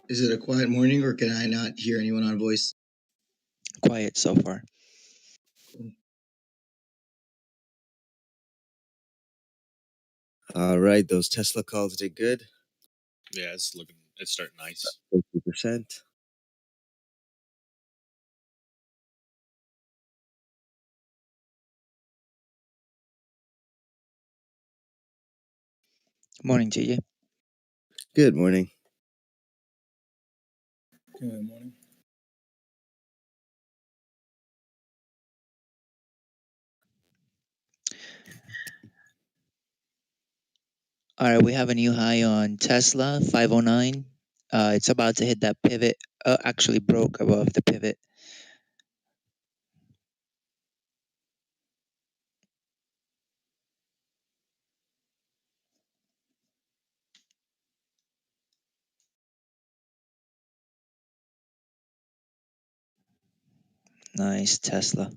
Is it a quiet morning or can I not hear anyone on voice? Quiet so far. All right, those Tesla calls did good. Yeah, it's starting nice. 50%. Morning, JJ. Good morning. Good morning. All right, we have a new high on Tesla, 509. It's about to hit that pivot. Actually broke above the pivot. Nice, Tesla.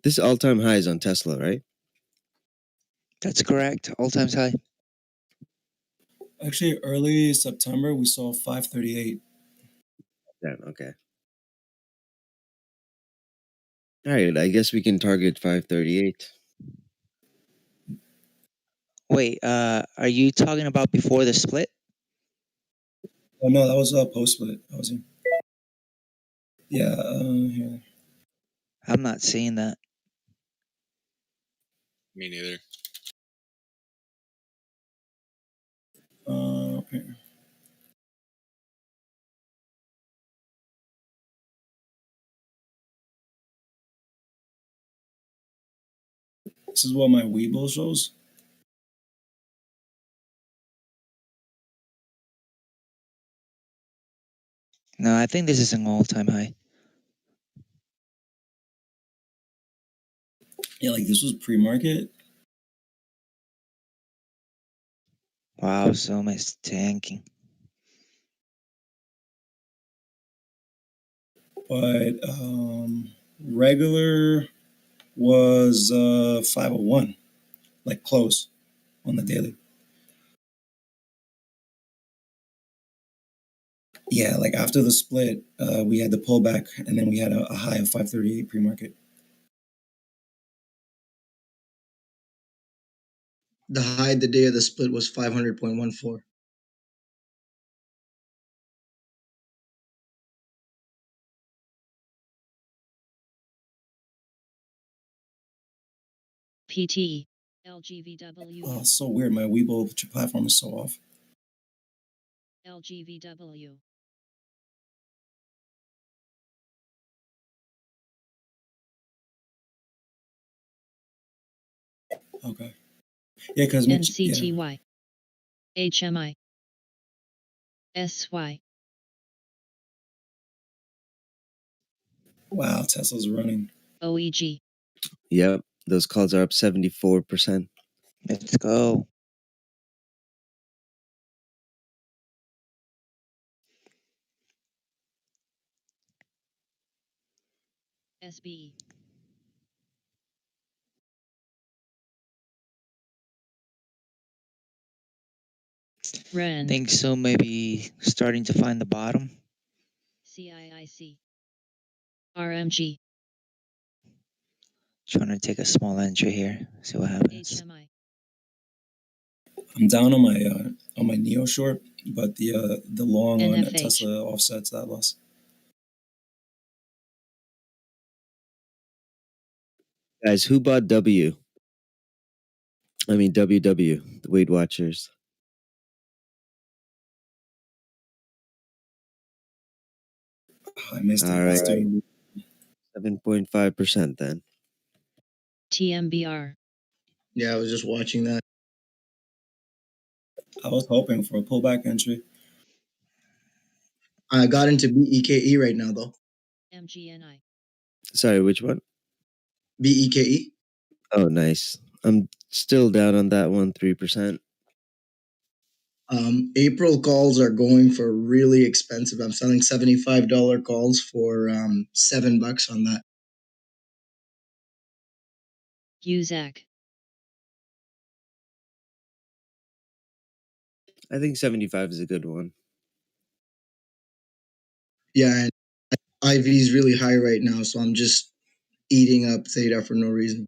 This all-time high is on Tesla, right? That's correct. All times high. Actually, early September, we saw 538. Damn, okay. All right, I guess we can target 538. Wait, are you talking about before the split? Oh, no, that was a post split. I was in. Yeah, here. I'm not seeing that. Me neither. Here. This is what my Weibo shows. No, I think this is an all-time high. Yeah, like this was pre-market. Wow, so much tanking. But regular was 501, like close on the daily. Yeah, like after the split, we had the pullback, and then we had a high of 538 pre-market. The high the day of the split was 500.14. PT LGVW. Oh, it's so weird. My Weibo platform is so off. LGVW. Okay. Yeah, because NCTY. HMI. SY. Wow, Tesla's running. OEG. Yep, those calls are up 74%. Let's go. SB. I think so, maybe starting to find the bottom. CIIC. RMG. Trying to take a small entry here. See what happens. HMI. I'm down on my Neo short, but the long on NFH. Tesla offsets that loss. Guys, who bought W? I mean WW, the Weight Watchers. I missed it. All It's right. doing- 7.5% then. TMBR. Yeah, I was just watching that. I was hoping for a pullback entry. I got into BEKE right now though. MGNI. Sorry, which one? BEKE. Oh, nice. I'm still down on that one, 3%. April calls are going for really expensive. I'm selling $75 calls for $7 on that. UZAC. I think 75 is a good one. Yeah, and IV is really high right now, so I'm just eating up theta for no reason.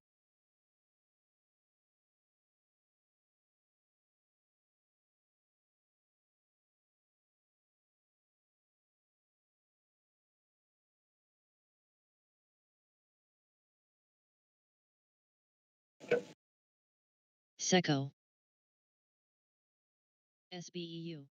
SECO. SBEU.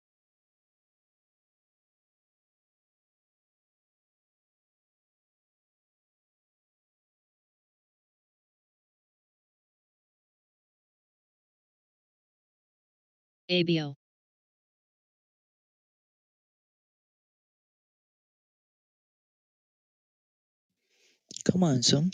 ABO. Come on, Zoom.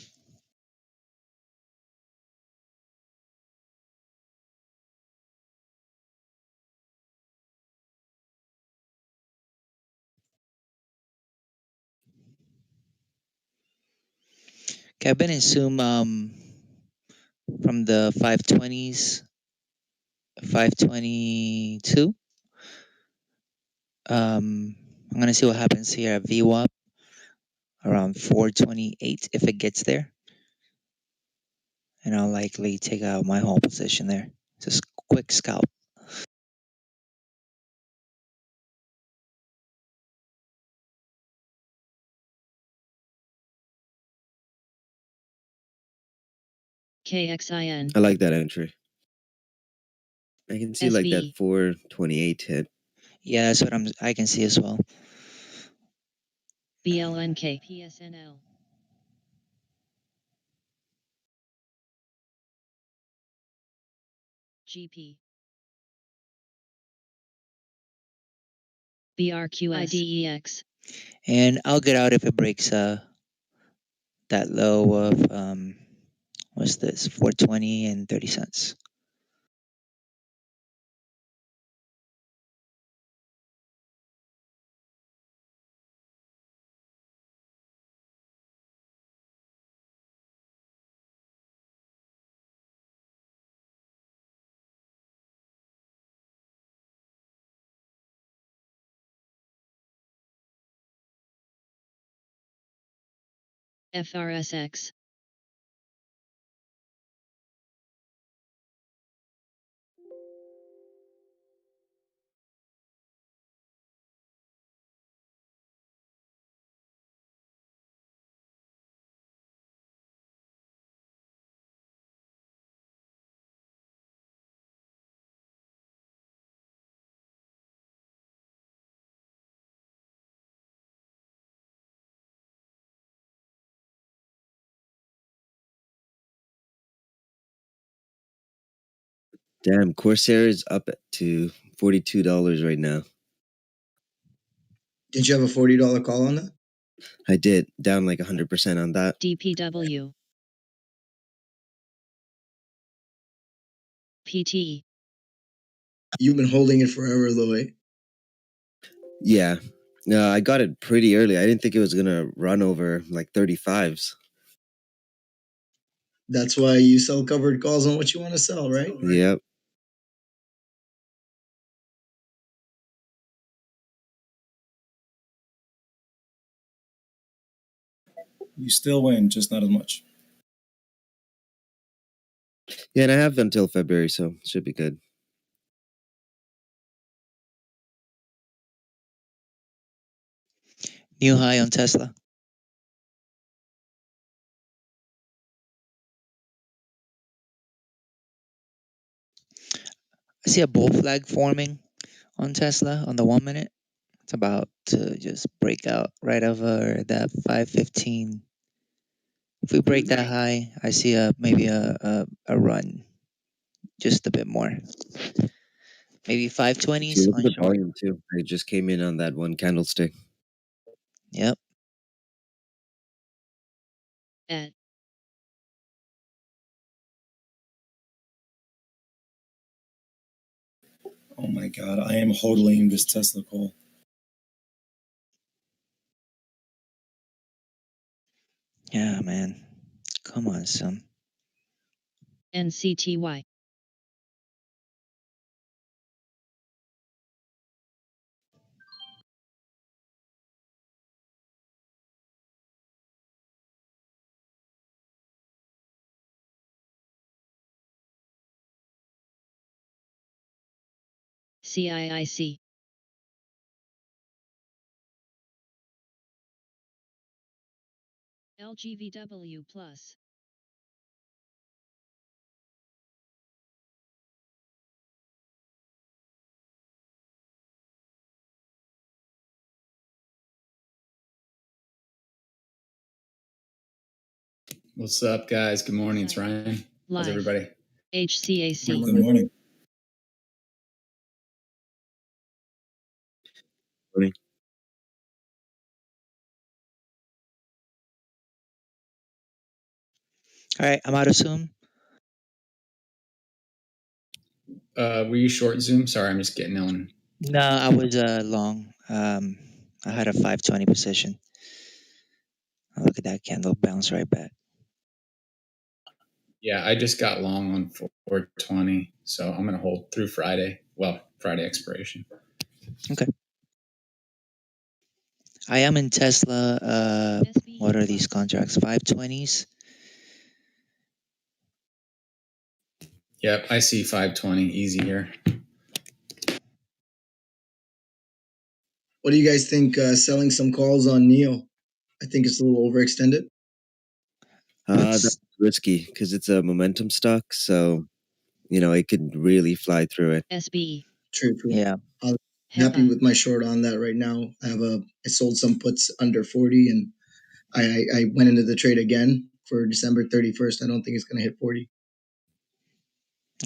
Okay, I've been in Zoom from the 520s, 522. I'm gonna see what happens here at VWAP around 428 if it gets there. And I'll likely take out my whole position there. Just quick scalp. KXIN. I like that entry. I can see like that SB. 428 hit. Yeah, that's what I can see as well. BLNK. PSNL. GP. BRQIDEX. And I'll get out if it breaks that low of what's this? 420 and 30 cents. FRSX. Damn, Corsair is up to $42 right now. Did you have a $40 call on that? I did, down like 100% on that. DPW. PT. You've been holding it forever though, eh? Yeah. No, I got it pretty early. I didn't think it was gonna run over like 35s. That's why you sell covered calls on what you want to sell, right? Yep. You still win, just not as much. Yeah, and I have until February, so it should be good. New high on Tesla. I see a bull flag forming on Tesla on the 1 minute. It's about to just break out right over that 515. If we break that high, I see maybe a run, just a bit more. Maybe If 520s you look on at the short. volume too, it just came in on that one candlestick. Yep. at Oh my god, I am hodling this Tesla call. Yeah, man. Come on, son. NCTY. CIIC. LGVW plus. What's up, guys? Good morning. It's Ryan. How's Live. everybody? HCAC. Good morning. Morning. All right, I'm out of Zoom. Were you short Zoom? Sorry, I'm just getting on. No, I was long. I had a 520 position. Oh, look at that candle bounce right back. Yeah, I just got long on 420, so I'm gonna hold through Friday. Well, Friday expiration. I am in Tesla. What are these contracts? 520s. Yep, I see 520 easy here. What do you guys think? Selling some calls on Neo. I think it's a little overextended. That's risky because it's a momentum stock, so it could really fly through it. SB. True. Yeah. I'm happy with my short on that right now. I sold some puts under 40, and I went into the trade again for December 31st. I don't think it's going to hit 40.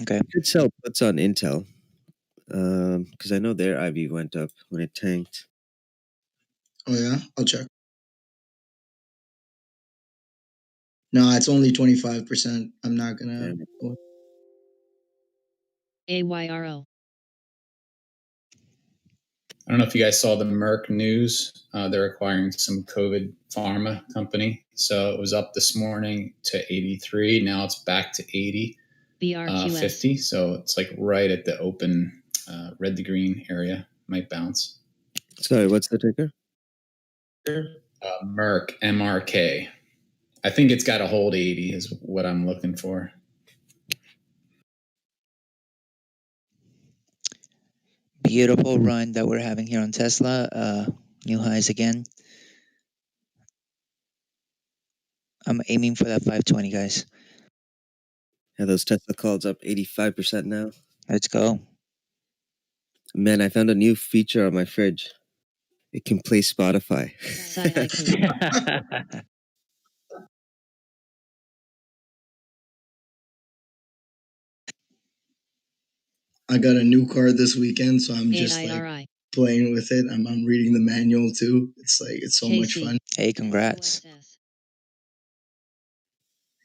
Okay. You could sell puts on Intel because I know their IV went up when it tanked. Oh yeah, I'll check. No, it's only 25%. I'm not gonna. AYRO. I don't know if you guys saw the Merck news. They're acquiring some COVID pharma company, so it was up this morning to 83. Now it's back to 80. BRQS. 50. So it's like right at the open red to green area. Might bounce. Sorry, what's the ticker? Merck, MRK. I think it's got to hold 80 is what I'm looking for. Beautiful run that we're having here on Tesla. New highs again. I'm aiming for that 520, guys. Yeah, those Tesla calls up 85% now. Let's go. Man, I found a new feature on my fridge. It can play Spotify. I got a new car this weekend, so I'm just AIRI. like playing with it. I'm reading the manual too. It's so much fun. Hey, congrats.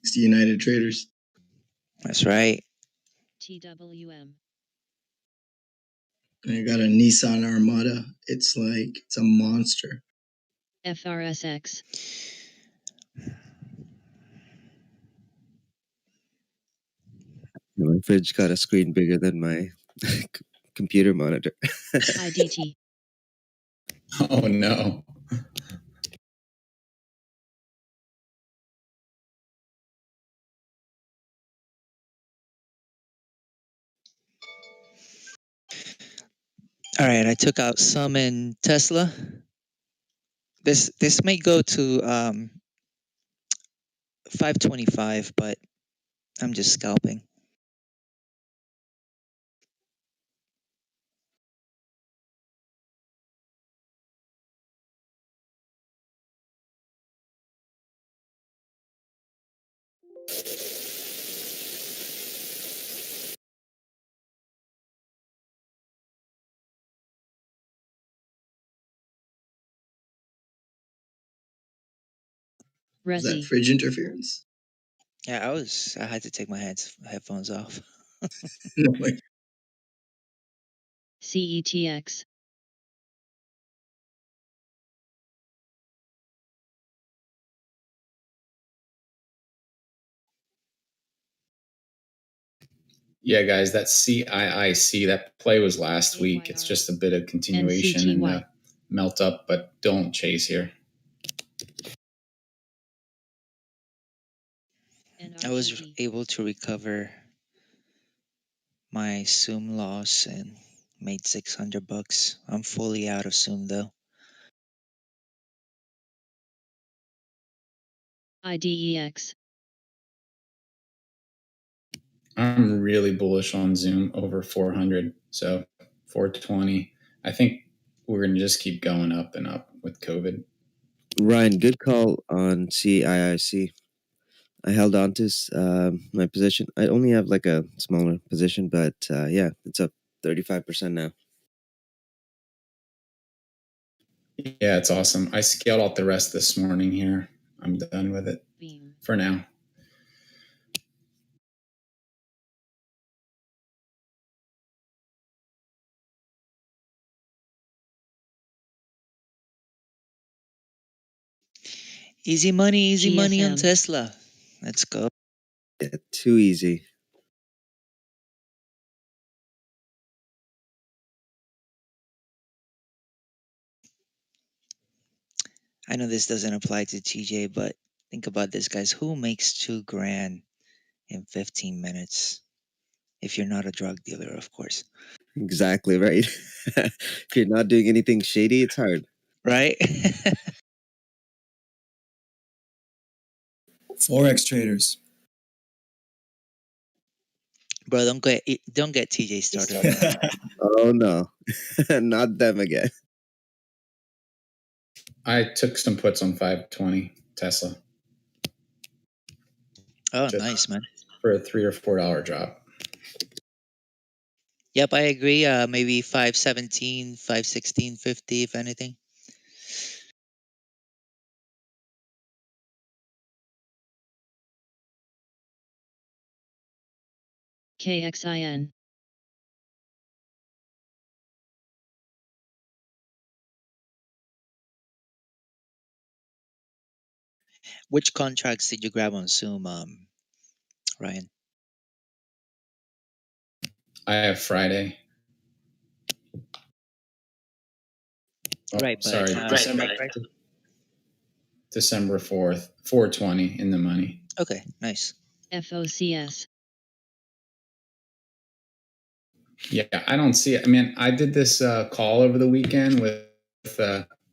It's the United Traders. That's right. TWM. And I got a Nissan Armada. It's a monster. FRSX. My fridge got a screen bigger than my computer monitor. IDT. Oh no. All right, I took out some in Tesla. This may go to 525, but I'm just scalping. Is that Resi. fridge interference? Yeah, I had to take my headphones off. No way. CETX. Yeah, guys, that CIIC, that play was last week. It's just a bit of continuation and NCTY. melt up, but don't chase here. I was NRGB. able to recover my Zoom loss and made $600. I'm fully out of Zoom though. IDEX. I'm really bullish on Zoom over 400. So 420. I think we're going to just keep going up and up with COVID. Ryan, good call on CIIC. I held on to my position. I only have like a smaller position, but yeah, it's up 35% now. Yeah, it's awesome. I scaled out the rest this morning here. I'm done with it Beam. for now. Easy money on GSM. Tesla. Let's go. Yeah, too easy. I know this doesn't apply to TJ, but think about this, guys. Who makes $2,000 in 15 minutes? If you're not a drug dealer, of course. Exactly right. If you're not doing anything shady, it's hard. Right? Forex traders. Bro, don't get TJ started on that. Oh no, not them again. I took some puts on 520 Tesla. Oh, Just nice, man. for a $3 or $4 drop. Yep, I agree. Maybe 517, 516.50, if anything. KXIN. Which contracts did you grab on Zoom, Ryan? I have Friday. Oh, Right, but sorry, December 4th, 420 in the money. Okay, nice. FOCS. Yeah, I don't see it. I mean, I did this call over the weekend with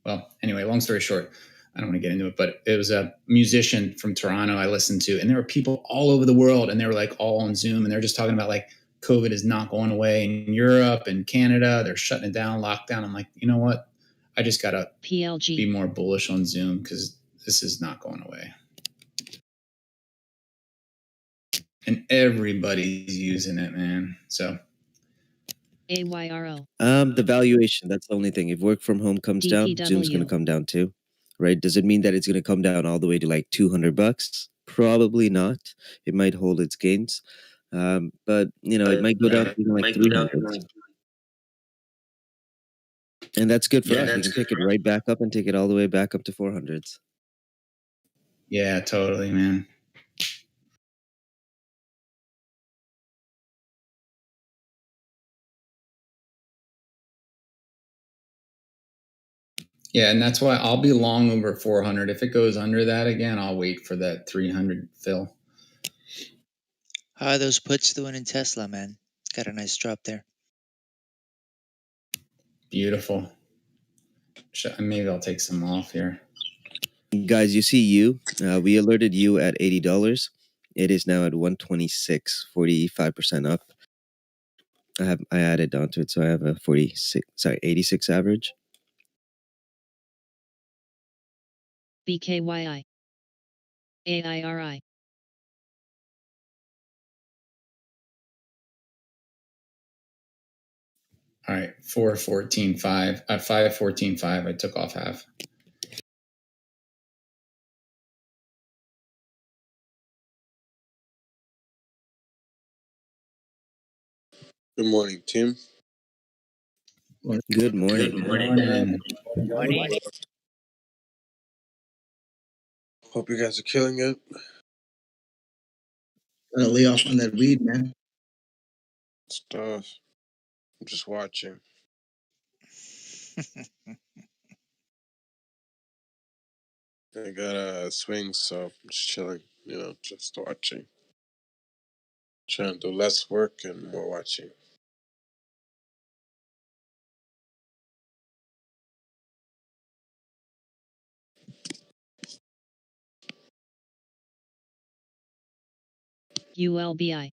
well, anyway, long story short, I don't want to get into it, but it was a musician from Toronto I listened to, and there were people all over the world, and they were like all on Zoom, and they're just talking about like COVID is not going away in Europe and Canada. They're shutting it down, lockdown. I'm like, you know what? I just got to PLG. be more bullish on Zoom because this is not going away. And everybody's using it, man. So AYRO. The valuation, that's the only thing. If work from home comes down, Zoom's going to DPW. come down too, right? Does it mean that it's going to come down all the way to like $200? Probably not. It might hold its gains. But you know, it might go down to even like 300. And that's good for us. We can pick it right back up and take it all the way back up to 400s. yeah, totally, man. Yeah, and that's why I'll be long over 400. If it goes under that again, I'll wait for that 300 fill. How are those puts doing in Tesla, man? Got a nice drop there. Beautiful. Maybe I'll take some off here. Guys, you see we alerted you at $80. It is now at 126, 45% up. I added onto it, so I have a 86 average. BKYI. AIRI. All right, 414.5. At 514.5, I took off half. Good morning, Tim. Good morning. Morning. Hope you guys are killing it. Gotta lay off on that weed, man. Stuff. I'm just watching. I got a swing, so I'm just chilling. Just watching. Trying to do less work and more watching. ULBI.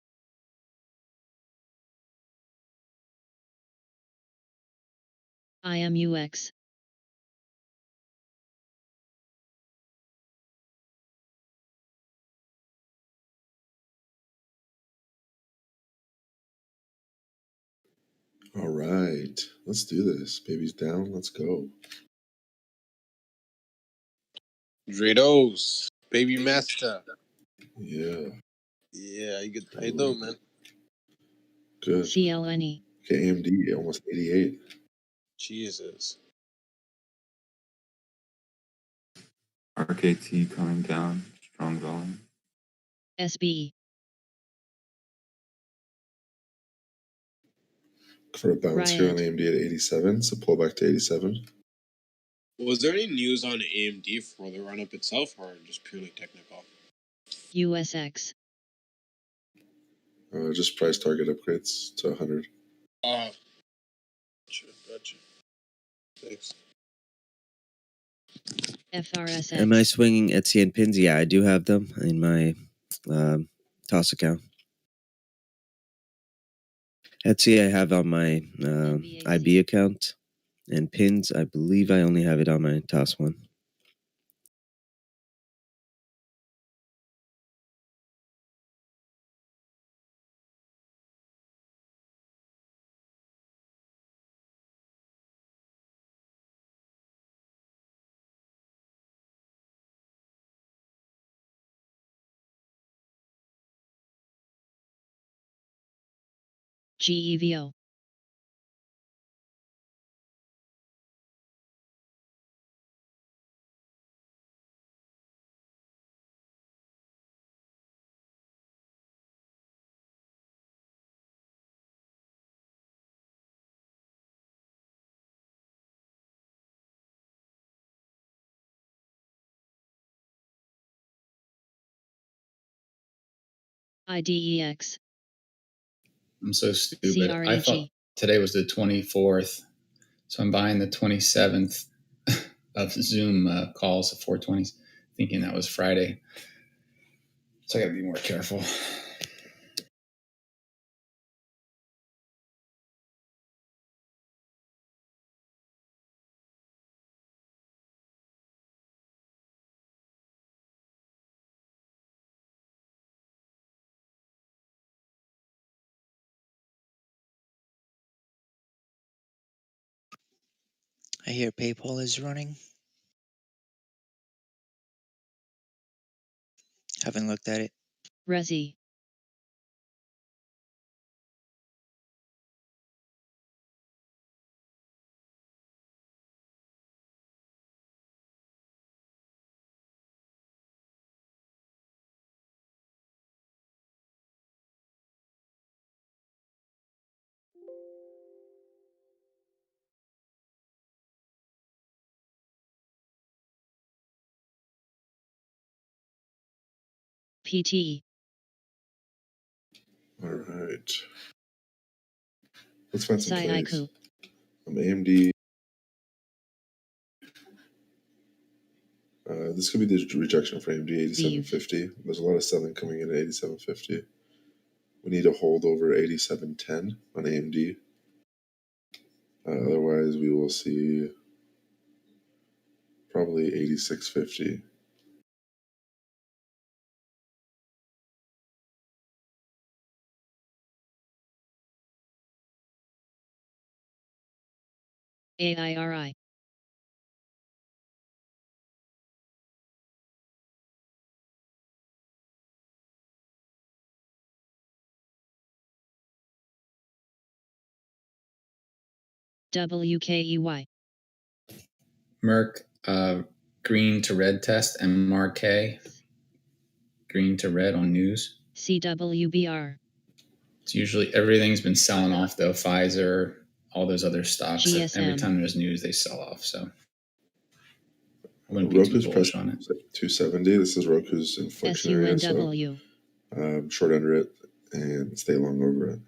IMUX. All right, let's do this. Baby's down. Let's go. Drados, baby master. Yeah, Yeah, how you doing, man? good. CLNE. Okay, AMD almost 88. Jesus. RKT coming down, strong volume. SB. For a bounce here on Riot. AMD at 87, so pull back to 87. Was there any news on AMD for the run-up itself, or just purely technical? USX. Just price target upgrades to 100. Gotcha. Thanks. FRSX. Am I swinging Etsy and pins? Yeah, I do have them in my toss account. Etsy I have on my IB account, and pins I believe I only have it on my toss one. GEVO. IDEX. I'm so stupid. I thought CRAG. today was the 24th, so I'm buying the 27th of Zoom calls at 420s, thinking that was Friday. So I got to be more careful. I hear PayPal is running. Haven't looked at it. Resi. PT. All right. Let's find some plays. Saiku. AMD. This could be the rejection for AMD 8750. There's a lot of selling coming in at 8750. We need a hold over 8710 on AMD. Otherwise, we will see probably 8650. AIRI. WKEY. Merck, green to red test, MRK, green to red on news. CWBR. It's usually everything's been selling off though. Pfizer, all those other stocks. GSM. Every time there's news, they sell off. So I wouldn't be too Roku's bullish pressure on it. 270. This is Roku's inflection area, so SUNW. short under it and stay long over it.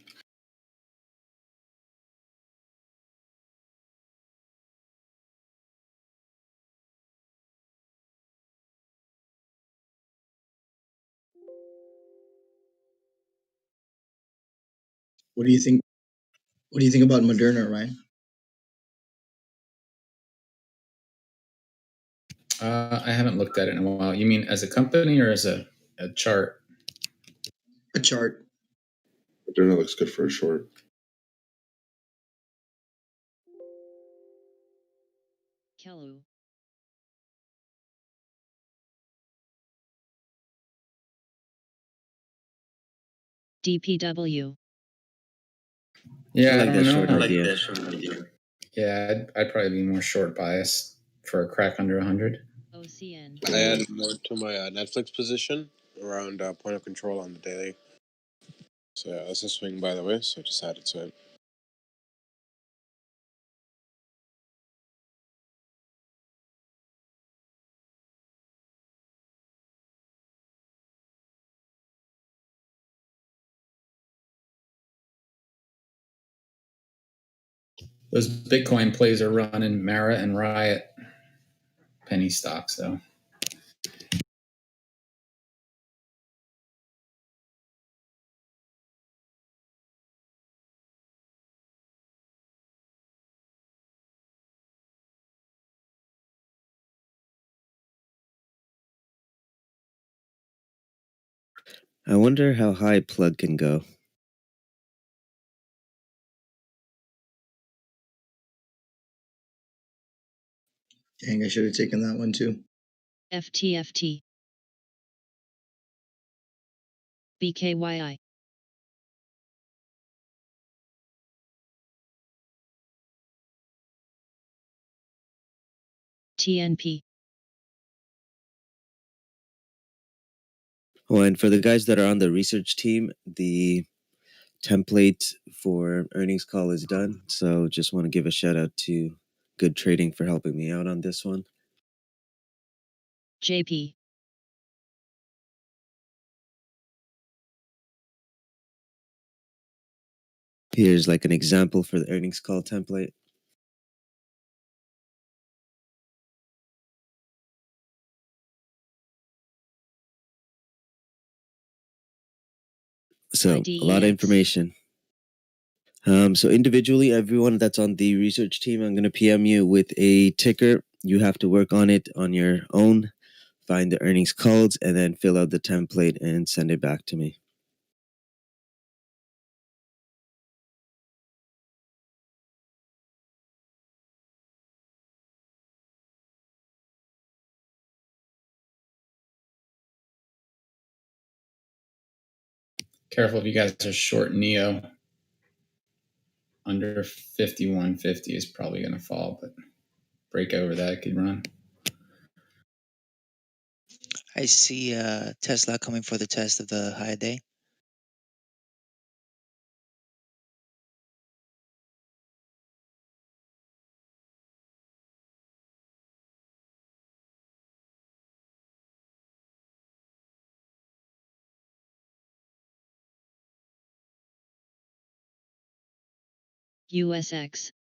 What do you think? What do you think about Moderna, Ryan? I haven't looked at it in a while. You mean as a company or as a chart? A chart. Moderna looks good for a short. Kelu. DPW. Yeah, I like I that don't short know. idea. Yeah, I'd probably be more short bias for a crack under 100. OCN. I added more to my Netflix position around point of control on the daily. So yeah, that's a swing, by the way. So I just added to it. Those Bitcoin plays are running Mara and Riot penny stocks though. I wonder how high plug can go. Dang, I should have taken that one too. FTFT. BKYI. TNP. Oh, and for the guys that are on the research team, the template for earnings call is done. So just want to give a shout out to Good Trading for helping me out on this one. JP. Here's like an example for the earnings call template. So a lot of IDEX. information. So individually, everyone that's on the research team, I'm going to PM you with a ticker. You have to work on it on your own, find the earnings calls, and then fill out the template and send it back to me. Careful if you guys are short Neo. Under 51.50 is probably going to fall, but break over that could run. I see Tesla coming for the test of the high day. USX.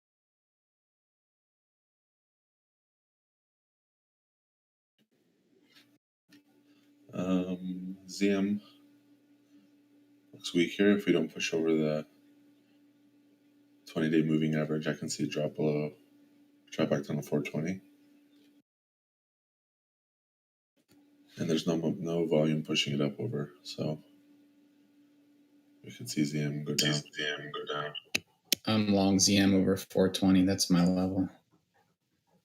ZM looks weak here. If we don't push over the 20-day moving average, I can see a drop below, drop back down to 420. And there's no volume pushing it up over, so we can see ZM go down. I'm long ZM over 420. That's my level.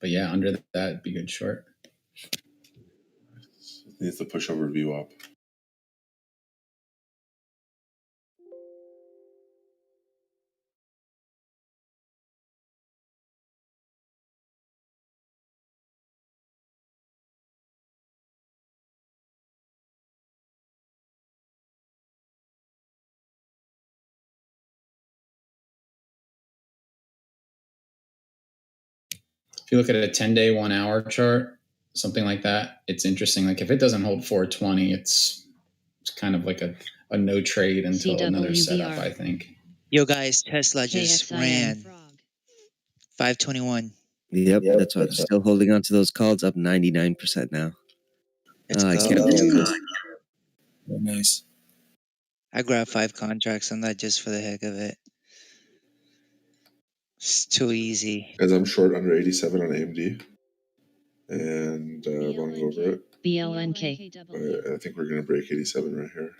But yeah, under that, it'd be good short. Needs to push over VWAP. If you look at a 10-day, 1 hour chart, something like that, it's interesting. Like if it doesn't hold 420, it's kind of like a no trade until another setup, I think. Yo, guys, Tesla just KXIN. ran 521. Yep, that's what. Still holding on to those calls, up 99% now. Let's I go. can't believe this. Very nice. I grabbed 5 contracts on that just for the heck of it. It's too easy. As I'm short under 87 on AMD and long over it. BLNK. I think we're going to break 87 right here.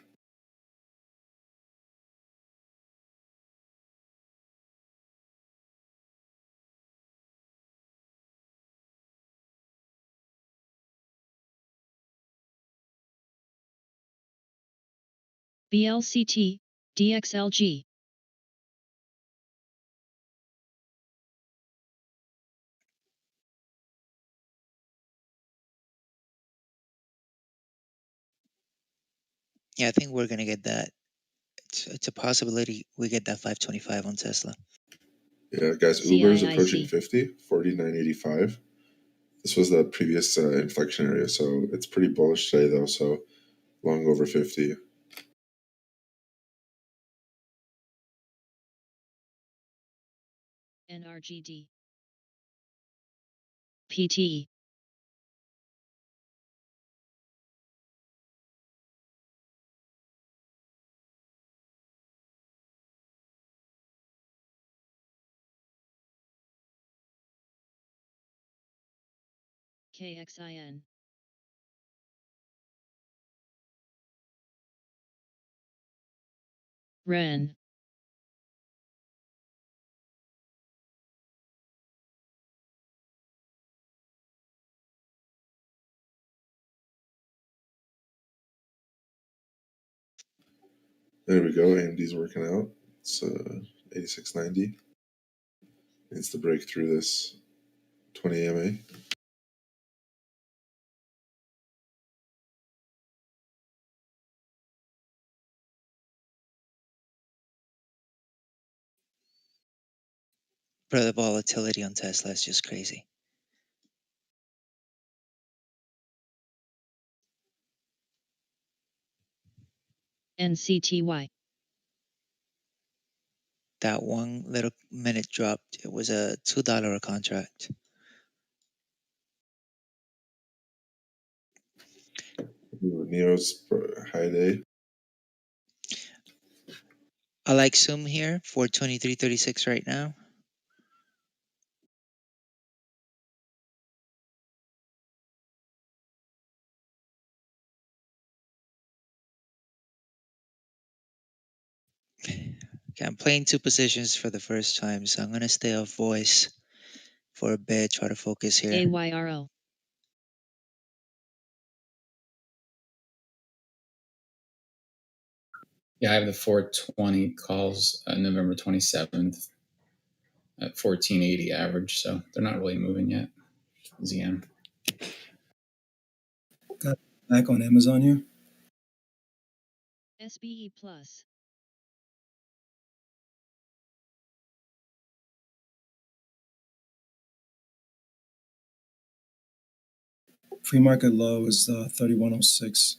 BLCT, DXLG. Yeah, I think we're gonna get that. It's a possibility we get that 525 on Tesla. Yeah, guys, Uber is approaching CIIC. 50, 49.85. This was the previous inflection area, so it's pretty bullish today, though. So long over 50. NRGD. PTE. KXIN. REN. There we go. AMD's working out. It's 86.90. Needs to break through this 20 EMA. Bro, the volatility on Tesla is just crazy. NCTY. That 1 little minute dropped. It was a $2 a contract. Neo's high day. I like Zoom here, 423.36 right now. Okay, I'm playing 2 positions for the first time, so I'm gonna stay off voice for a bit, try to focus here. AYRO. Yeah, I have the 420 calls November 27th at 1480 average, so they're not really moving yet. ZM. Got back on Amazon here. SBE Plus. Pre-market low is 3106.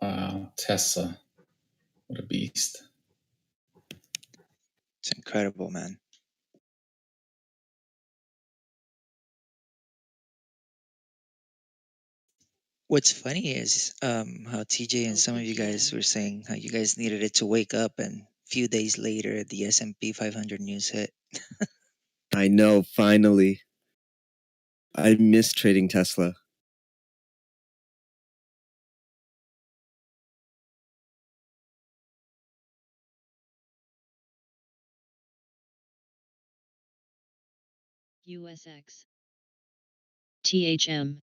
Wow, Tesla. What a beast. It's incredible, man. What's funny is how TJ and some of you guys were saying how you guys needed it to wake up and few days later, the S&P 500 news hit. I know, finally. I miss trading Tesla. USX. THM.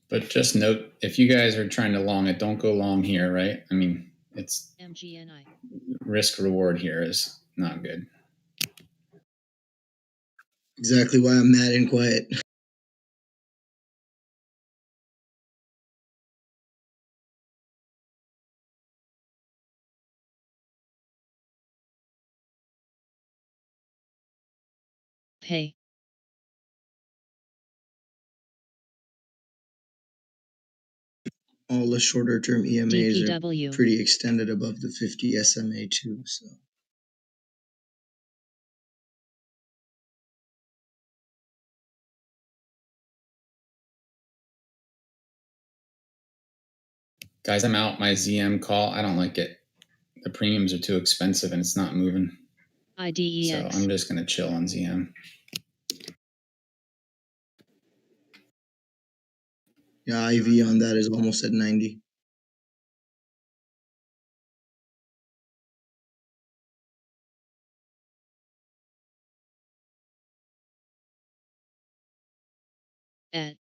But just note, if you guys are trying to long it, don't go long here, right? I mean, it's MGNI. risk reward here is not good. Exactly why I'm mad and quiet. Pay. All the shorter term EMAs DPW. are pretty extended above the 50 SMA too. So Guys, I'm out my ZM call. I don't like it. The premiums are too expensive and it's not moving. So IDEX. I'm just going to chill on ZM. yeah, IV on that is almost at 90. At.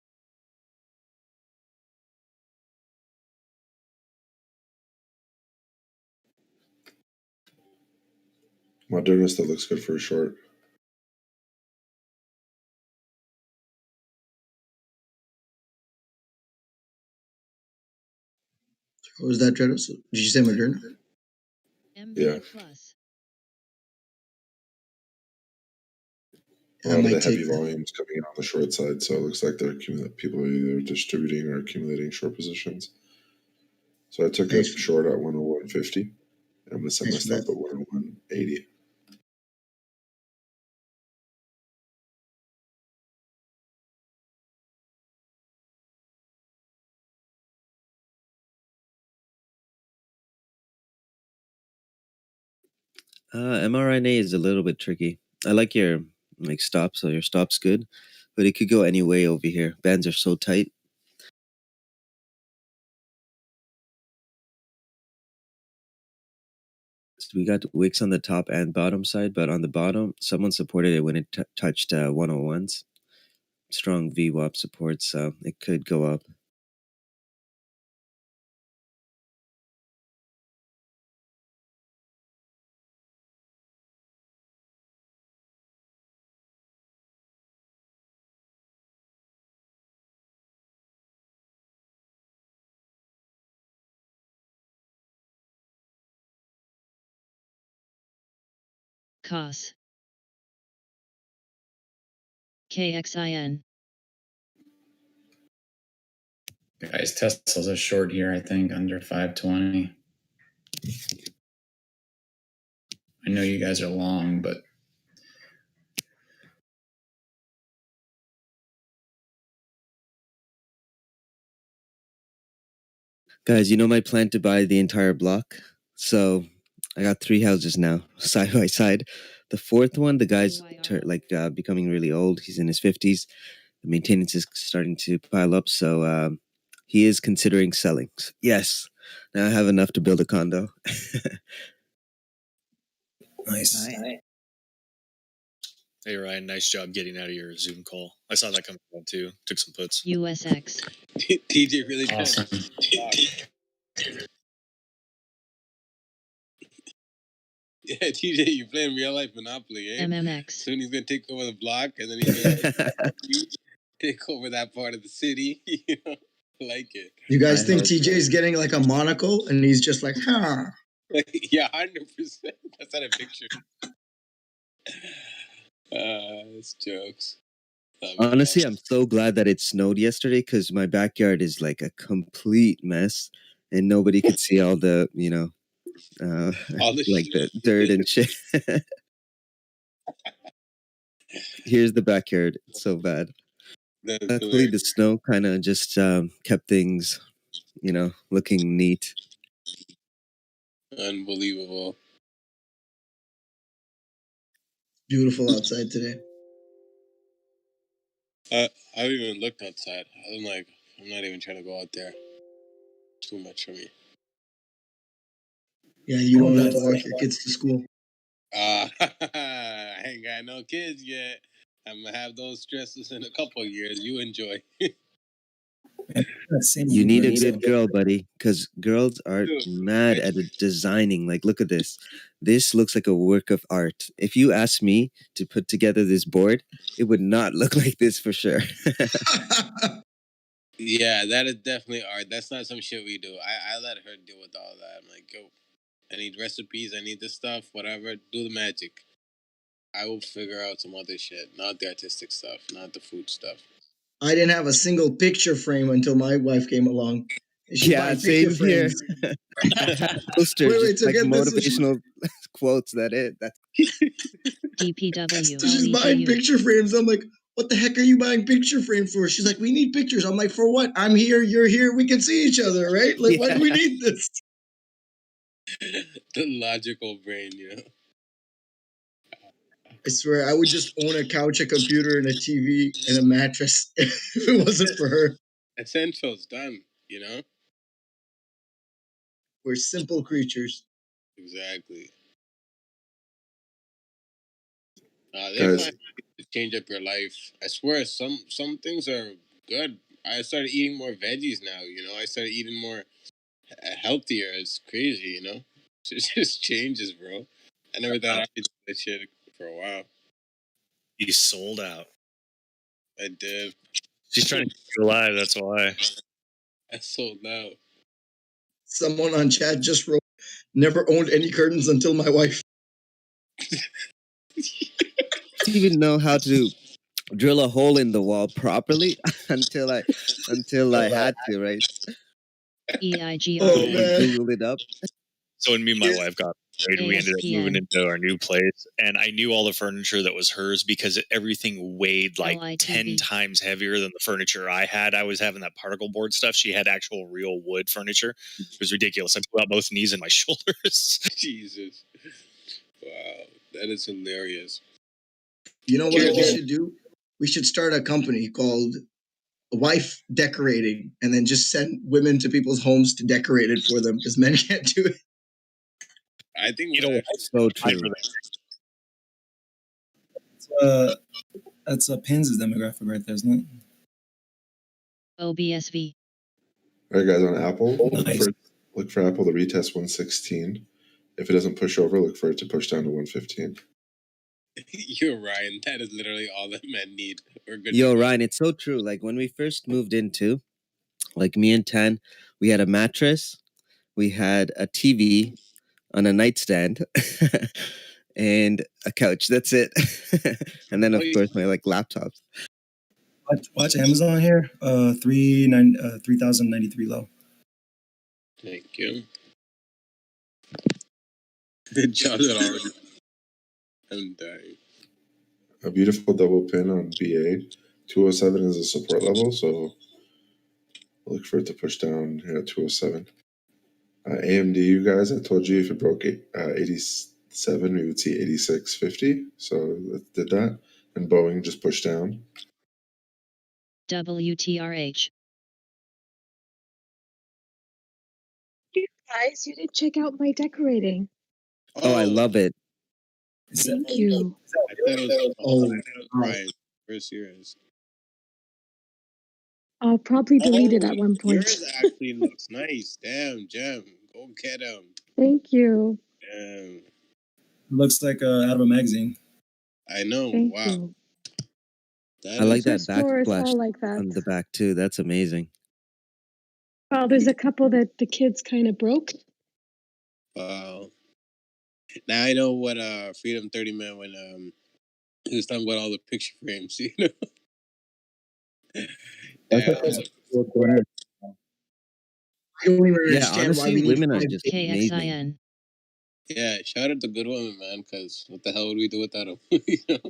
Moderna still looks good for a short. What was that, Dredos? Did you say Moderna? MB Yeah. plus. A lot of the heavy volumes coming in on the short side, so it looks like people are either distributing or accumulating short positions. So I took a short at 101.50. I'm going to set my stop at 101.80. mRNA is a little bit tricky. I like your stop, so your stop's good, but it could go any way over here. Bands are so tight. So we got wicks on the top and bottom side, but on the bottom, someone supported it when it touched 101s. Strong VWAP support, so it could go up. COS. KXIN. Guys, Tesla's a short here, I think, under 520. I know you guys are long, but Guys, you know my plan to buy the entire block? So I got 3 houses now, side by side. The fourth one, the guy's becoming really old. He's in his 50s. The maintenance is starting to pile up, so he is considering selling. Yes, now I have enough to build a condo. Nice. Hey Ryan, nice job getting out of your Zoom call. I saw that coming down too. Took some puts. USX. TJ really awesome. Yeah, TJ, you're playing real life Monopoly, eh? MMX. Soon he's gonna take over the block, and then he's gonna take over that part of the city. You know, I like it. You guys think TJ is getting like a monocle and he's just like, huh? Yeah, 100%. That's not a picture. It's jokes. Honestly, I'm so glad that it snowed yesterday because my backyard is like a complete mess and nobody could see all the, all the like the dirt and shit. Here's the backyard. It's so bad. That's Luckily, the hilarious. snow kind of just kept things, looking neat. Unbelievable. Beautiful outside today. I haven't even looked outside. I'm not even trying to go out there. Too much for me. Yeah, you won't have to walk your kids to school. I ain't got no kids yet. I'm gonna have those stresses in a couple of years. You enjoy. You need a good girl, buddy, because girls are Dude, mad at the designing. Like, look at this. This looks like a work of art. If you asked me to put together this board, it would not look like this for sure. Yeah, that is definitely art. That's not some shit we do. I let her deal with all that. I'm like, yo, I need recipes. I need this stuff. Whatever. Do the magic. I will figure out some other shit. Not the artistic stuff. Not the food stuff. I didn't have a single picture frame until my wife came along. She's buying picture frames. Posters, Wait, just so like get this. motivational quotes. That's DPW. So she's buying picture frames. I'm like, what the heck are you buying picture frame for? She's like, we need pictures. I'm like, for what? I'm here, you're here, we can see each other, right? Like, why do we need this? The logical brain, you know. I swear, I would just own a couch, a computer, and a TV and a mattress if it wasn't for her. Essentials done, you know. We're simple creatures. Exactly. They Guys. find to change up your life. I swear, some things are good. I started eating more veggies now. You know, I started eating more healthier. It's crazy, you know. It just changes, bro. I never thought I'd do that shit for a while. You sold out. I did. She's trying to keep you alive. That's why. I sold out. Someone on chat just wrote, never owned any curtains until my wife. didn't even know how to drill a hole in the wall properly until I had to, right? EIGR. Oh, man. Googled it up. So when me and my wife got married, we ended up moving into our new place, and I knew all the furniture that was hers because everything weighed like 10 times heavier than the furniture I had. I was having that particle board stuff. She had actual real wood furniture. It was ridiculous. I blew out both knees and my shoulders. Jesus. Wow. That is hilarious. You know what we should do? We should start a company called Wife Decorating and then just send women to people's homes to decorate it for them because men can't do it. I think so true. That's Pins' demographic right there, isn't it? OBSV. All right, guys, on Apple, Nice. look for Apple to retest 116. If it doesn't push over, look for it to push down to 115. You're Ryan. That is literally all that men need. We're good. Yo, Ryan, it's so true. Like when we first moved into, like me and Tan, we had a mattress, we had a TV on a nightstand, and a couch. That's it. And then of course my laptops. Watch Amazon here. 3,093 low. Thank you. Good job already. I'm dying. A beautiful double pin on BA. 207 is a support level, so look for it to push down here at 207. AMD, you guys, I told you if it broke 87, we would see 86.50. So it did that. And Boeing just pushed down. WTRH. Guys, you didn't check out my decorating. Oh, I love it. Thank you. I thought it was Ryan. Where's yours? I'll probably delete it at one point. Yours actually looks nice. Damn, Gem. Go get him. Thank you. Damn. Looks like out of a magazine. I know. Thank Wow. you. I like that First floor is backsplash all like that. on the back too. That's amazing. Well, there's a couple that the kids kind of broke. Wow. Now I know what Freedom 30 meant when he was talking about all the picture frames, you know. I don't even understand why we need women are just amazing. KXIN. Yeah, shout out to Good Women, man, because what the hell would we do without them? You know?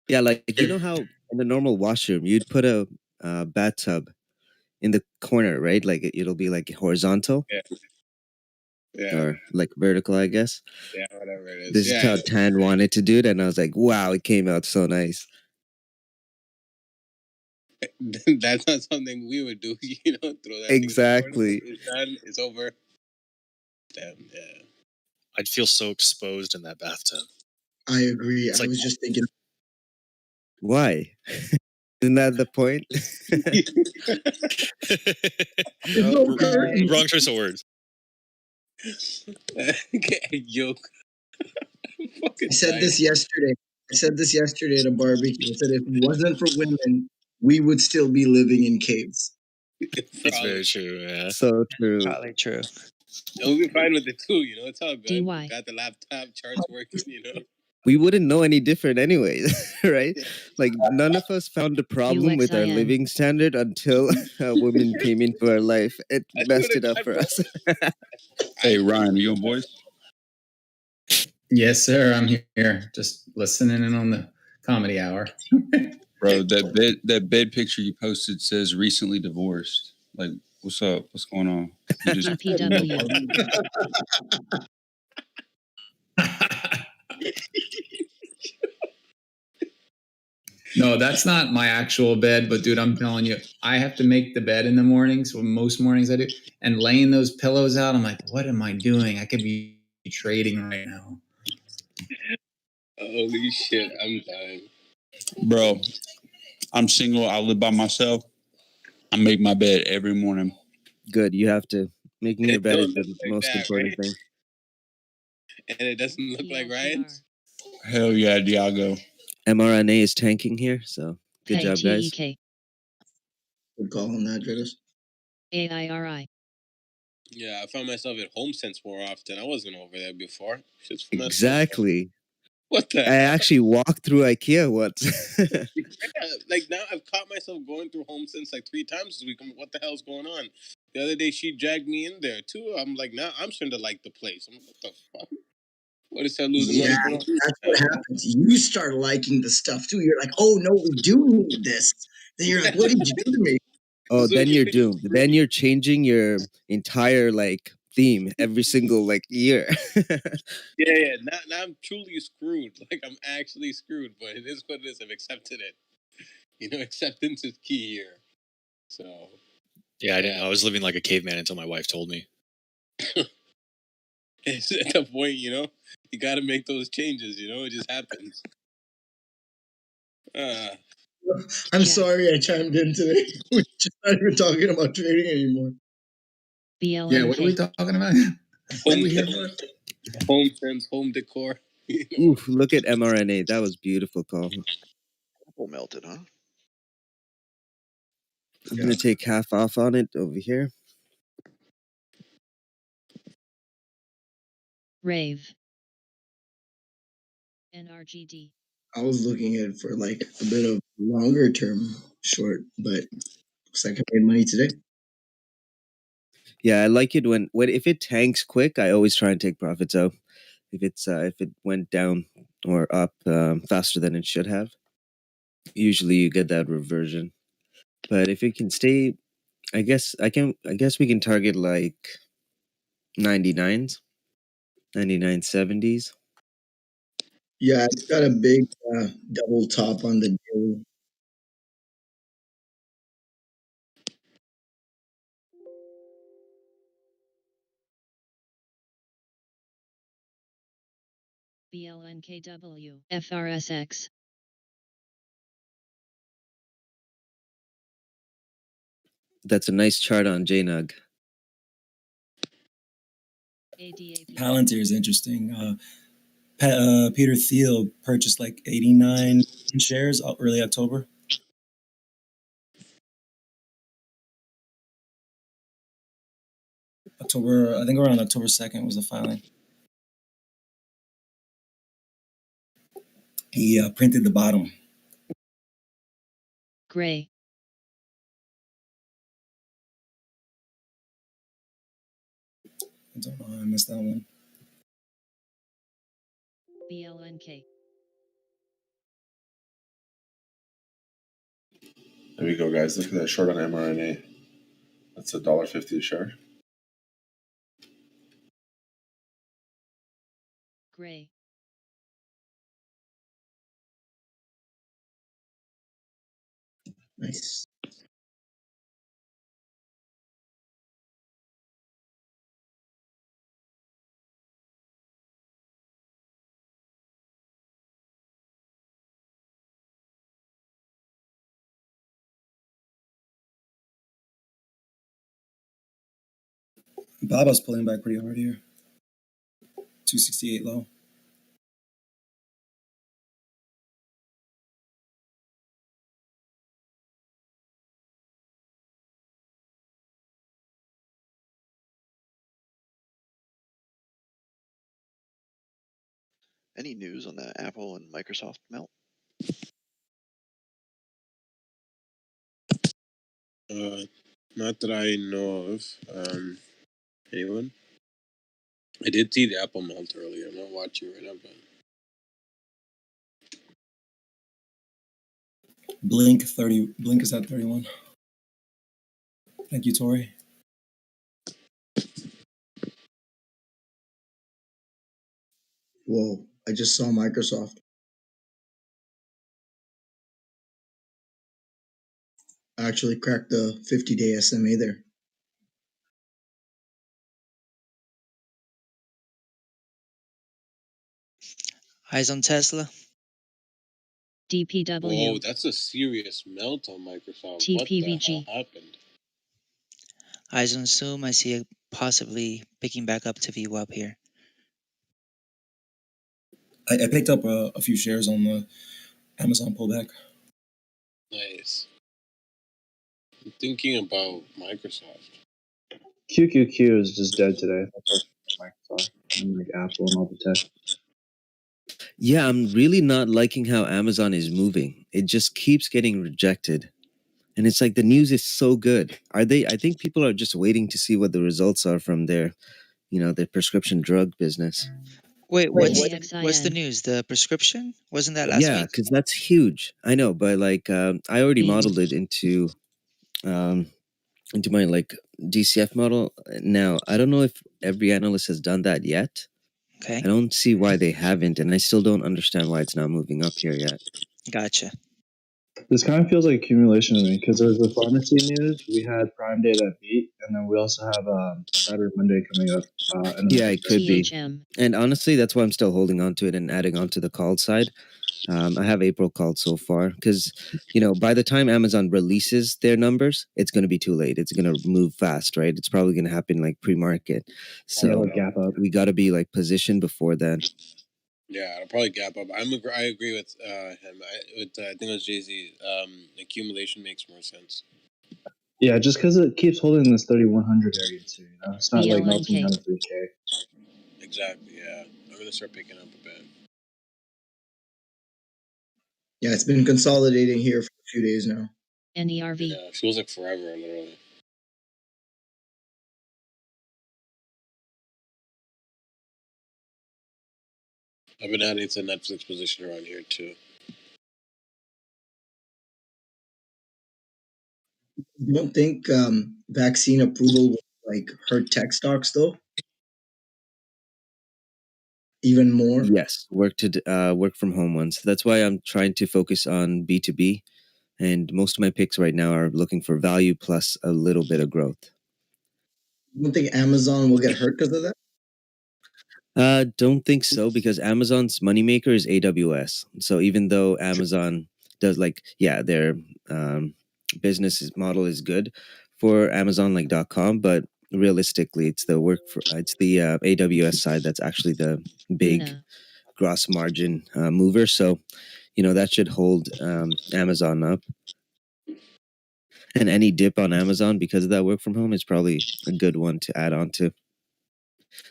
Yeah, like you know how in the normal washroom, you'd put a bathtub in the corner, right? Like it'll be like horizontal Yeah, or like vertical, I guess. yeah, whatever it is. This is how Tan wanted to do it, and I was like, wow, it came out so nice. That's not something we would do, you know. Throw that Exactly. Thing it's done. It's over. Damn. Yeah. I'd feel so exposed in that bathtub. I agree. I was just thinking. Why? Isn't that the point? Wrong choice of words. Yoke. I said this yesterday. At a barbecue. I said if it wasn't for women, we would still be living in caves. That's very true. Yeah. So true. Probably true. We'll be fine with it too. You know, it's all good. DY. Got the laptop, charts working. You know. We wouldn't know any different anyway, right? Like none of us found a problem with our UXIN. living standard until a woman came into our life. It messed it up for us. Hey, Ryan, are you on voice? Yes, sir. I'm here, just listening in on the comedy hour. Bro, that bed picture you posted says recently divorced. Like, what's up? What's going on? You just DPW. No, that's not my actual bed, but dude, I'm telling you, I have to make the bed in the mornings. Well, most mornings I do, and laying those pillows out, I'm like, what am I doing? I could be trading right now. Holy shit, I'm dying. Bro, I'm single. I live by myself. I make my bed every morning. Good. You have to. Making your bed is the most that, important right? thing. And it doesn't look like Ryan's. Hell yeah, Diago. mRNA is tanking here, so good job, guys. KTEK. Good call on that, Dredus. AIRI. Yeah, I found myself at HomeSense more often. I wasn't over there before. Shit's for myself. Exactly. What the I hell? actually walked through IKEA once. Yeah, like now I've caught myself going through HomeSense like 3 times this week. I'm like, what the hell's going on? The other day she dragged me in there too. I'm like, now I'm starting to like the place. I'm like, what the fuck? What is that losing Yeah, money for? that's what happens. You start liking the stuff too. You're like, oh no, we do need this. Then you're like, what did you do to me? Oh, So then you you're just doomed. Then you're changing your entire like theme every single like year. Yeah. Now I'm truly screwed. Like I'm actually screwed, but it is what it is. I've accepted it. You know, acceptance is key here. So Yeah, I didn't know. I was living like a caveman until my wife told me. it's at the point, you know, you got to make those changes. You know, it just happens. I'm sorry I chimed in today. We're just not even talking about trading anymore. BLNK. Yeah, what are we talking about? What are we here for? HomeSense, home decor. Oof, look at mRNA. That was beautiful call. Apple melted, huh? I'm gonna take half off on it over here. Rave. NRGD. I was looking at it for like a bit of longer term short, but looks like I made money today. Yeah, I like it when if it tanks quick, I always try and take profits out. If it went down or up faster than it should have, usually you get that reversion. But if it can stay, I guess we can target like 99s, 99.70s. Yeah, it's got a big double top on the deal. BLNKW. FRSX. That's a nice chart on JNUG. ADAP. Palantir is interesting. Peter Thiel purchased like 89 shares early October. I think around October 2nd was the filing. He printed the bottom. Gray. I don't know. I missed that one. BLNK. There we go, guys. Look at that short on mRNA. That's $1.50 a share. Gray. Nice. Baba's pulling back pretty hard here. 268 low. Any news on the Apple and Microsoft melt? Not that I know of. Anyone? I did see the Apple melt earlier. I'm not watching right now, but Blink 30. Blink is at 31. Thank you, Tori. Whoa! I just saw Microsoft. I actually cracked the 50-day SMA there. Eyes on Tesla. DPW. whoa, that's a serious melt on Microsoft. What the TPVG. hell happened? Eyes on Zoom. I see it possibly picking back up to VWAP here. I picked up a few shares on the Amazon pullback. Nice. I'm thinking about Microsoft. QQQ is just dead today. That's Microsoft and like Apple and all the tech. Yeah, I'm really not liking how Amazon is moving. It just keeps getting rejected. And it's like the news is so good. I think people are just waiting to see what the results are from their, their prescription drug business. Wait, what's the AXIN. news? The prescription? Wasn't that last Yeah, week? because that's huge. I know, but like I already modeled it into my like DCF model. Now, I don't know if every analyst has done that yet. Okay, I don't see why they haven't, and I still don't understand why it's not moving up here yet. gotcha. This kind of feels like accumulation to me because there's the pharmacy news. We had Prime Day that beat, and then we also have Cyber Monday coming up. Yeah, it could be. THM. And honestly, that's why I'm still holding on to it and adding on to the called side. I have April called so far because, by the time Amazon releases their numbers, it's going to be too late. It's going to move fast, right? It's probably going to happen like pre-market. So like gap up. we got to be like positioned before then. Yeah, it'll probably gap up. I agree with him. I think it was Jay-Z. Accumulation makes more sense. Yeah, just because it keeps holding this 3100 area too. It's not like melting BLNK. down to 3K. Exactly. Yeah, I'm gonna start picking up a bit. Yeah, it's been consolidating here for a few days now. NERV. Yeah, it feels like forever, literally. I've been adding to Netflix position around here too. You don't think vaccine approval will like hurt tech stocks though? Even more? Yes, work from home ones. That's why I'm trying to focus on B2B, and most of my picks right now are looking for value plus a little bit of growth. You don't think Amazon will get hurt because of that? Don't think so because Amazon's moneymaker is AWS. So even though Amazon does their business model is good for Amazon .com, but realistically, it's the AWS side that's actually the big gross margin mover. So that should hold Amazon up. And any dip on Amazon because of that work from home is probably a good one to add on to,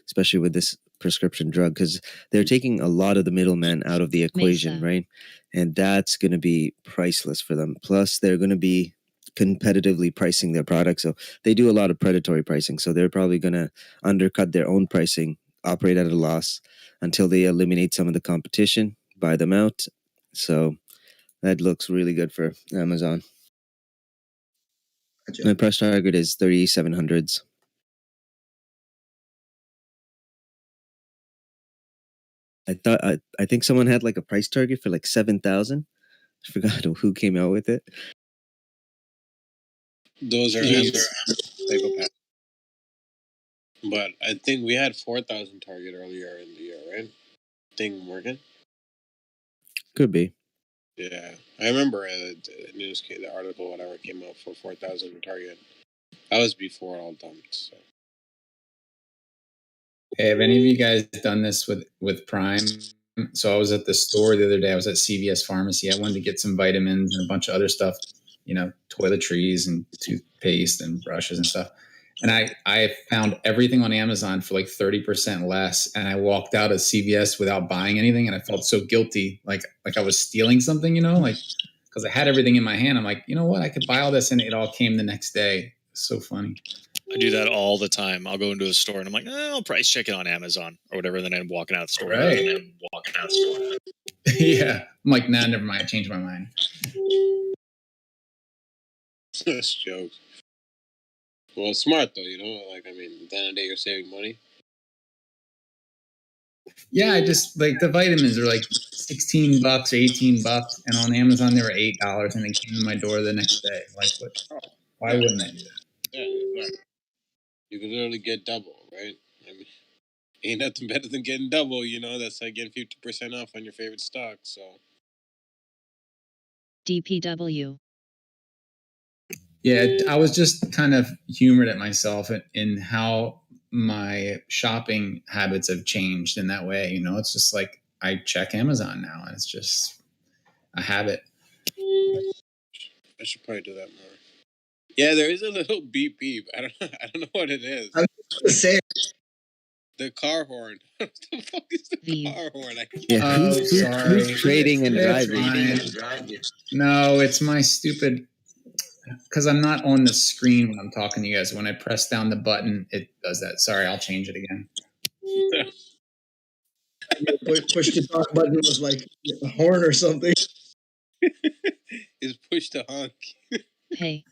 especially with this prescription drug, because they're taking a lot of the middleman out of the equation, Mesa. right? And that's going to be priceless for them. Plus, they're going to be competitively pricing their product. So they do a lot of predatory pricing. So they're probably going to undercut their own pricing, operate at a loss until they eliminate some of the competition, buy them out. So that looks really good for Amazon. Gotcha. My price target is 3700s. I think someone had like a price target for like 7,000. I forgot who came out with it. Those are psychopaths. But I think we had 4,000 target earlier in the year, right? Thing Morgan. Could be. Yeah, I remember the news, the article, whatever, came out for 4,000 target. That was before all dumped. So. Hey, have any of you guys done this with Prime? So I was at the store the other day. I was at CVS Pharmacy. I wanted to get some vitamins and a bunch of other stuff, toiletries and toothpaste and brushes and stuff. And I found everything on Amazon for like 30% less. And I walked out of CVS without buying anything. And I felt so guilty, like I was stealing something, because I had everything in my hand. I'm like, you know what? I could buy all this. And it all came the next day. It's so funny. I do that all the time. I'll go into a store and I'm like, I'll price check it on Amazon or whatever. And then I'm walking out of the store. Right. Yeah. I'm like, nah, never mind. I changed my mind. That's jokes. Well, it's smart though, at the end of the day, you're saving money. Yeah, I just like the vitamins are like $16 or $18, and on Amazon they were $8, and they came to my door the next day. Like, what? Why wouldn't I do that? Yeah, exactly. You could literally get double, right? Ain't nothing better than getting double. That's like getting 50% off on your favorite stock. So. DPW. Yeah, I was just kind of humored at myself in how my shopping habits have changed in that way. It's just like I check Amazon now, and it's just a habit. I should probably do that more. Yeah, there is a little beep beep. I don't know what it is. I was going to say the car horn. What the fuck is the car horn? Sorry. Who's trading and It's driving? No, it's my stupid. Because I'm not on the screen when I'm talking to you guys. When I press down the button, it does that. Sorry, I'll change it again. Push the talk button was like a horn or something. It's push to honk. Hey.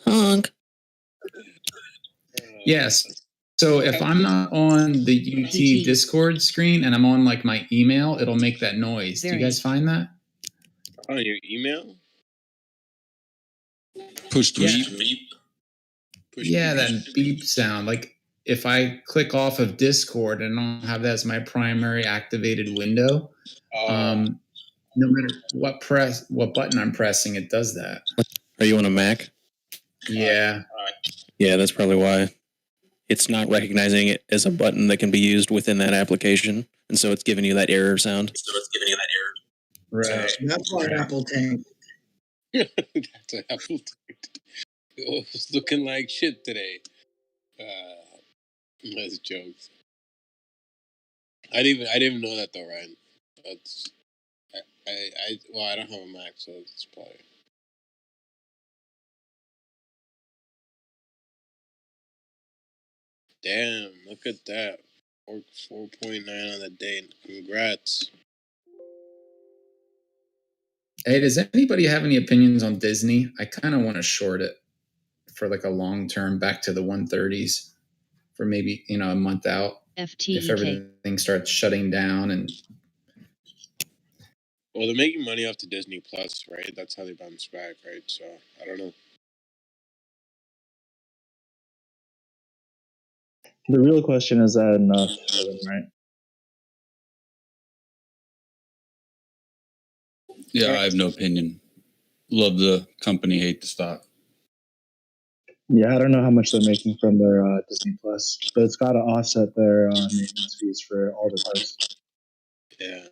Honk. Yes. So if I'm not on the UT Discord screen and I'm on like my email, it'll make that noise. Do you guys find that? On your email? Push to beep. Yeah, that beep sound. Like if I click off of Discord and I don't have that as my primary activated window, no matter what button I'm pressing, it does that. Are you on a Mac? Yeah. Yeah, that's probably why. It's not recognizing it as a button that can be used within that application, and so it's giving you that error sound. Right. That's why Apple tanked. That's an Apple tanked. It was looking like shit today. That's jokes. I didn't even know that though, Ryan. That's I don't have a Mac, so it's probably. Damn, look at that. 4.9 on the day. Congrats. Hey, does anybody have any opinions on Disney? I kind of want to short it for like a long term back to the 130s for maybe, a month out. FTEK. If everything starts shutting down and. Well, they're making money off the Disney Plus, right? That's how they bounce back, right? So, I don't know. The real question is that enough for them, right? Yeah, I have no opinion. Love the company, hate the stock. Yeah, I don't know how much they're making from their Disney Plus, but it's got to offset their maintenance fees for all the parks. Yeah.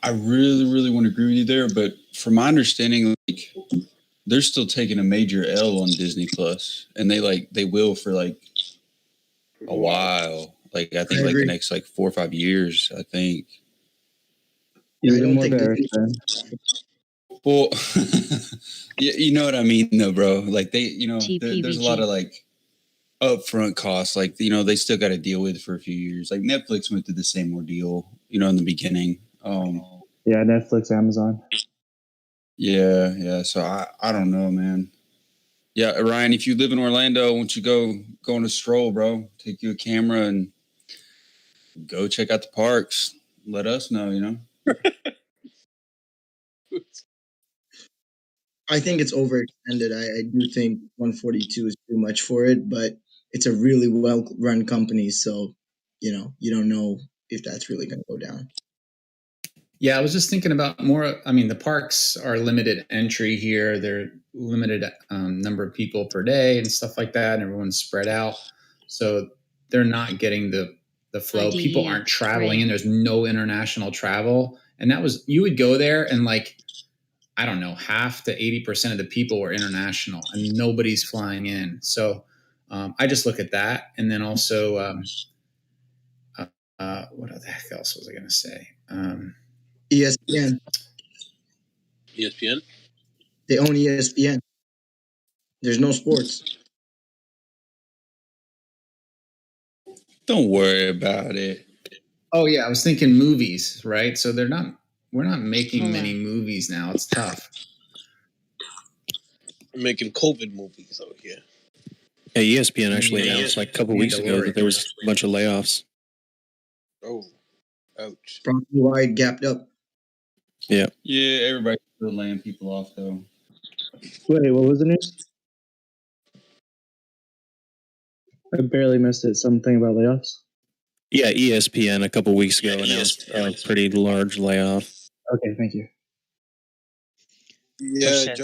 I really, really want to agree with you there, but from my understanding, like they're still taking a major L on Disney Plus, and they will for like a while. Like I think like the next like 4 or 5 years. I think. Yeah, I don't think well, you know what I mean, though, bro. Like there's a lot of like upfront costs. Like they still got to deal with for a few years. Like Netflix went through the same ordeal, in the beginning. Yeah, Netflix, Amazon. Yeah. So I don't know, man. Yeah, Ryan, if you live in Orlando, won't you go on a stroll, bro? Take you a camera and go check out the parks. Let us know, you know? I think it's overextended. I do think 142 is too much for it, but it's a really well-run company, so you don't know if that's really going to go down. Yeah, I was just thinking about more. I mean, the parks are limited entry here. They're limited number of people per day and stuff like that, and everyone's spread out, so they're not getting the flow. IDU, People aren't traveling Ray. in. There's no international travel, and that was you would go there and like I don't know, half to 80% of the people were international, and nobody's flying in. So I just look at that, and then also what the heck else was I going to say? ESPN. ESPN? They own ESPN. There's no sports. Don't worry about it. Oh yeah, I was thinking movies, right? So we're not making Hold many on. movies now. It's tough. I'm making COVID movies out here. Yeah, ESPN actually announced like a couple weeks ago that there was a bunch of layoffs. Oh, ouch. Probably wide gapped up. Yeah. Yeah, everybody's still laying people off, though. Wait, what was the news? I barely missed it. Something about layoffs? Yeah, ESPN a couple weeks ago announced a pretty large layoff. Okay, thank you. Yeah,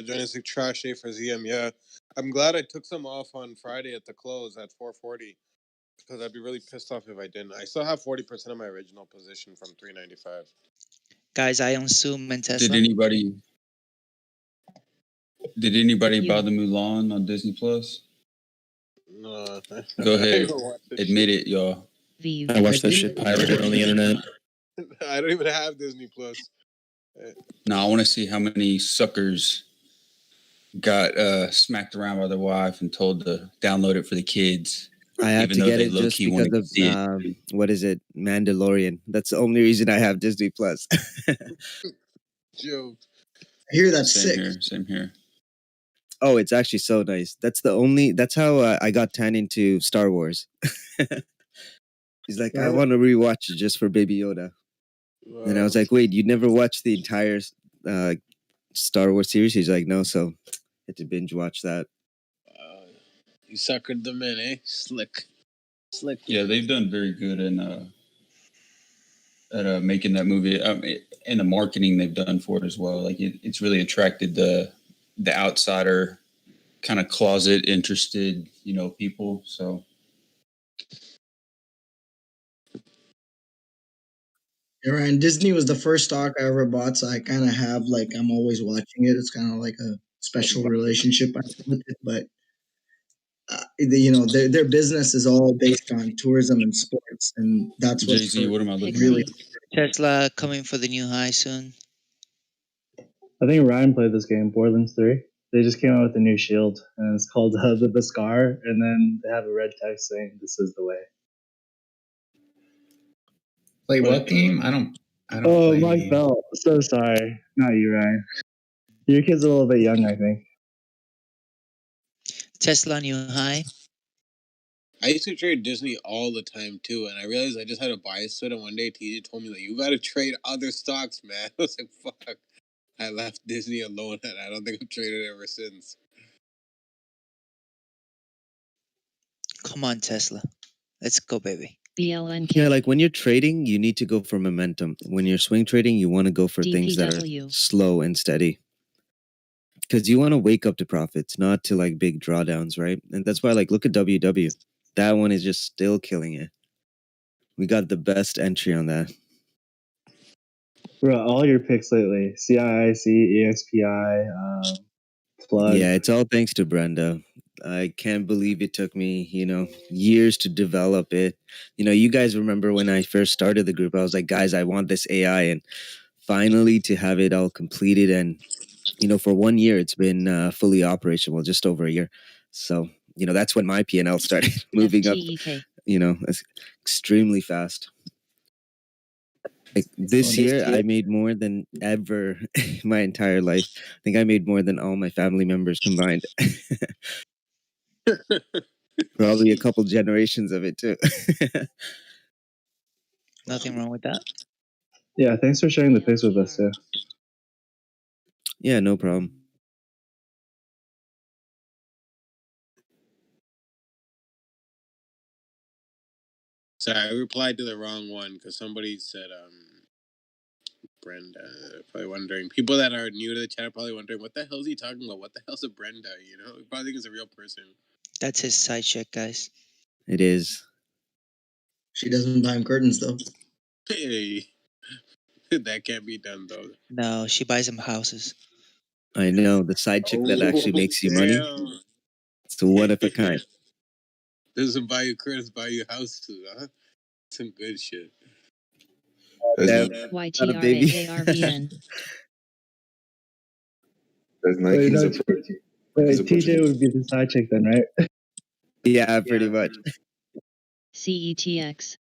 Johnny Trash Day for ZM. Yeah, I'm glad I took some off on Friday at the close at 4:40 because I'd be really pissed off if I didn't. I still have 40% of my original position from 395. Guys, I own Zoom and Tesla. Did anybody buy the Mulan on Disney Plus? No. Go ahead, admit it, y'all. I watched that shit pirated on the internet. I don't even have Disney Plus. Now I want to see how many suckers got smacked around by their wife and told to download it for the kids. I had to get it just because of what is it, Mandalorian. That's the only reason I have Disney Plus. Joke. I hear that's Same sick. Same here. Oh, it's actually so nice. That's how I got Tan into Star Wars. He's like, I want to rewatch it just for Baby Yoda. Wow. And I was like, wait, you never watched the entire Star Wars series? He's like, no, so I had to binge watch that. You suckered them in, eh? Slick. Yeah, they've done very good at making that movie. And the marketing they've done for it as well. Like it's really attracted the outsider kind of closet interested, people. So. Yeah, Ryan, Disney was the first stock I ever bought, so I kind of have I'm always watching it. It's kind of like a special relationship I have with it, but their business is all based on tourism and sports, and that's what am I looking really. Tesla coming for the new high soon. I think Ryan played this game, Borderlands 3. They just came out with a new shield, and it's called the Scar, and then they have a red text saying, "This is the way." Play what game? I don't. Oh, Mike Bell. So sorry, not you, Ryan. Your kid's a little bit young, I think. Tesla new high. I used to trade Disney all the time too, and I realized I just had a bias to it. And one day, TJ told me you got to trade other stocks, man. I was like, fuck. I left Disney alone, and I don't think I've traded ever since. Come on, Tesla. Let's go, baby. BLNK. Yeah, like when you're trading, you need to go for momentum. When you're swing trading, you want to go for things that are slow and steady. Because you want to wake up to profits, not to big drawdowns, right? And that's why look at WW. That one is just still killing it. We got the best entry on that. Bro, all your picks lately. CIIC, EXPI, Plug. Yeah, it's all thanks to Brenda. I can't believe it took me, years to develop it. You guys remember when I first started the group, I was like, guys, I want this AI. And finally to have it all completed and, for 1 year, it's been fully operational, just over a year. So, that's when my P&L started moving up, extremely fast. Like this year, I made more than ever my entire life. I think I made more than all my family members combined. Probably a couple generations of it too. Nothing wrong with that. Yeah, thanks for sharing the pics with us too. Yeah, no problem. Sorry, I replied to the wrong one because somebody said Brenda. Probably wondering. People that are new to the chat are probably wondering, what the hell is he talking about? What the hell's a Brenda? You know, you probably think it's a real person. That's his side chick, guys. It is. She doesn't buy him curtains though. Hey, that can't be done though. No, she buys him houses. I know, the side chick that actually makes you money. Damn. It's the one of a kind. Doesn't buy you curtains, buy you houses, huh? Some good shit. YTRAARVN. Nike's a Wait, TJ would be the side chick then, right? Yeah, pretty much. CETX.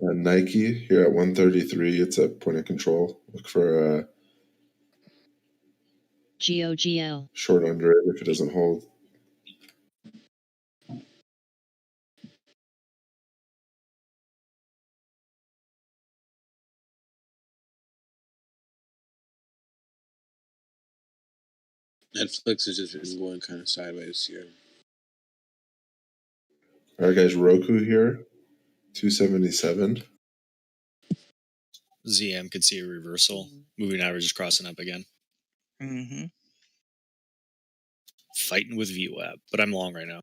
Nike here at 133. It's a point of control. Look for GOGL. short under it if it doesn't hold. Netflix has just been going kind of sideways here. All right, guys. Roku here, 277. ZM could see a reversal. Moving average is crossing up again. Mm-hmm. Fighting with VWAP, but I'm long right now.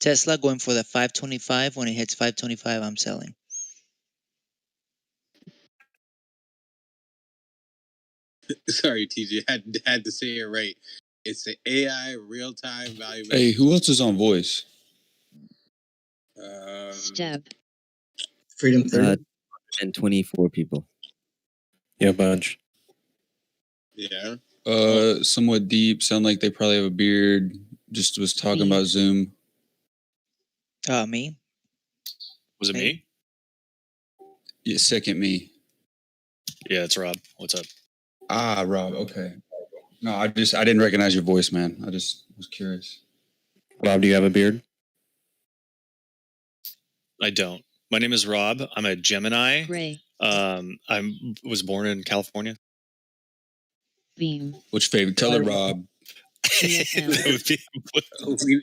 Tesla going for the 525. When it hits 525, I'm selling. Sorry, TJ, had to say it right. It's the AI real time value. Hey, who else is on voice? Step. Freedom 30. And 24 people. Yeah, a bunch. Yeah. Somewhat deep. Sound like they probably have a beard. Just was talking about Zoom. Me? Was it me? Yeah, second me. Yeah, it's Rob. What's up? Ah, Rob. Okay. No, I didn't recognize your voice, man. I just was curious. Rob, do you have a beard? I don't. My name is Rob. I'm a Gemini. Gray. I was born in California. Beam. Which favorite color, Rob? we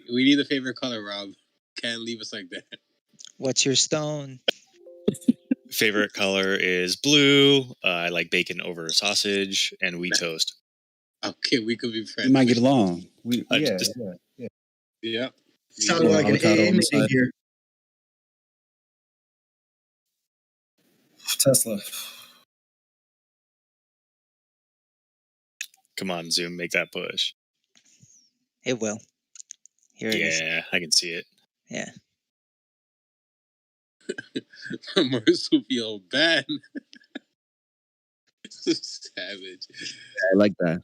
need the favorite color, Rob. Can't leave us like that. What's your stone? Favorite color is blue. I like bacon over sausage and wheat toast. Okay, we could be friends. We might get along. Yeah. Sounded like an AA meeting here. Tesla. Come on, Zoom, make that push. It will. Here it is. Yeah, I can see it. Yeah. Marsupial ban. Savage. I like that.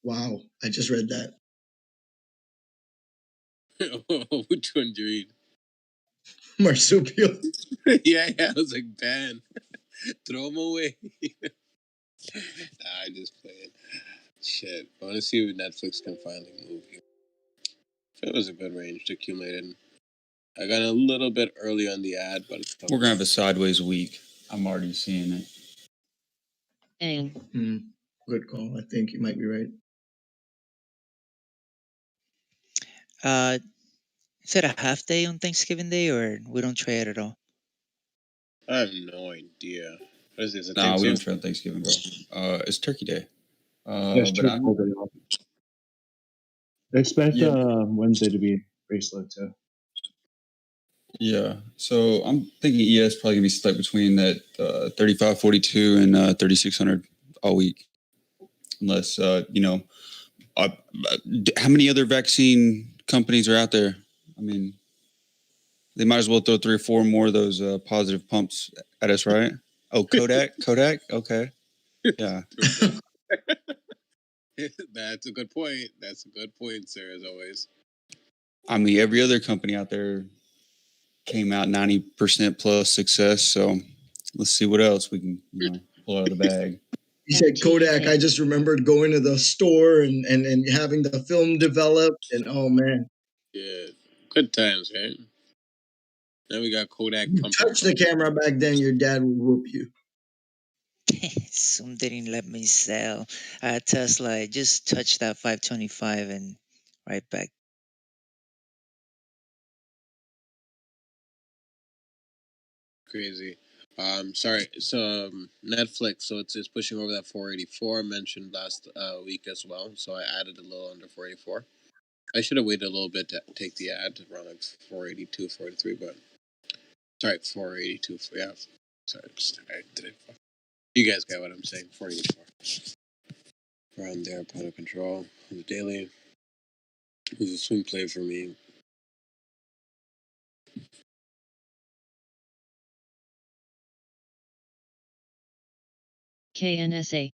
Wow, I just read that. Which one, Dreed? Marsupial. yeah, I was like, ban. Throw them away. I just played. Shit. I want to see if Netflix can finally move here. It was a good range to accumulate in. I got a little bit early on the ad, but it's We're gonna have a sideways week. I'm already seeing it. Good call. I think you might be right. Is it a half day on Thanksgiving Day, or we don't trade at all? I have no idea. What is this? Nah, we don't trade on Thanksgiving, bro. It's Turkey Day. Yes, But I'm, Expect Yeah. Wednesday to be pretty slow too. yeah. So I'm thinking ES probably gonna be split between that 3542 and 3600 all week, unless how many other vaccine companies are out there? I mean, they might as well throw 3 or 4 more of those positive pumps at us, right? Oh, Kodak. Okay. Yeah. That's a good point. That's a good point, sir. As always. I mean, every other company out there came out 90% plus success. So let's see what else we can, pull out of the bag. You said Kodak. I just remembered going to the store and having the film developed, and oh man, yeah, good times, right? Now we got Kodak. You touch the camera back then, your dad would whoop you. Some didn't let me sell. Tesla, I just touched that 525 and right back. Crazy. Sorry. So Netflix. So it's pushing over that 484 I mentioned last week as well. So I added a little under 484. I should have waited a little bit to take the ad around like 482, 483, but sorry, 482. Yeah. Sorry, I didn't. You guys get what I'm saying. 484. Around there, point of control. The daily. It was a swing play for me. KNSA.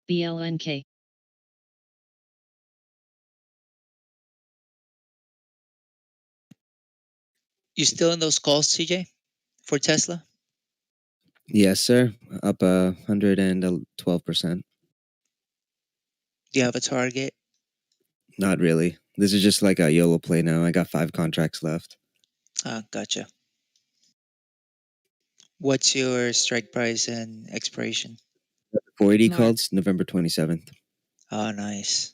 BLNK. You still in those calls, CJ, for Tesla? Yes, sir. Up 112%. Do you have a target? Not really. This is just like a YOLO play now. I got 5 contracts left. Gotcha. What's your strike price and expiration? 480 calls November 27th. Oh, nice.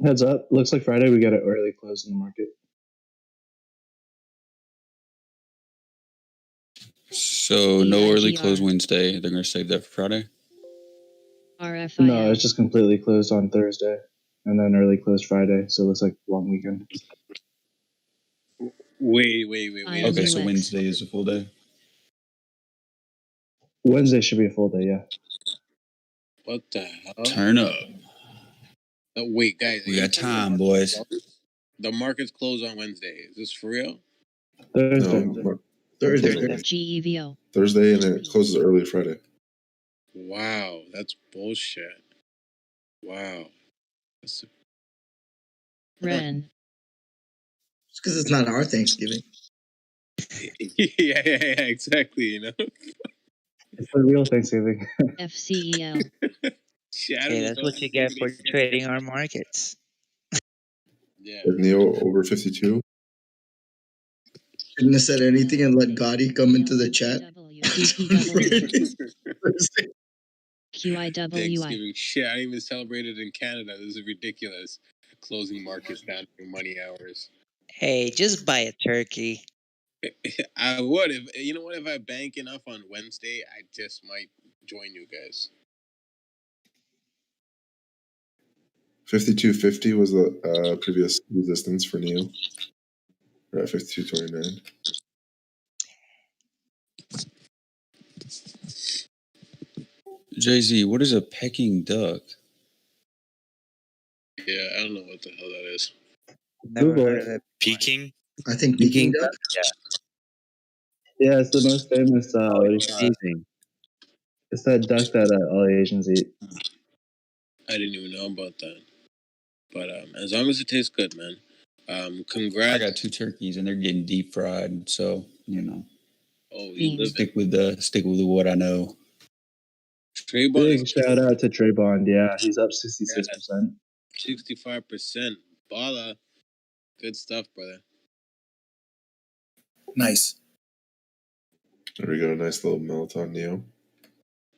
Heads up. Looks like Friday we got an early close in the market. So no early close Wednesday. They're going to save that for Friday? RFIL. No, it's just completely closed on Thursday and then early closed Friday. So it looks like a long weekend. Wait. Okay, so Wednesday is a full day? Wednesday should be a full day, yeah. What the hell? Turn up. Oh, wait, guys. We got time, boys. The markets close on Wednesday. Is this for real? Thursday. No, Thursday. GEVO. Thursday, and it closes early Friday. Wow, that's bullshit. Wow. That's Ren. It's because it's not our Thanksgiving. yeah, exactly. You know. It's the real Thanksgiving. FCEL. Hey, that's what you get for trading our markets. Yeah. Neo over 52. Shouldn't have said anything and let Gotti come into the chat. QIWI. Thanksgiving shit. I didn't even celebrate it in Canada. This is ridiculous. Closing markets down during money hours. Hey, just buy a turkey. I would if you know what, if I bank enough on Wednesday, I just might join you guys. 52.50 was the previous resistance for Neo. We're at 52.29. Jay-Z, what is a pecking duck? Yeah, I don't know what the hell that is. Never heard of it. Peking? I think Peking duck. Yeah, it's the most famous. Amazing. It's that duck that all Asians eat. I didn't even know about that. But as long as it tastes good, man. Congrats. I got 2 turkeys and they're getting deep fried, so Oh, you live stick with what I know. Trayvon. Big shout out to Trey Bond. Yeah, he's up 66%. 65%. Bala. Good stuff, brother. Nice. There we go. Nice little melt on Neo.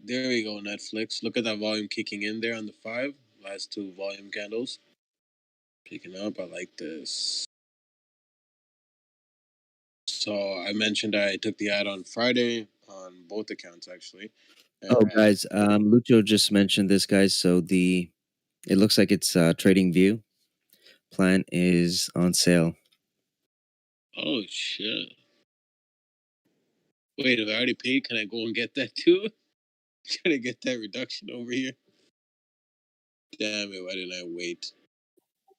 There we go, Netflix. Look at that volume kicking in there on the 5. Last 2 volume candles. Picking up. I like this. So I mentioned I took the ad on Friday on both accounts, actually. Oh, guys, Lucho just mentioned this, guys. So it looks like it's Trading View plan is on sale. Oh, shit. Wait, if I already paid, can I go and get that too? Trying to get that reduction over here. Damn it! Why didn't I wait?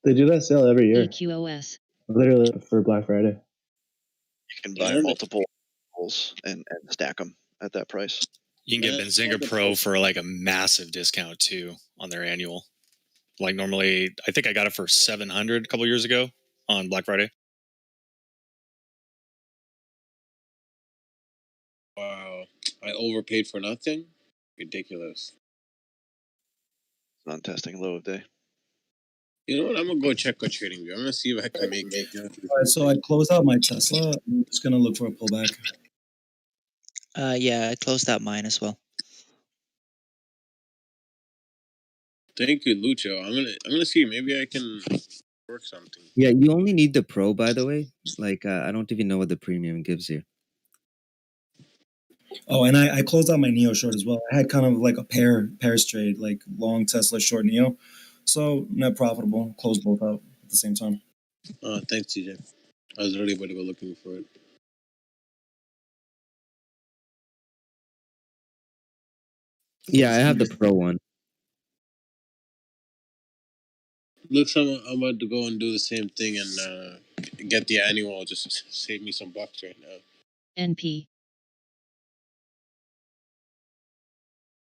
They do that sale every year, EQOS. literally for Black Friday. You can buy multiple and stack them at that price. You can get Benzinga Pro for like a massive discount too on their annual. Like normally, I think I got it for $700 a couple years ago on Black Friday. Wow, I overpaid for nothing. Ridiculous. Non-testing low of day. You know what? I'm gonna go check on TradingView. I'm gonna see if I can make. All right, so I closed out my Tesla. I'm just gonna look for a pullback. Yeah, I closed out mine as well. Thank you, Lucho. I'm gonna see. Maybe I can work something. Yeah, you only need the Pro, by the way. Like, I don't even know what the premium gives you. Oh, and I closed out my Neo short as well. I had kind of like a pairs trade, like long Tesla, short Neo. So net profitable. Closed both out at the same time. Thanks, TJ. I was really about to go looking for it. Yeah, I have the Pro one. Looks I'm about to go and do the same thing and get the annual. Just save me some bucks right now. NP.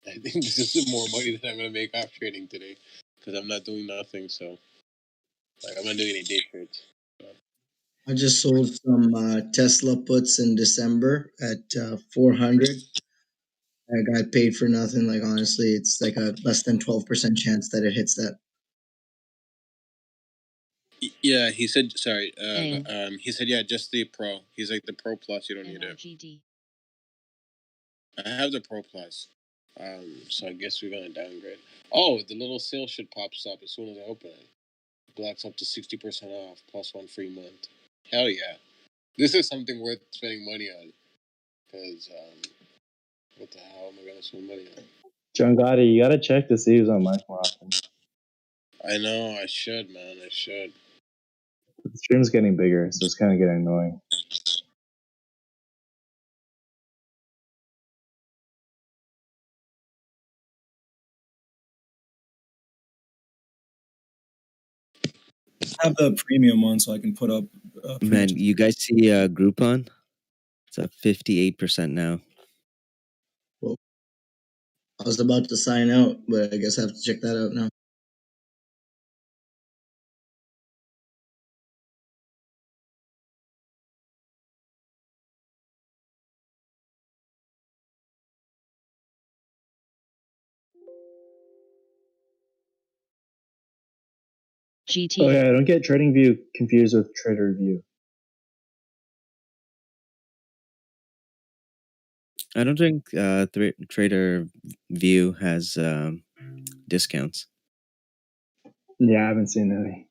I think this is more money than I'm gonna make off trading today because I'm not doing nothing. So, like, I'm not doing any day trades. I just sold some Tesla puts in December at 400. I got paid for nothing. Like, honestly, it's like a less than 12% chance that it hits that. Yeah, he said. Sorry. He said, yeah, just the Pro. He's like the Pro Plus. You don't need it. I have the Pro Plus. So I guess we're gonna downgrade. Oh, the little sale shit pops up as soon as I open it. Blocks up to 60% off plus 1 free month. Hell yeah! This is something worth spending money on. Because what the hell am I gonna spend money on? John Gotti, you gotta check to see who's on mic more often. I know I should, man. I should. The stream's getting bigger, so it's kind of getting annoying. I have the premium one, so I can put up. Man, you guys see Groupon? It's at 58% now. Well, I was about to sign out, but I guess I have to check that out now. GT. Oh yeah, don't get TradingView confused with TraderView. I don't think Trader View has discounts. Yeah, I haven't seen any.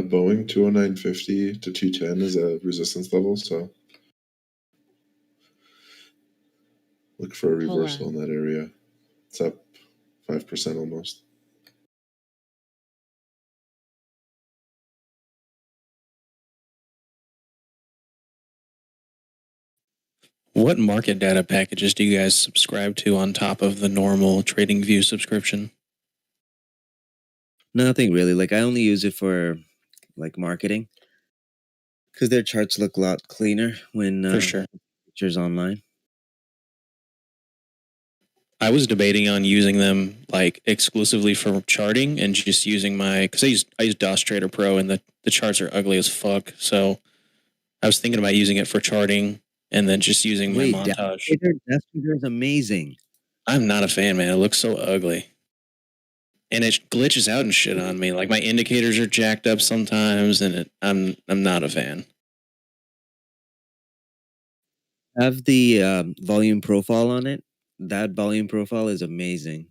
Boeing 209.50 to 210 is a resistance level, so look for a reversal in that area. It's up 5% almost. What market data packages do you guys subscribe to on top of the normal TradingView subscription? Nothing really. Like, I only use it for like marketing because their charts look a lot cleaner when For sure. pictures online. I was debating on using them like exclusively for charting and just using my, because I use DOS Trader Pro and the charts are ugly as fuck. So I was thinking about using it for charting and then just using my montage. DOS Trader is amazing. I'm not a fan, man. It looks so ugly. And it glitches out and shit on me. Like my indicators are jacked up sometimes, and I'm not a fan. Have the volume profile on it. That volume profile is amazing.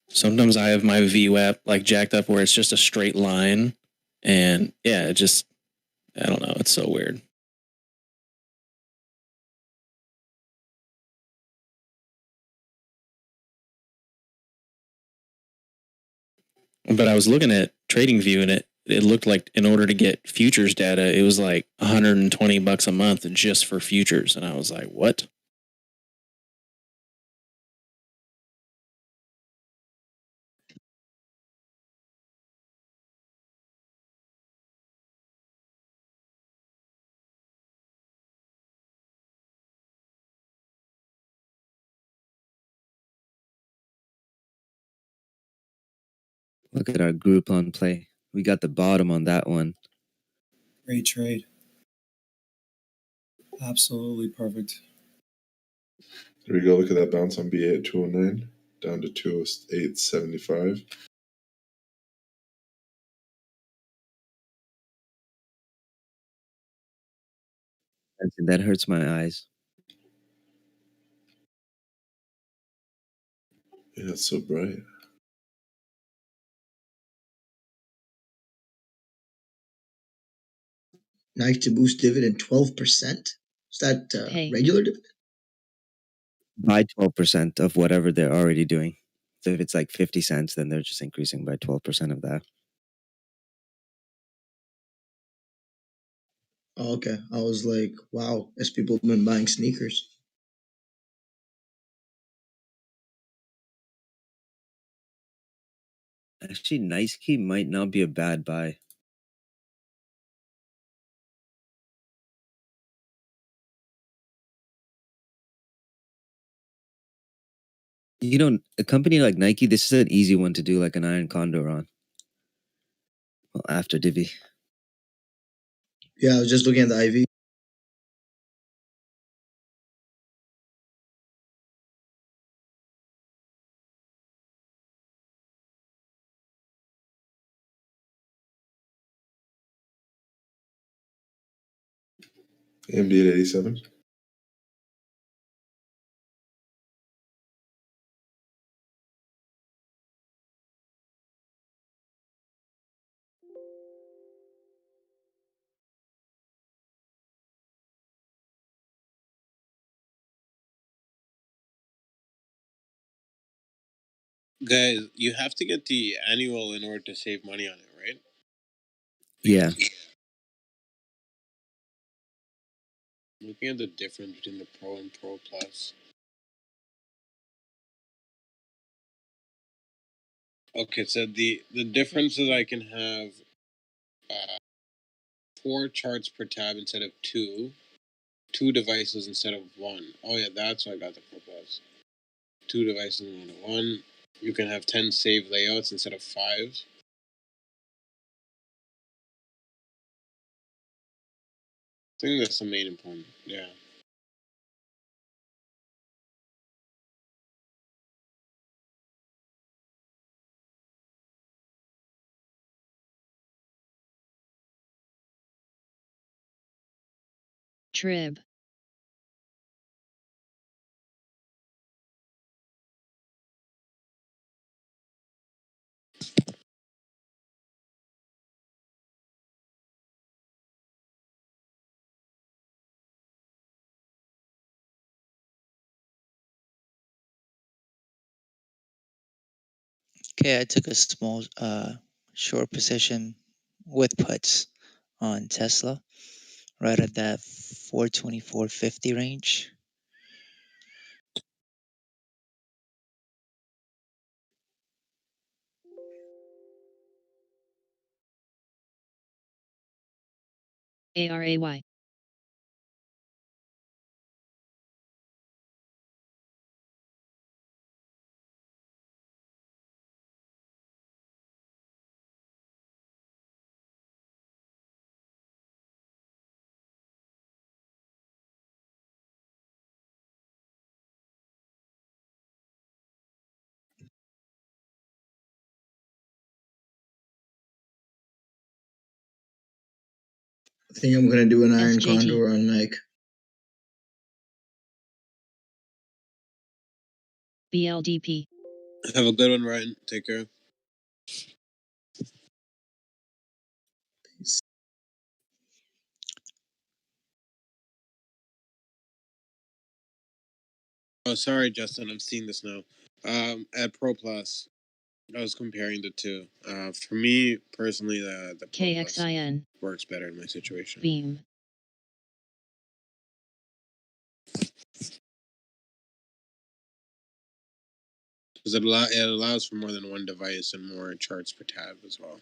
Sometimes I have my VWAP like jacked up where it's just a straight line, and yeah, it just, I don't know. It's so weird. But I was looking at TradingView and it looked like in order to get futures data, it was like $120 a month just for futures, and I was like, what? Look at our Groupon play. We got the bottom on that one. Great trade. Absolutely perfect. There we go. Look at that bounce on BA at 209 down to 208.75. That hurts my eyes. Yeah, it's so bright. Nike to boost dividend 12%. Is that regular dividend? By 12% of whatever they're already doing. So if it's like 50 cents, then they're just increasing by 12% of that. Oh, okay. I was like, wow, as people have been buying sneakers. Actually, Nike might not be a bad buy. You know, a company like Nike, this is an easy one to do like an iron condor on. Well, after Divi. Yeah, I was just looking at the IV. AMD at 87. Guys, you have to get the annual in order to save money on it, right? Yeah. Looking at the difference between the Pro and Pro Plus. Okay, so the difference is I can have 4 charts per tab instead of 2 devices instead of 1. Oh yeah, that's why I got the Pro Plus. 2 devices instead of 1. You can have 10 save layouts instead of 5. I think that's the main important. Yeah. Trib. Okay, I took a small short position with puts on Tesla right at that 424.50 range. ARAY. I think I'm gonna do an iron SJT. condor on Nike. BLDP. Have a good one, Ryan. Take care. Peace. Oh, sorry, Justin. I'm seeing this now. At Pro Plus. I was comparing the two. For me personally, the KXIN. works better in my situation. Beam. Because it allows for more than one device and more charts per tab as well.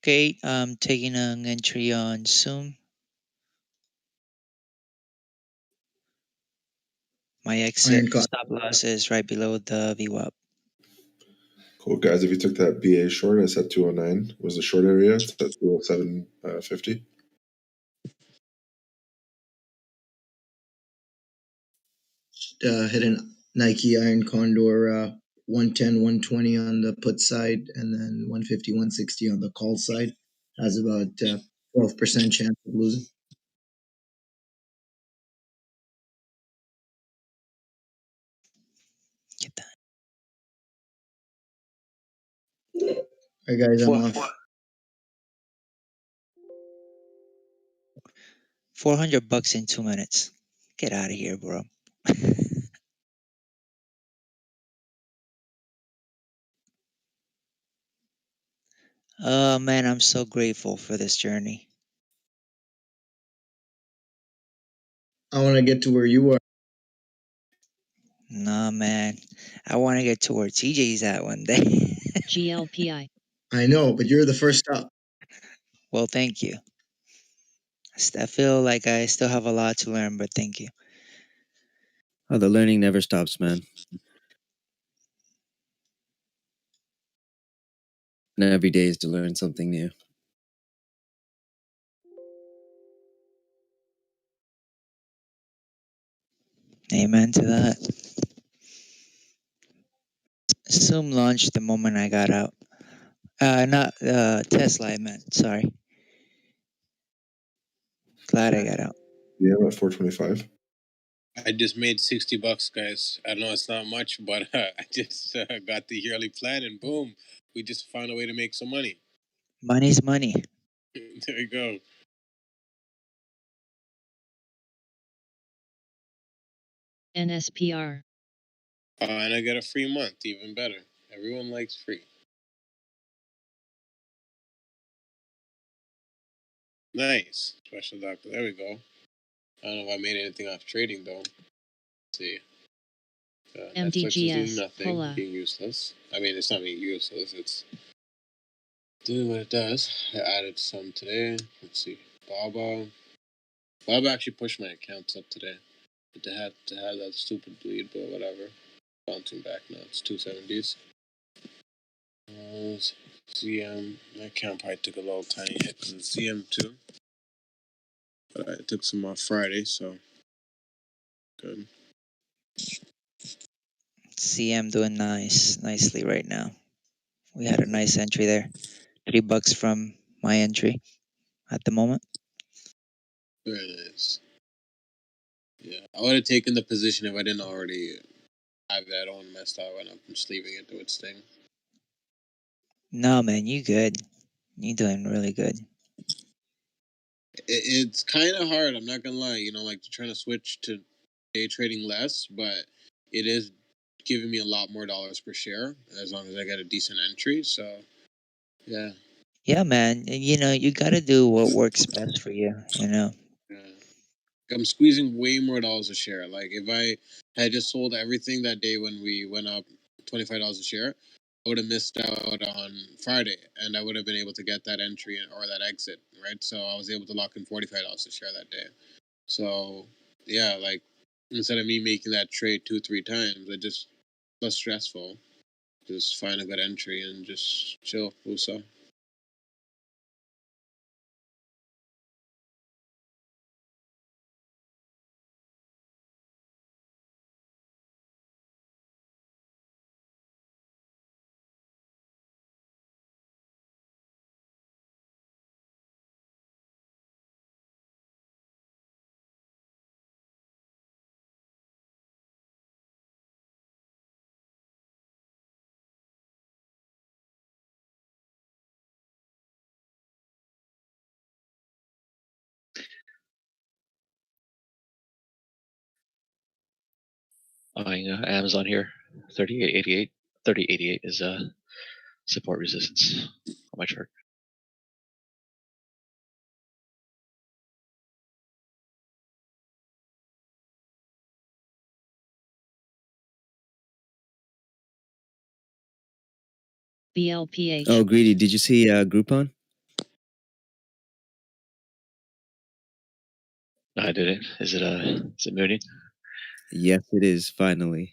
Okay, I'm taking an entry on Zoom. My exit stop loss is right below the VWAP. Cool, guys. If you took that BA short, I said 209 was the short area. It's at 207.50. Hit an Nike Iron Condor 110, 120 on the put side, and then 150, 160 on the call side. Has about 12% chance of losing. Get that. All right, guys, I'm off. 400 bucks in 2 minutes. Get out of here, bro. Oh man, I'm so grateful for this journey. I want to get to where you are. Nah, man. I want to get to where TJ's at one day. GLPI. I know, but you're the first stop. Well, thank you. I feel like I still have a lot to learn, but thank you. Oh, the learning never stops, man. And every day is to learn something new. Amen to that. Zoom launched the moment I got out. Not Tesla, I meant. Sorry. Glad I got out. Yeah, I'm at 425. I just made $60, guys. I know it's not much, but I just got the yearly plan, and boom, we just found a way to make some money. Money's money. There you go. NSPR. And I get a free month, even better. Everyone likes free. Nice. Special doctor. There we go. I don't know if I made anything off trading, though. Let's see. Netflix is doing nothing, Pola. being useless. I mean, it's not being useless. It's doing what it does. I added some today. Let's see. Baba actually pushed my accounts up today. But to have that stupid bleed, but whatever. Bouncing back now. It's 270s. CM. My account probably took a little tiny hit from CM too. But I took some off Friday, so good. CM doing nicely right now. We had a nice entry there. $3 from my entry at the moment. Very nice. Yeah, I would have taken the position if I didn't already have that on messed up, and I'm just leaving it to its thing. No, man, you good. You doing really good. It's kind of hard. I'm not gonna lie. You know, like trying to switch to day trading less, but it is giving me a lot more dollars per share as long as I get a decent entry. So, yeah. Yeah, man. You know, you got to do what works best for you, you know. Yeah. I'm squeezing way more dollars a share. Like if I had just sold everything that day when we went up $25 a share, I would have missed out on Friday, and I would have been able to get that entry or that exit, right? So I was able to lock in $45 a share that day. So yeah, like instead of me making that trade 2-3 times, it just less stressful. Just find a good entry and just chill, Usa. buying Amazon here. 3888. 3088 is support resistance on my chart. BLPH. Oh, Greedy, did you see Groupon? I did it. Is it mooning? Yes, it is, finally.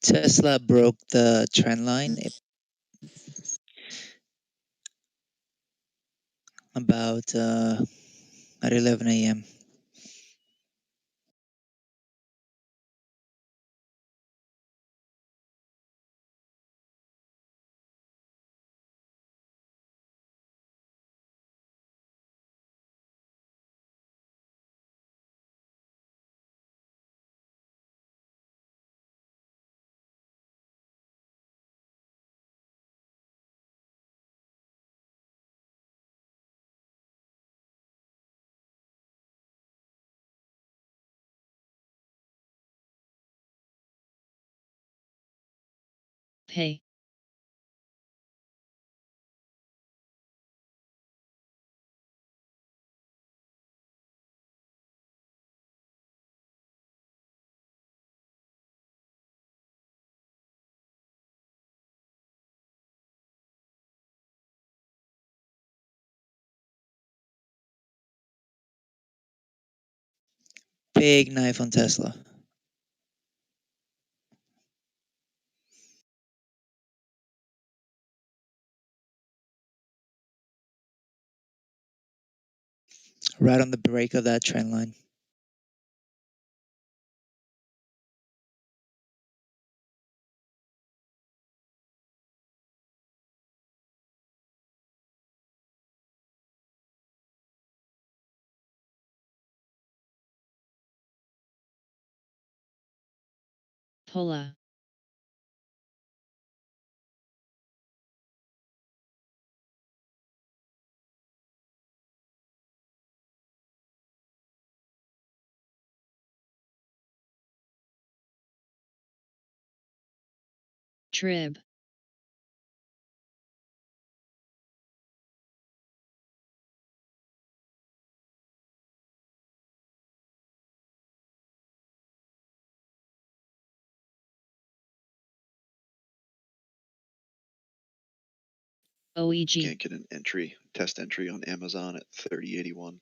Tesla broke the trend line about at 11 a.m. Pay. Big knife on Tesla. Right on the break of that trend line. Pola. Trib. OEG. Can't get an entry, test entry on Amazon at 3081.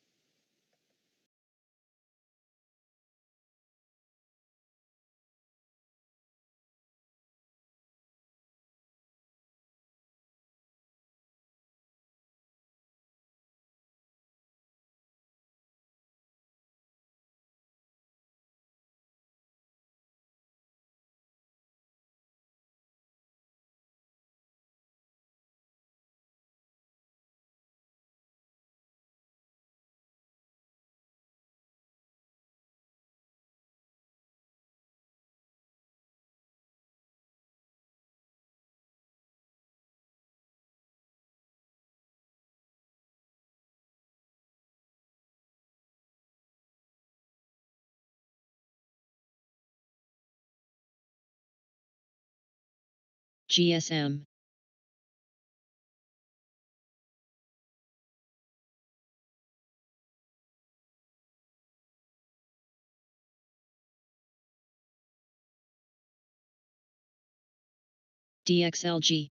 GSM. DXLG.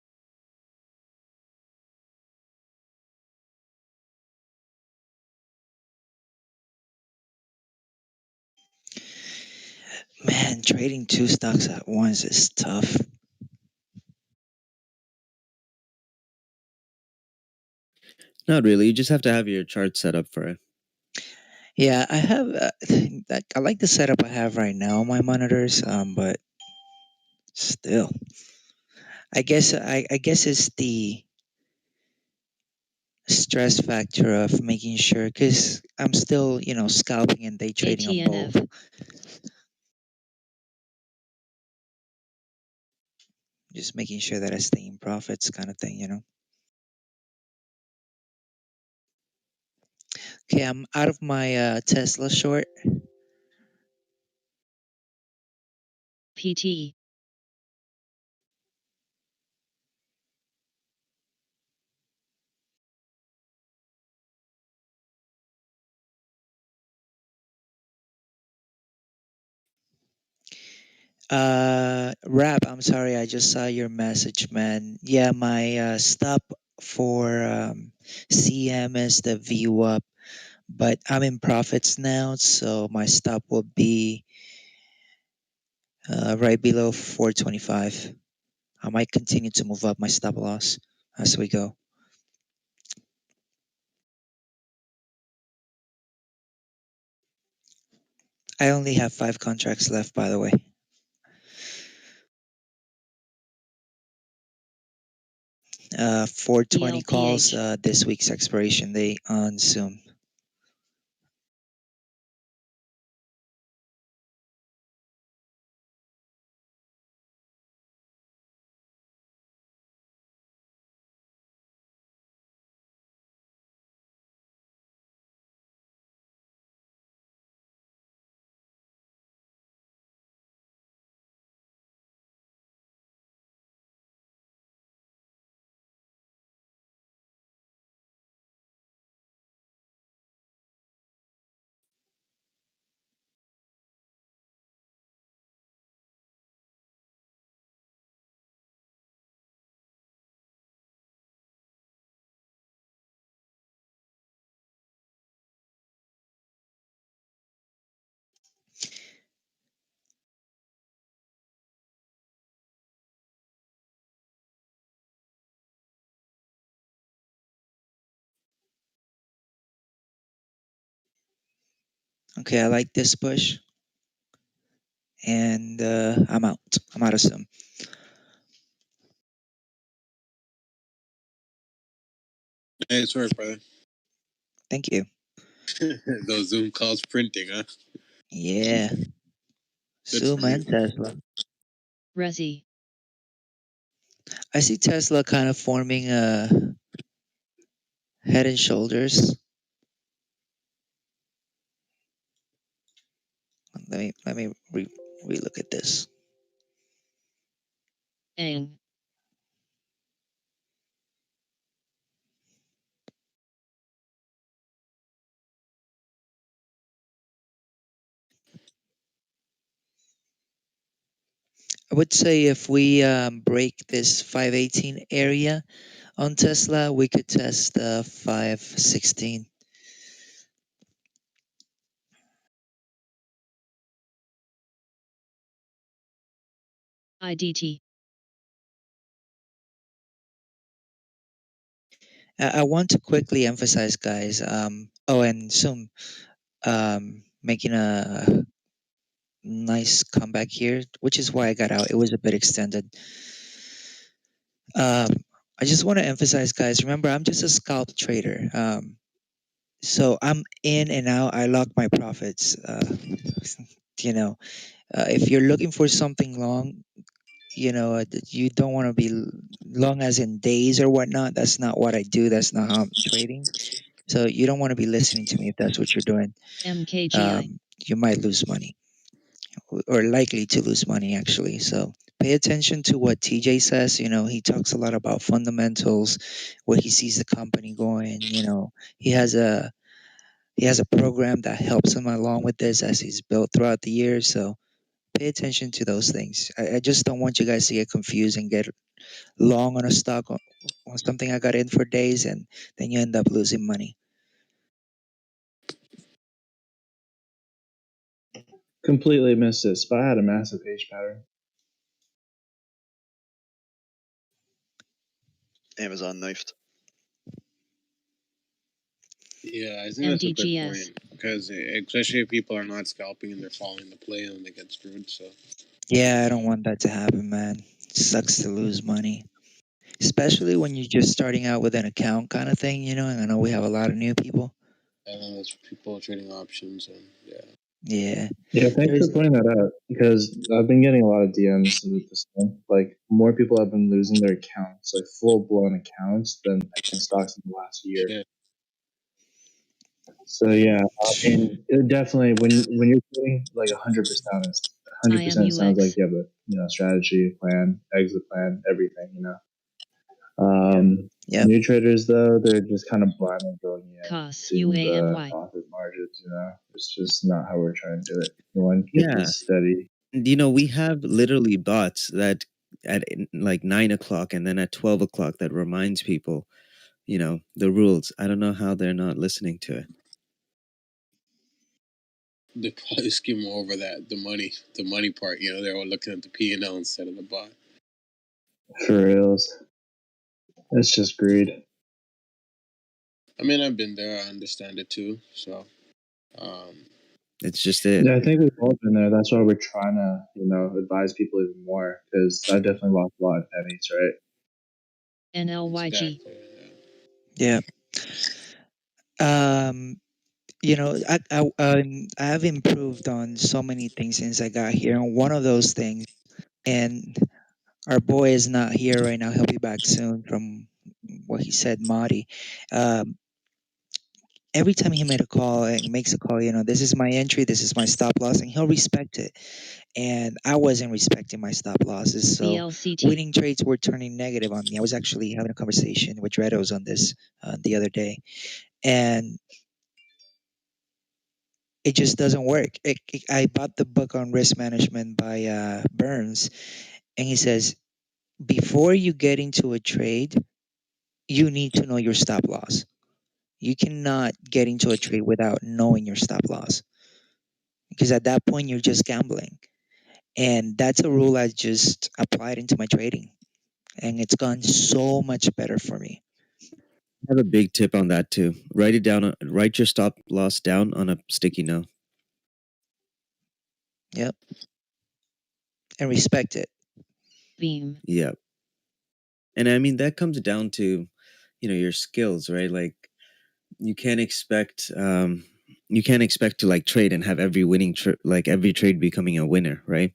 Man, trading two stocks at once is tough. Not really. You just have to have your chart set up for it. Yeah, I have. I like the setup I have right now on my monitors. But still, I guess it's the stress factor of making sure because I'm still scalping and day trading on both. Just making sure that I stay in profits, kind of thing. Okay, I'm out of my Tesla short. PT. Rap, I'm sorry, I just saw your message, man. Yeah, my stop for CM is the VWAP, but I'm in profits now, so my stop will be right below 425. I might continue to move up my stop loss as we go. I only have 5 contracts left, by the way. 420 calls this week's expiration date on Zoom. Okay, I like this push. And I'm out. I'm out of Zoom. Nice work, brother. Thank you. Those Zoom calls printing, huh? Yeah. Zoom and Tesla. Resi. I see Tesla kind of forming a head and shoulders. Let me relook at this. Ang. I would say if we break this 518 area on Tesla, we could test 516. IDT. I want to quickly emphasize, guys. And Zoom making a nice comeback here, which is why I got out. It was a bit extended. Um, I just want to emphasize, guys. Remember, I'm just a scalp trader. So I'm in and out. I lock my profits. If you're looking for something long, that you don't want to be long as in days or whatnot. That's not what I do. That's not how I'm trading. So you don't want to be listening to me if that's what you're doing. MKGI. You might lose money, or likely to lose money actually. So pay attention to what TJ says. He talks a lot about fundamentals, where he sees the company going. He has a program that helps him along with this as he's built throughout the years. So pay attention to those things. I just don't want you guys to get confused and get long on a stock on something I got in for days, and then you end up losing money. Completely missed this, but I had a massive page pattern. Amazon knifed. Yeah, I think that's a good MDGS. point because especially if people are not scalping and they're following the play and they get screwed. So Yeah, I don't want that to happen, man. It sucks to lose money, especially when you're just starting out with an account kind of thing, you know. And I know we have a lot of new people. and then there's people trading options and yeah. Yeah. Yeah, thanks There's for pointing that out because I've been getting a lot of DMs with this thing. Like, more people have been losing their accounts, like full blown accounts, than stocks in the last year. Shit. So yeah, I mean, it definitely when you're trading like 100%, 100% sounds like IMUX. you have a strategy, plan, exit plan, everything. Yep. New traders though, they're just kind of blindly going in, COS seeing the UAMY. profit margins. It's just not how we're trying to do it. We want to keep Yeah. this steady. We have literally bots that at like 9 o'clock and then at 12 o'clock that reminds people, the rules. I don't know how they're not listening to it. They probably skim over the money part. They're all looking at the P&L instead of the bot. For reals, it's just greed. I mean, I've been there. I understand it too. So, It's just it. Yeah, I think we've all been there. That's why we're trying to, advise people even more because I definitely lost a lot of pennies, right? NLYG. Yeah. I have improved on so many things since I got here, and one of those things, and our boy is not here right now. He'll be back soon. From what he said, Marty. Every time he makes a call, this is my entry, this is my stop loss, and he'll respect it. And I wasn't respecting my stop losses, so BLCT. winning trades were turning negative on me. I was actually having a conversation with Redos on this the other day, and it just doesn't work. I bought the book on risk management by Burns, and he says before you get into a trade, you need to know your stop loss. You cannot get into a trade without knowing your stop loss, because at that point you're just gambling. And that's a rule I just applied into my trading, and it's gone so much better for me. I have a big tip on that too. Write your stop loss down on a sticky note. Yep. And respect it. Beam. Yep. And I mean that comes down to, your skills, right? Like you can't expect to like trade and have every every trade becoming a winner, right?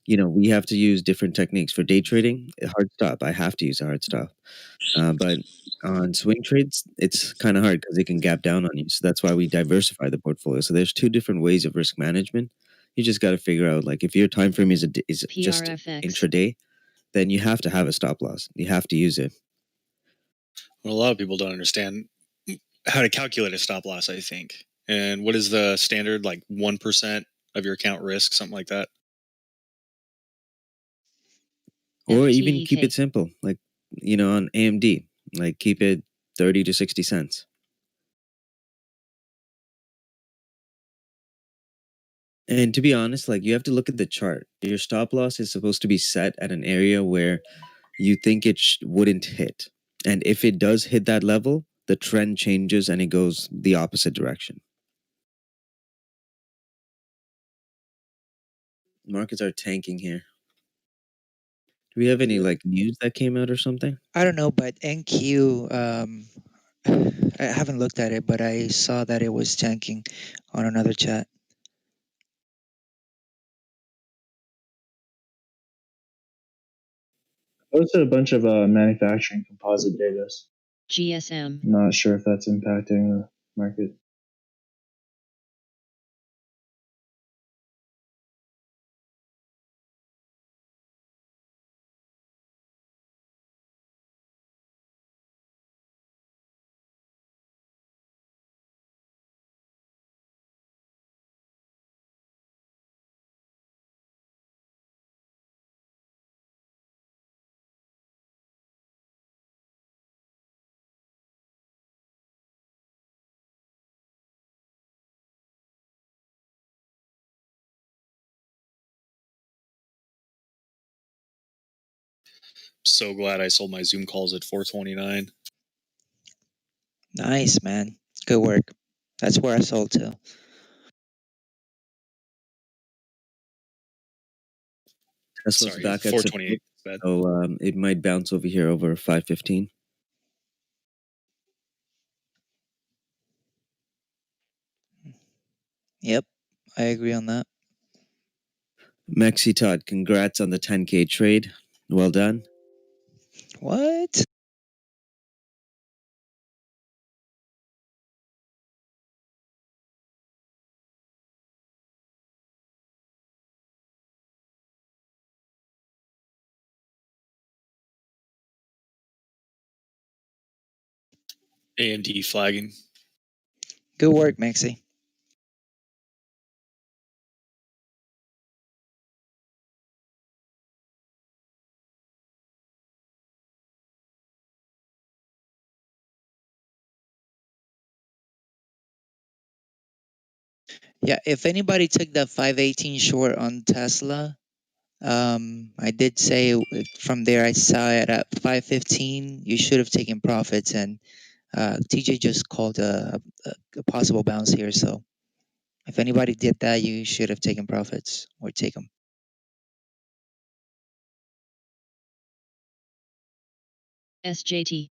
We have to use different techniques for day trading. A hard stop, I have to use a hard stop. But on swing trades, it's kind of hard because it can gap down on you. So that's why we diversify the portfolio. So there's two different ways of risk management. You just got to figure out like if your time frame is just PRFX. intraday, then you have to have a stop loss. You have to use it. Well, a lot of people don't understand how to calculate a stop loss, I think. And what is the standard, like 1% of your account risk, something like that? Or even keep FTEK. it simple, like, on AMD, like keep it 30 to 60 cents. And to be honest, like you have to look at the chart. Your stop loss is supposed to be set at an area where you think it wouldn't hit. And if it does hit that level, the trend changes and it goes the opposite direction. Markets are tanking here. Do we have any like news that came out or something? I don't know, but NQ, I haven't looked at it, but I saw that it was tanking on another chat. I posted a bunch of manufacturing composite data. GSM. Not sure if that's impacting the market. so glad I sold my Zoom calls at 429. Nice, man. Good work. That's where I sold to. Tesla's Sorry, back at 428. support, so it might bounce over here over 515. Yep, I agree on that. Maxi Todd, congrats on the 10K trade. Well done. What? AMD flagging. Good work, Maxi. Yeah, if anybody took that 518 short on Tesla, I did say from there I saw it at 515. You should have taken profits, and TJ just called a possible bounce here. So if anybody did that, you should have taken profits or take them. SJT.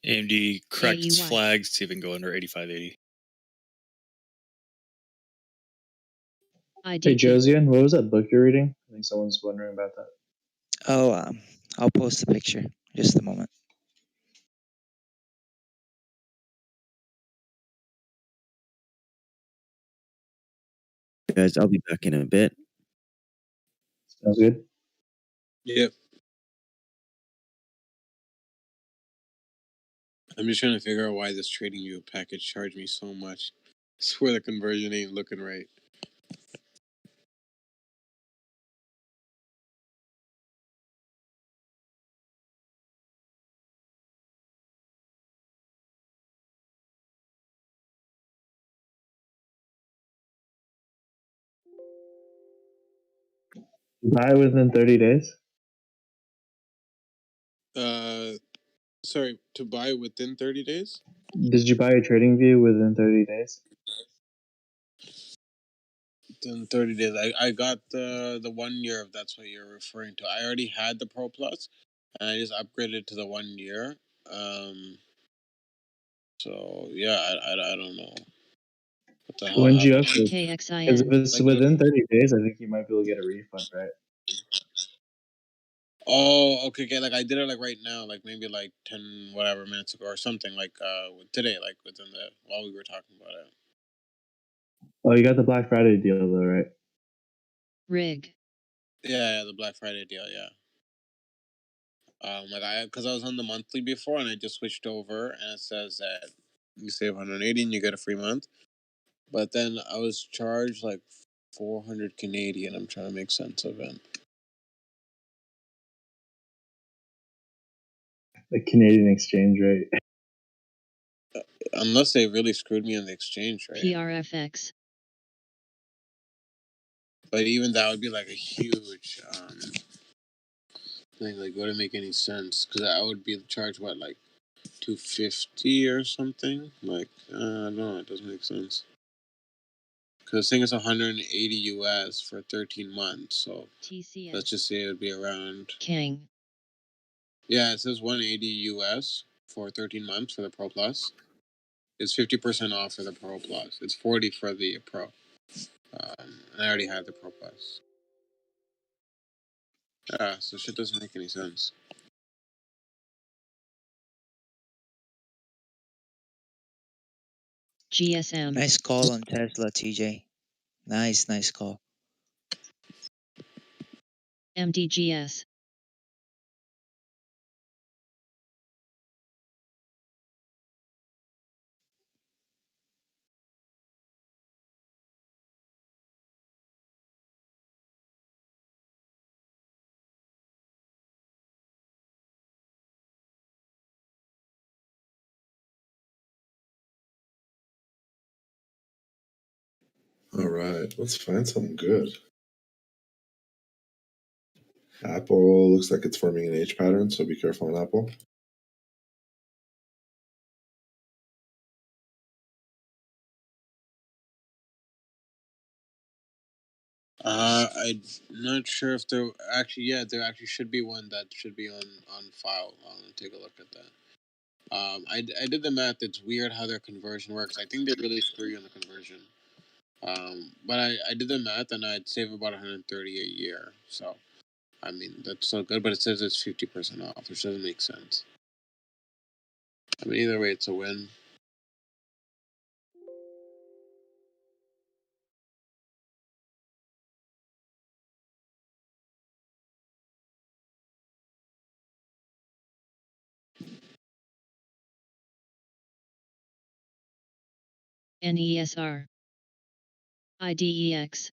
AMD correct its AEY. flags. See if it can go under 8580. Hey, IDP. Josian, what was that book you're reading? I think someone's wondering about that. Oh, I'll post the picture. Just a moment. Guys, I'll be back in a bit. Sounds good. Yep. I'm just trying to figure out why this trading view package charged me so much. I swear the conversion ain't looking right. Buy within 30 days? Sorry, to buy within 30 days? Did you buy a trading view within 30 days? Within 30 days. I got the 1 year, if that's what you're referring to. I already had the Pro Plus, and I just upgraded to the 1 year. So, yeah, I don't know. What the hell When did you happened? upgrade? KXIN. Because if it's Like, within 30 days, I think you might be able to get a refund, right? oh, okay, like I did it like right now, like maybe like 10 whatever minutes ago or something, like today, like within the while we were talking about it. Oh, you got the Black Friday deal though, right? Rig. Yeah, the Black Friday deal, yeah. Because I was on the monthly before and I just switched over and it says that you save 180 and you get a free month. But then I was charged like 400 Canadian. I'm trying to make sense of it. The Canadian exchange rate. Unless they really screwed me on the exchange rate. PRFX. But even that would be like a huge thing. Like, wouldn't make any sense because I would be charged what, like 250 or something. Like, I don't know. It doesn't make sense. Because I think it's 180 US for 13 months. So TCS. let's just say it would be around. King. Yeah, it says 180 US for 13 months for the Pro Plus. It's 50% off for the Pro Plus. It's 40 for the Pro. And I already have the Pro Plus. Yeah, so shit doesn't make any sense. GSM. Nice call on Tesla, TJ. Nice call. MDGS. All right, let's find something good. Apple looks like it's forming an H pattern, so be careful on Apple. I'm not sure if there actually. Yeah, there actually should be one that should be on file. I'm gonna take a look at that. I did the math. It's weird how their conversion works. I think they really screw you on the conversion. But I did the math and I'd save about 130 a year. So I mean that's so good. But it says it's 50% off, which doesn't make sense. I mean either way, it's a win. NESR. IDEX.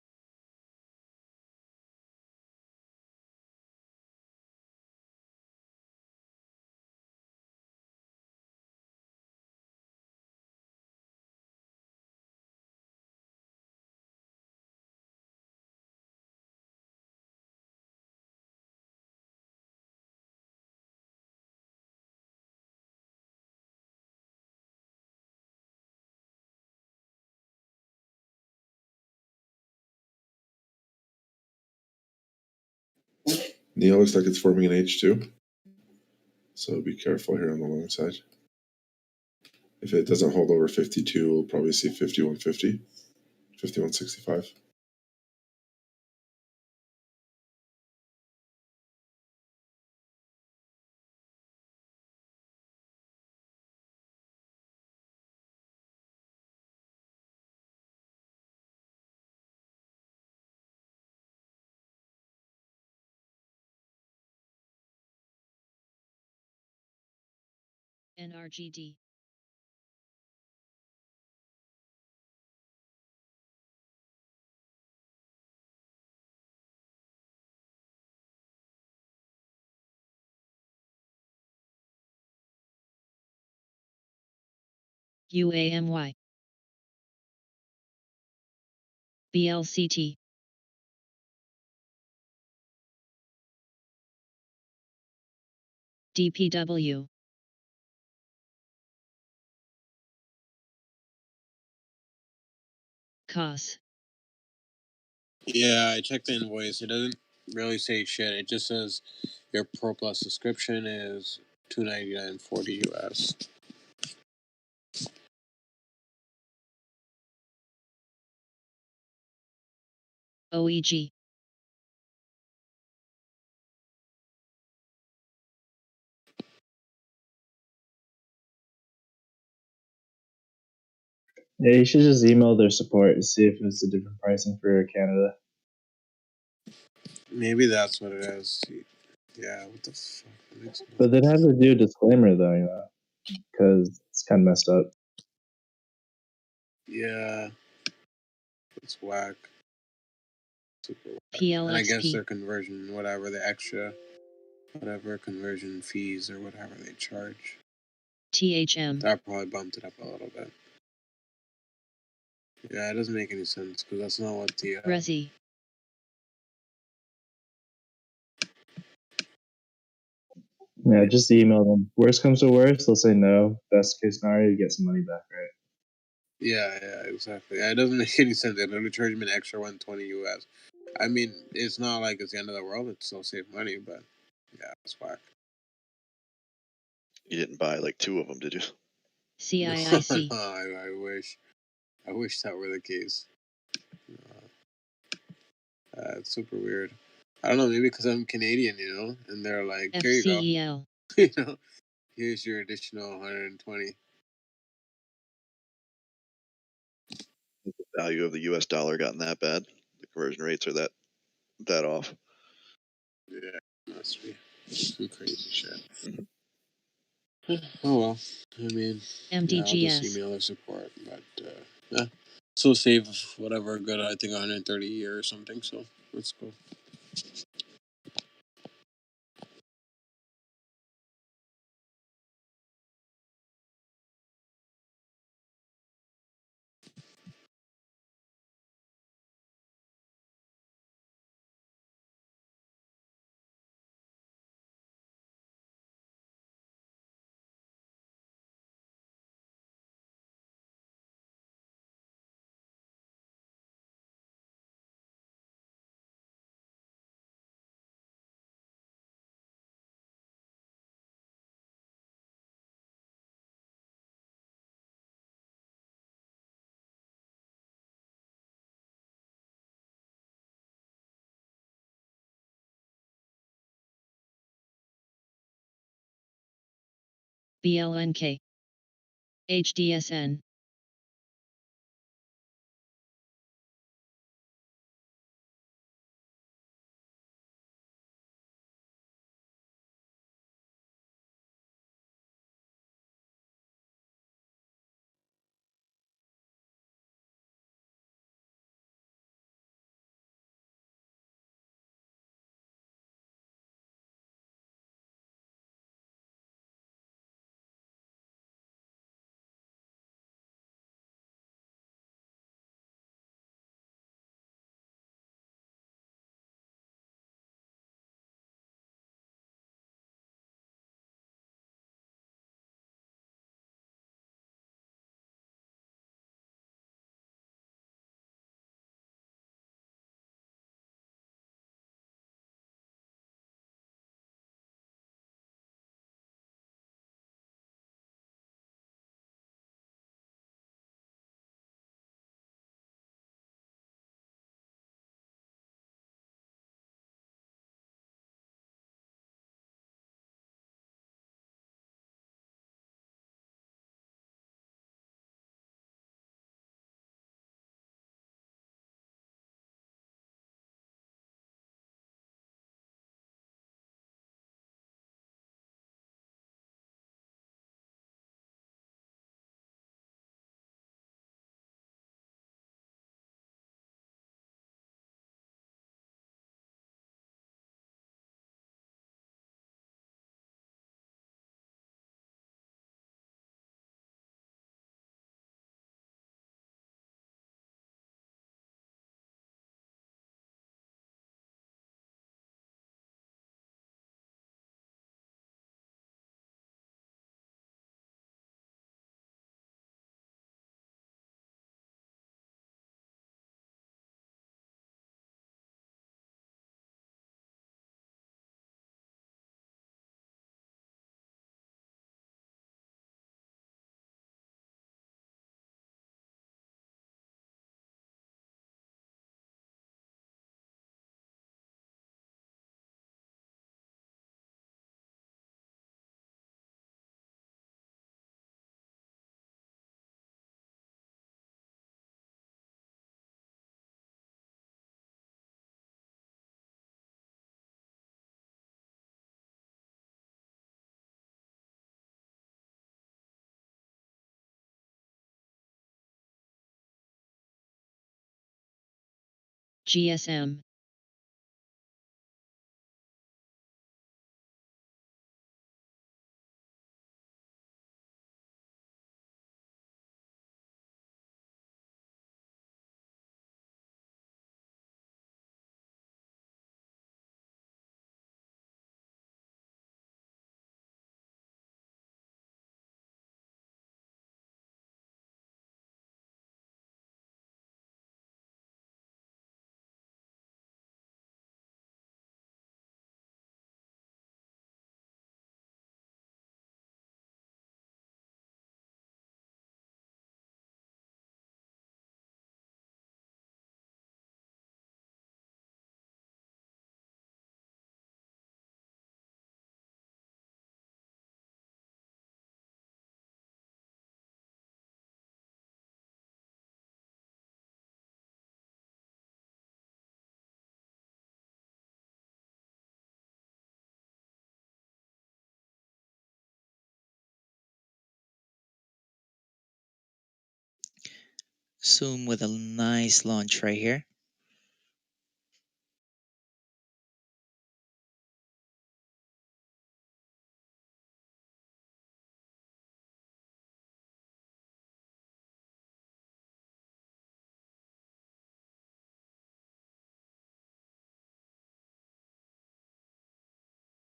Neo looks like it's forming an H2, so be careful here on the long side. If it doesn't hold over 52, we'll probably see 51.50, 51.65. NRGD. UAMY. BLCT. DPW. COS. Yeah, I checked the invoice. It doesn't really say shit. It just says your Pro Plus subscription is $299.40 US. OEG. Yeah, you should just email their support and see if it's a different pricing for Canada. Maybe that's what it is. Yeah, what the fuck? But they'd have to do a disclaimer though, you know, because it's kind of messed up. Yeah, it's whack. Super whack. PLXP. And I guess their conversion, whatever, the extra, whatever conversion fees or whatever they charge. THM. That probably bumped it up a little bit. Yeah, it doesn't make any sense because that's not what the. Resi. Yeah, just email them. Worst comes to worst, they'll say no. Best case scenario, you get some money back, right? Yeah, exactly. Yeah, it doesn't make any sense. They're going to charge me an extra 120 US. I mean, it's not like it's the end of the world. It's still save money, but yeah, it's whack. You didn't buy like 2 of them, did you? CIIC. No, I wish. I wish that were the case. It's super weird. I don't know, maybe because I'm Canadian, you know, and they're like, here you go, FCEL. you know, here's your additional 120. The value of the U.S. dollar gotten that bad? The conversion rates are that off. Yeah, must be some crazy shit. Oh well, I mean, yeah, I'll just MDGS. email their support, but yeah, so save whatever good. I think 130 a year or something. So that's cool. BLNK. HDSN. GSM. Zoom with a nice launch right here.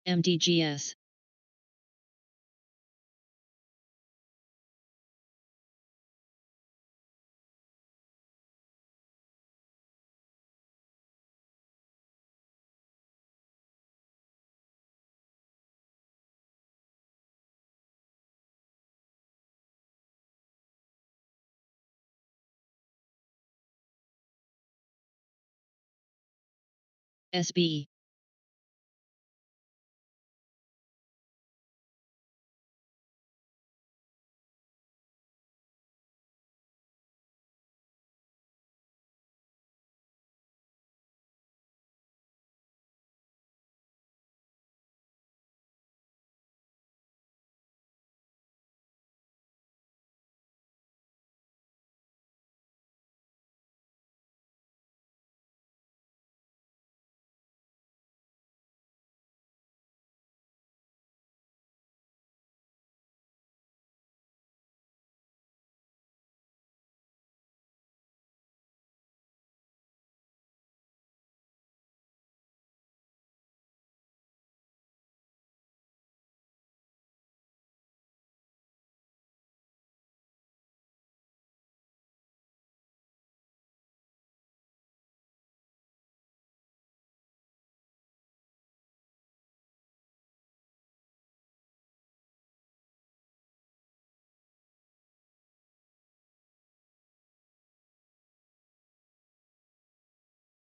MDGS. SB.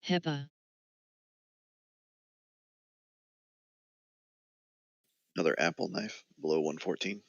HEPA. Another Apple knife below 114.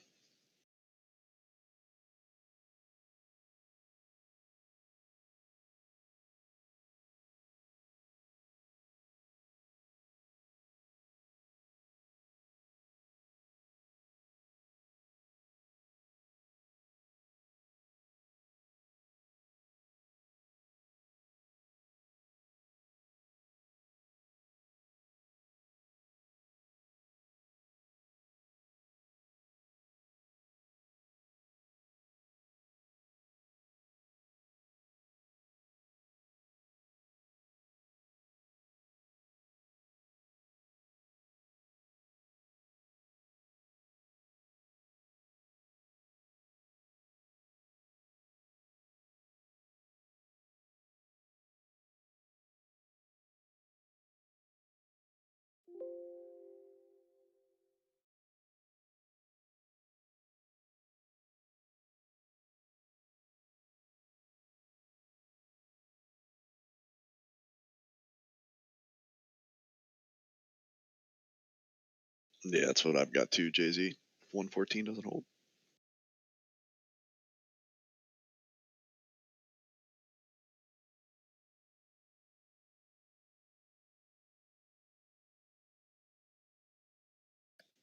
Yeah, that's what I've got too, Jay-Z. 114 doesn't hold.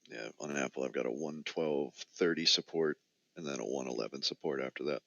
Yeah, on an Apple, I've got a 112.30 support and then a 111 support after that.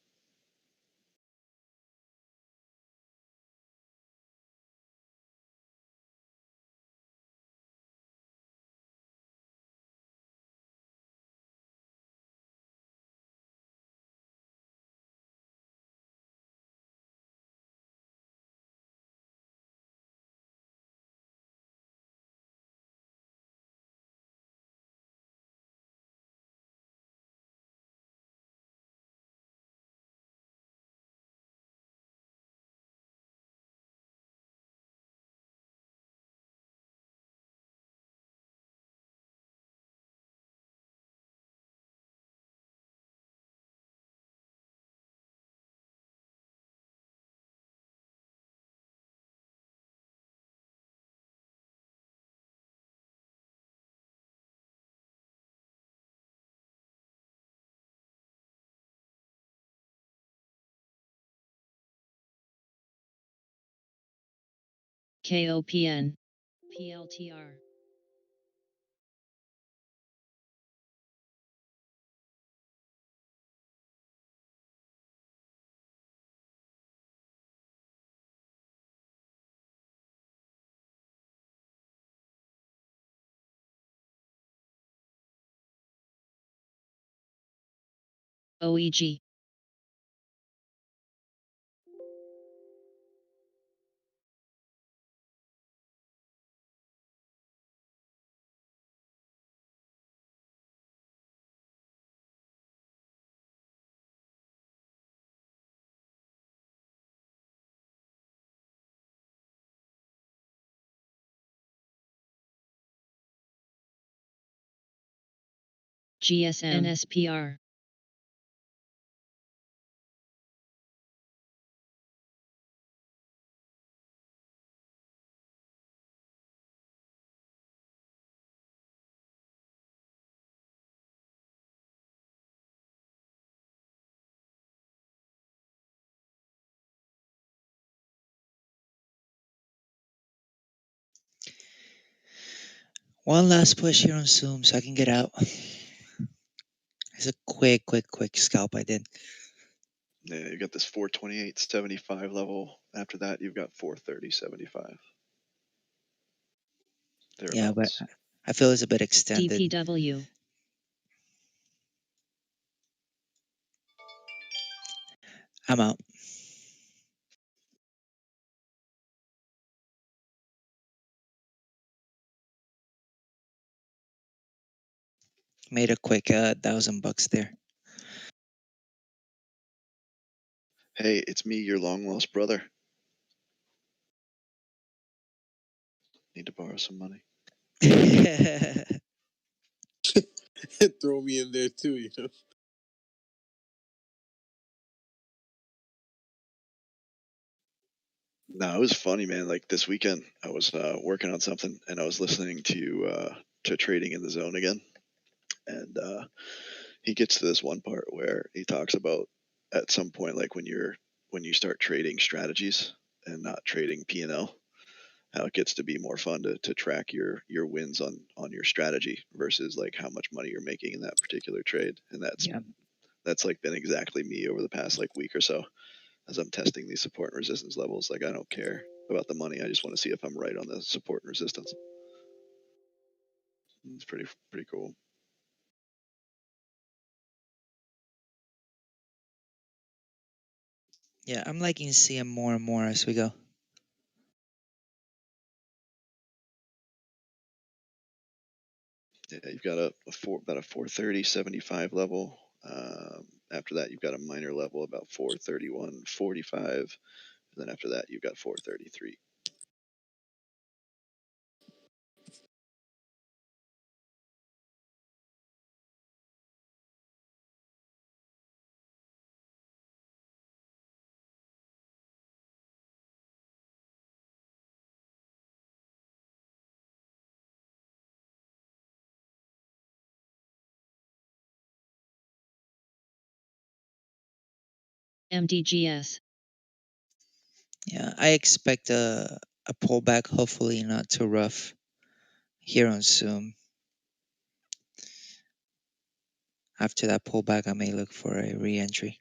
KOPN. PLTR. OEG. GSM NSPR. One last push here on Zoom so I can get out. It's a quick scalp I did. Yeah, you got this 428.75 level. After that, you've got 430.75. Yeah, but I feel it's a bit extended. DPW. I'm out. Made a quick $1,000 there. Hey, it's me, your long lost brother. Need to borrow some money. Throw me in there too, you know. No, it was funny, man. Like this weekend, I was working on something and I was listening to Trading in the Zone again, and he gets to this one part where he talks about at some point, like when you start trading strategies and not trading P&L, how it gets to be more fun to track your wins on your strategy versus like how much money you're making in that particular trade, and that's like been exactly me over the past like week or so. As I'm testing these support and resistance levels, like I don't care about the money. I just want to see if I'm right on the support and resistance. It's pretty cool. Yeah, I'm liking seeing more and more as we go. Yeah, you've got about a 430.75 level. After that, you've got a minor level about 431.45. And then after that, you've got 433. MDGS. Yeah, I expect a pullback, hopefully not too rough here on Zoom. After that pullback, I may look for a re-entry.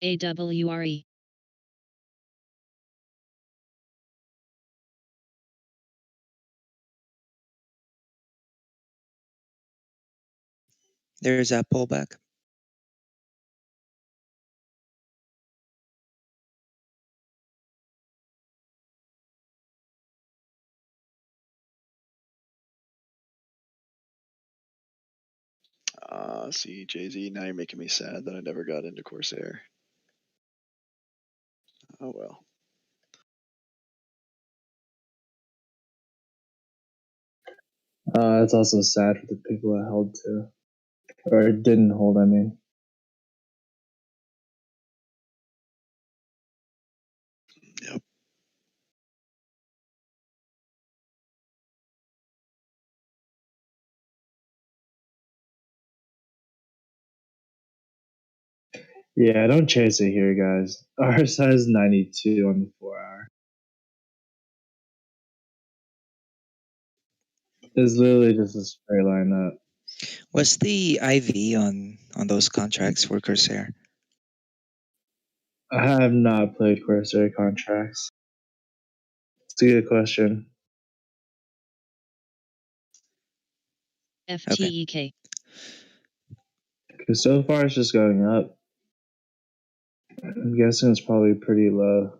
AWRE. There's that pullback. See, Jay-Z, now you're making me sad that I never got into Corsair. Oh well. It's also sad for the people that held too, or didn't hold. I mean, Yep. yeah, don't chase it here, guys. RSI is 92 on the 4-hour. It's literally just a straight line up. What's the IV on those contracts for Corsair? I have not played Corsair contracts. It's a good question. FTEK. Because so far it's just going up. I'm guessing it's probably pretty low.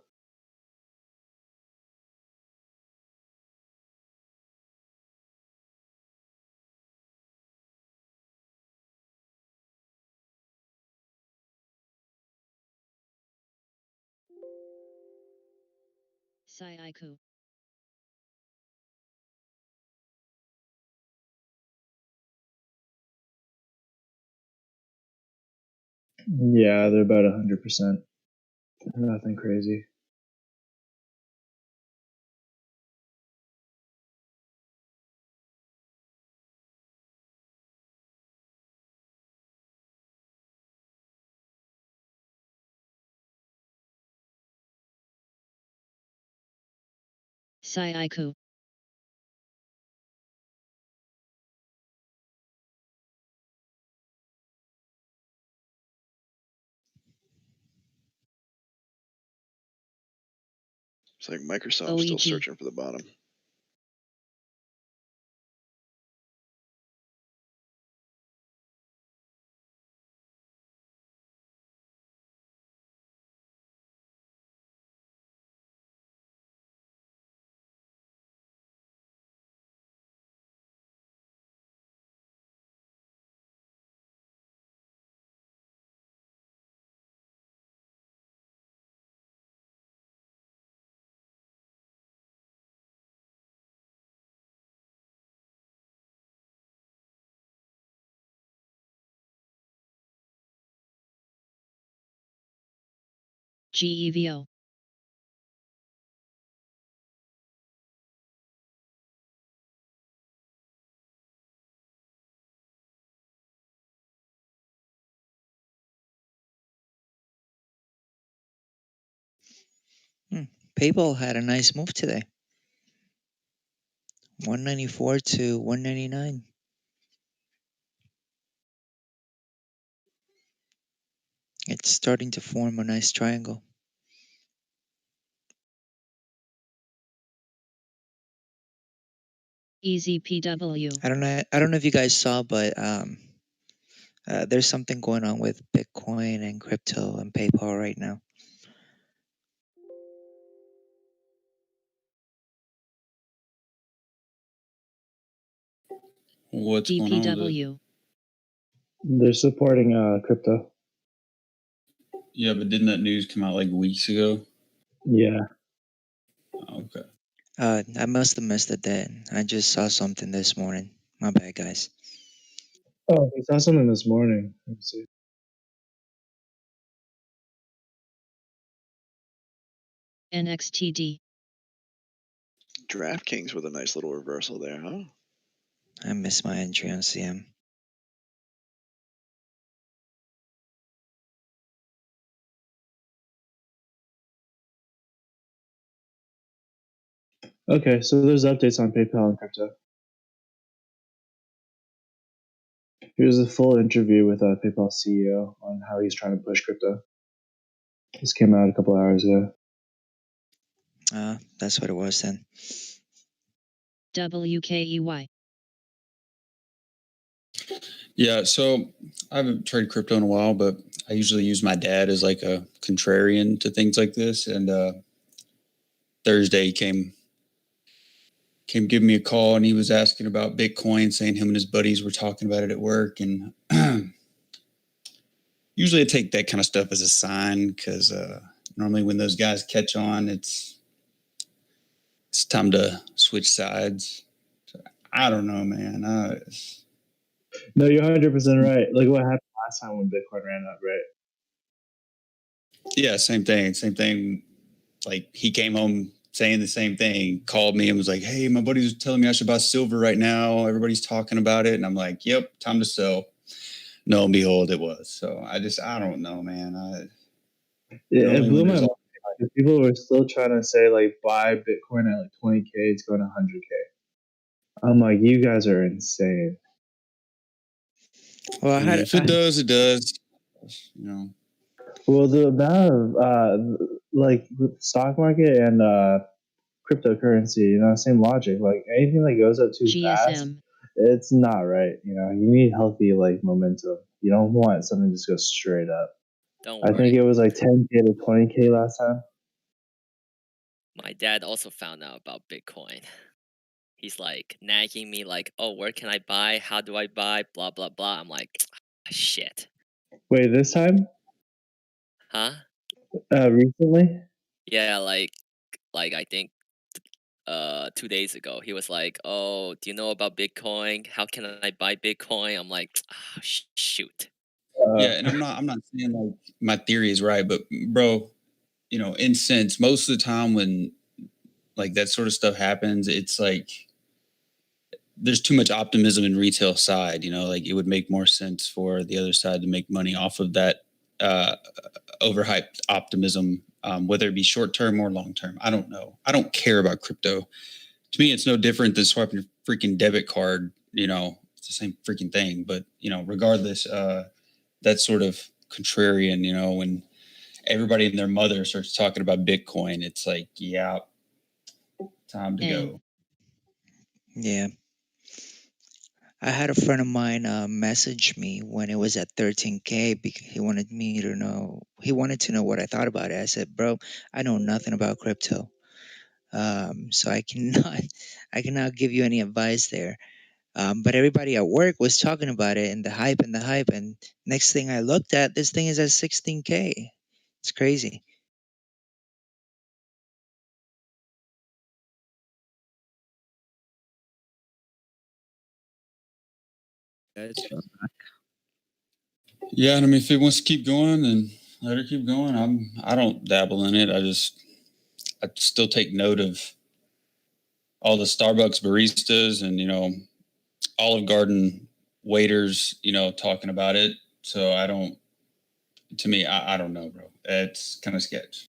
Saiku. Yeah, they're about 100%. Nothing crazy. Saiku. It's like Microsoft's still OEG. searching for the bottom. GEVO. PayPal had a nice move today. 194 to 199. It's starting to form a nice triangle. EZPW. I don't know if you guys saw, but there's something going on with Bitcoin and crypto and PayPal right now. What's going on with it? DPW. They're supporting crypto. Yeah, but didn't that news come out like weeks ago? Yeah. Okay. I must have missed it then. I just saw something this morning. My bad, guys. Oh, we saw something this morning. Let me see. NXTD. DraftKings with a nice little reversal there, huh? I missed my entry on CM. Okay, so there's updates on PayPal and crypto. Here's a full interview with PayPal CEO on how he's trying to push crypto. This came out a couple hours ago. That's what it was then. WKEY. Yeah, so I haven't traded crypto in a while, but I usually use my dad as like a contrarian to things like this. And Thursday he came giving me a call, and he was asking about Bitcoin, saying him and his buddies were talking about it at work. And usually I take that kind of stuff as a sign, because normally when those guys catch on, it's time to switch sides. So, I don't know, man. No, you're 100% right. Like what happened last time when Bitcoin ran up, right? Yeah, same thing. Like he came home saying the same thing, called me and was like, "Hey, my buddy's telling me I should buy silver right now. Everybody's talking about it." And I'm like, "Yep, time to sell." No, and behold, it was. So I don't know, man. Yeah, it blew my mind. People were still trying to say like buy Bitcoin at like 20K, it's going to 100K. I'm like, you guys are insane. Well, if it does, it does. You know. Well, the amount of like with stock market and cryptocurrency, same logic. Like anything that goes up too fast, GSM. it's not right. You need healthy like momentum. You don't want something to just go straight up. Don't I think worry. it was like 10K to 20K last time. My dad also found out about Bitcoin. He's like nagging me like, "Oh, where can I buy? How do I buy? Blah blah blah." I'm like, "Shit." Wait, this time? Huh? Recently? Yeah, like I think 2 days ago, he was like, "Oh, do you know about Bitcoin? How can I buy Bitcoin?" I'm like, "Ah, shoot." Yeah, and I'm not saying like my theory is right, but bro, in sense, most of the time when like that sort of stuff happens, it's like there's too much optimism in retail side. Like it would make more sense for the other side to make money off of that uh, overhyped optimism, whether it be short term or long term. I don't know. I don't care about crypto. To me, it's no different than swiping your freaking debit card. It's the same freaking thing. But regardless, that's sort of contrarian. When everybody and their mother starts talking about Bitcoin, it's like, yeah, time to go. Yeah. I had a friend of mine message me when it was at 13K because he wanted to know what I thought about it. I said, bro, I know nothing about crypto. So I cannot, I cannot give you any advice there. But everybody at work was talking about it and the hype and the hype. And next thing I looked at, this thing is at 16K. It's crazy. Yeah, and I mean, if it wants to keep going, then let her keep going. I don't dabble in it. I still take note of all the Starbucks baristas and Olive Garden waiters, talking about it. So I don't. To me, I don't know, bro. It's kind of sketch.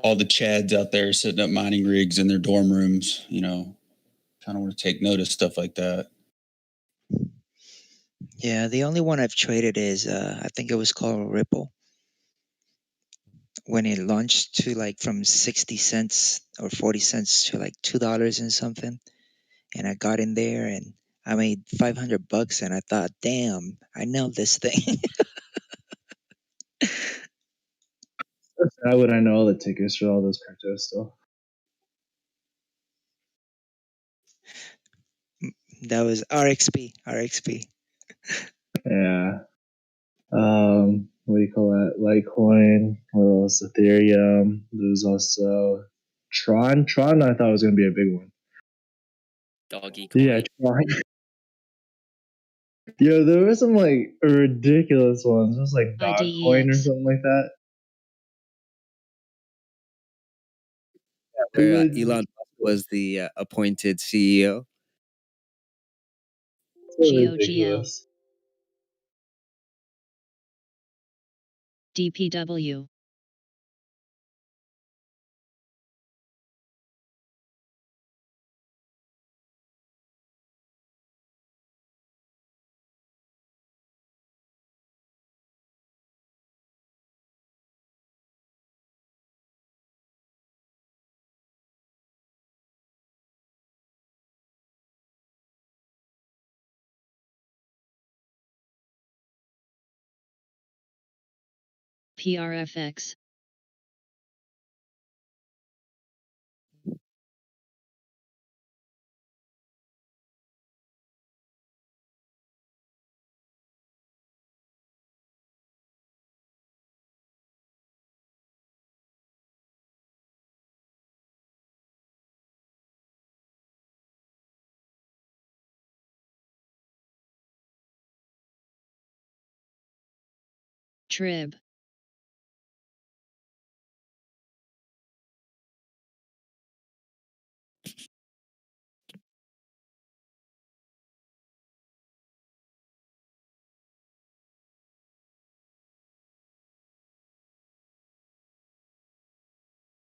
All the Chads out there setting up mining rigs in their dorm rooms, kind of want to take note of stuff like that. Yeah, the only one I've traded is I think it was called Ripple. When it launched to like from 60 cents or 40 cents to like $2 and something. And I got in there and I made $500 and I thought, damn, I nailed this thing. How would I know all the tickers for all those cryptos still? That was RXP. Yeah. What do you call that? Litecoin. What else? Ethereum. There was also Tron. Tron, I thought was going to be a big one. Doggy coin. Yeah, Tron. Yo, there were some like ridiculous ones. It was like Dogecoin or something like that. Where Elon Musk was the appointed CEO. So GOGL. ridiculous. DPW. PRFX. Trib.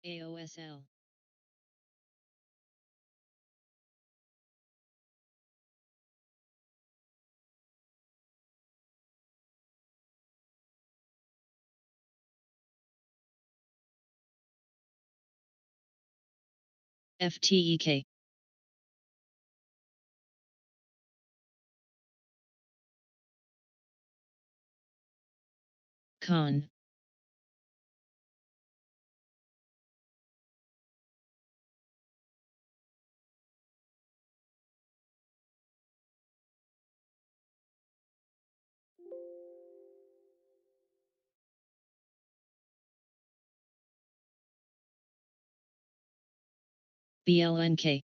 AOSL. FTEK. Con. BLNK.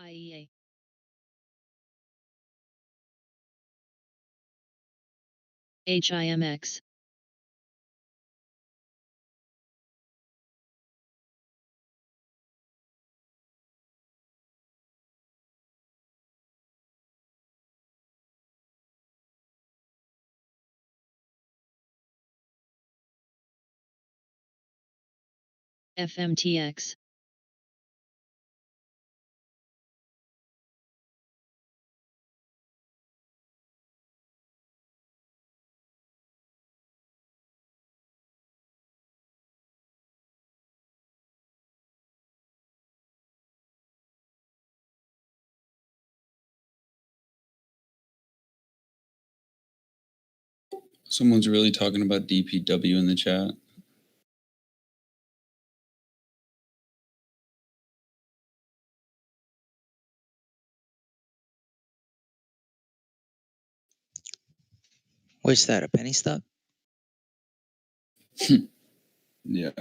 IEA. HIMX. FMTX. Someone's really talking about DPW in the chat. What's that? A penny stock? Yeah.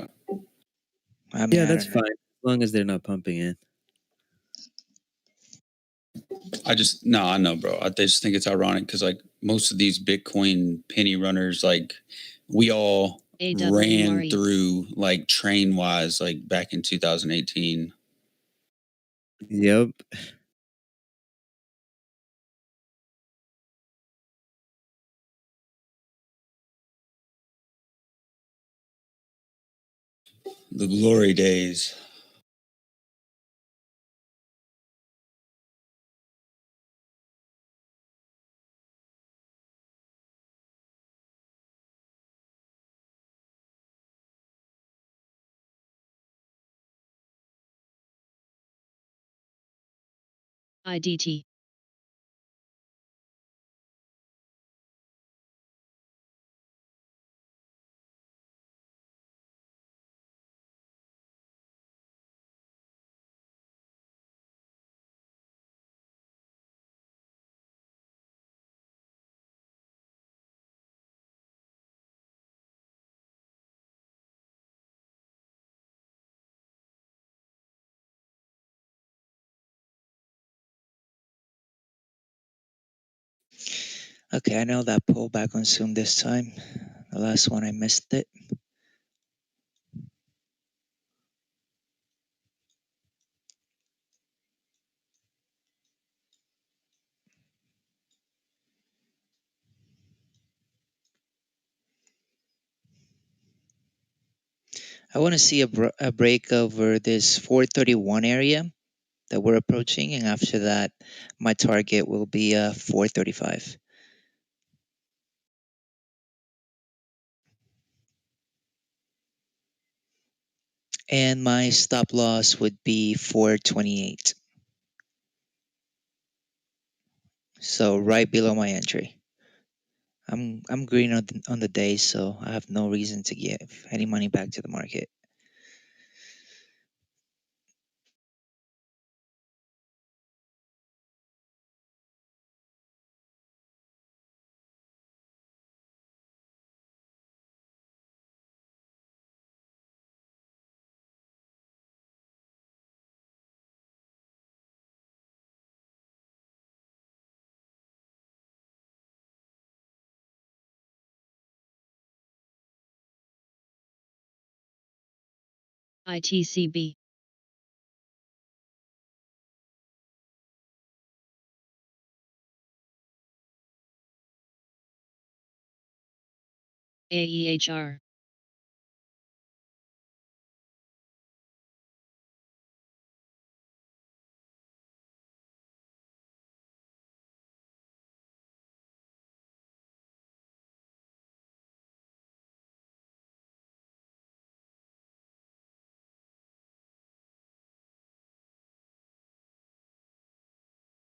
I mean, Yeah, I that's don't know. fine as long as they're not pumping in. I know, bro. I just think it's ironic because like most of these Bitcoin penny runners, like we all ran AWRE. through like train wise, like back in 2018. Yep. The glory days. IDT. Okay, I know that pullback on Zoom this time. The last one I missed it. I want to see a break over this 431 area that we're approaching, and after that, my target will be 435. And my stop loss would be 428. So right below my entry. I'm green on the day, so I have no reason to give any money back to the market. ITCB. AEHR.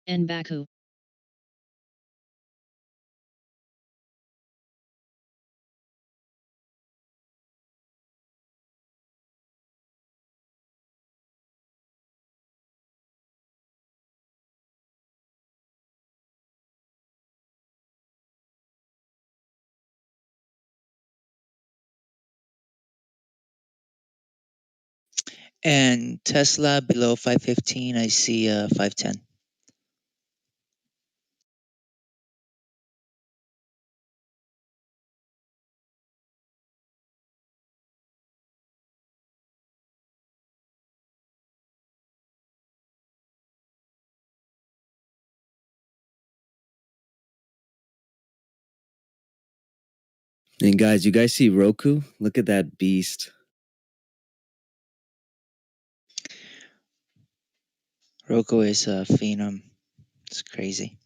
Nbaku. And Tesla below 515, I see 510. And guys, you guys see Roku? Look at that beast. Roku is a phenom. It's crazy.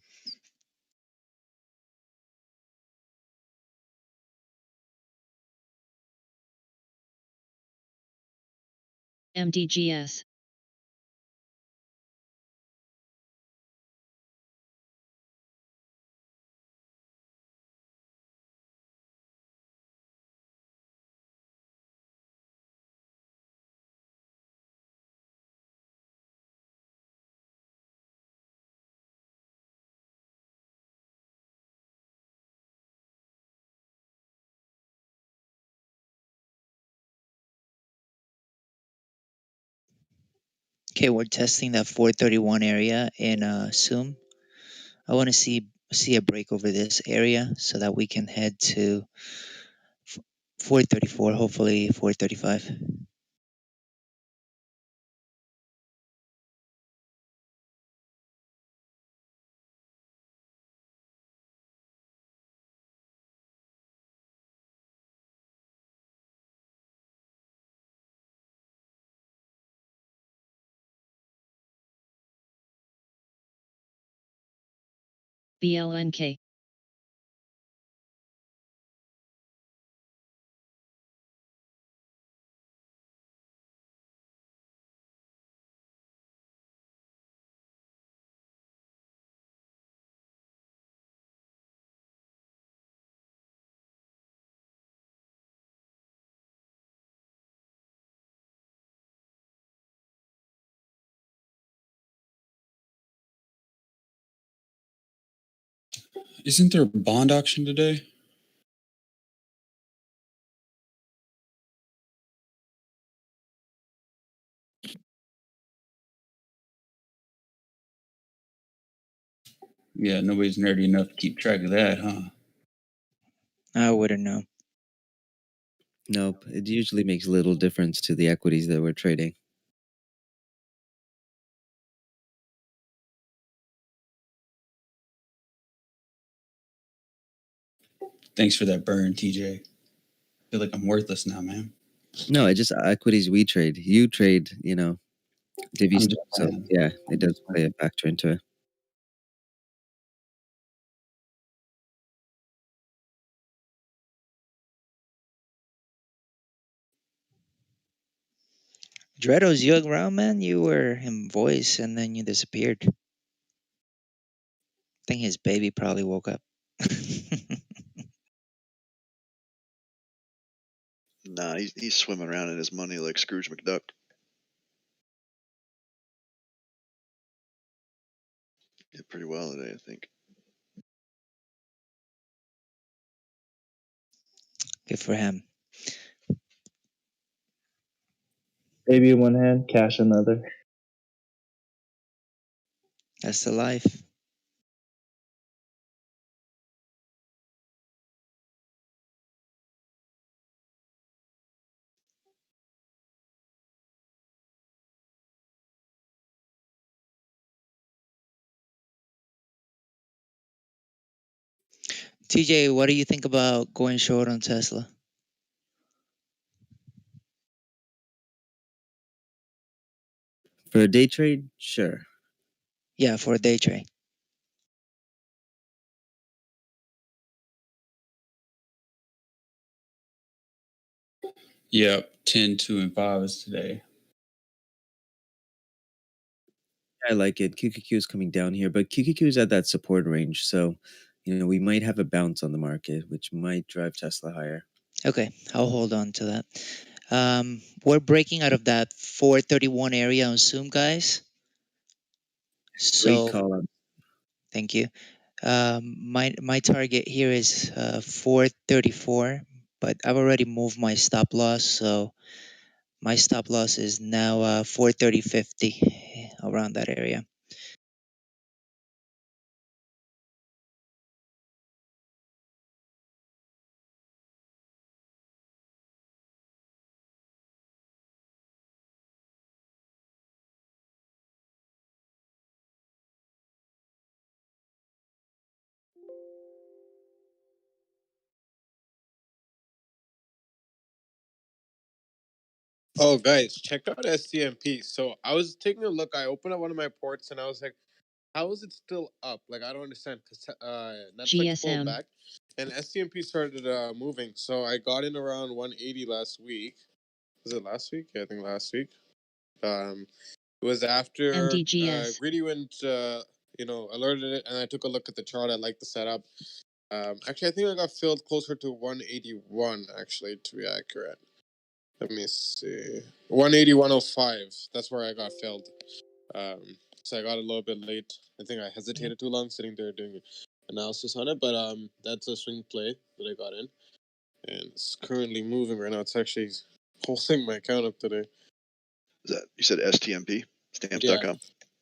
MDGS. Okay, we're testing that 431 area in Zoom. I want to see a break over this area so that we can head to 434, hopefully 435. BLNK. Isn't there a bond auction today? Yeah, nobody's nerdy enough to keep track of that, huh? I wouldn't know. Nope. It usually makes little difference to the equities that we're trading. Thanks for that burn, TJ. I feel like I'm worthless now, man. No, it's just equities we trade. You trade, divvy I'm stock. just So playing. yeah, it does play a factor into it. Dredos, you around, man? You were in voice and then you disappeared. I think his baby probably woke up. Nah, he's swimming around in his money like Scrooge McDuck. Did pretty well today, I think. Good for him. Baby in one hand, cash another. That's the life. TJ, what do you think about going short on Tesla? For a day trade, sure. Yeah, for a day trade. Yep, 10, 2, and 5 is today. I like it. QQQ is coming down here, but QQQ is at that support range. So, we might have a bounce on the market, which might drive Tesla higher. Okay, I'll hold on to that. We're breaking out of that 431 area on Zoom, guys. Great So, call on. thank you. My target here is 434, but I've already moved my stop loss, so my stop loss is now 430.50 around that area. Oh, guys, check out STMP. So I was taking a look. I opened up one of my ports and I was like, how is it still up? Like, I don't understand because Netflix pulled GSM. back and STMP started moving. So I got in around 180 last week. Was it last week? Yeah, I think last week. It was after MDGS. Greedy went, alerted it, and I took a look at the chart. I like the setup. Actually, I think I got filled closer to 181, actually, to be accurate. Let me see. 180, 105. That's where I got filled. So I got a little bit late. I think I hesitated too long sitting there doing analysis on it, but that's a swing play that I got in. And it's currently moving right now. It's actually holding my account up today. Is that you said STMP? Stamps.com?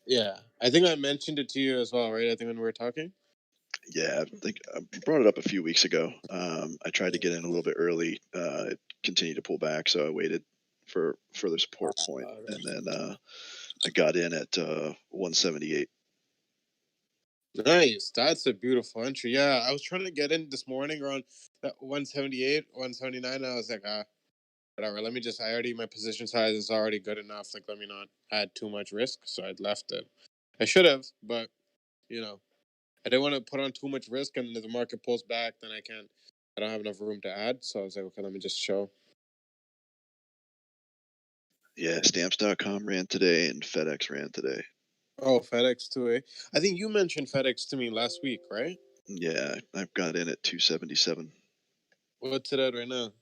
Yeah. I think I mentioned it to you as well, right? I think when we were talking. Yeah, I think I brought it up a few weeks ago. I tried to get in a little bit early. It continued to pull back, so I waited for further support point, and then I got in at 178. Nice. That's a beautiful entry. Yeah, I was trying to get in this morning around that 178, 179. I was like, whatever. Let me just. My position size is already good enough. Like, let me not add too much risk. So I'd left it. I should have, but I didn't want to put on too much risk, and if the market pulls back, then I don't have enough room to add. So I was like, okay, let me just show. Yeah, Stamps.com ran today, and FedEx ran today. Oh, FedEx too, eh? I think you mentioned FedEx to me last week, right? Yeah, I've got in at 277. What's it at right now?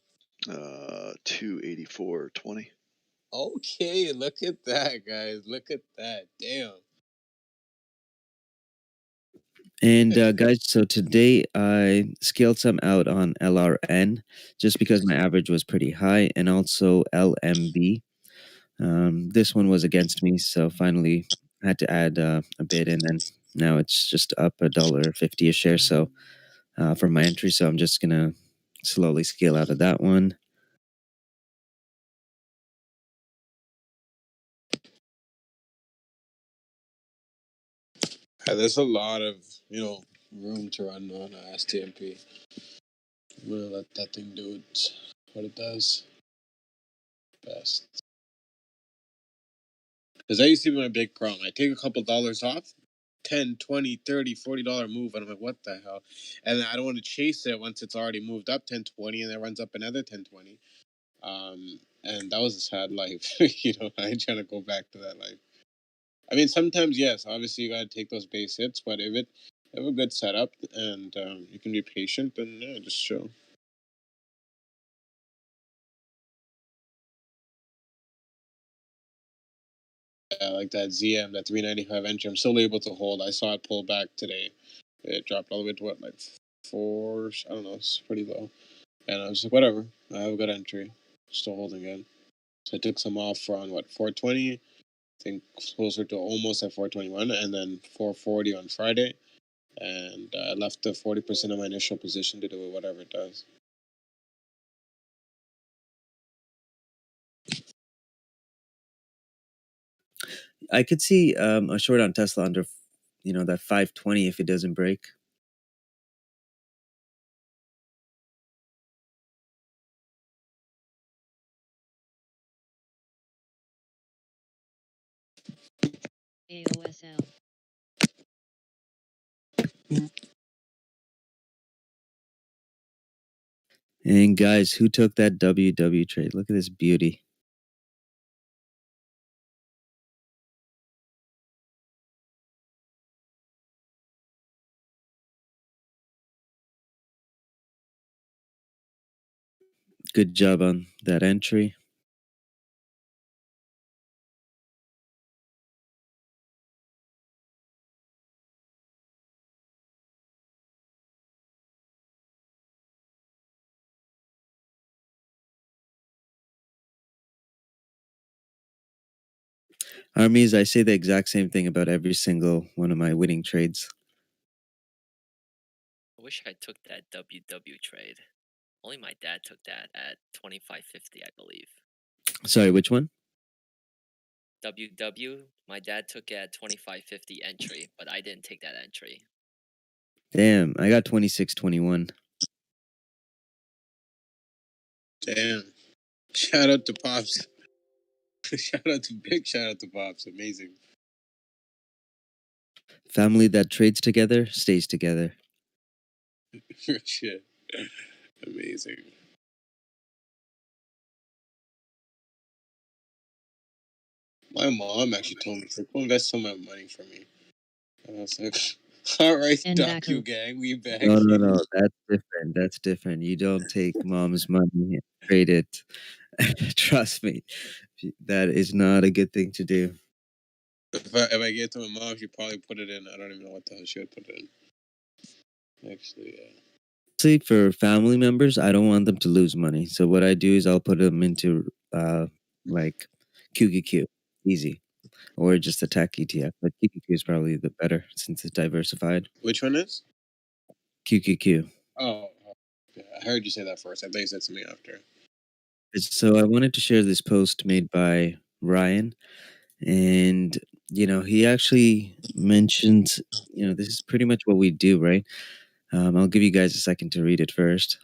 284.20. Okay, look at that, guys. Look at that. Damn. And guys, so today I scaled some out on LRN just because my average was pretty high, and also LMB. This one was against me, so finally I had to add a bid, and then now it's just up $1.50 a share. So from my entry, so I'm just gonna slowly scale out of that one. Yeah, there's a lot of room to run on STMP. I'm gonna let that thing do what it does best. Because that used to be my big problem. I take a couple dollars off, 10, 20, 30, $40 move, and I'm like, what the hell? And then I don't want to chase it once it's already moved up 10, 20, and then runs up another 10, 20. And that was a sad life. I ain't trying to go back to that life. I mean, sometimes, yes, obviously you got to take those base hits, but if you have a good setup and you can be patient, then yeah, just show. Like that ZM, that 395 entry, I'm still able to hold. I saw it pull back today. It dropped all the way to what, like 4? I don't know. It's pretty low. And I was like, whatever. I have a good entry. Still holding it. So I took some off on what, 420. I think closer to almost at 421, and then 440 on Friday. And I left the 40% of my initial position to do whatever it does. I could see a short on Tesla under, that 520 if it doesn't break. AOSL. And guys, who took that WW trade? Look at this beauty. Good job on that entry. Armies, I say the exact same thing about every single one of my winning trades. I wish I took that WW trade. Only my dad took that at 25.50, I believe. Sorry, which one? WW, my dad took it at 25.50 entry, but I didn't take that entry. Damn, I got 26.21. Damn. Shout out to Pops. Shout out to Pops. Amazing. Family that trades together stays together. Shit. Amazing. My mom actually told me to go invest some of my money for me. And I was like, all right, Docu Gang, we back. No, that's different. That's different. You don't take mom's money and trade it. Trust me, that is not a good thing to do. If I get to my mom, she'd probably put it in. I don't even know what the hell she would put it in. Actually, yeah. See, for family members, I don't want them to lose money. So what I do is I'll put them into like QQQ, easy, or just a tech ETF. But QQQ is probably the better since it's diversified. Which one is? QQQ. Oh, yeah, I heard you say that first. I thought you said something after. So I wanted to share this post made by Ryan, and he actually mentions this is pretty much what we do, right? I'll give you guys a second to read it first.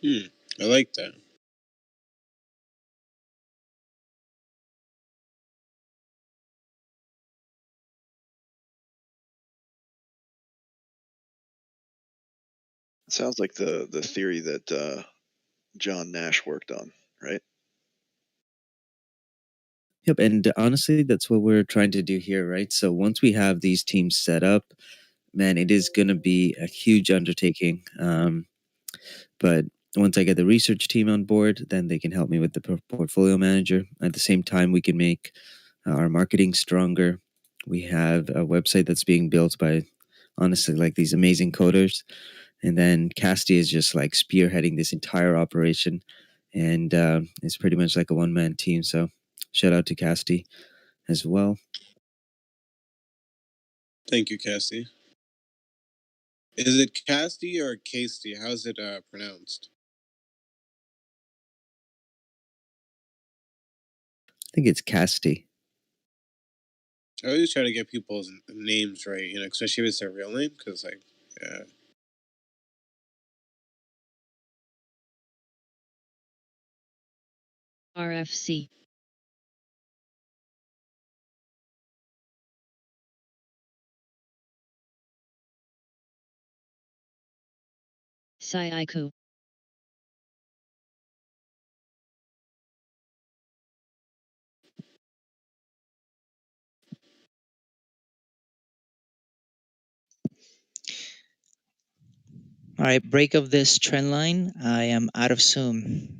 I like that. It sounds like the theory that John Nash worked on, right? Yep, and honestly, that's what we're trying to do here, right? So once we have these teams set up, man, it is going to be a huge undertaking. But once I get the research team on board, then they can help me with the portfolio manager. At the same time, we can make our marketing stronger. We have a website that's being built by, honestly, like these amazing coders. And then Casti is just like spearheading this entire operation. And it's pretty much like a one-man team. So shout out to Casti as well. Thank you, Cassie. Is it Casti or Casey? How's it pronounced? I think it's Casti. I always try to get people's names right, especially if it's their real name, because, yeah. RFC. Saiku. All right, break of this trend line. I am out of Zoom.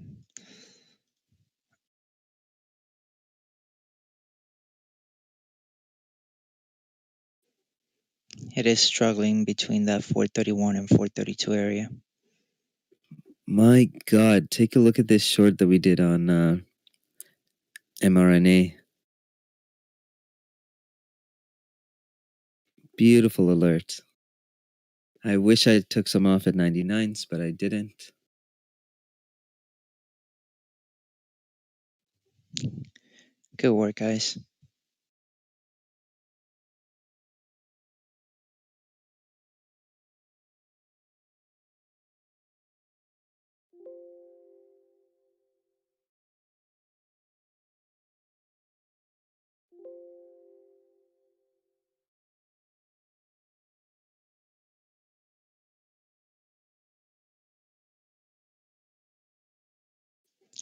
It is struggling between that 431 and 432 area. My God, take a look at this short that we did on mRNA. Beautiful alert. I wish I took some off at 99s, but I didn't. Good work, guys.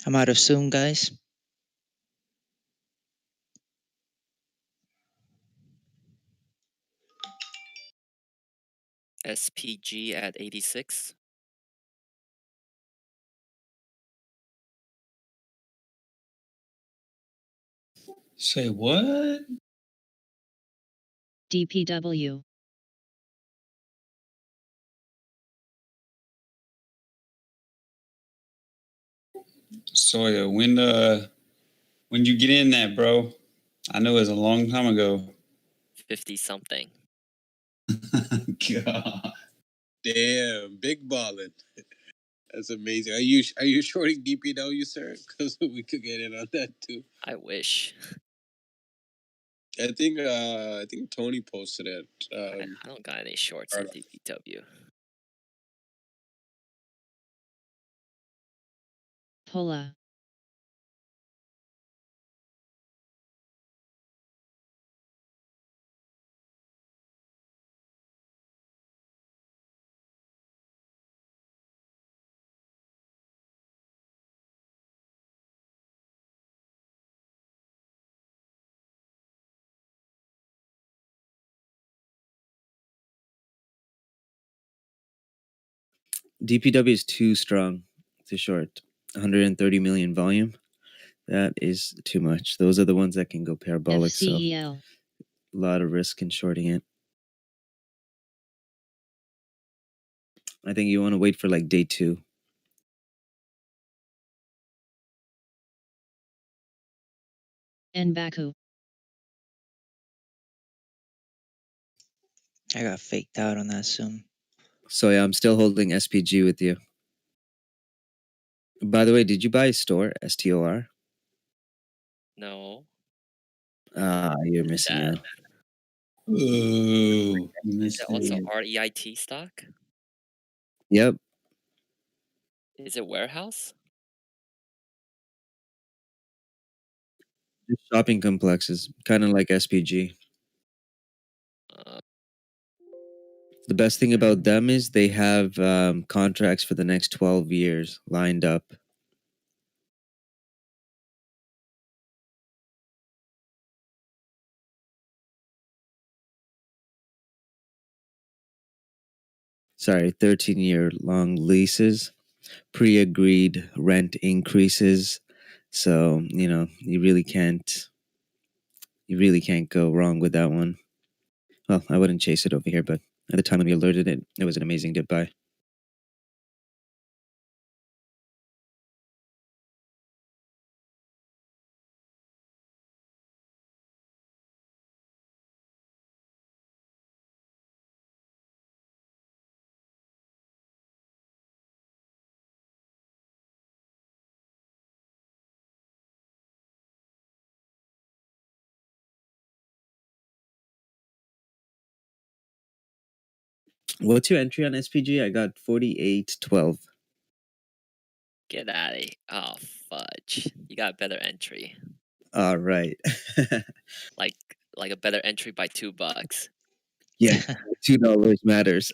I'm out of Zoom, guys. SPG at 86. Say what? DPW. Soya, when you get in that, bro? I know it was a long time ago. 50 something. God. Damn, big ballin'. That's amazing. Are you shorting DPW, sir? Because we could get in on that too. I wish. I think Tony posted it. I don't got any shorts on DPW. Pola. DPW is too strong to short. 130 million volume. That is too much. Those are the ones that can go parabolic. FCEL. So a lot of risk in shorting it. I think you want to wait for like day 2. Nbaku. I got faked out on that Zoom. So yeah, I'm still holding SPG with you. By the way, did you buy Store, STOR? No. You're missing out. Ooh. Is it also REIT stock? Yep. Is it warehouse? Shopping complexes, kind of like SPG. The best thing about them is they have contracts for the next 12 years lined up. Sorry, 13-year long leases, pre-agreed rent increases. So, you really can't go wrong with that one. Well, I wouldn't chase it over here, but at the time when we alerted it, it was an amazing dip buy. What's your entry on SPG? I got 48.12. Get out of here. Oh, fudge. You got a better entry. All right. Like a better entry by $2. Yeah, $2 matters.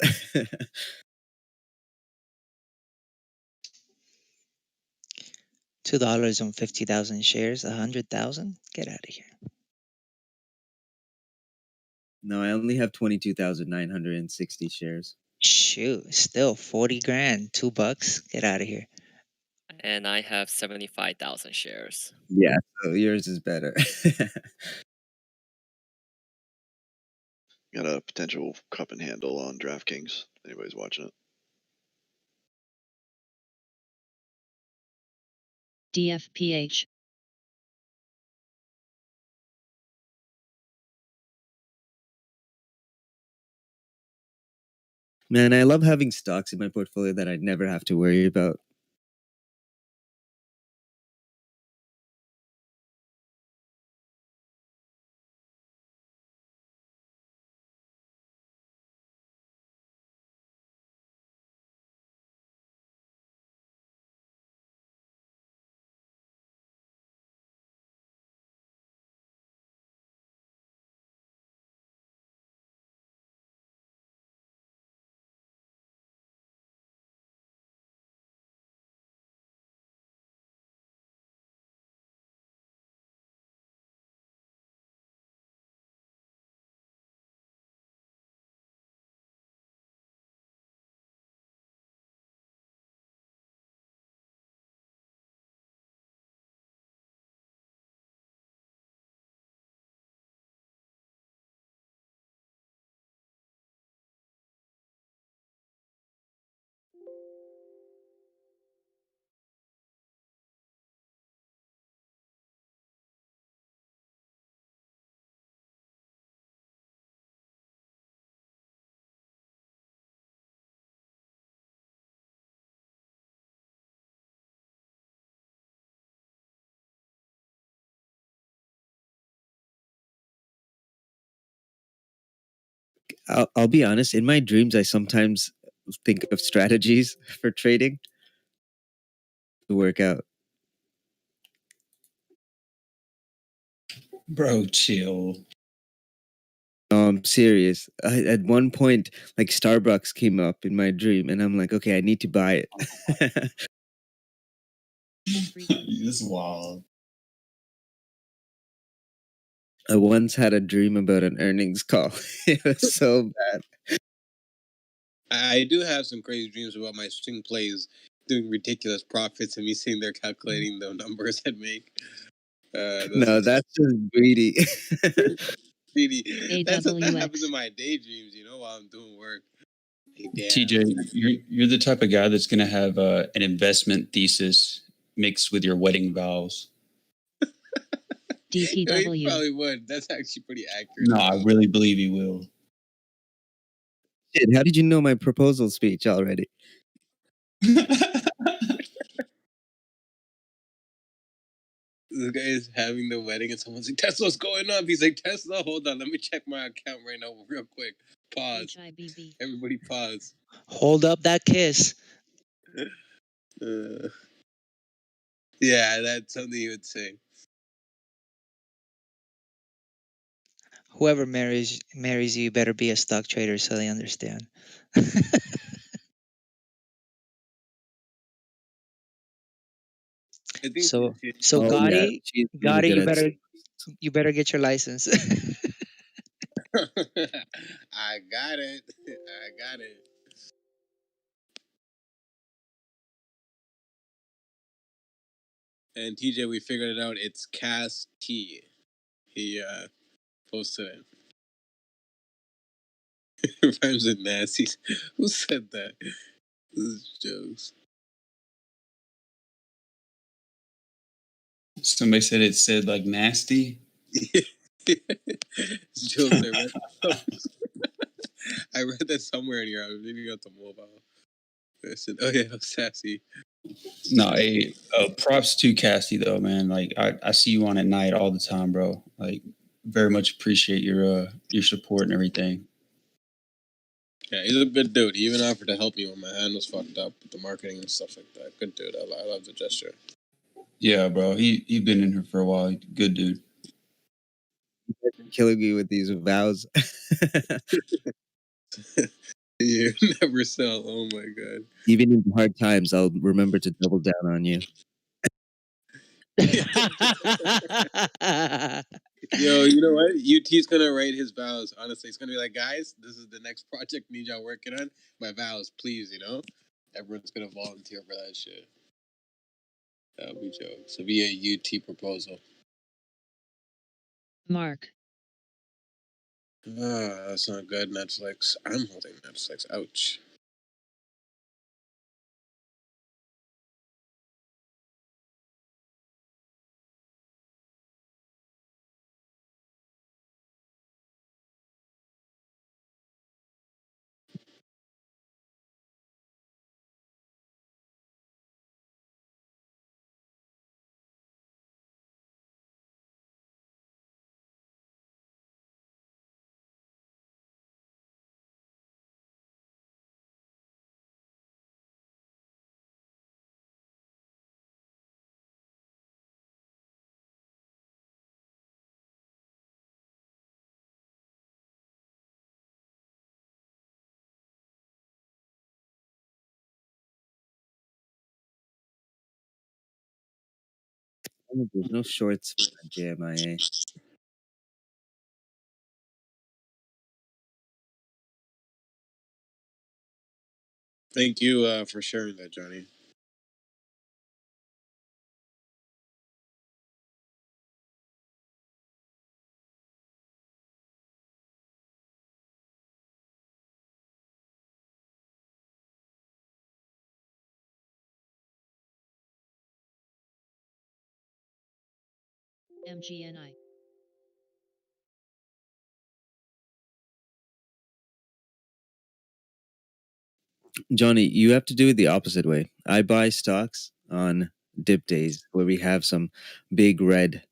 $2 on 50,000 shares, 100,000. Get out of here. No, I only have 22,960 shares. Shoot, still 40 grand, $2. Get out of here. And I have 75,000 shares. Yeah, so yours is better. Got a potential cup and handle on DraftKings. Anybody's watching it? DFPH. Man, I love having stocks in my portfolio that I never have to worry about. I'll be honest. In my dreams, I sometimes think of strategies for trading to work out. Bro, chill. No, I'm serious. At one point, like Starbucks came up in my dream, and I'm like, okay, I need to buy it. This is wild. I once had a dream about an earnings call. It was so bad. I do have some crazy dreams about my swing plays doing ridiculous profits and me sitting there calculating the numbers I'd make. No, that's just greedy. Greedy. That happens in my daydreams, while I'm doing work. Hey, damn. TJ, you're the type of guy that's going to have an investment thesis mixed with your wedding vows. DPW. He probably would. That's actually pretty accurate. No, I really believe he will. Shit, how did you know my proposal speech already? This guy is having the wedding and someone's like, Tesla's going up. He's like, Tesla, hold on. Let me check my account right now real quick. Pause. HIBB. Everybody pause. Hold up that kiss. Yeah, that's something he would say. Whoever marries you better be a stock trader so they understand. So Gotti, you better get your license. I got it. I got it. And TJ, we figured it out. It's Cass T. He posted it. Rhymes with nasty. Who said that? This is jokes. Somebody said it said like nasty. It's jokes. I read that somewhere in here. I was reading out the mobile. I said, "Oh yeah, sassy." No, hey, props to Cassie though, man. Like I see you on at night all the time, bro. Like very much appreciate your support and everything. Yeah, he's a good dude. He even offered to help me when my hand was fucked up with the marketing and stuff like that. Good dude. I love the gesture. Yeah, bro. He's been in here for a while. Good dude. Killing me with these vows. You never sell. Oh my god. Even in hard times, I'll remember to double down on you. Yo, you know what? UT's gonna write his vows. Honestly, it's gonna be like, guys, this is the next project need y'all working on. My vows, please. Everyone's gonna volunteer for that shit. That'll be jokes. It'll be a UT proposal. Mark. That's not good. Netflix. I'm holding Netflix. Ouch. There's no shorts for JMIA. Thank you for sharing that, Johnny. MGNI. Johnny, you have to do it the opposite way. I buy stocks on dip days where we have some big red.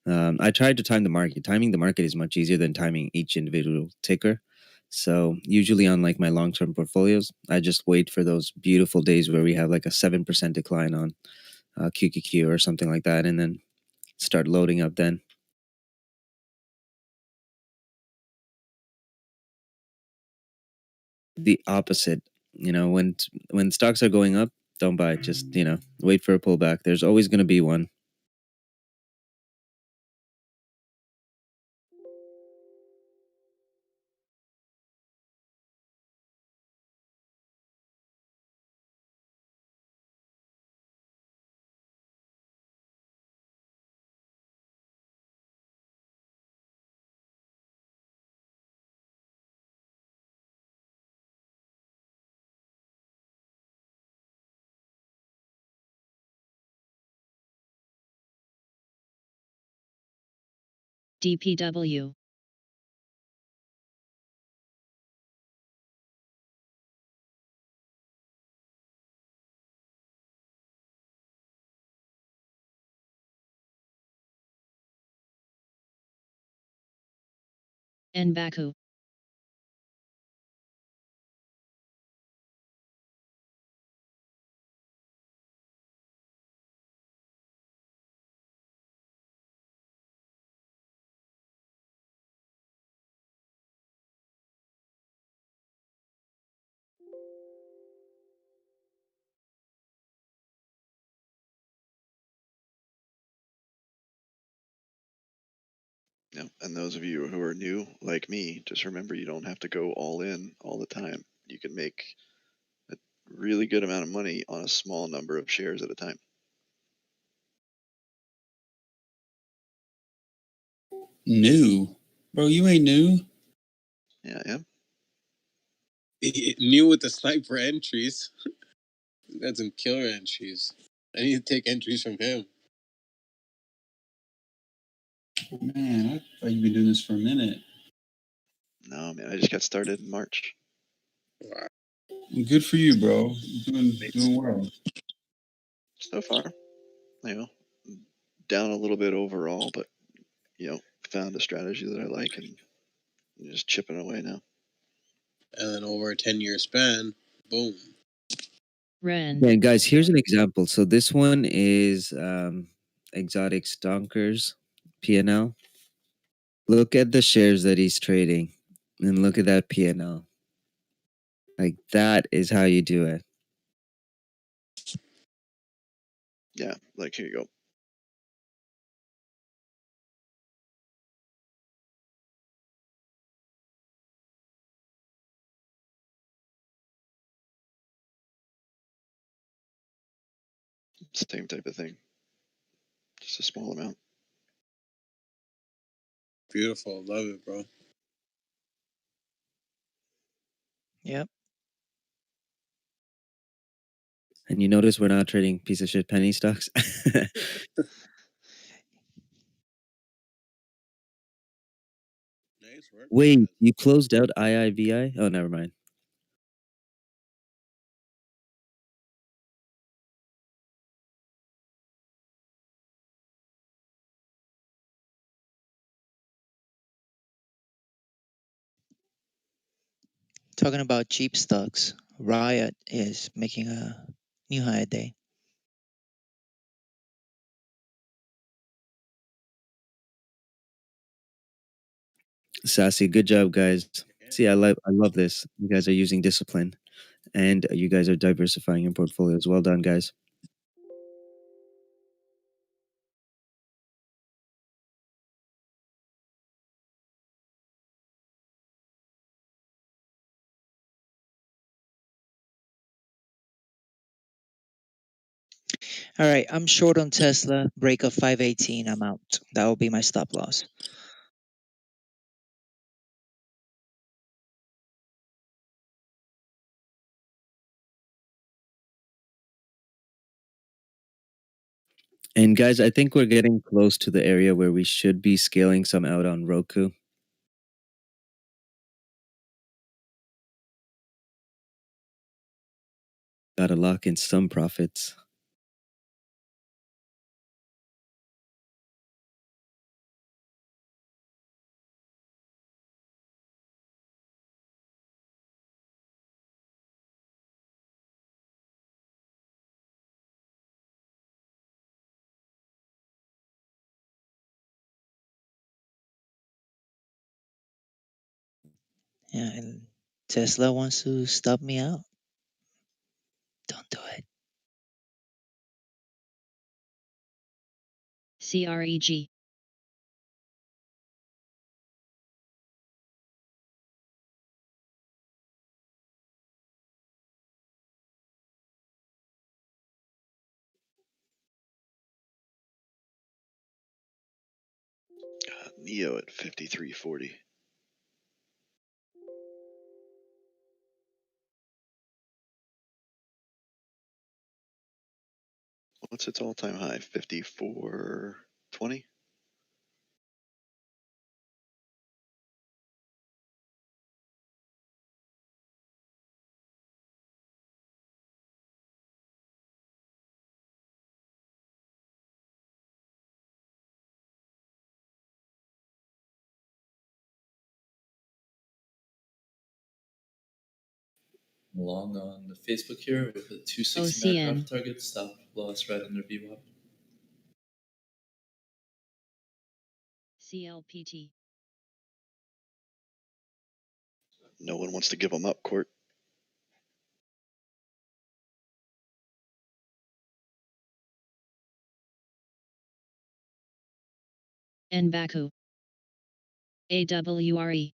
I tried to time the market. Timing the market is much easier than timing each individual ticker. So usually on like my long-term portfolios, I just wait for those beautiful days where we have like a 7% decline on QQQ or something like that, and then start loading up then. The opposite, when stocks are going up, don't buy. Just wait for a pullback. There's always going to be one. DPW. Nbaku. Yeah, and those of you who are new, like me, just remember you don't have to go all in all the time. You can make a really good amount of money on a small number of shares at a time. New, bro, you ain't new. Yeah, yeah. New with the sniper entries. Got some killer entries. I need to take entries from him. Man, I thought you've been doing this for a minute. No, man, I just got started in March. Wow. Good for you, bro. Doing well. So far, down a little bit overall, but found a strategy that I like and just chipping away now. And then over a 10-year span, boom. Ren. Yeah, guys, here's an example. So this one is Exotic Stonkers PNL. Look at the shares that he's trading and look at that PNL. Like, that is how you do it. Yeah, like here you go. Same type of thing. Just a small amount. Beautiful. Love it, bro. Yep. And you notice we're not trading piece of shit penny stocks. Nice work. Wait, you closed out IIVI? Oh, never mind. Talking about cheap stocks, Riot is making a new high day. Sassy, good job, guys. See, I love this. You guys are using discipline, and you guys are diversifying your portfolios. Well done, guys. All right, I'm short on Tesla. Break of 518. I'm out. That will be my stop loss. And guys, I think we're getting close to the area where we should be scaling some out on Roku. Gotta lock in some profits. Yeah, and Tesla wants to stop me out. Don't do it. CREG. Neo at 53.40. What's its all-time high? 54.20. Long on the Facebook here with a 260 OCN. macro target, stop loss right under VWAP. CLPT. No one wants to give them up, Court. NBAKU. AWRE.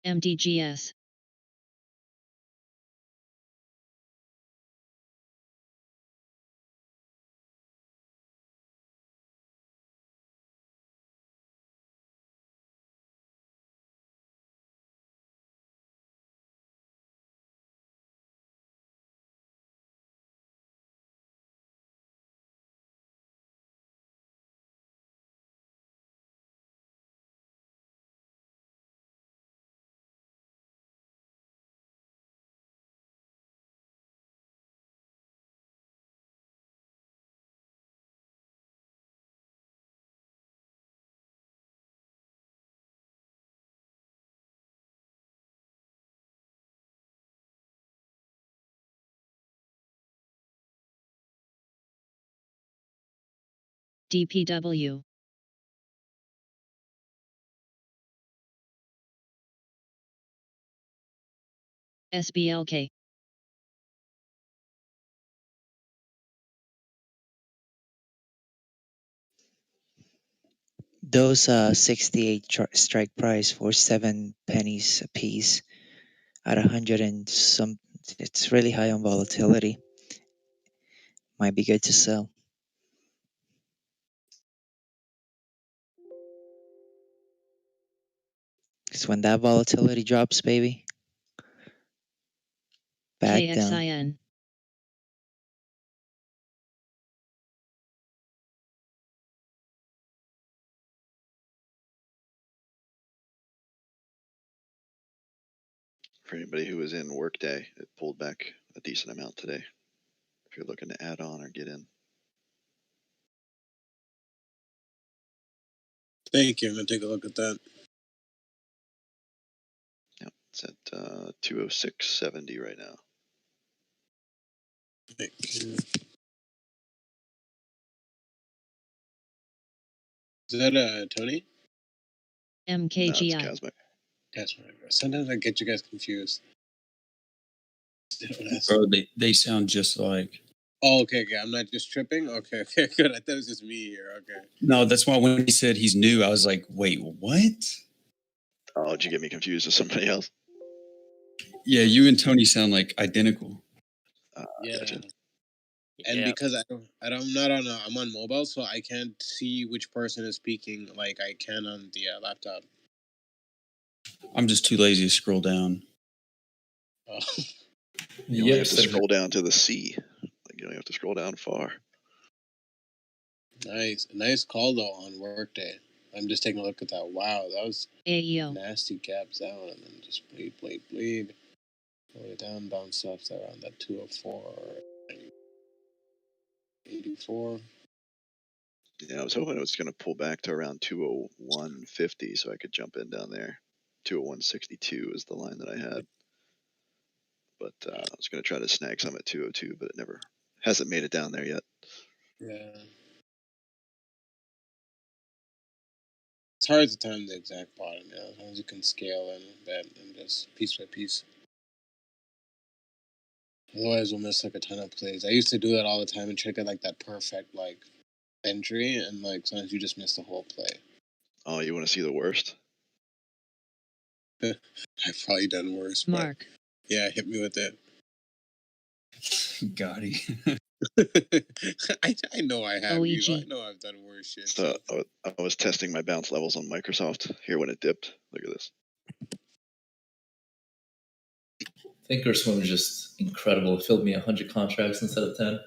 MDGS. DPW. SBLK. Those 68 strike price for 7 pennies a piece at 100 and some, it's really high on volatility. Might be good to sell. Because when that volatility drops, baby, back down. KXIN. For anybody who was in Workday, it pulled back a decent amount today. If you're looking to add on or get in. Thank you. I'm gonna take a look at that. Yep, it's at 206.70 right now. Thank you. Is that Tony? MKGI. No, it's Casmic. That's right. Sometimes I get you guys confused. Bro, they sound just like. Oh, okay. I'm not just tripping. Okay, good. I thought it was just me here. Okay. No, that's why when he said he's new, I was like, wait, what? Oh, did you get me confused with somebody else? Yeah, you and Tony sound like identical. Yeah. Gotcha. And because I'm not on I'm on mobile, so I can't see which person is speaking like I can on the laptop. I'm just too lazy to scroll down. Oh. You only have to scroll down to the C. Like you don't have to scroll down far. Nice call though on Workday. I'm just taking a look at that. Wow, that was nasty gaps down and then just bleed. All the way down, bounce off there around that 204 or 84. Yeah, I was hoping it was going to pull back to around 201.50 so I could jump in down there. 201.62 is the line that I had. but I was going to try to snag some at 202, but it never hasn't made it down there yet. Yeah. It's hard to time the exact bottom, as long as you can scale and bet and just piece by piece. Otherwise, we'll miss like a ton of plays. I used to do that all the time and try to get like that perfect like entry, and like sometimes you just miss the whole play. Oh, you want to see the worst? I've probably done worse. Mark. But yeah, hit me with it. Gotti. I know I have. OEG. You know, I know I've done worse shit. So I was testing my bounce levels on Microsoft here when it dipped. Look at this. Thinkorswim is just incredible. It filled me 100 contracts instead of 10.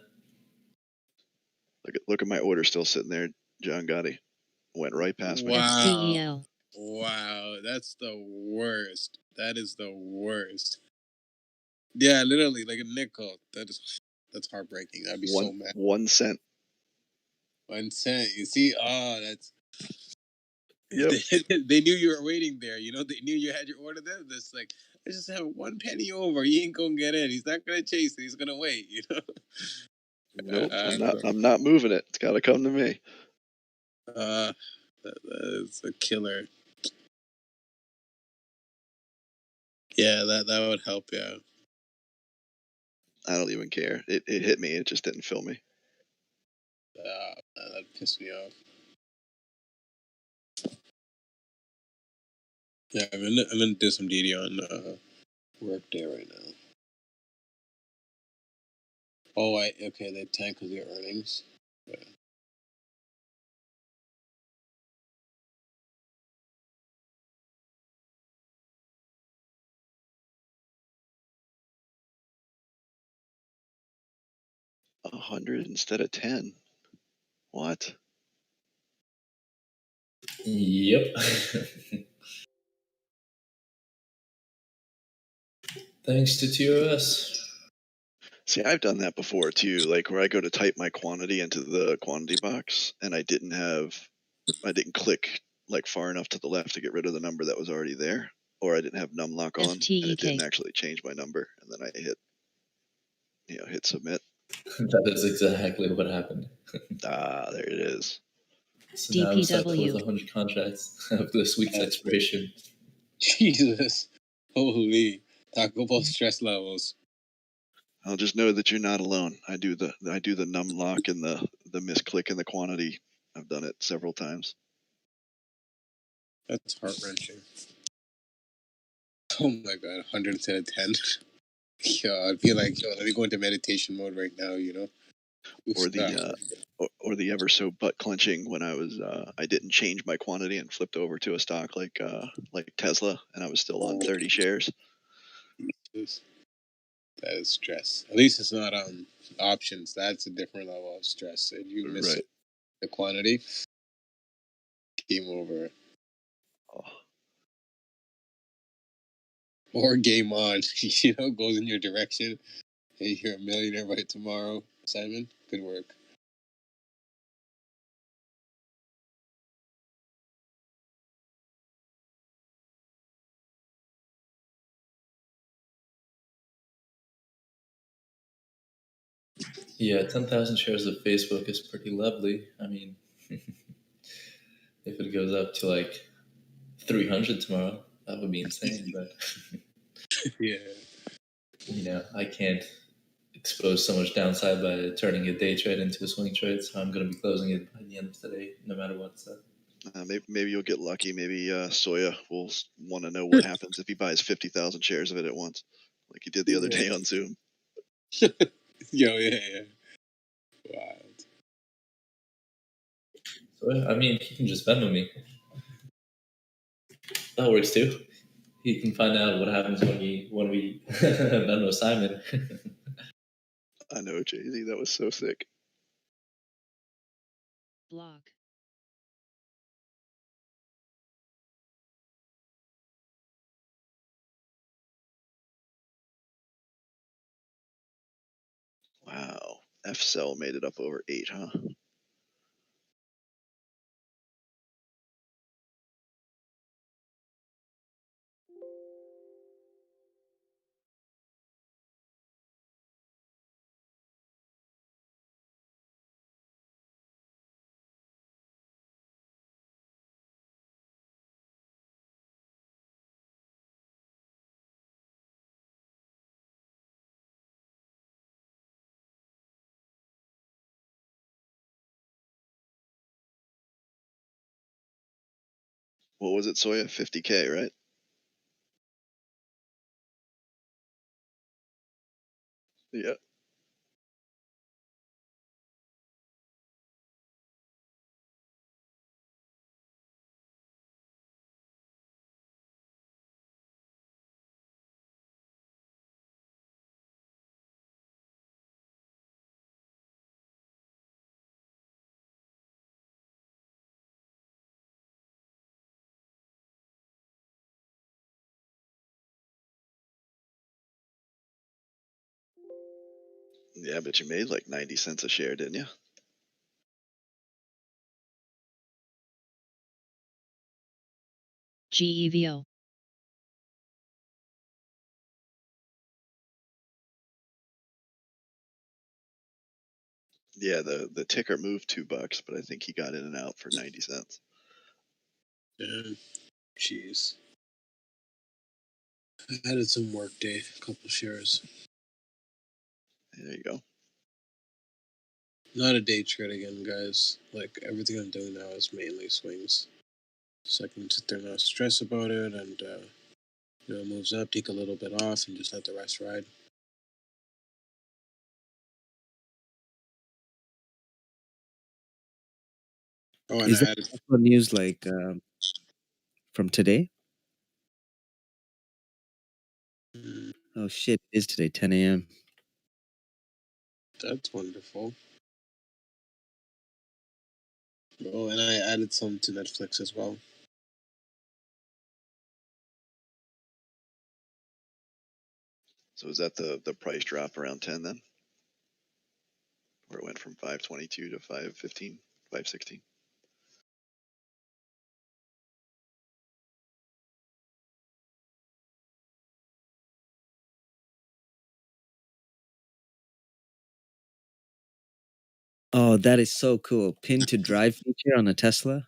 Look at my order still sitting there, John Gotti. Went right past me. STEL. Wow, that's the worst. That is the worst. Yeah, literally, like a nickel. That's heartbreaking. I'd be so mad. 1 cent. 1 cent. You see? Oh, that's. Yep. They knew you were waiting there. You know, they knew you had your order there. That's like, I just have 1 penny over. He ain't gonna get in. He's not gonna chase it. He's gonna wait. You know. Nope. I'm not moving it. It's got to come to me. That is a killer. Yeah, that would help. Yeah. I don't even care. It hit me. It just didn't fill me. That pissed me off. Yeah, I'm gonna do some DD on Workday right now. Oh, okay, they tank because of your earnings. Yeah. $100 instead of 10. What? Yep. Thanks to TOS. See, I've done that before too, like where I go to type my quantity into the quantity box and I didn't click like far enough to the left to get rid of the number that was already there, or I didn't have numlock on and it didn't actually change my number, and then I hit submit. That is exactly what happened. There it is. So now I'm stuck with 100 contracts of this week's expiration. Jesus. Holy. Talk about stress levels. I'll just know that you're not alone. I do the numlock and the misclick in the quantity. I've done it several times. That's heart-wrenching. Oh my god, 100 instead of 10. Yeah, I'd be like, let me go into meditation mode right now, you know? Or the ever so butt clenching when I didn't change my quantity and flipped over to a stock like Tesla, and I was still on 30 shares. That is stress. At least it's not options. That's a different level of stress. If you miss the quantity, game over. Oh. Or game on. Goes in your direction. Hey, you're a millionaire by tomorrow, Simon. Good work. Yeah, 10,000 shares of Facebook is pretty lovely. I mean, if it goes up to like 300 tomorrow, that would be insane. But yeah, I can't expose so much downside by turning a day trade into a swing trade. So I'm going to be closing it by the end of today, no matter what. So. Maybe you'll get lucky. Maybe Soya will want to know what happens if he buys 50,000 shares of it at once, like he did the other day on Zoom. Yeah. Wild. So, I mean, he can just Venmo me. That works too. He can find out what happens when we Venmo Simon. I know, Jay-Z. That was so sick. Block. Wow. F-Cell made it up over 8, huh? What was it, Soya? 50K, right? Yeah. Yeah, but you made like 90 cents a share, didn't you? GEVO. Yeah, the ticker moved $2, but I think he got in and out for 90 cents. Damn. Jeez. I added some workday, a couple shares. There you go. Not a day trade again, guys. Like, everything I'm doing now is mainly swings. So I can sit there and not stress about it, and, it moves up, take a little bit off, and just let the rest ride. Oh, and Is I that added... Tesla news like from today? Oh shit, it is today, 10 a.m. That's wonderful. Oh, and I added some to Netflix as well. So is that the price drop around 10 then? Where it went from 522 to 515, 516? Oh, that is so cool. Pin to drive feature on a Tesla.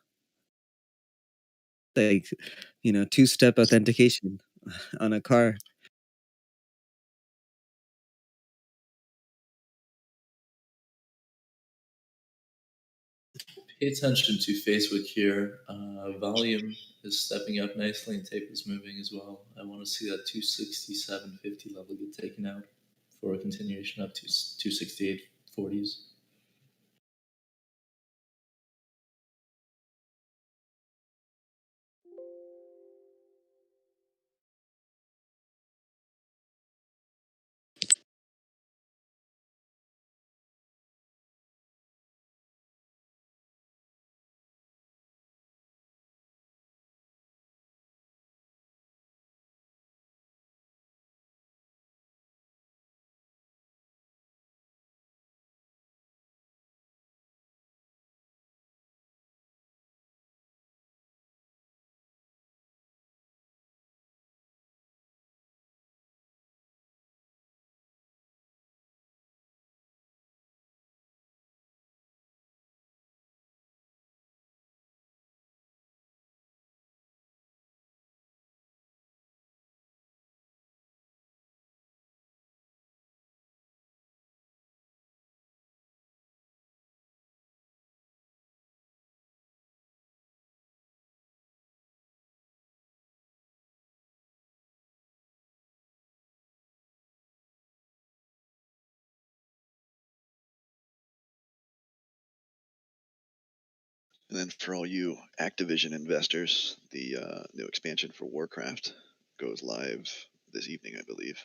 Like, two-step authentication on a car. Pay attention to Facebook here. Volume is stepping up nicely and tape is moving as well. I want to see that 267.50 level get taken out for a continuation up to 268.40s. And then for all you Activision investors, the new expansion for Warcraft goes live this evening, I believe.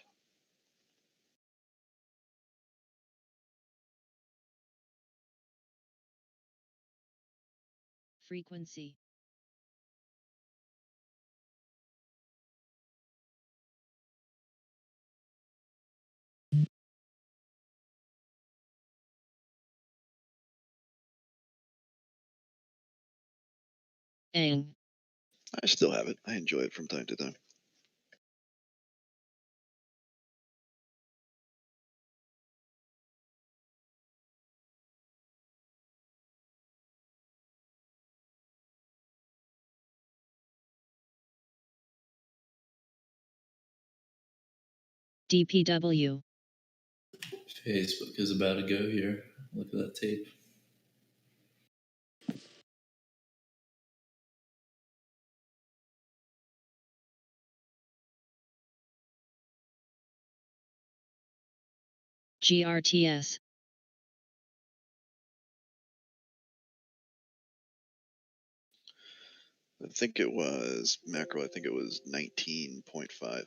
Frequency. Ang. I still have it. I enjoy it from time to time. DPW. Facebook is about to go here. Look at that tape. GRTS. I think it was macro. I think it was 19.5.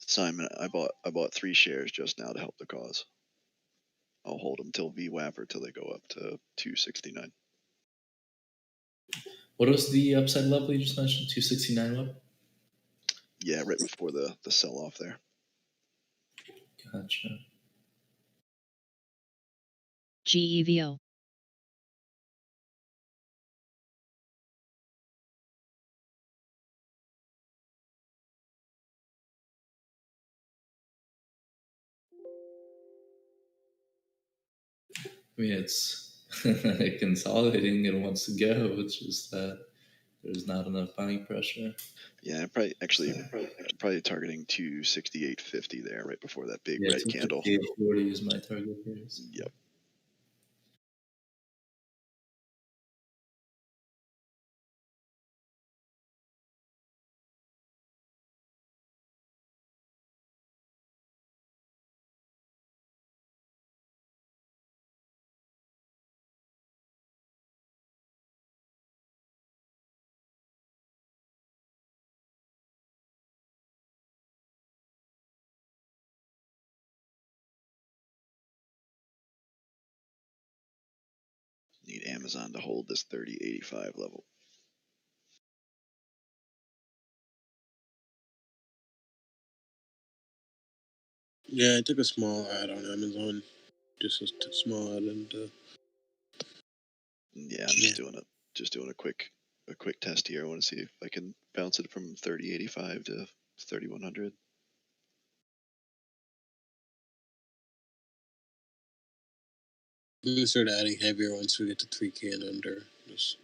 Simon, I bought 3 shares just now to help the cause. I'll hold them till VWAP or till they go up to 269. What was the upside level you just mentioned? 269 what? Yeah, right before the sell off there. Gotcha. GEVO. I mean, it's consolidating and wants to go. It's just that there's not enough buying pressure. Yeah, probably targeting 268.50 there, right before that big Yeah, red candle. 258.40 is my target price. Yep. Need Amazon to hold this 30.85 level. Yeah, I took a small ad on Amazon. Just a small ad, and yeah, I'm just doing a quick test here. I want to see if I can bounce it from 30.85 to 3100. I'm gonna start adding heavier once we get to 3K and under. Just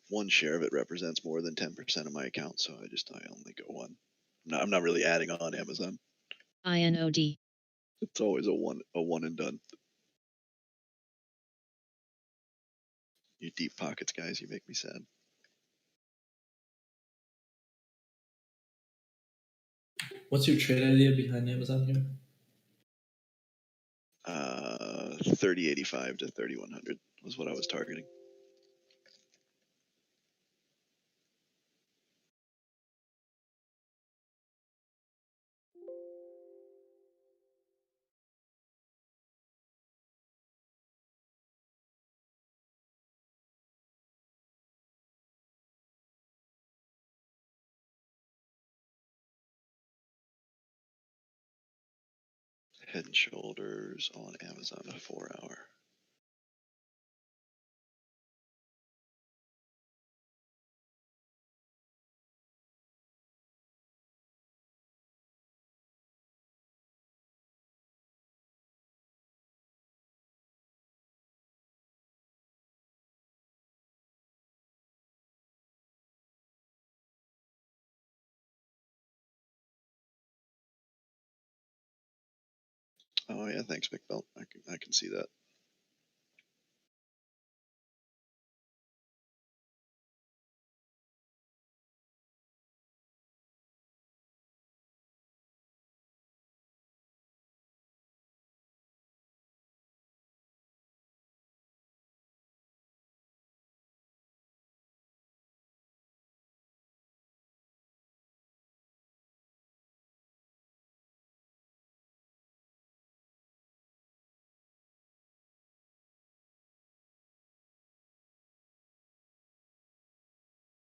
one share of it represents more than 10% of my account, so I only go one. I'm not really adding on Amazon. INOD. It's always a one and done. You deep pockets guys, you make me sad. What's your trade idea behind Amazon here? 30.85 to 3100 was what I was targeting. Head and Shoulders on Amazon, a 4 hour. Oh yeah, thanks, McBelt. I can see that.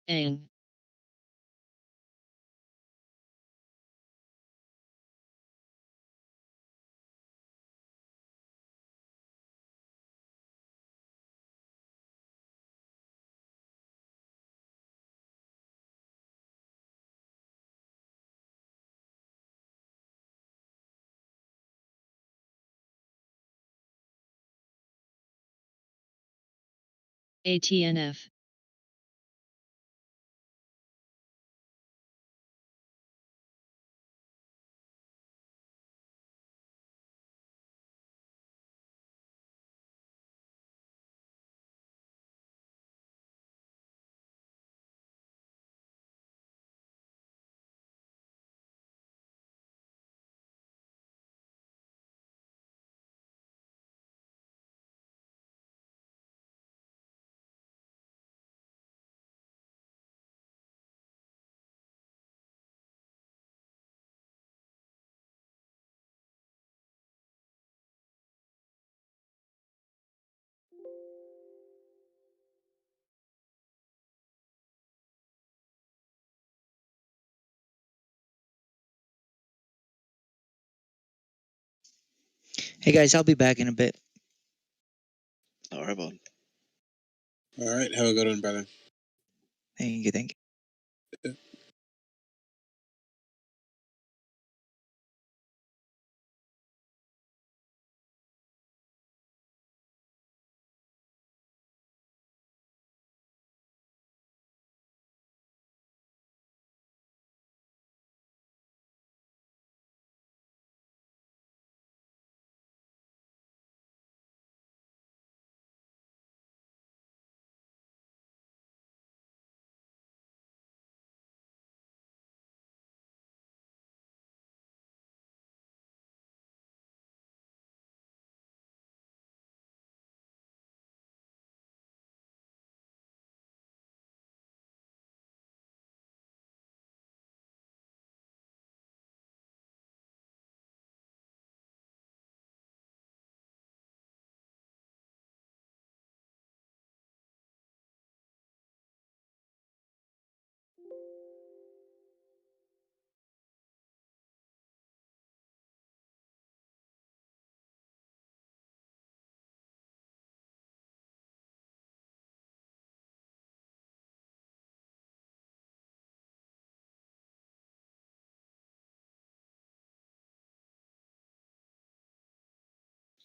Ang. ATNF. Hey guys, I'll be back in a bit. All right, bud. All right, have a good one, brother. Thank you, thank you.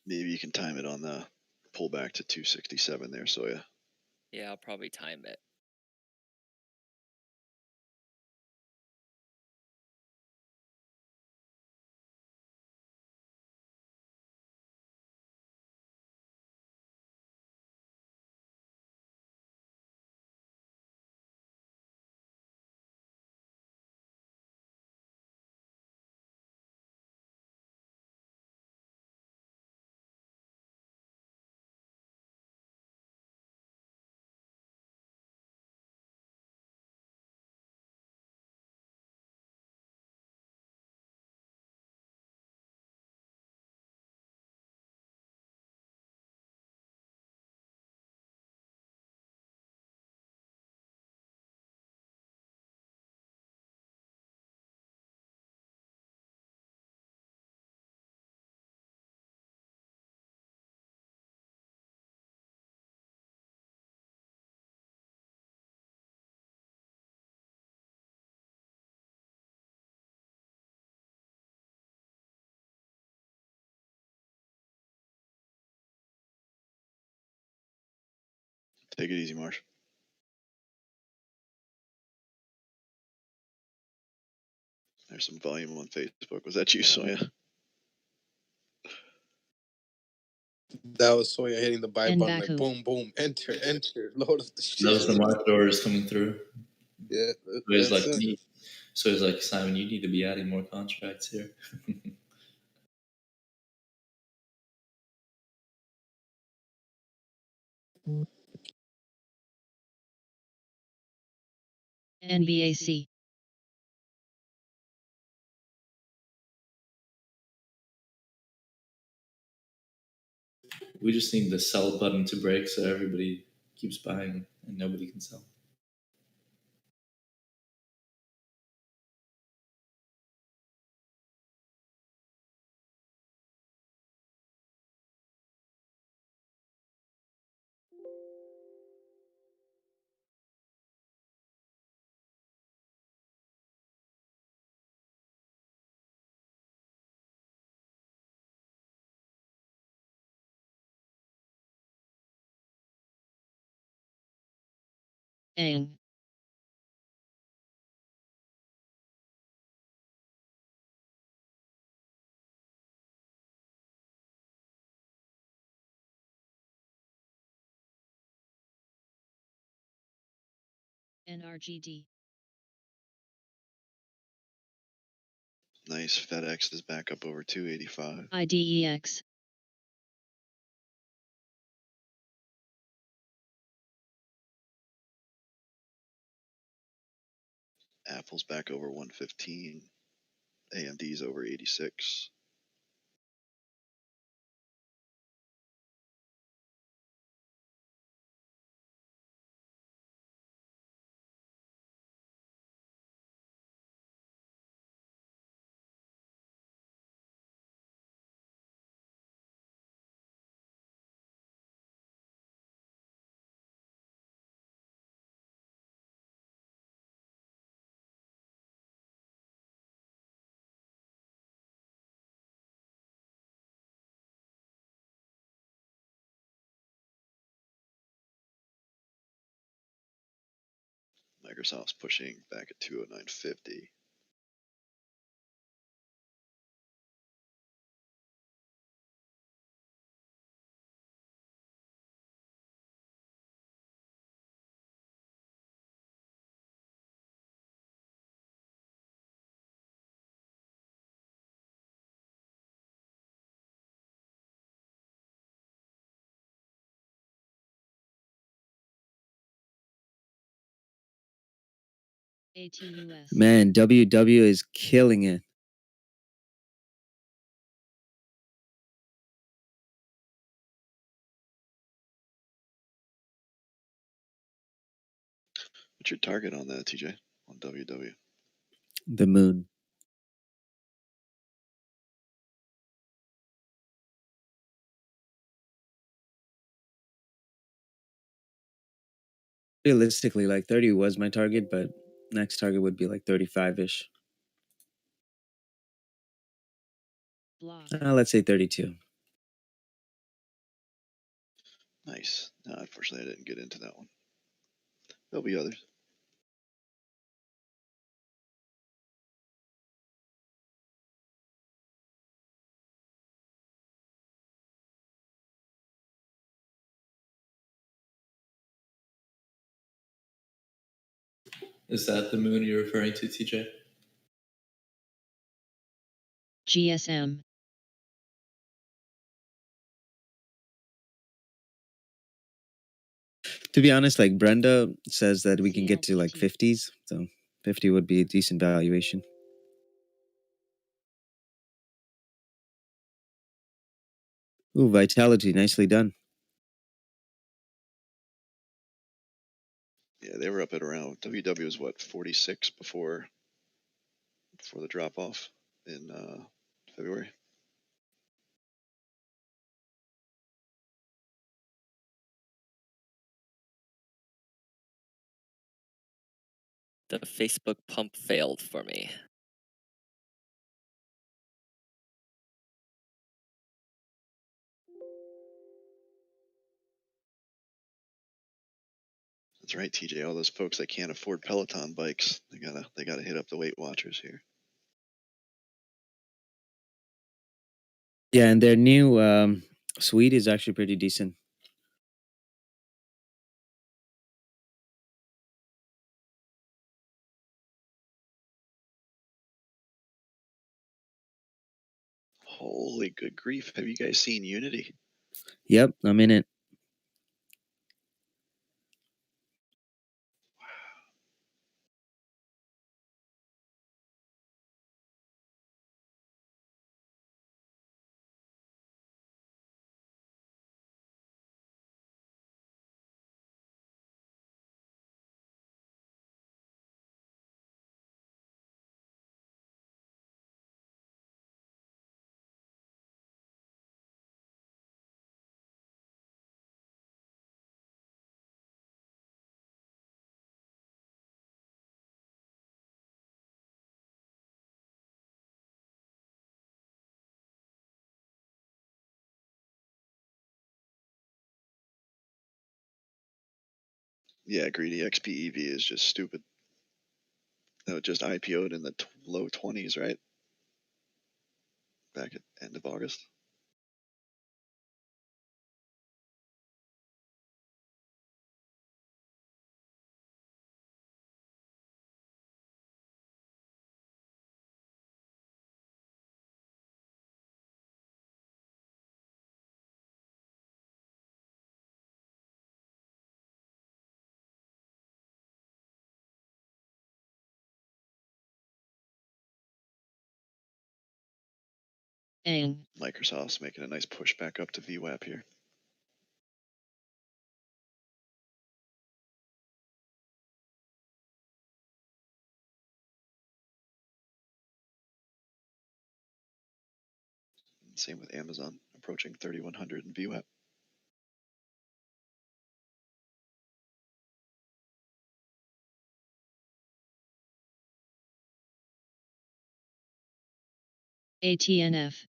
Maybe you can time it on the pullback to 267 there, Soya. Yeah, I'll probably time it. Take it easy, Marsh. There's some volume on Facebook. Was that you, Soya? That was Soya hitting the buy And button like Baku. boom, boom, enter, load up the shit. That was the market orders coming through. Yeah, So it's that's like it. So it's like, Simon, you need to be adding more contracts here. NVAC. We just need the sell button to break so everybody keeps buying and nobody can sell. Ang. NRGD. Nice. FedEx is back up over 285. IDEX. Apple's back over 115. AMD's over 86. Microsoft's pushing back at 209.50. ATUS. Man, WW is killing it. What's your target on that, TJ? On WW? The moon. Realistically, like 30 was my target, but next target would be like 35-ish. Let's say 32. Nice. No, unfortunately, I didn't get into that one. There'll be others. Is that the moon you're referring to, TJ? GSM. To be honest, like Brenda says that we can get to like 50s. So 50 would be a decent valuation. Ooh, Vitality. Nicely done. Yeah, they were up at around WW was what 46 before the drop off in February. The Facebook pump failed for me. That's right, TJ. All those folks that can't afford Peloton bikes, they gotta hit up the Weight Watchers here. Yeah, and their new suite is actually pretty decent. Holy good grief! Have you guys seen Unity? Yep, I'm in it. Yeah, greedy XPEV is just stupid. That was just IPO'd in the low 20s, right? Back at end of August. Microsoft's making a nice push back up to VWAP here. Same with Amazon, approaching 3,100 in VWAP. ATNF.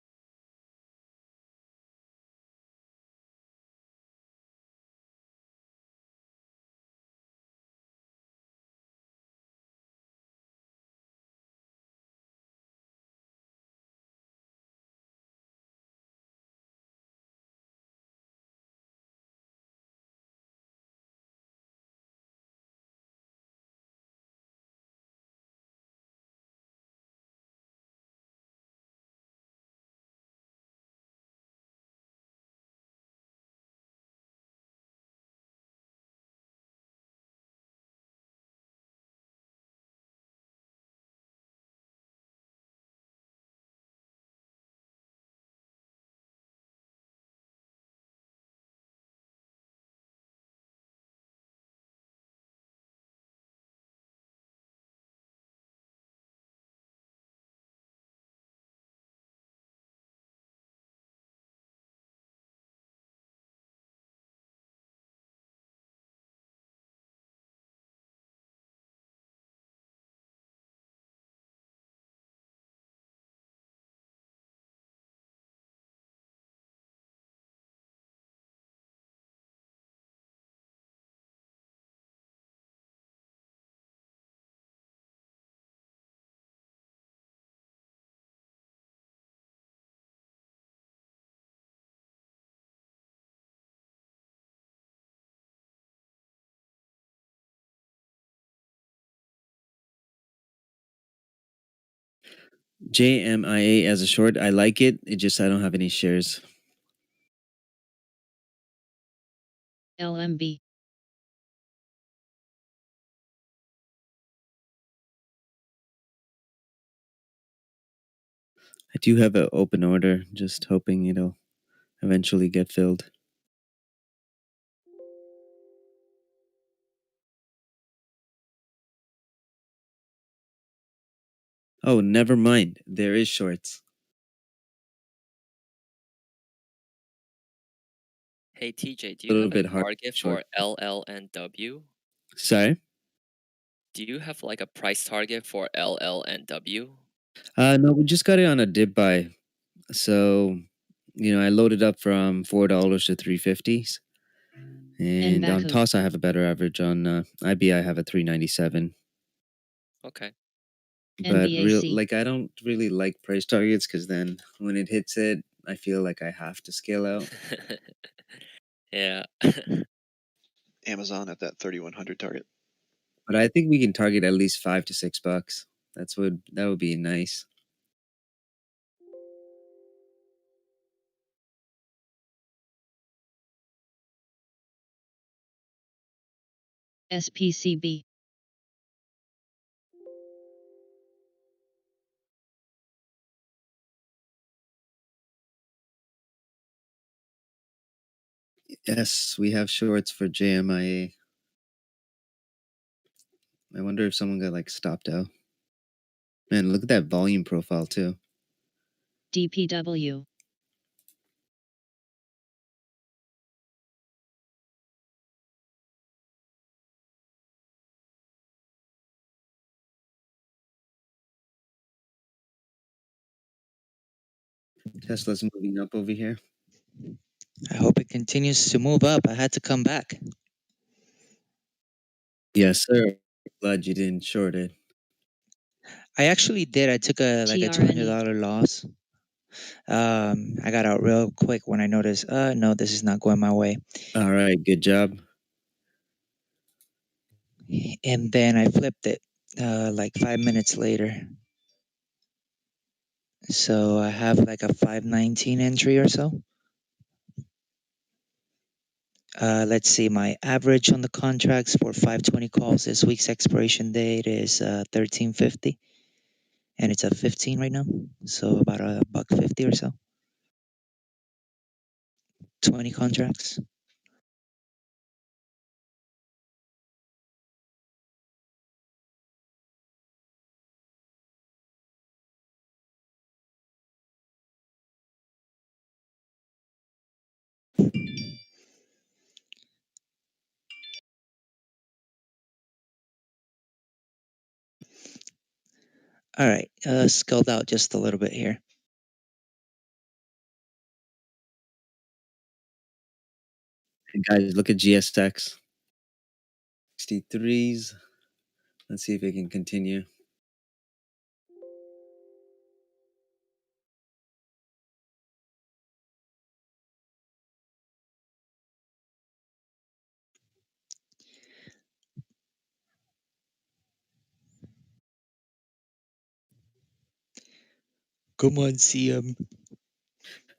JMIA as a short, I like it. It just I don't have any shares. LMB. I do have an open order, just hoping it'll eventually get filled. Oh, never mind. There is shorts. Hey TJ, do A you little have bit a hard. target Short. for LLNW? Sorry? Do you have like a price target for LLNW? No, we just got it on a dip buy. So, I loaded up from $4 to 350s. And on Baku. Toss, I have a better average. On IB, I have a 397. Okay. But NVAC. I don't really like price targets because then when it hits it, I feel like I have to scale out. Yeah. Amazon at that 3,100 target. But I think we can target at least $5 to $6. That would be nice. SPCB. Yes, we have shorts for JMIA. I wonder if someone got stopped out. Man, look at that volume profile too. DPW. Tesla's moving up over here. I hope it continues to move up. I had to come back. Yes, sir. Glad you didn't short it. I actually did. I took a like a $200 loss. I got out real quick when I noticed. No, this is not going my way. All right, good job. And then I flipped it like 5 minutes later. So I have like a 519 entry or so. Let's see, my average on the contracts for 520 calls this week's expiration date is 1350, and it's at 15 right now, so about a $1.50 or so. 20 contracts. All right, scaled out just a little bit here. And guys, look at GSX. 63s. Let's see if it can continue. Come on, CM.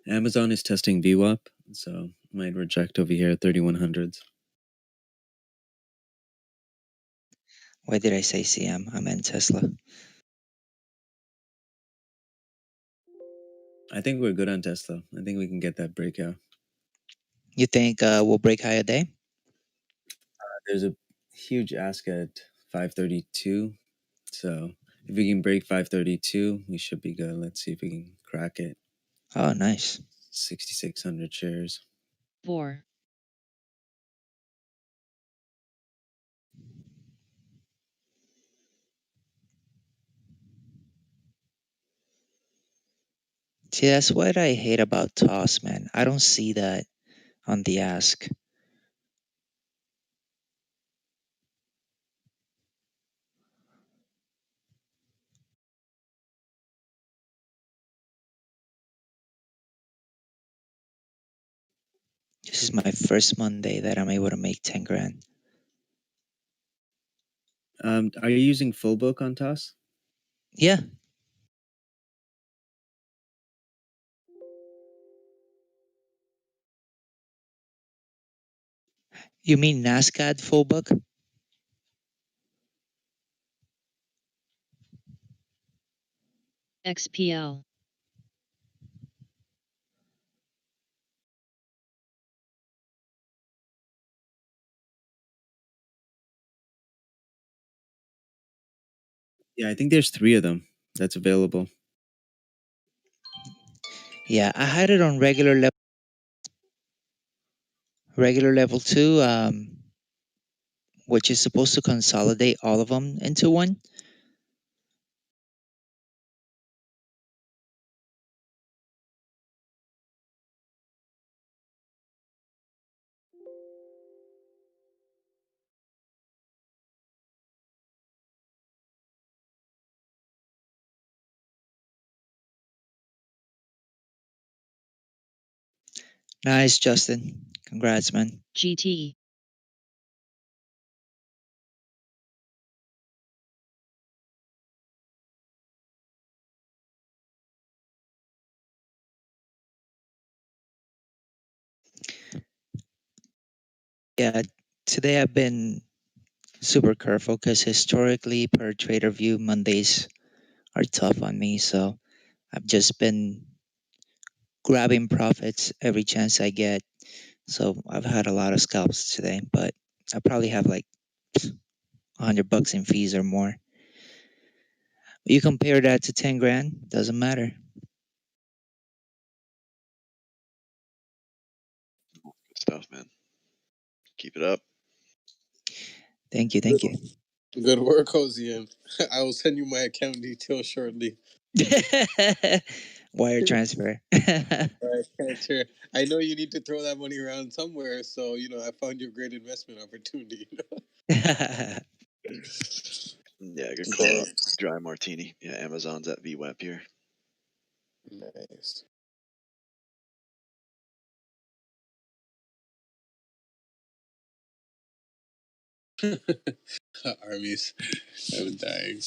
Amazon is testing VWAP, so might reject over here at 3100s. Why did I say CM? I meant Tesla. I think we're good on Tesla. I think we can get that breakout. You think we'll break high a day? There's a huge ask at 532. So if we can break 532, we should be good. Let's see if we can crack it. Oh, nice. 6,600 shares. 4, See, that's what I hate about Toss, man. I don't see that on the ask. This is my first Monday that I'm able to make 10 grand. Are you using full book on TOS? Yeah. You mean NASCAD full book? XPL, Yeah, I think there's 3 of them that's available. Yeah, I had it on regular level 2, which is supposed to consolidate all of them into one. Nice, Justin. Congrats, man. GT, Yeah, today I've been super careful because historically, per Trader View, Mondays are tough on me. So I've just been grabbing profits every chance I get. So I've had a lot of scalps today, but I probably have like $100 in fees or more. You compare that to 10 grand, doesn't matter. Good stuff, man. Keep it up. Thank you. Good work, Ozian. I will send you my account details shortly. Wire transfer. Right, sure. I know you need to throw that money around somewhere, so I found you a great investment opportunity. Yeah, good call out. Dry martini. Yeah, Amazon's at VWAP here. Nice. Armies. I'm dying.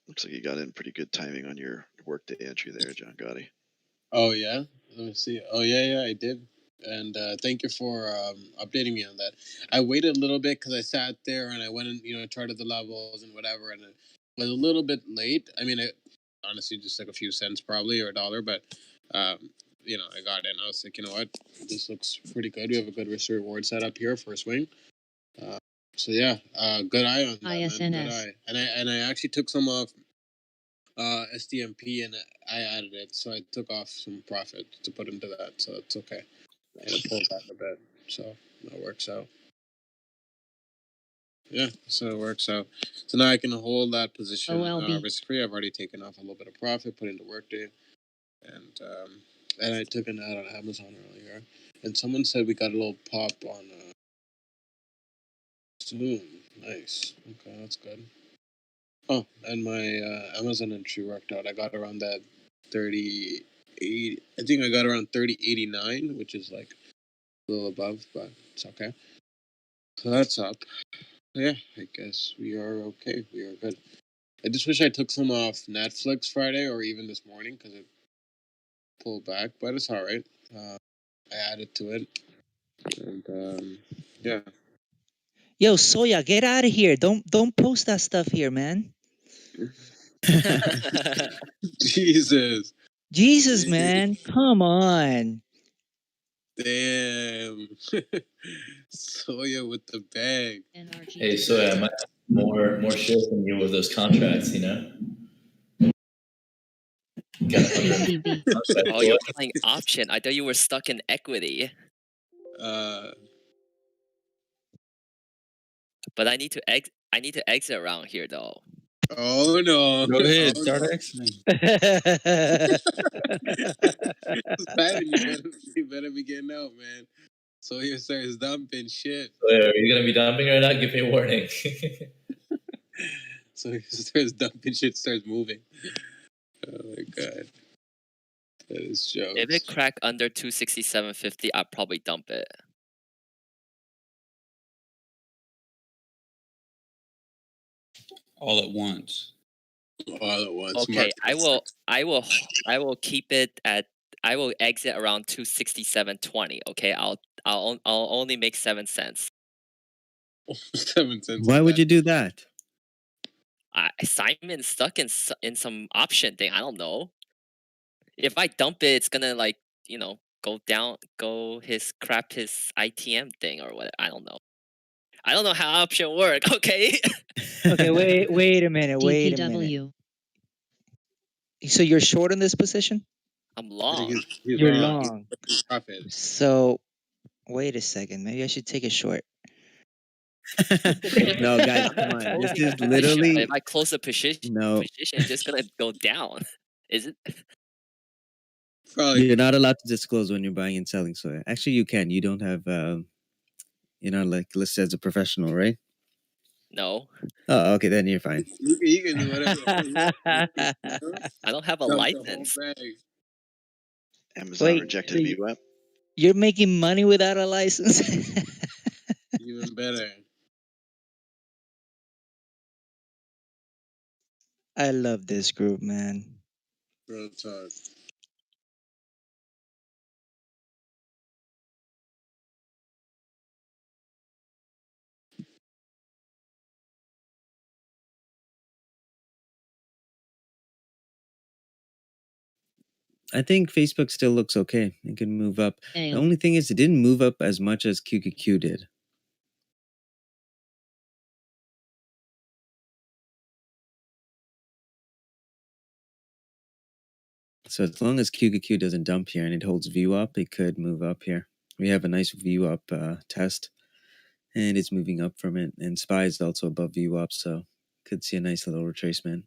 Looks like you got in pretty good timing on your workday entry there, John Gotti. Oh yeah, let me see. Oh yeah, I did. And thank you for updating me on that. I waited a little bit because I sat there and I went and charted the levels and whatever, and it was a little bit late. I mean, it honestly just like a few cents probably or a dollar, but I got in. I was like, you know what, this looks pretty good. We have a good risk reward set up here for a swing. So yeah, good eye on that, man. Good ISNS. eye. And I actually took some off SDMP and I added it, so I took off some profit to put into that, so it's okay. And it pulled back a bit, so that works out. Yeah, so it works out. So now I can hold that position OLB. risk free. I've already taken off a little bit of profit, put into workday, and I took an ad on Amazon earlier, and someone said we got a little pop on Zoom. Nice. Okay, that's good. Oh, and my Amazon entry worked out. I got around that 30.80. I think I got around 30.89, which is like a little above, but it's okay. So that's up. Yeah, I guess we are okay. We are good. I just wish I took some off Netflix Friday or even this morning because it pulled back, but it's all right. I added to it, and yeah. Yo, Soya, get out of here! Don't post that stuff here, man. Jesus. Jesus, man, come on. Damn. Soya with the bag. Hey, so I might have more shares than you with those contracts, you know? Got 100. Oh, you're playing option. I thought you were stuck in equity. But I need to exit around here though. Oh no! Go ahead, Oh, start no. exiting. Simon, you better be getting out, man. So he starts dumping shit. So, are you gonna be dumping or not? Give me a warning. So he starts dumping shit, starts moving. Oh my god. That is jokes. If it crack under 267.50, I'll probably dump it. All at once. All at once. Okay, I will keep it at. I will exit around 267.20. Okay, I'll only make 7 cents. 7 cents. Why would you do that? Simon's stuck in some option thing. I don't know. If I dump it, it's gonna go his ITM thing or what. I don't know. I don't know how option work. Okay. Okay, wait a minute. Wait a minute. DPW. So you're short in this position? I'm long. You're long. Profit. So wait a second. Maybe I should take a short. No, guys, come on. This is literally. If I close the position, it's just gonna go down. Is it? Probably. You're not allowed to disclose when you're buying and selling soya. Actually, you can. You don't have, you're not like listed as a professional, right? No. Oh, okay, then you're fine. You can do whatever. I don't have a Dump the whole license. bag. Amazon rejected VWAP. You're making money without a license? Even better. I love this group, man. Real talk. I think Facebook still looks okay. It can move up. Damn. The only thing is, it didn't move up as much as QQQ did. So as long as QQQ doesn't dump here and it holds view up, it could move up here. We have a nice view up test, and it's moving up from it. And SPY is also above view up, so could see a nice little retracement.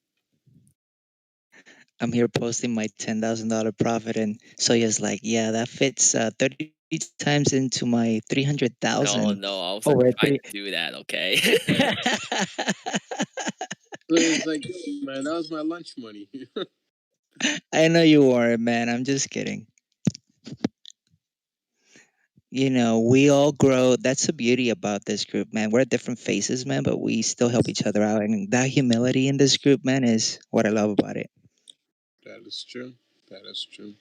I'm here posting my $10,000 profit, and Soya's like, "Yeah, that fits 30 times into my 300,000." No, I was Over trying three. to do that. Okay. So it's like, man, that was my lunch money. I know you weren't, man. I'm just kidding. You know, we all grow. That's the beauty about this group, man. We're at different phases, man, but we still help each other out. And that humility in this group, man, is what I love about it. That is true. That is true.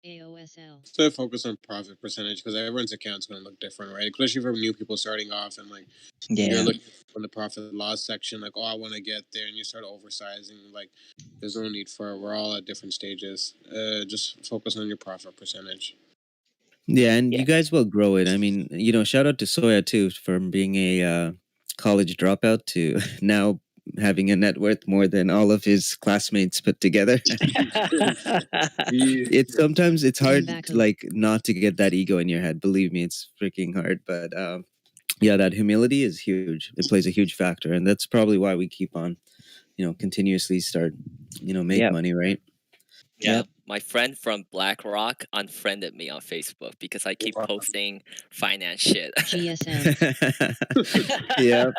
AOSL. So I focus on profit percentage because everyone's account's going to look different, right? Especially for new people starting off and like you're Yeah. looking from the profit and loss section, like, oh, I want to get there, and you start oversizing. Like, there's no need for it. We're all at different stages. Just focus on your profit percentage. Yeah, and you guys will grow it. I mean, you know, shout out to Soya too from being a college dropout to now having a net worth more than all of his classmates put together. It's sometimes it's hard to, like, not to get that ego in your head. Believe me, it's freaking hard. But yeah, that humility is huge. It plays a huge factor, and that's probably why we keep on, you know, continuously make Yep. money, right? Yeah, my friend from BlackRock unfriended me on Facebook because I keep posting finance shit. GSM. Yeah.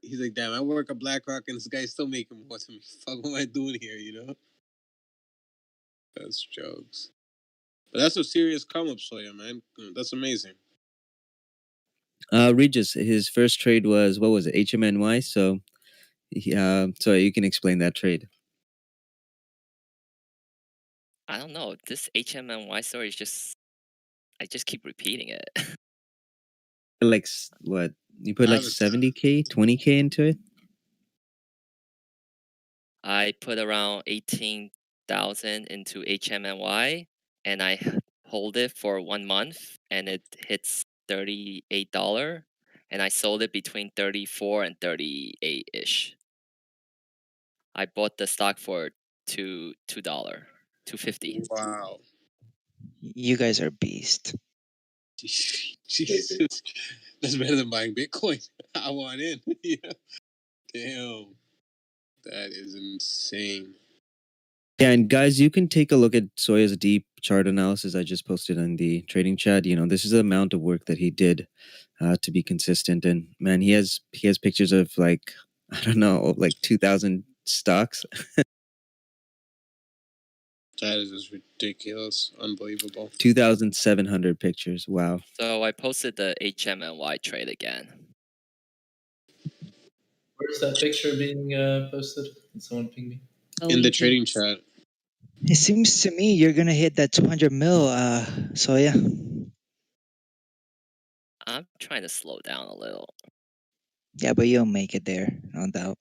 He's like, damn, I work at BlackRock and this guy's still making more than me. Fuck, what am I doing here, you know? That's jokes. But that's a serious come up, Sawyer, man. That's amazing. Regis, his first trade was, what was it, HMNY? So, so you can explain that trade. I don't know. This HMNY story is just, I just keep repeating it. Like what? You put like 70K, 20K into it? I put around 18,000 into HMNY and I hold it for 1 month and it hits $38 and I sold it between 34 and 38 ish. I bought the stock for $2.50. Wow. You guys are beast. Jesus. That's better than buying Bitcoin. I want in. Yeah. Damn. That is insane. Yeah, and guys, you can take a look at Soya's deep chart analysis I just posted on the trading chat. You know, this is the amount of work that he did to be consistent. And man, he has pictures of like, I don't know, like 2,000 stocks. That is just ridiculous. Unbelievable. 2,700 pictures. Wow. So I posted the HMNY trade again. Where's that picture being posted? Can someone ping me? In the trading chat. It seems to me you're gonna hit that 200 mil, Soya. I'm trying to slow down a little. Yeah, but you'll make it there, no doubt.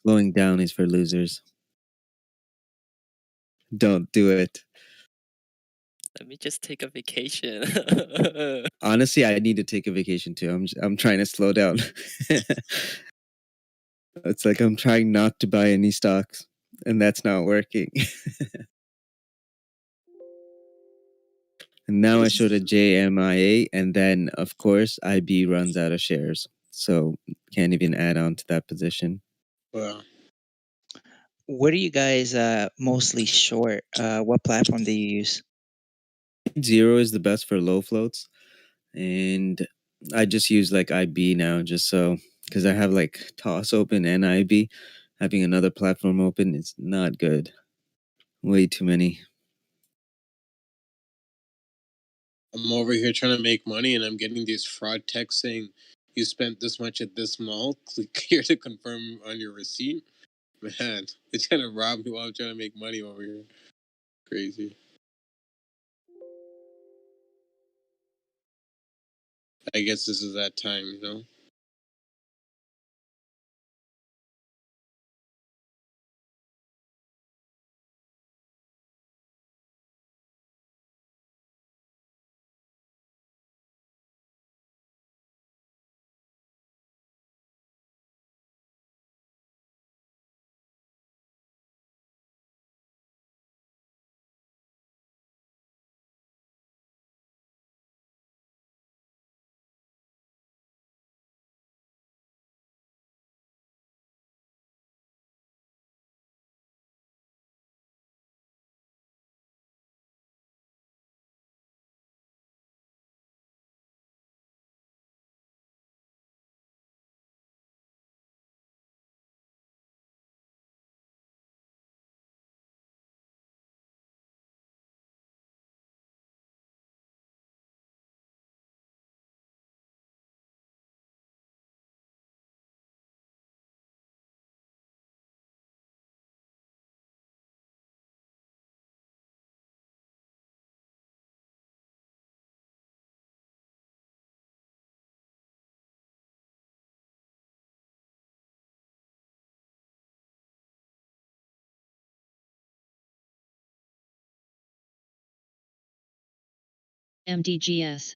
Slowing down is for losers. Don't do it. Let me just take a vacation. Honestly, I need to take a vacation too. I'm trying to slow down. It's like I'm trying not to buy any stocks, and that's not working. And now I showed a JMIA, and then of course IB runs out of shares, so can't even add on to that position. Wow. What are you guys mostly short? What platform do you use? Zero is the best for low floats, and I just use like IB now, just so because I have like Toss open and IB. Having another platform open is not good. Way too many. I'm over here trying to make money and I'm getting these fraud texts saying you spent this much at this mall. Click here to confirm on your receipt. Man, they're trying to rob me while I'm trying to make money over here. Crazy. I guess this is that time, you know? MDGS.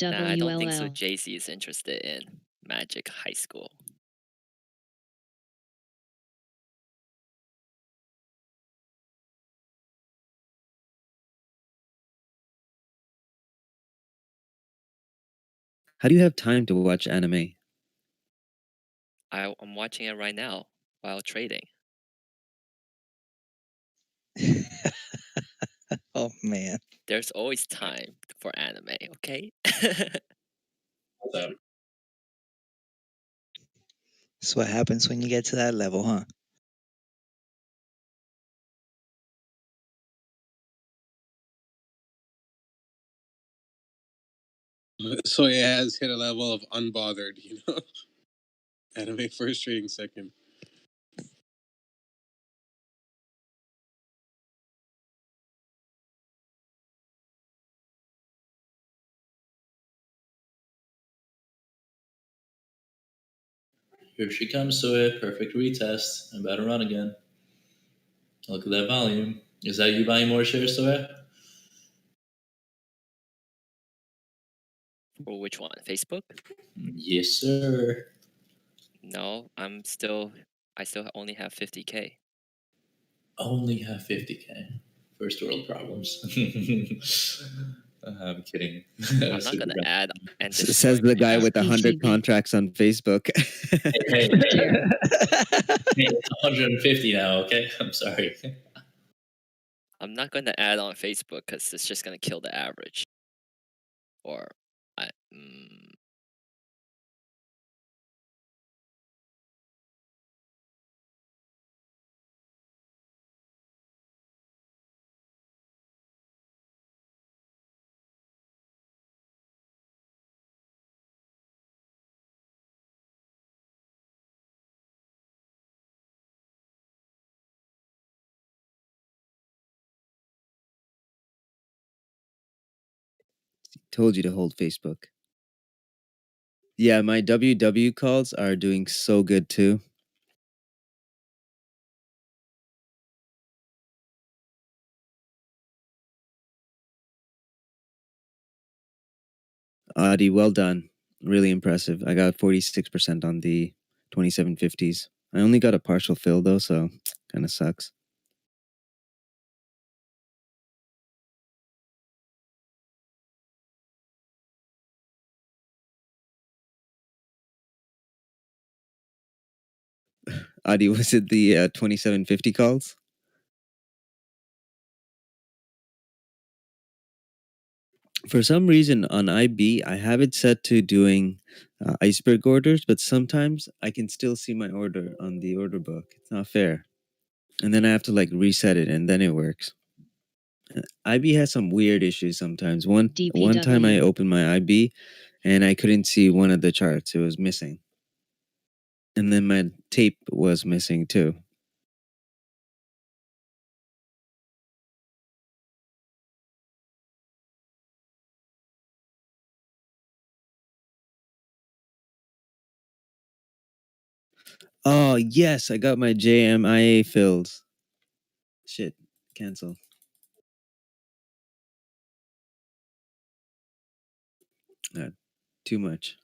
Nah, I don't think so. WLL. JC is interested in Magic High School. How do you have time to watch anime? I'm watching it right now while trading. Oh man. There's always time for anime, okay? That's what happens when you get to that level, huh? So it has hit a level of unbothered, you know? Anime first, trading second. Here she comes to it. Perfect retest. I'm about to run again. Look at that volume. Is that you buying more shares to it? For which one? Facebook? Yes, sir. No, I still only have 50K. Only have 50K. First world problems. I'm kidding. I'm not gonna add and destroy Says the my guy with average. 100 contracts on Facebook. Hey, it's 150 now, okay? I'm sorry. I'm not gonna add on Facebook because it's just gonna kill the average. Or Told you to hold Facebook. Yeah, my WW calls are doing so good too. Adi, well done. Really impressive. I got 46% on the 2750s. I only got a partial fill though, so kind of sucks. Adi, was it the 2750 calls? For some reason on IB, I have it set to doing iceberg orders, but sometimes I can still see my order on the order book. It's not fair. And then I have to like reset it and then it works. IB has some weird issues sometimes. One time I opened my IB and I couldn't see one of the charts. It was missing. And then my tape was missing too. Oh, yes, I got my JMIA filled. Shit, cancel. Too much.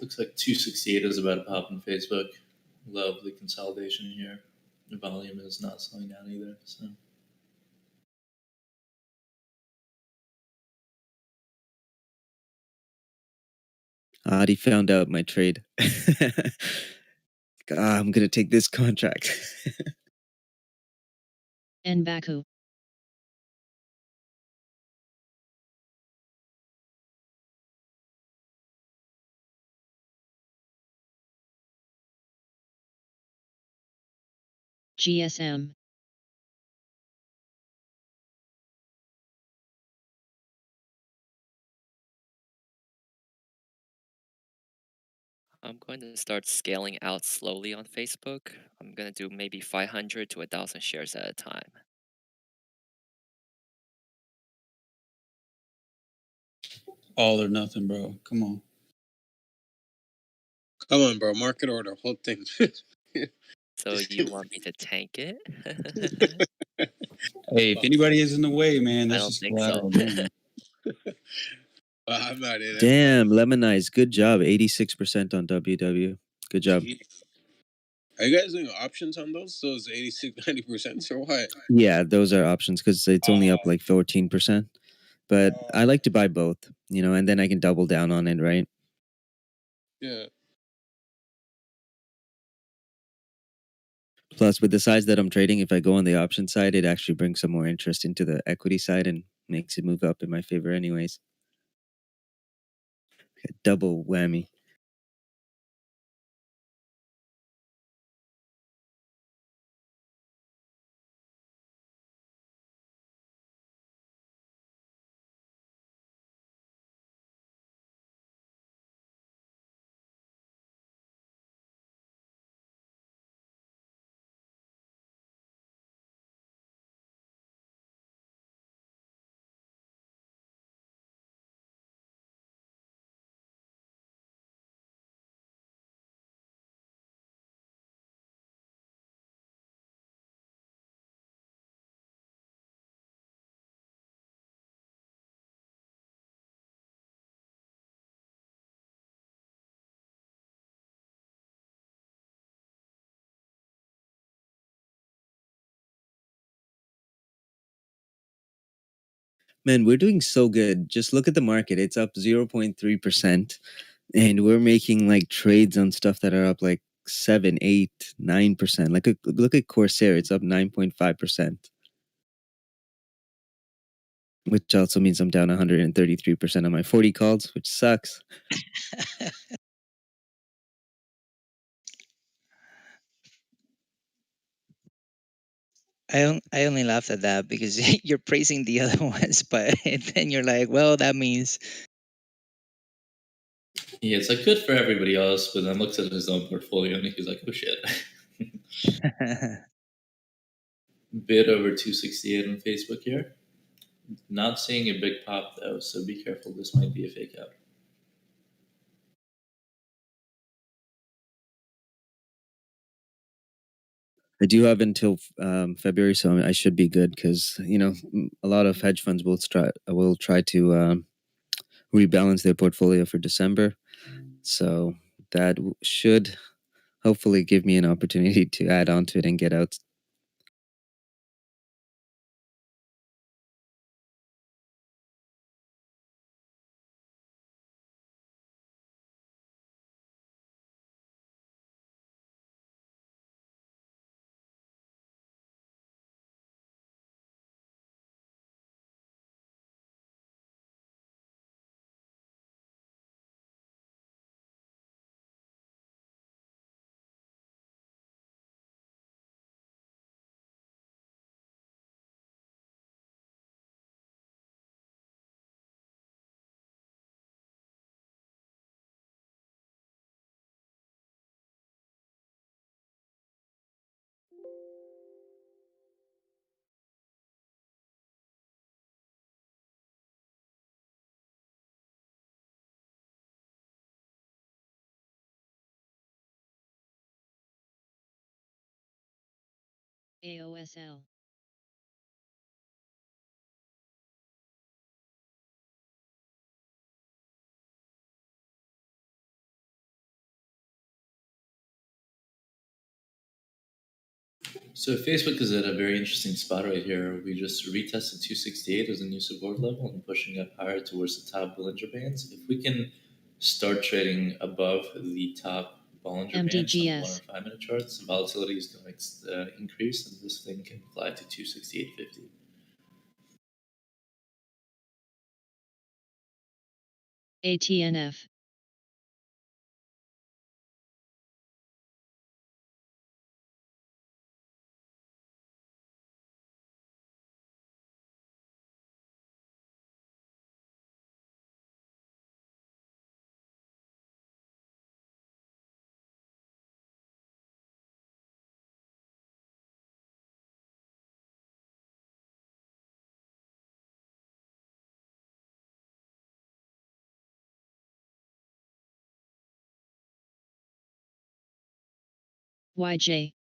Looks like 268 is about to pop on Facebook. Lovely consolidation here. volume is not slowing down either. So Adi found out my trade. I'm gonna take this contract. And Baku. GSM. I'm going to start scaling out slowly on Facebook. I'm going to do maybe 500 to 1,000 shares at a time. All or nothing, bro. Come on. Come on, bro. Market order, whole thing. So you want me to tank it? Hey, if anybody is in the way, man, I that's don't just think so. collateral damage. I'm not in it. Damn, Lemonize, good job. 86% on WW. Good job. Are you guys doing options on those 86, 90% or what? Yeah, those are options because it's only up like 14%. But I like to buy both, you know, and then I can double down on it, right? Yeah. Plus, with the size that I'm trading, if I go on the option side, it actually brings some more interest into the equity side and makes it move up in my favor, anyways. Double whammy. Man, we're doing so good. Just look at the market. It's up 0.3%. And we're making like trades on stuff that are up like 7, 8, 9%. Like look at Corsair, it's up 9.5%. Which also means I'm down 133% on my 40 calls, which sucks. I only laughed at that because you're praising the other ones, but then you're like, well, that means yeah, it's like good for everybody else, but then looks at his own portfolio and he's like, oh shit. Bid over 268 on Facebook here. Not seeing a big pop though, so be careful. This might be a fake out. I do have until February, so I should be good because you know a lot of hedge funds will try to rebalance their portfolio for December, so that should hopefully give me an opportunity to add on to it and get out. AOSL. So Facebook is at a very interesting spot right here. We just retested 268 as a new support level and pushing up higher towards the top Bollinger Bands. If we can start trading above the top Bollinger Bands on the 1 MDGS. or 5 minute charts, the volatility is going to increase and this thing can fly to 268.50. ATNF. YJ.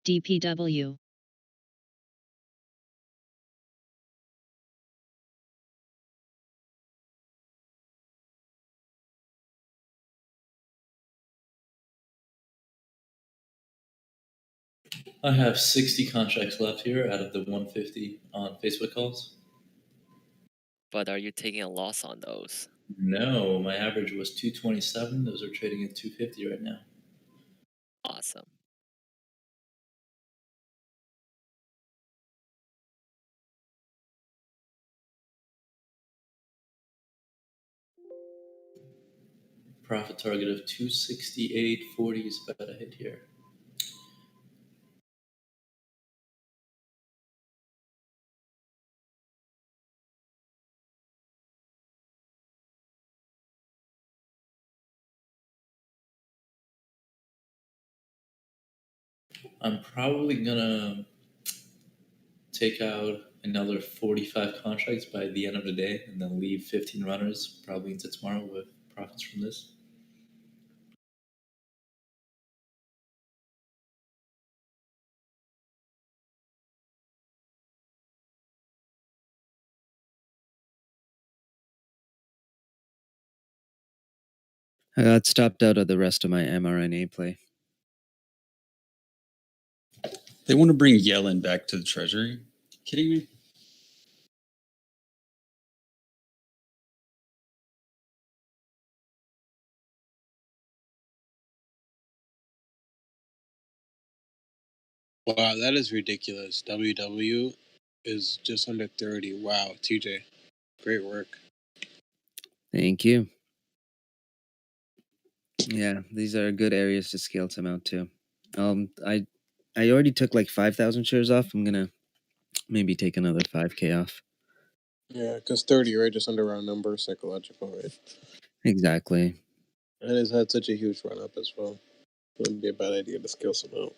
DPW. I have 60 contracts left here out of the 150 on Facebook calls. But are you taking a loss on those? No, my average was 227. Those are trading at 250 right now. Awesome. Profit target of 268.40 is about to hit here. I'm probably gonna take out another 45 contracts by the end of the day and then leave 15 runners probably into tomorrow with profits from this. I got stopped out of the rest of my mRNA play. They want to bring Yellen back to the Treasury. Kidding me? Wow, that is ridiculous. WW is just under 30. Wow, TJ, great work. Thank you. Yeah, these are good areas to scale some out too. I already took like 5,000 shares off. I'm gonna maybe take another 5K off. Yeah, because 30, right? Just under round number, psychological, right? Exactly. And it's had such a huge run up as well. Wouldn't be a bad idea to scale some out.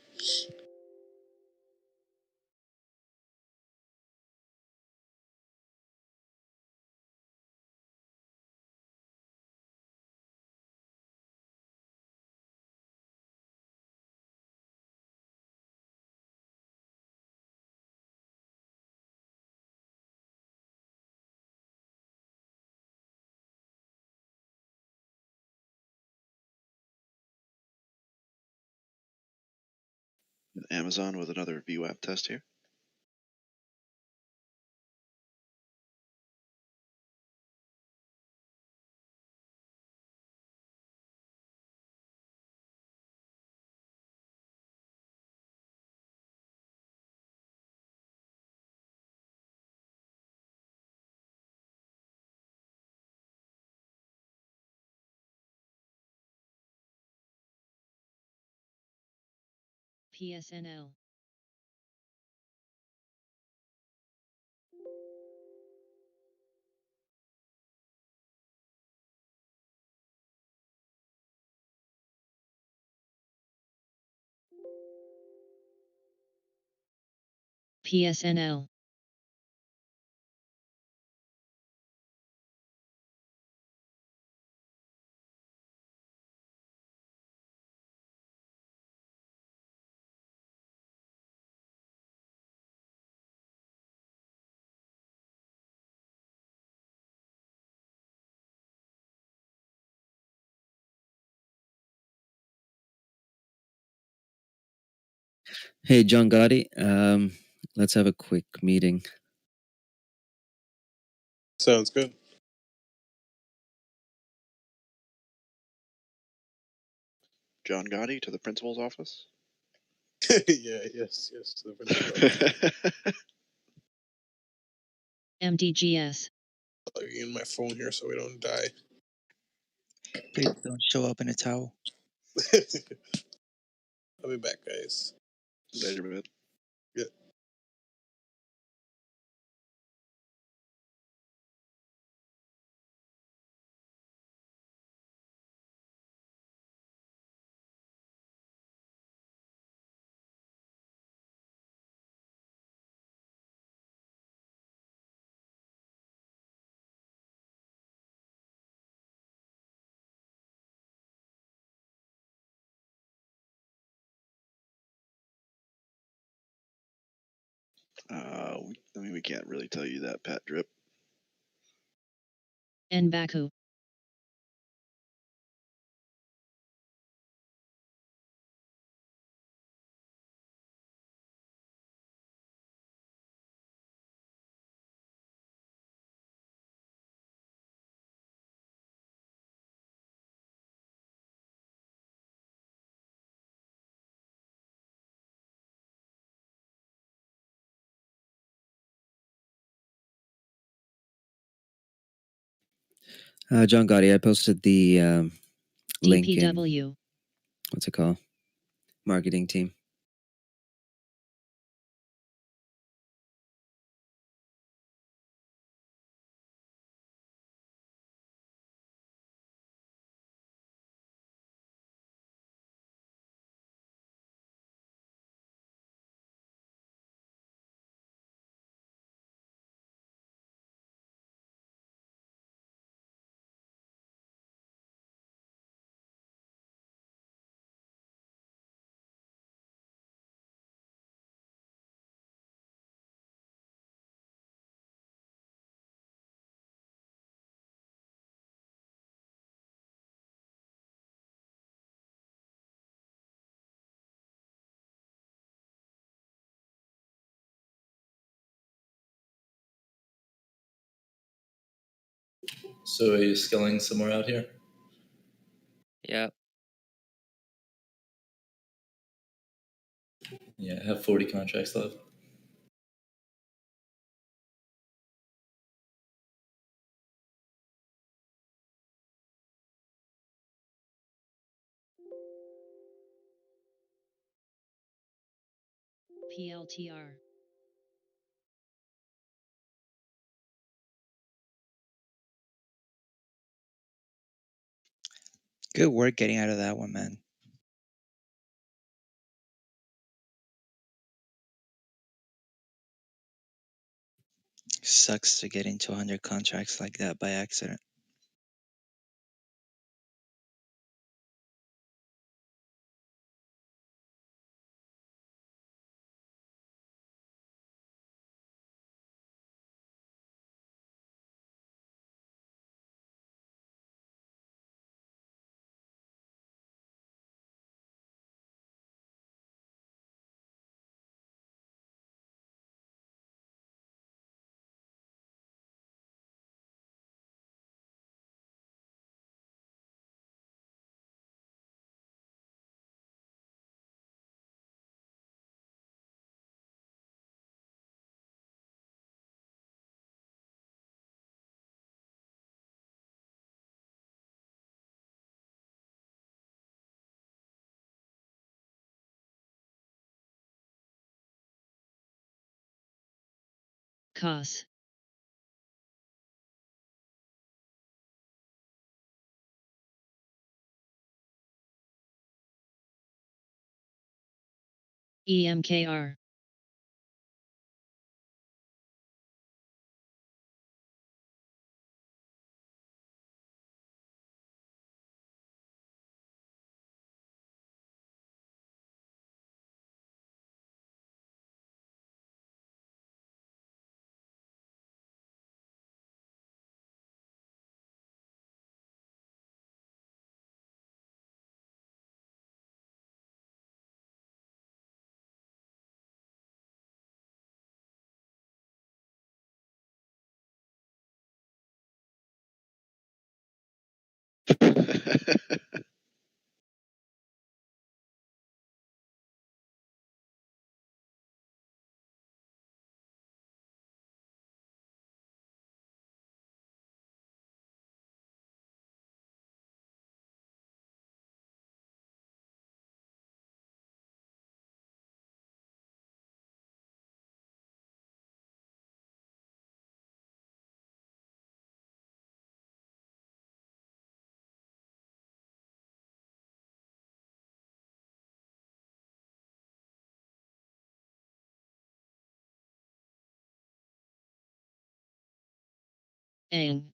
Amazon with another VWAP test here. PSNL. PSNL. Hey, John Gotti. Let's have a quick meeting. Sounds good. John Gotti to the principal's office. Yeah, yes. To the principal. MDGS. Plugging in my phone here so we don't die. Please don't show up in a towel. I'll be back, guys. Later, man. Yeah. We can't really tell you that, Pat Drip. Nbaku. John Gotti, I posted the link in, DPW. what's it called? Marketing team. So are you skilling somewhere out here? Yeah. Yeah, I have 40 contracts left. PLTR. Good work getting out of that one, man. Sucks to get into 100 contracts like that by accident. COS. EMKR. AIM.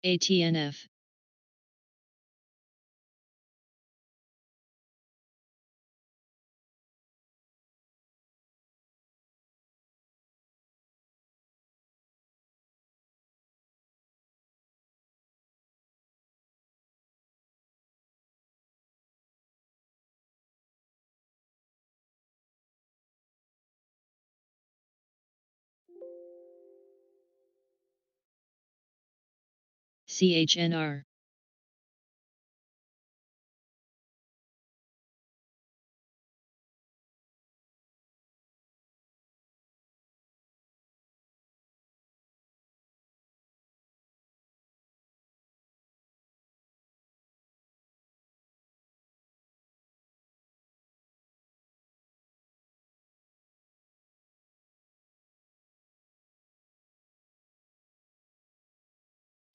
ATNF. CHNR.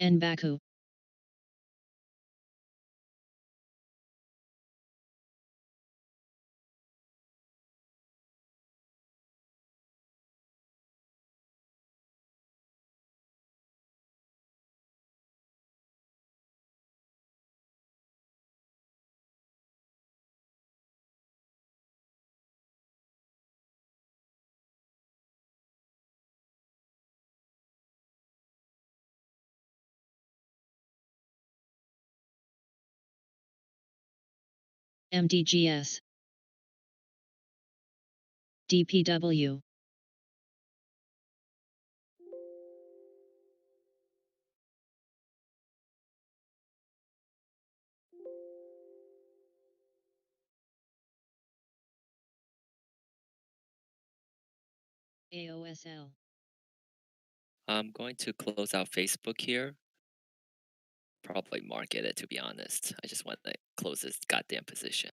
NBAKU. MDGS. DPW. AOSL. I'm going to close out Facebook here. Probably market it, to be honest. I just want to close this goddamn position.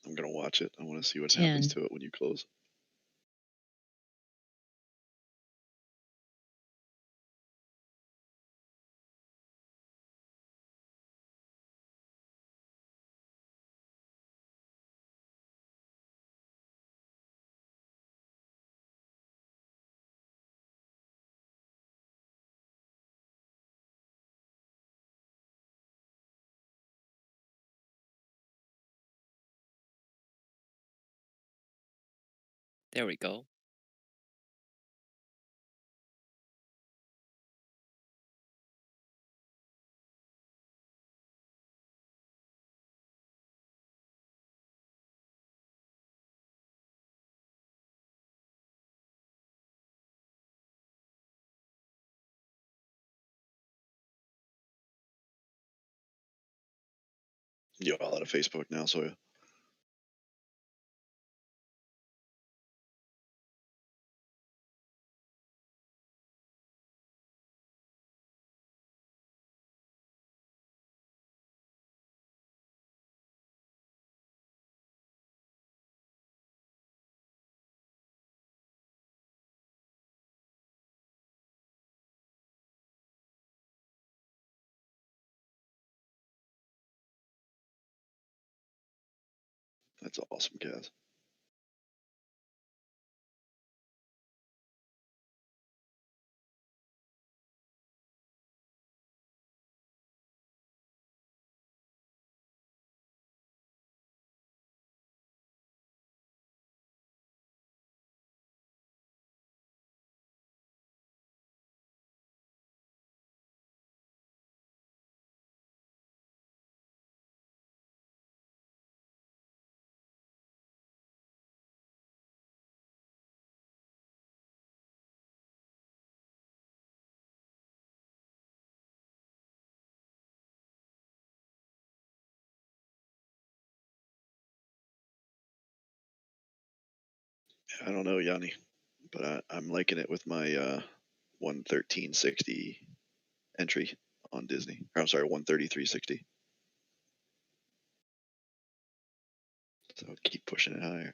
I'm gonna watch it. I want to see what happens to it when you close. There we go. You're all out of Facebook now, so that's awesome, Kaz. I don't know, Yanni, but I'm liking it with my 113.60 entry on Disney. Or I'm sorry, 133.60. So keep pushing it higher.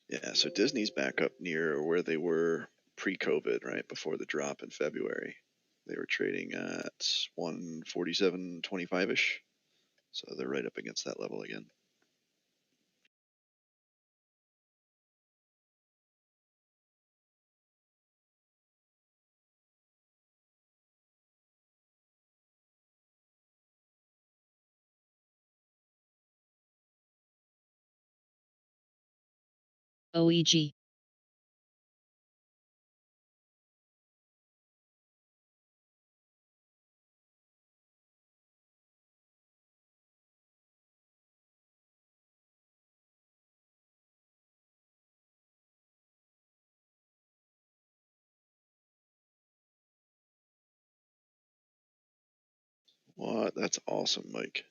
Yeah, so Disney's back up near where they were pre-COVID, right before the drop in February. They were trading at 147.25 ish, so they're right up against that level again. OEG. What? That's awesome, Mike.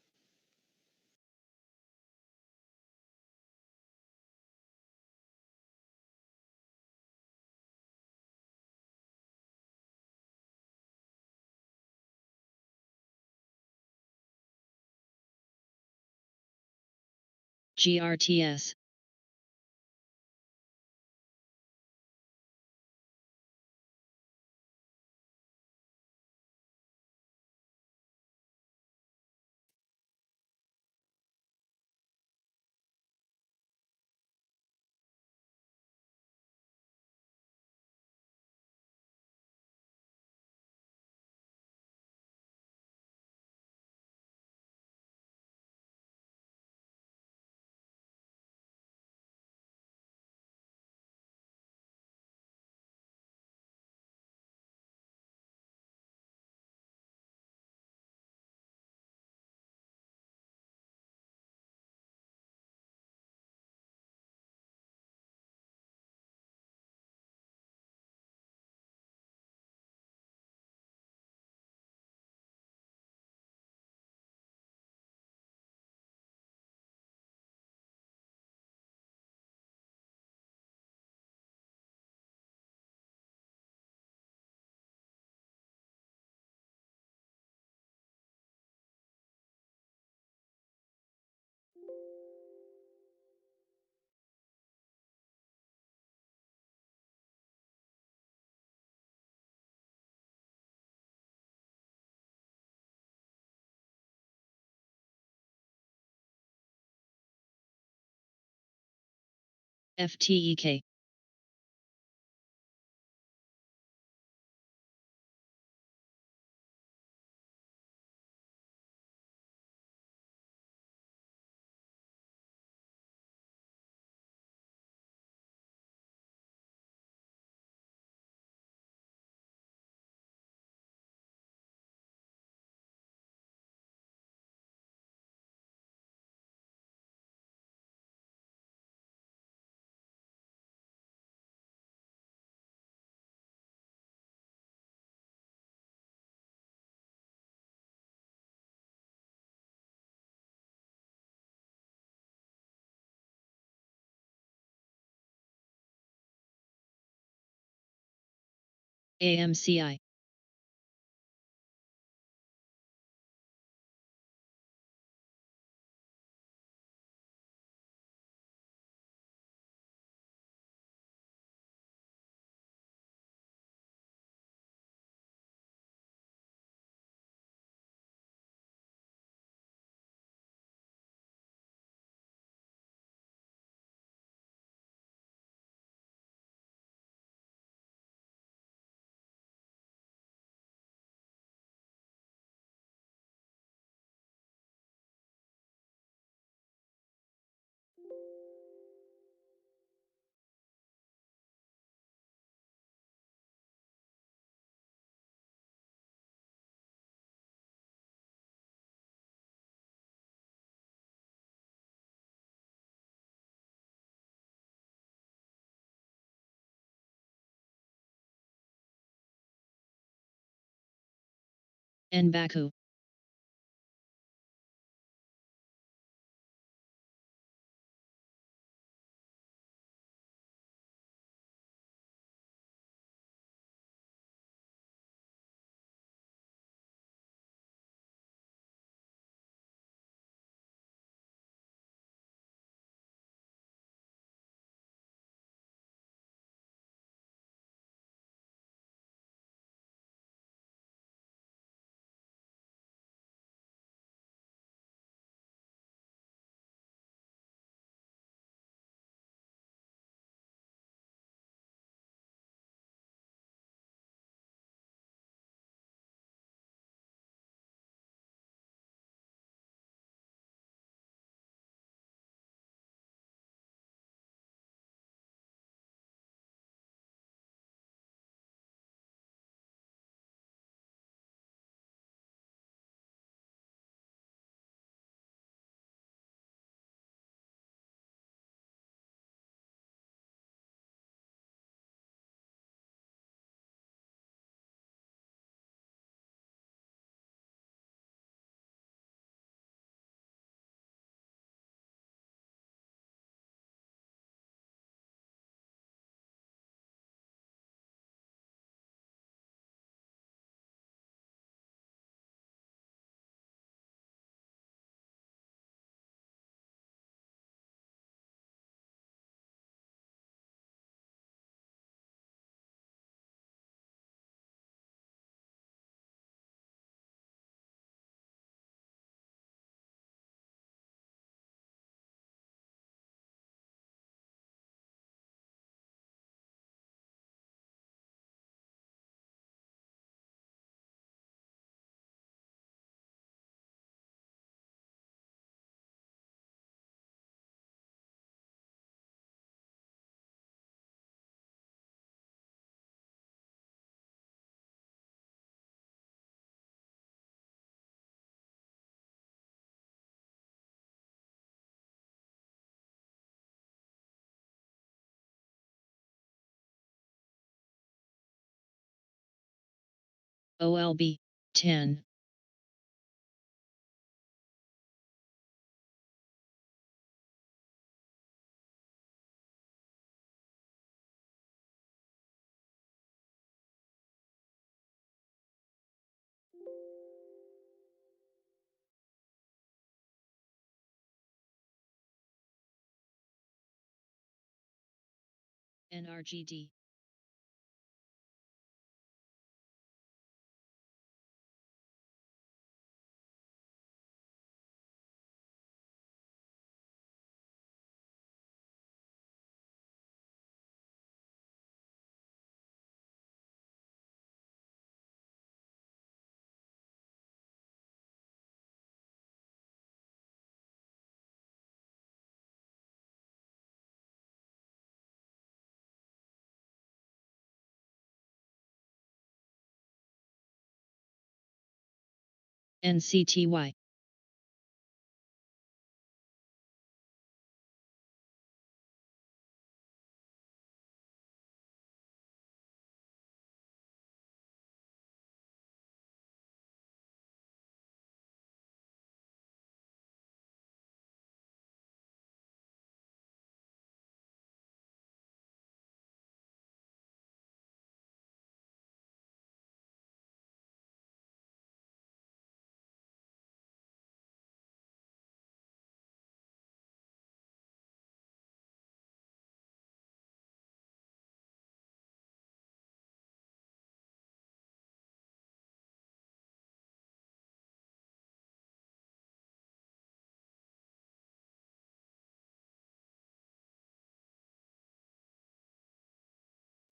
GRTS. FTEK. AMCI. Baku. OLB 10. NRGD. NCTY.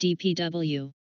DPW.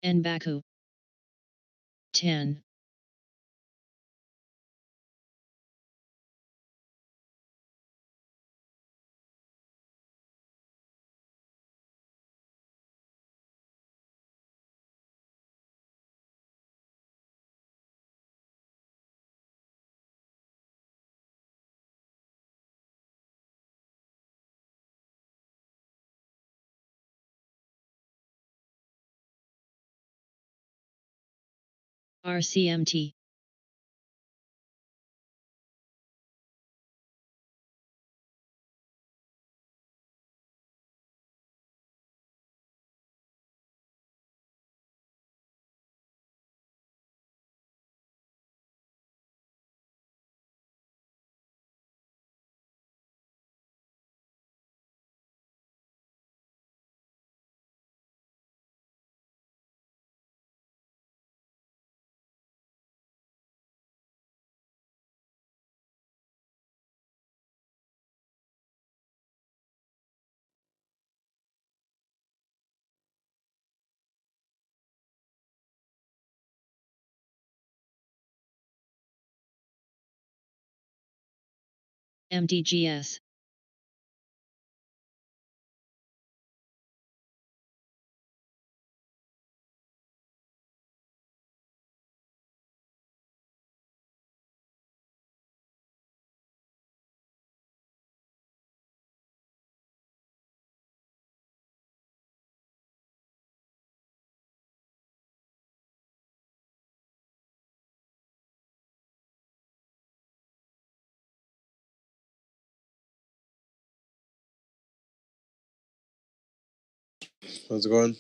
Nbaku. 10. RCMT. MDGS. How's it going?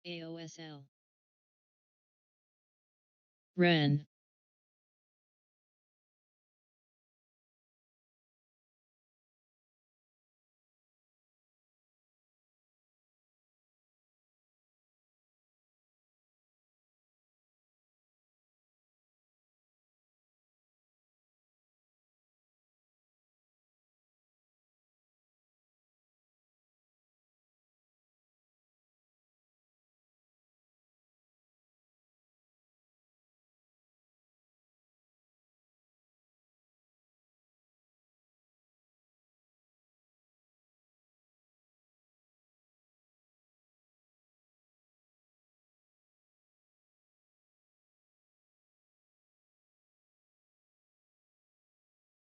AOSL. Ren.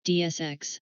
DSX.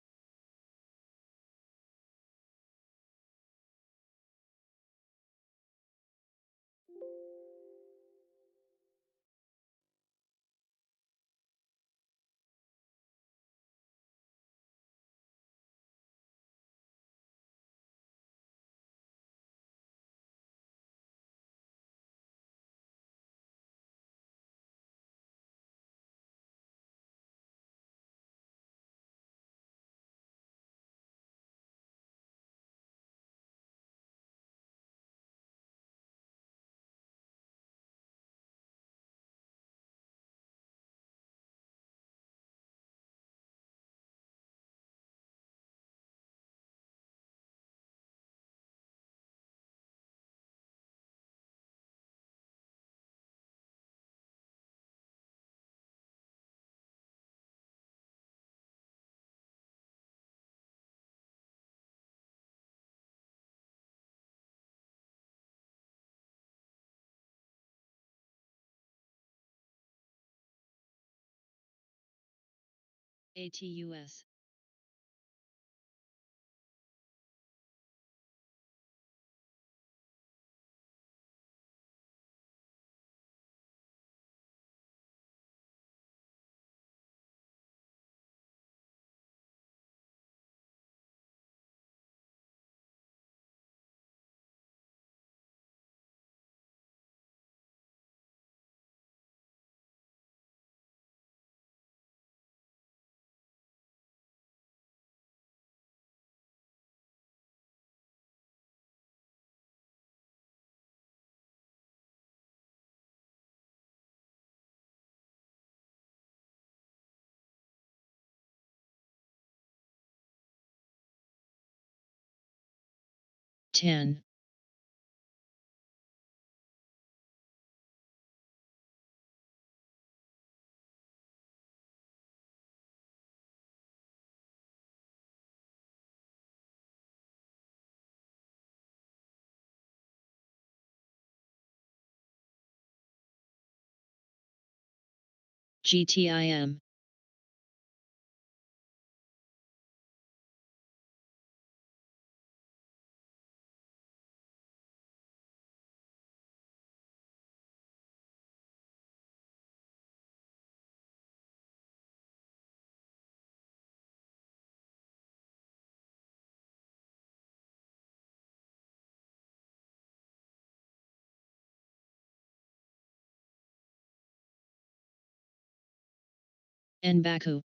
ATUS. 10. GTIM. Nbaku.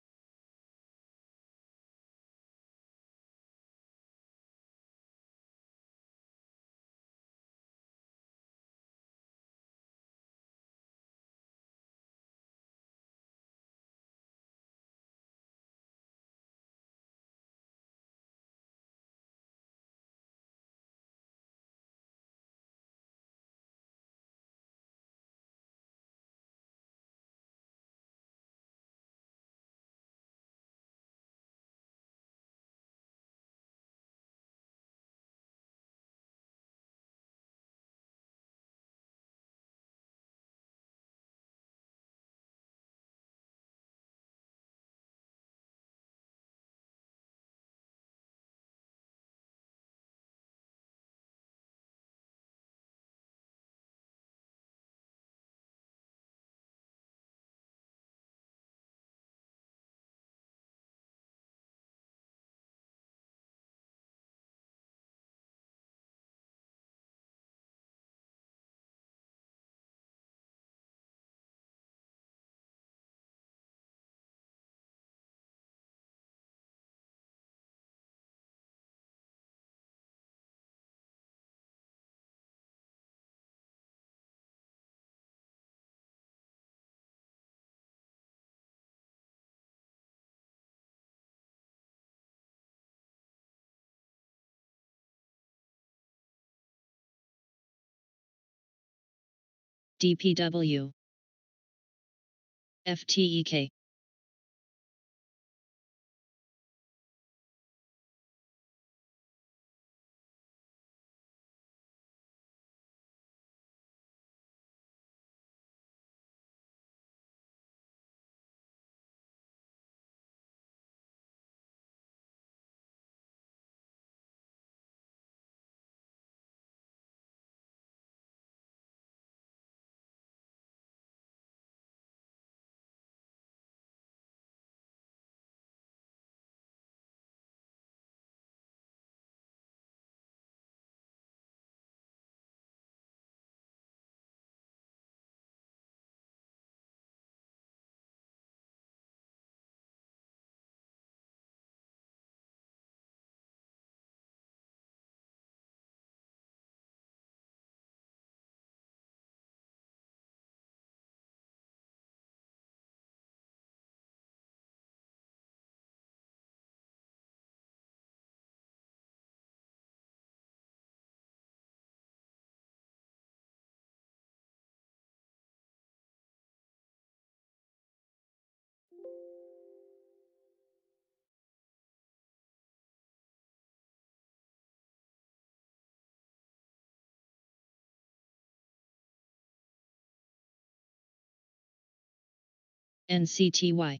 DPW. FTEK. NCTY.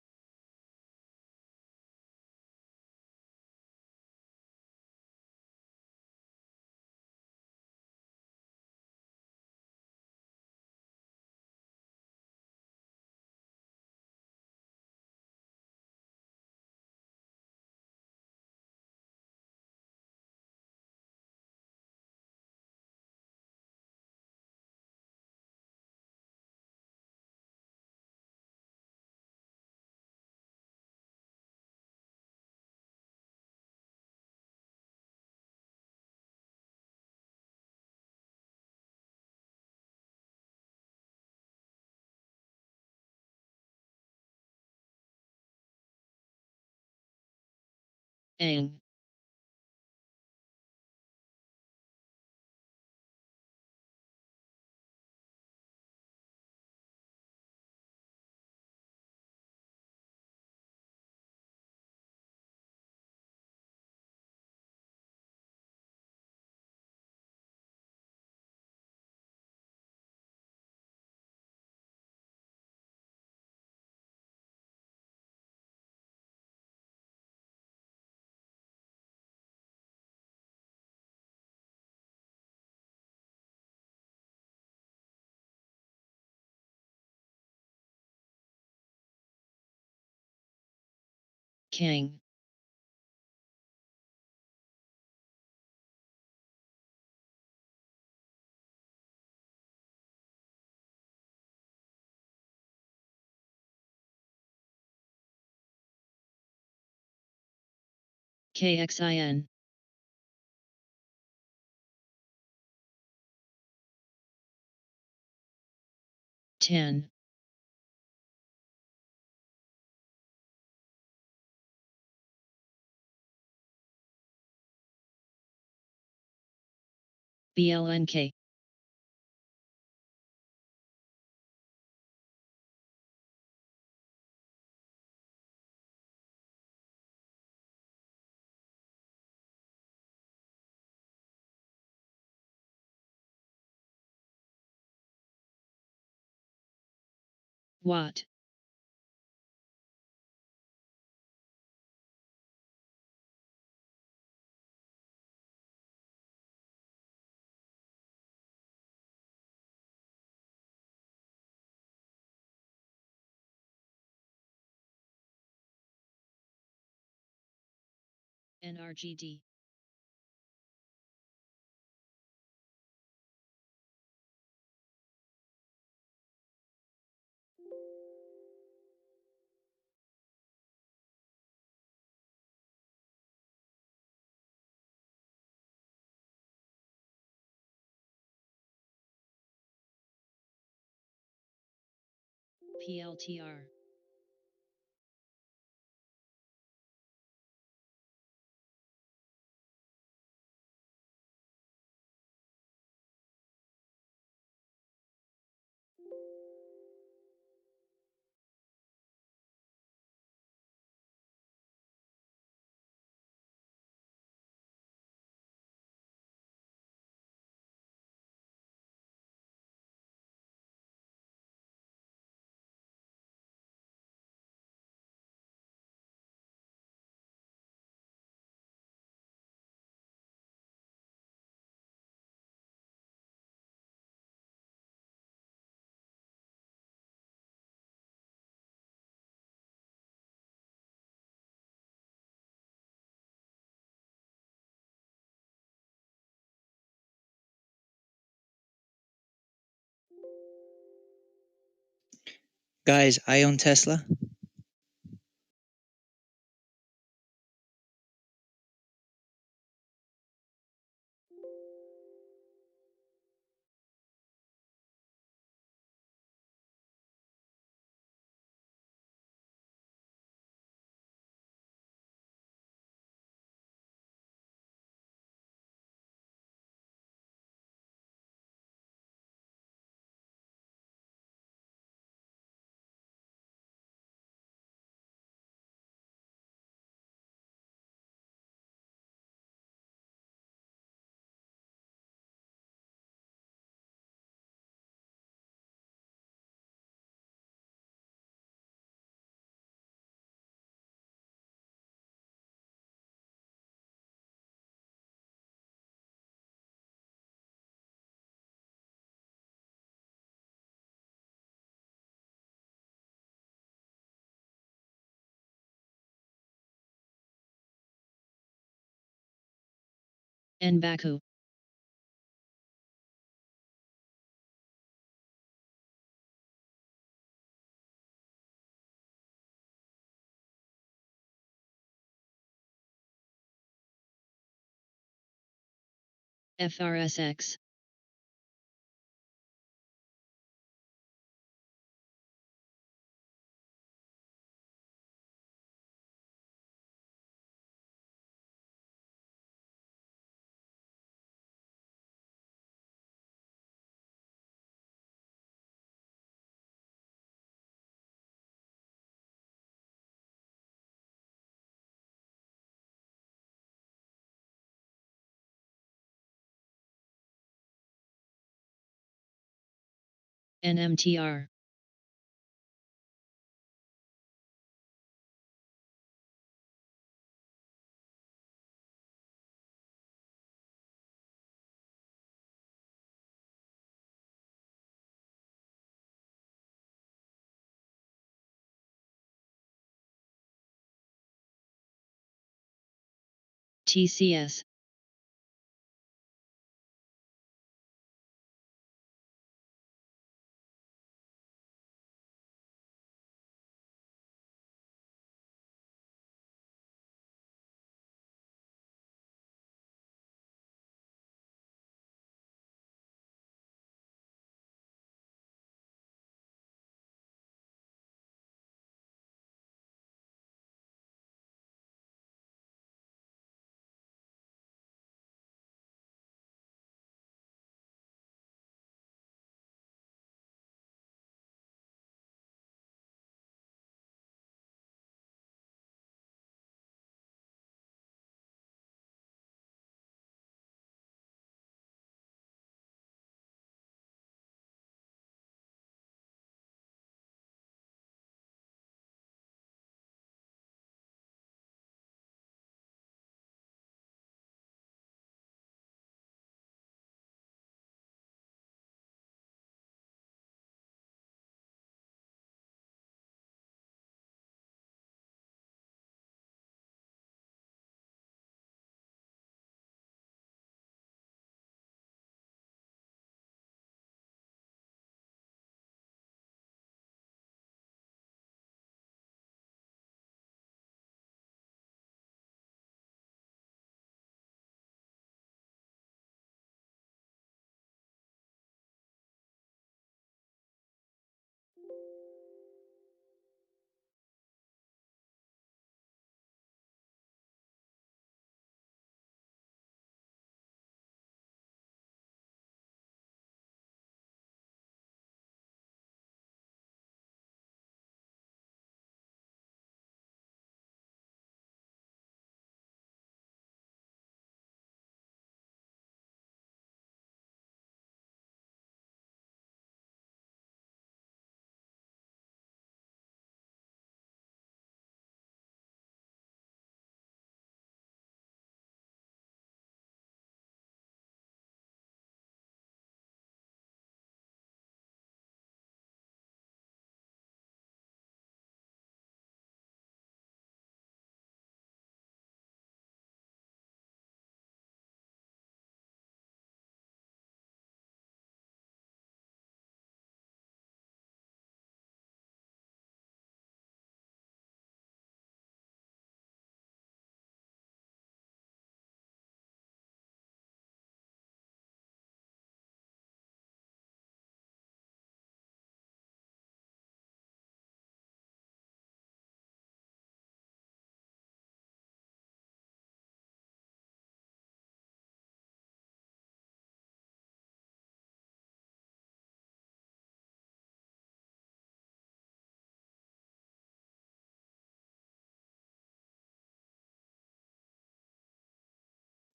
Ang. King. KXIN. Ten. BLNK. Watt. NRGD. PLTR. Guys, I own Tesla. Baku. FRSX. NMTR. TCS.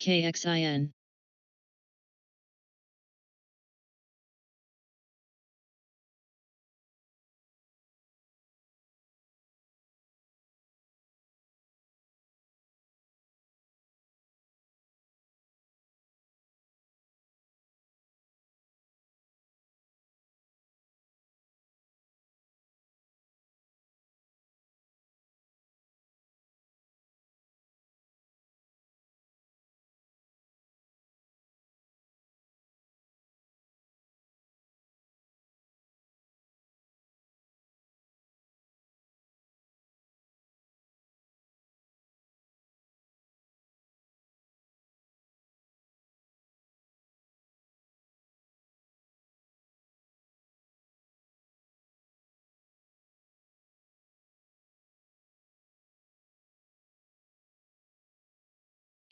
KXIN.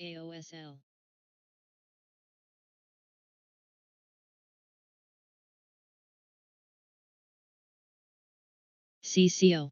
AOSL. CCO.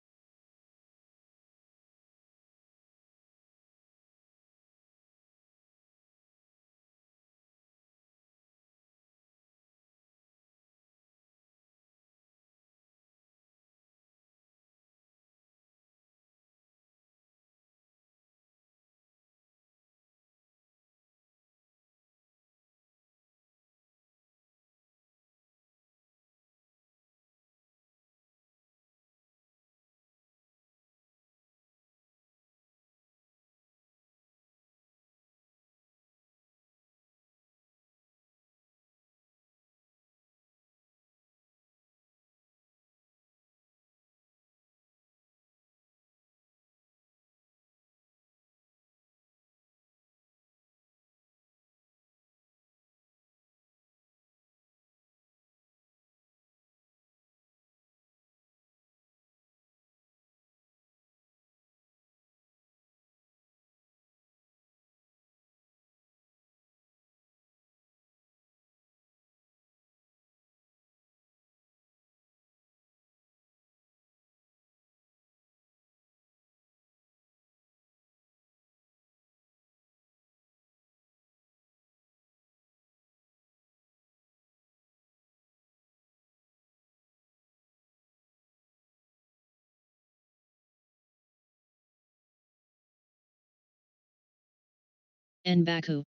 and Baku.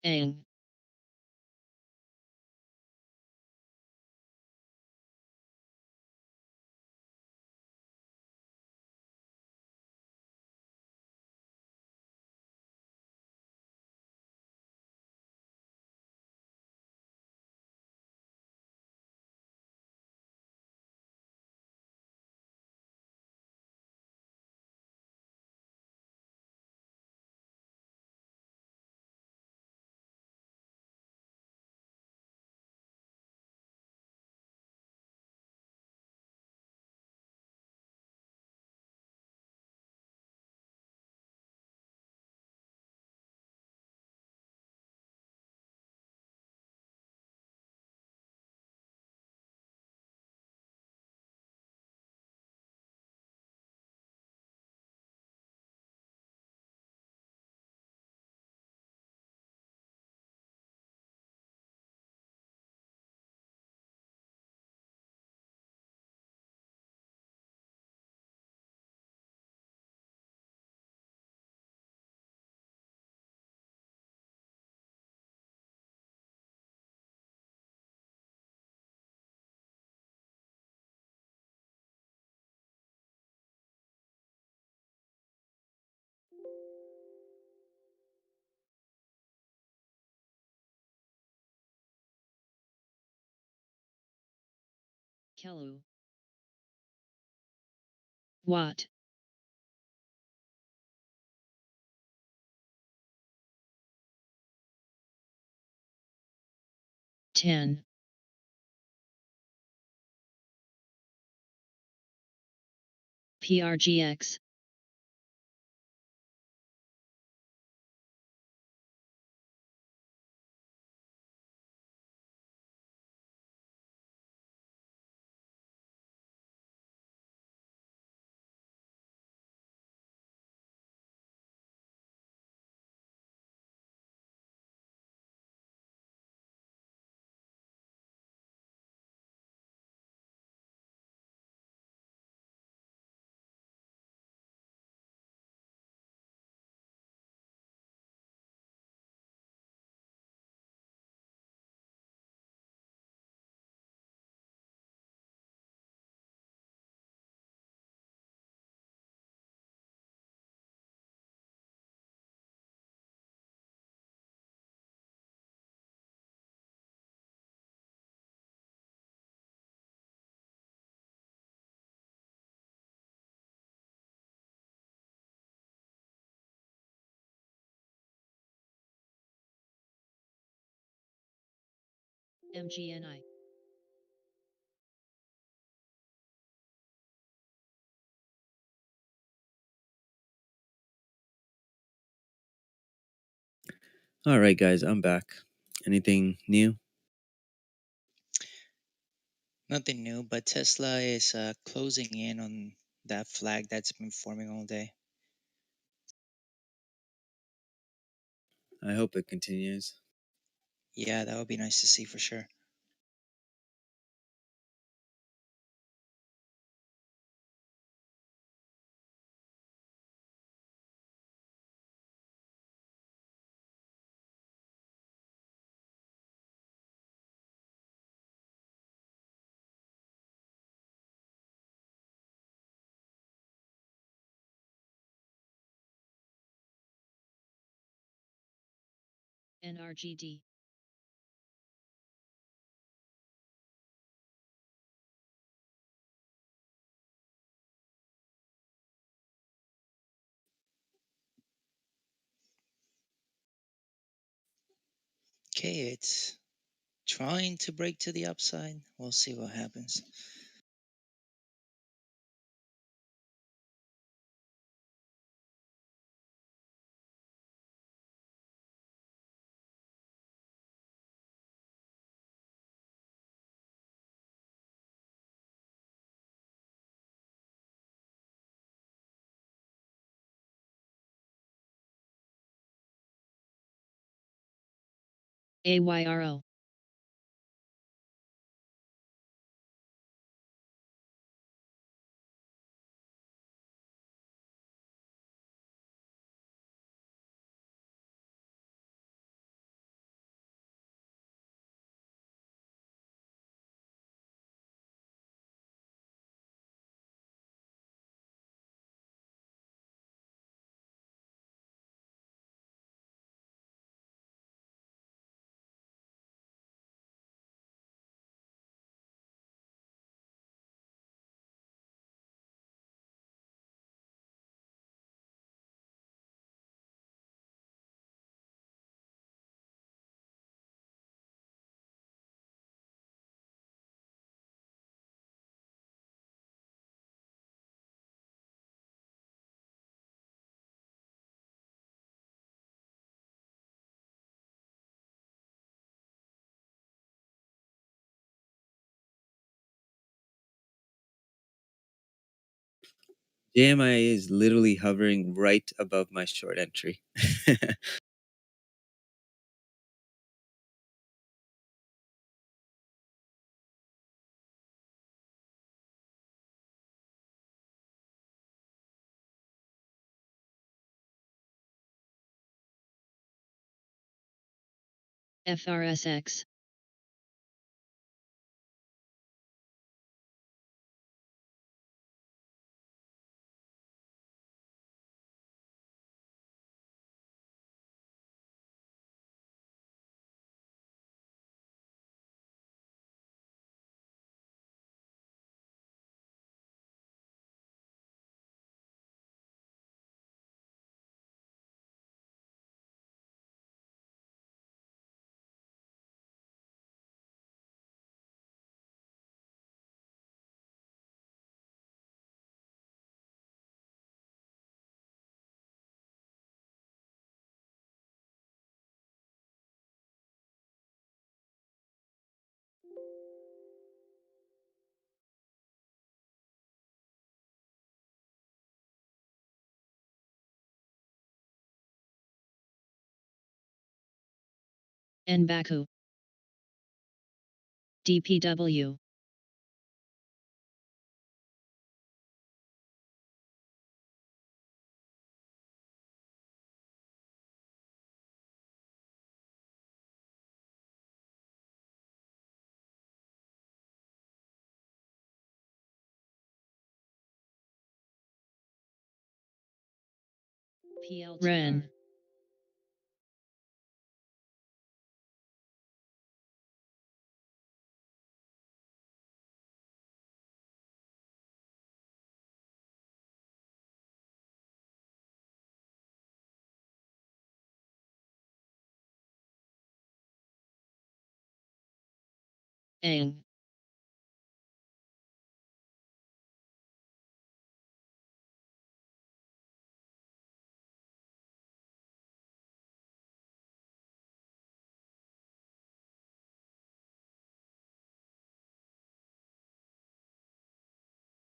Ang. Kelu. Watt. Ten. PRGX. MGNI. All right, guys, I'm back. Anything new? Nothing new, but Tesla is closing in on that flag that's been forming all day. I hope it continues. Yeah, that would be nice to see for sure. NRGD. Okay, it's trying to break to the upside. We'll see what happens. AYRO. JMI is literally hovering right above my short entry. FRSX. NBAKU. DPW. PLTR. ANG.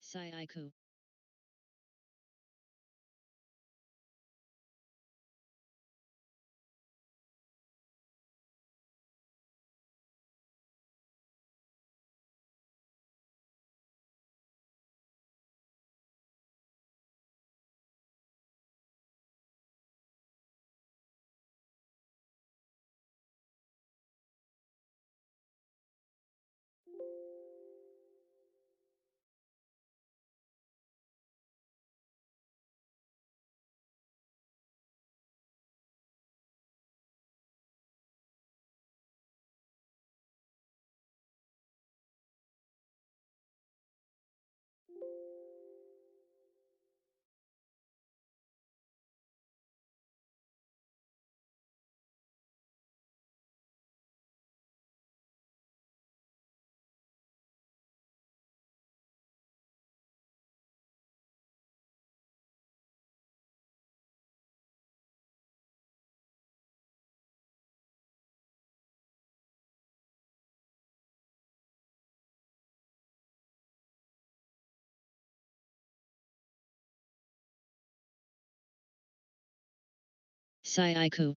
Saiku. Saiku.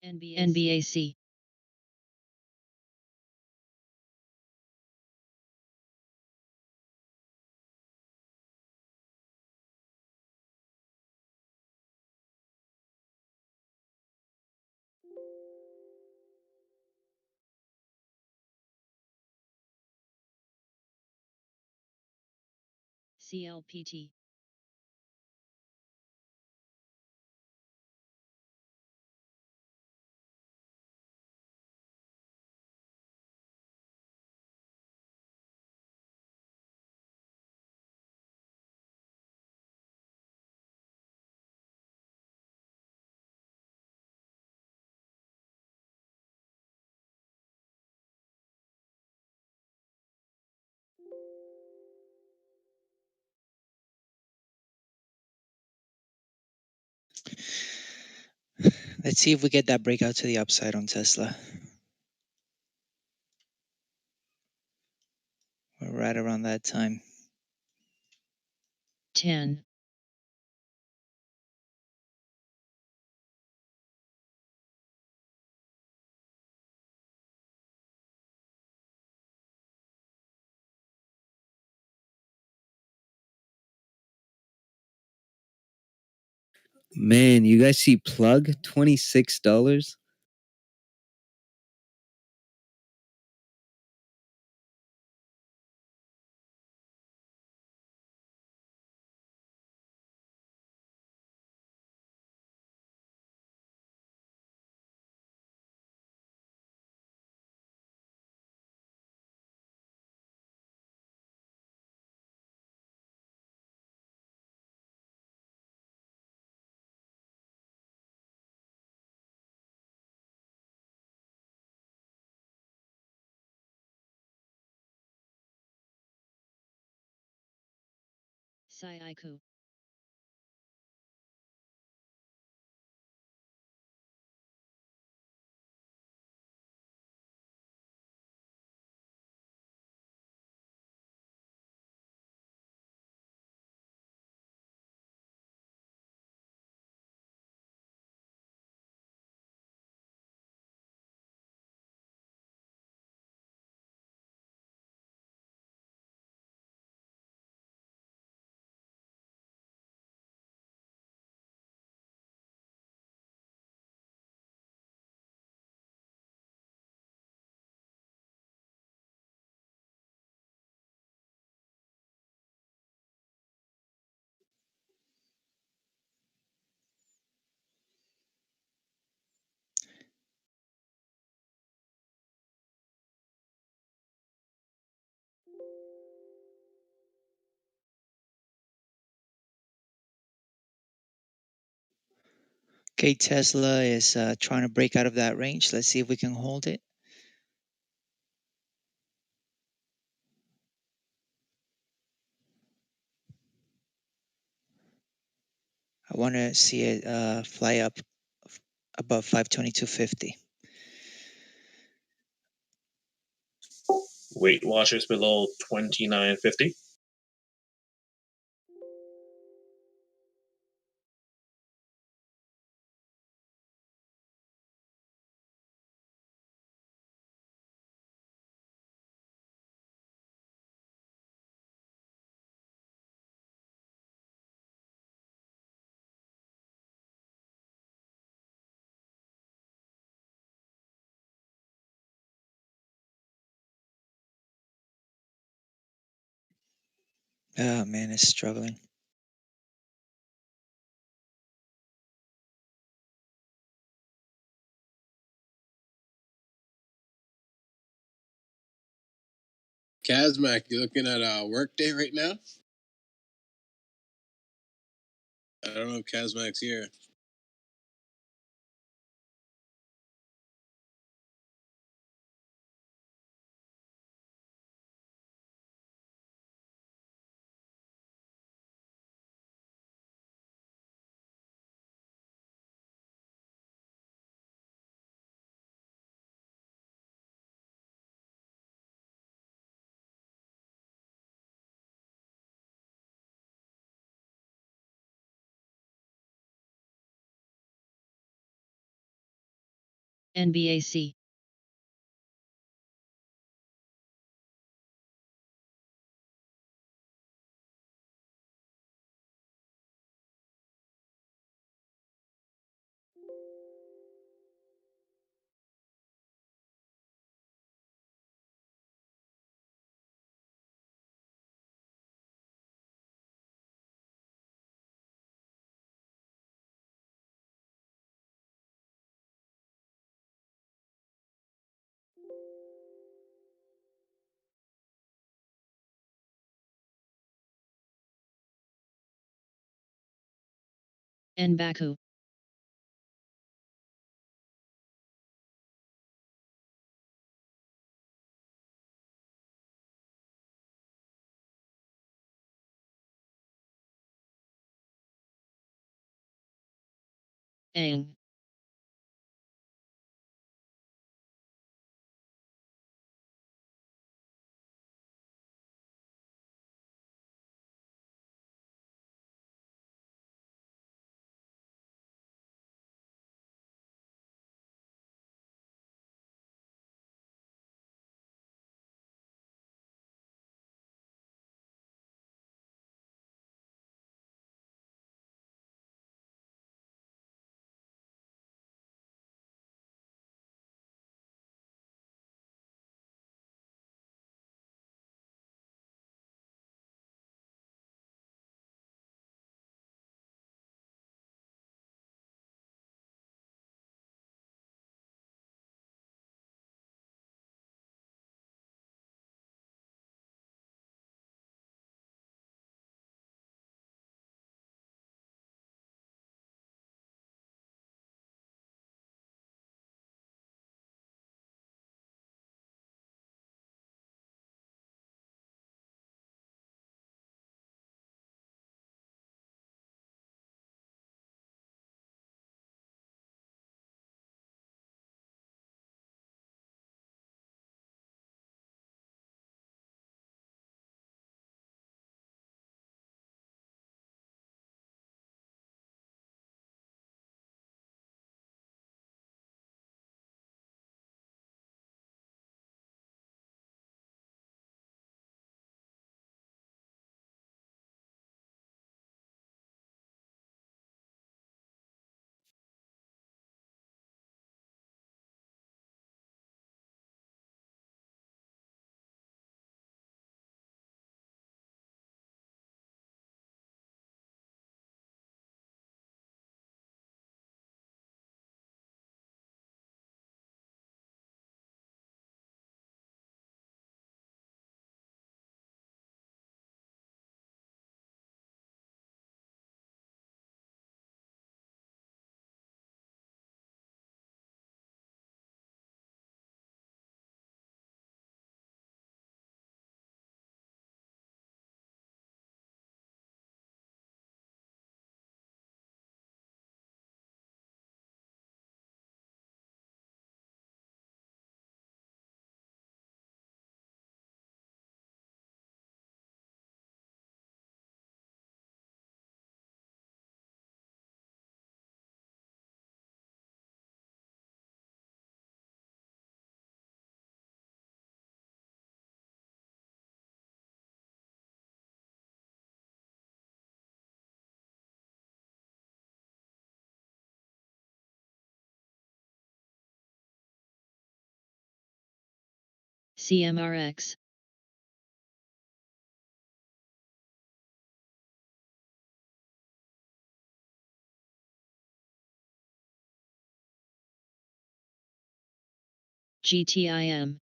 NBAC. CLPT. Let's see if we get that breakout to the upside on Tesla. We're right around that time. 10. Man, you guys see plug $26? Saiku. Okay, Tesla is trying to break out of that range. Let's see if we can hold it. I want to see it fly up above 522.50. Weight Watchers below 29.50. Oh man, it's struggling. Kazmak, you looking at a work day right now? I don't know if Kazmak's here. NBAC. Baku. Ang. CMRX. GTIM.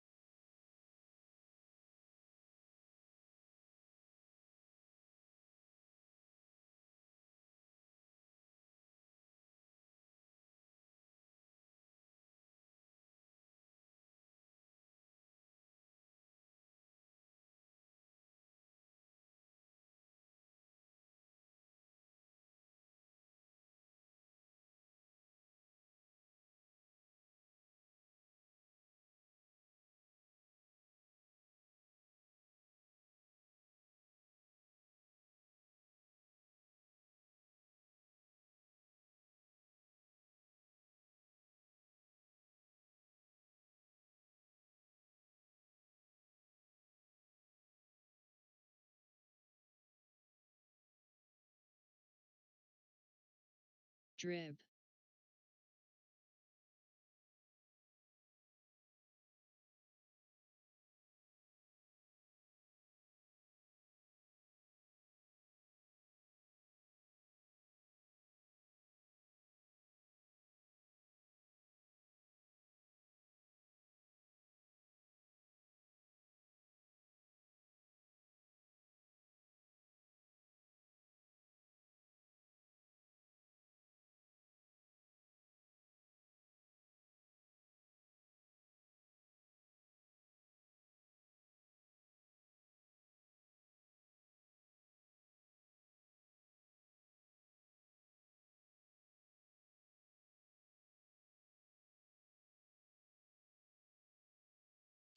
Drib.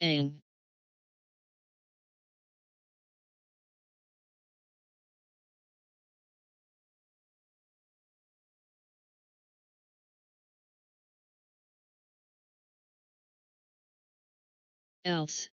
Ang. Else.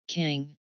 King.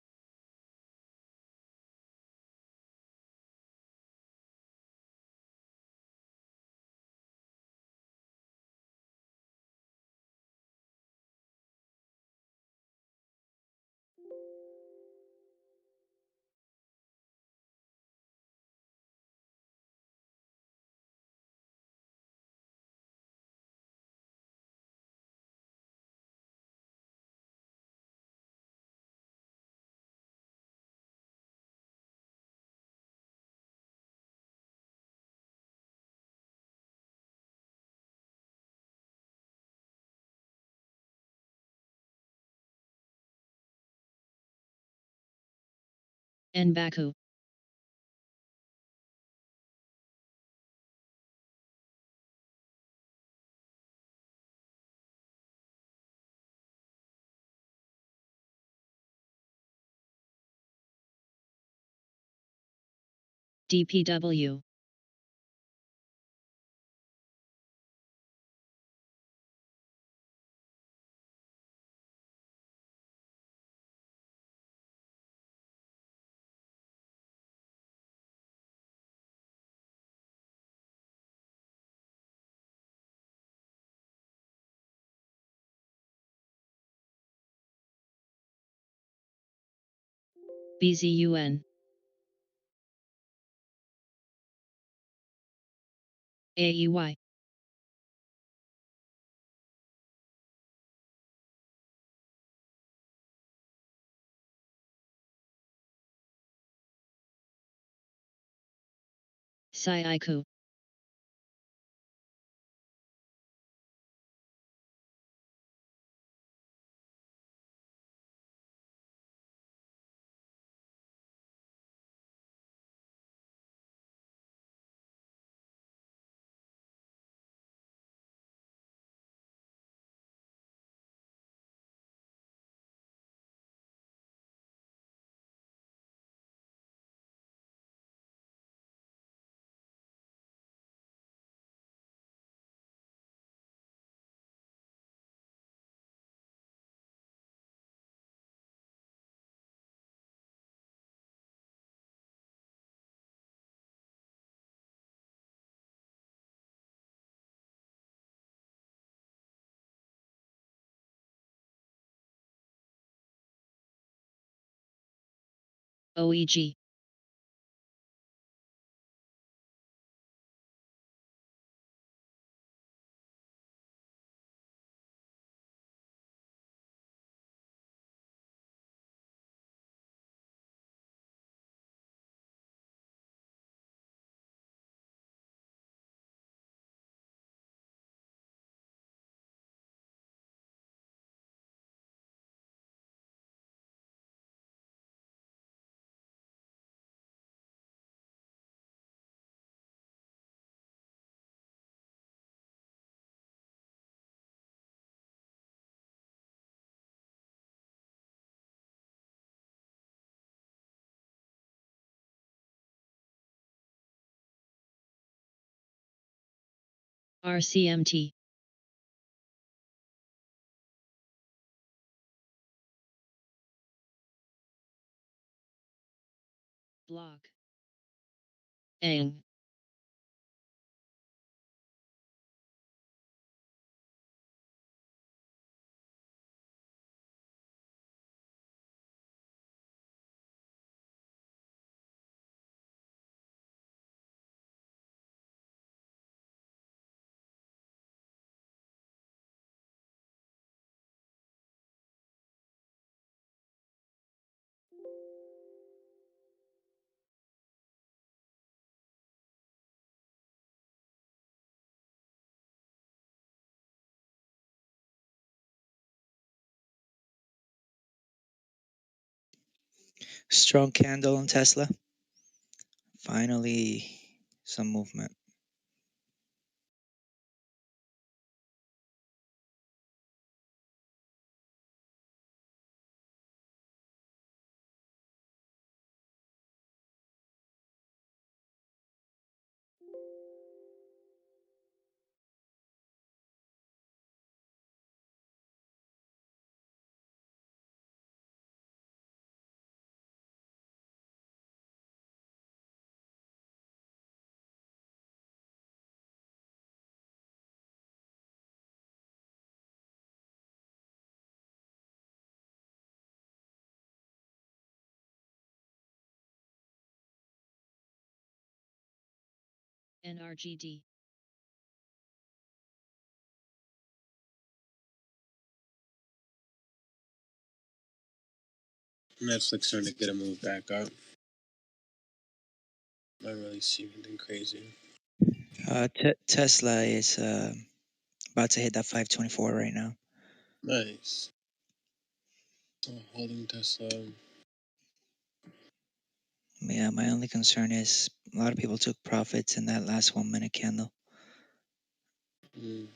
Baku. DPW. BZUN. AEY. Saiku. OEG. RCMT. Block. Ang. Strong candle on Tesla. Finally, some movement. NRGD. Netflix starting to get a move back up. Not really see anything crazy. Tesla is about to hit that 524 right now. Nice. Holding Tesla. Yeah, my only concern is a lot of people took profits in that last 1 minute candle. I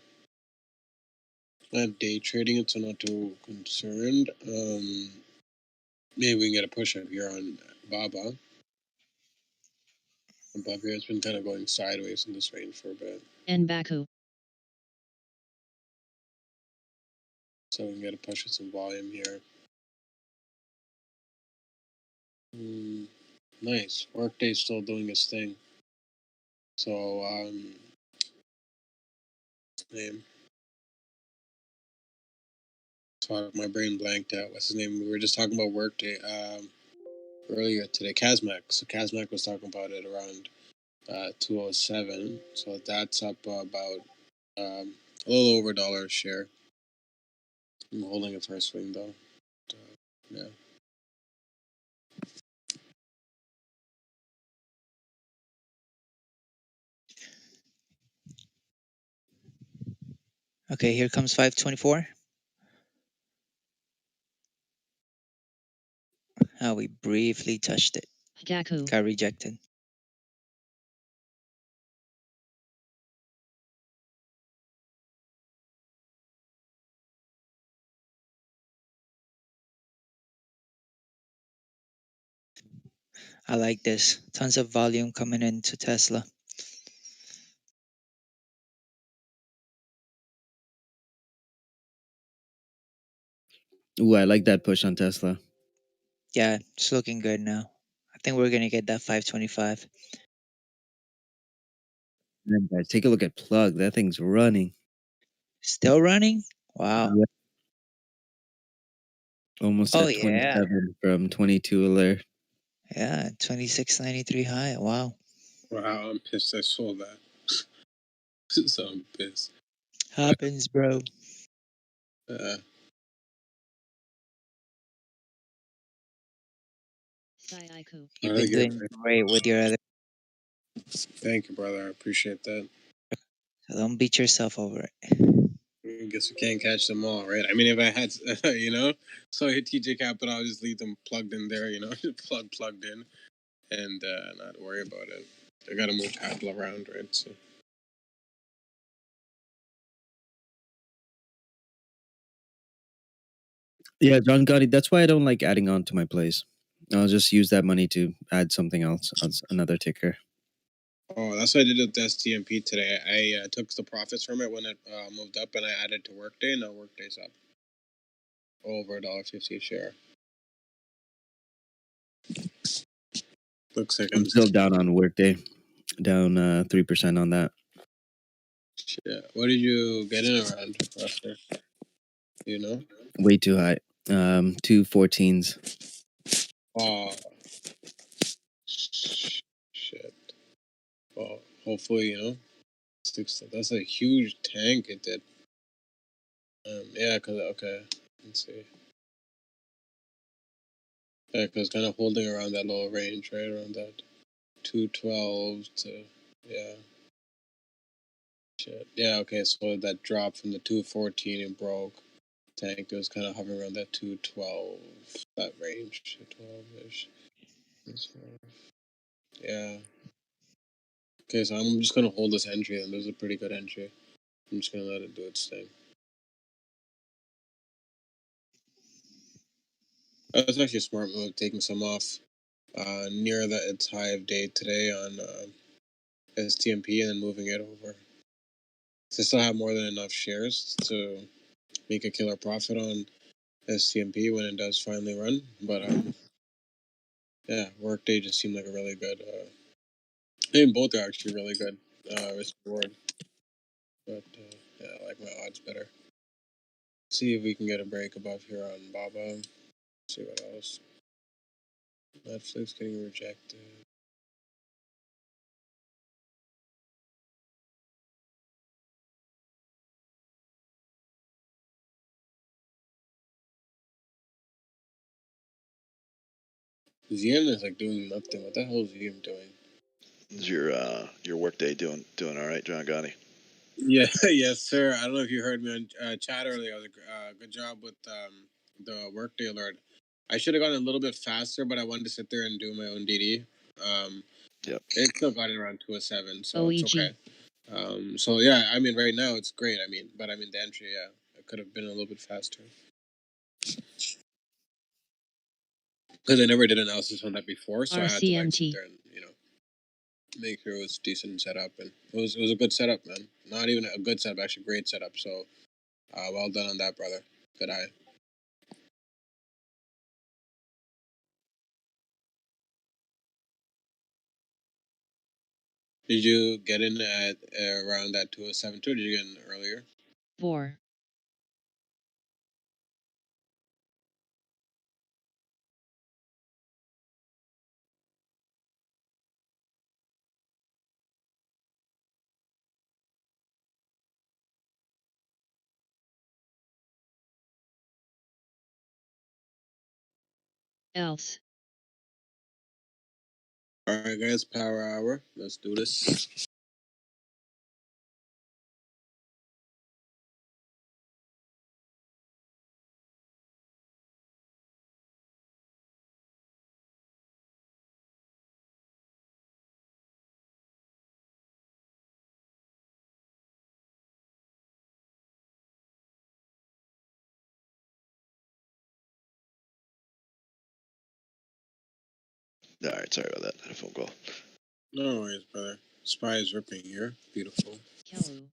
have day trading it, so not too concerned. Maybe we can get a push up here on Baba. Above here, it's been kind of going sideways in this range for a bit. Nbaku. So we can get a push with some volume here. Nice. Workday's still doing its thing. So, name. Fuck, my brain blanked out. What's his name? We were just talking about Workday earlier today. Kazmak. So Kazmak was talking about it around 207. So that's up about a little over $1 a share. I'm holding a first swing though. Yeah. Okay, here comes 524. Oh, we briefly touched it. Gaku. Got rejected. I like this. Tons of volume coming into Tesla. Ooh, I like that push on Tesla. Yeah, it's looking good now. I think we're gonna get that 525. Man, guys, take a look at Plug. That thing's running. Still running? Wow. Yeah. Almost Oh, at yeah. 27 from 22 there. Yeah, 2693 high. Wow. Wow, I'm pissed I sold that. So I'm pissed. Happens, bro. Saiku. You've been doing great with your other. Thank you, brother. I appreciate that. So don't beat yourself over it. I guess we can't catch them all, right? I mean, if I had, so I hit TJ Capital, I'll just leave them plugged in there, plugged in, and not worry about it. I got to move capital around, right? So. Yeah, John Gotti, that's why I don't like adding on to my plays. I'll just use that money to add something else, another ticker. Oh, that's what I did with the STMP today. I took the profits from it when it moved up, and I added to Workday. Now Workday's up over $1.50 a share. Looks like I'm still down on Workday, down 3% on that. Shit. What did you get in around, Lester? You know? Way too high. 214s. Oh, shit. Well, hopefully, that's a huge tank it did. Yeah, okay, let's see. Yeah, because kind of holding around that lower range, right? Around that 212 to, yeah. Shit. Yeah, okay, so that drop from the 214 and broke tank, it was kind of hovering around that 212, that range, 212-ish. Yeah. Okay, so I'm just gonna hold this entry, and this is a pretty good entry. I'm just gonna let it do its thing. That's actually a smart move, taking some off near its high of day today on STMP and then moving it over. So I still have more than enough shares to make a killer profit on STMP when it does finally run. But yeah, Workday just seemed like a really good. I mean, both are actually really good risk reward. But yeah, I like my odds better. See if we can get a break above here on Baba. See what else. Netflix getting rejected. ZM is like doing nothing. What the hell is ZM doing? Is your Workday doing all right, John Gotti? Yeah, yes, sir. I don't know if you heard me on chat earlier. It was a good job with the Workday alert. I should have gone a little bit faster, but I wanted to sit there and do my own DD. Yep. It still got it around 207, so it's okay. So yeah, I mean, right now it's great. But the entry, yeah, it could have been a little bit faster because I never did analysis on that before, so I had to like sit there and make sure it was decent setup, and it was a good setup, man. Not even a good setup, actually great setup. So well done on that, brother. Good eye. Did you get in at around that 207 too? Did you get in earlier? 4. Else. All right, guys, power hour. Let's do this. All right, sorry about that. I had a phone call. No worries, brother. Spy is ripping here. Beautiful. Kellu.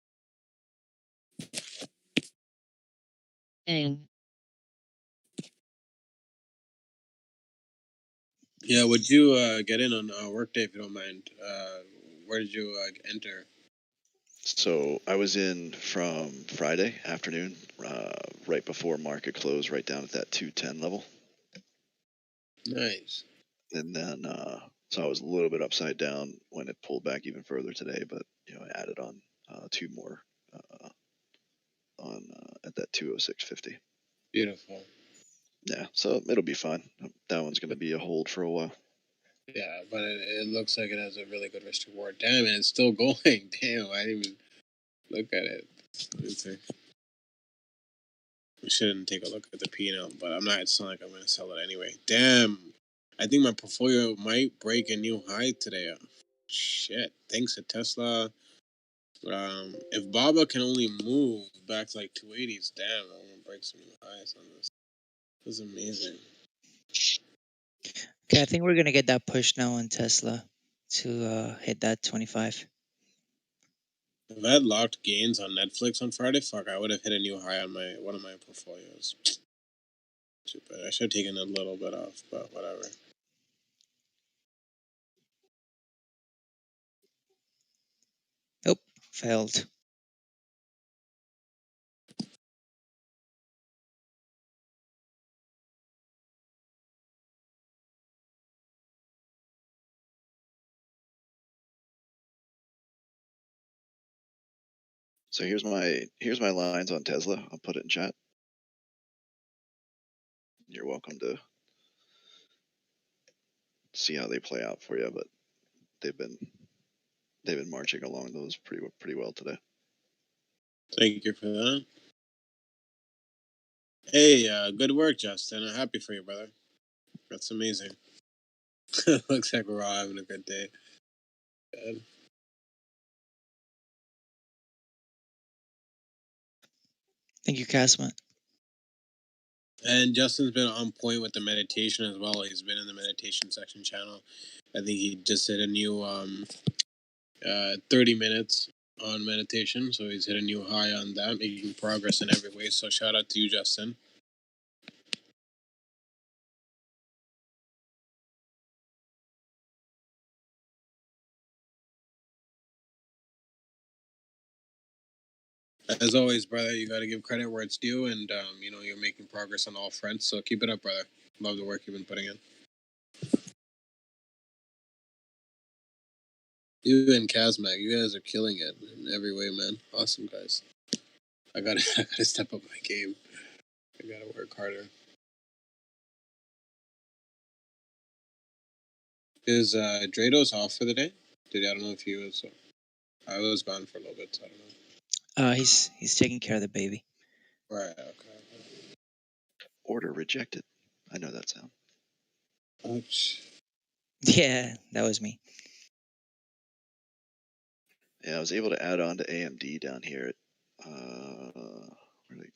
Aang. Yeah, would you get in on Workday if you don't mind? Where did you enter? So I was in from Friday afternoon, right before market close, right down at that 210 level. Nice. And then, so I was a little bit upside down when it pulled back even further today, but I added on 2 more on at that 206.50. Beautiful. Yeah, so it'll be fine. That one's going to be a hold for a while. Yeah, but it looks like it has a really good risk reward. Damn, and it's still going. Damn, I didn't even look at it. Let's see. We shouldn't take a look at the P&L, but it's not like I'm going to sell it anyway. Damn. I think my portfolio might break a new high today. Shit. Thanks to Tesla. If Baba can only move back to like 280s, damn, I'm going to break some new highs on this. This is amazing. Okay, I think we're gonna get that push now on Tesla. to hit that 25. If I had locked gains on Netflix on Friday, fuck, I would have hit a new high on one of my portfolios. Stupid. I should have taken a little bit off, but whatever. Nope, failed. So here's my lines on Tesla. I'll put it in chat. You're welcome to see how they play out for you, but they've been marching along those pretty well today. Thank you for that. Hey, good work, Justin. I'm happy for you, brother. That's amazing. Looks like we're all having a good day. Good. Thank you, Casman. And Justin's been on point with the meditation as well. He's been in the meditation section channel. I think he just hit a new 30 minutes on meditation, so he's hit a new high on that, making progress in every way. So shout out to you, Justin. As always, brother, you got to give credit where it's due, and you're making progress on all fronts. So keep it up, brother. Love the work you've been putting in. You and Kazmag, you guys are killing it in every way, man. Awesome, guys. I gotta step up my game. I gotta work harder. Is Drados off for the day? I don't know if he was. I was gone for a little bit, so I don't know. He's taking care of the baby. Right. Okay. Order rejected. I know that sound. Ouch. Yeah, that was me. Yeah, I was able to add on to AMD down here at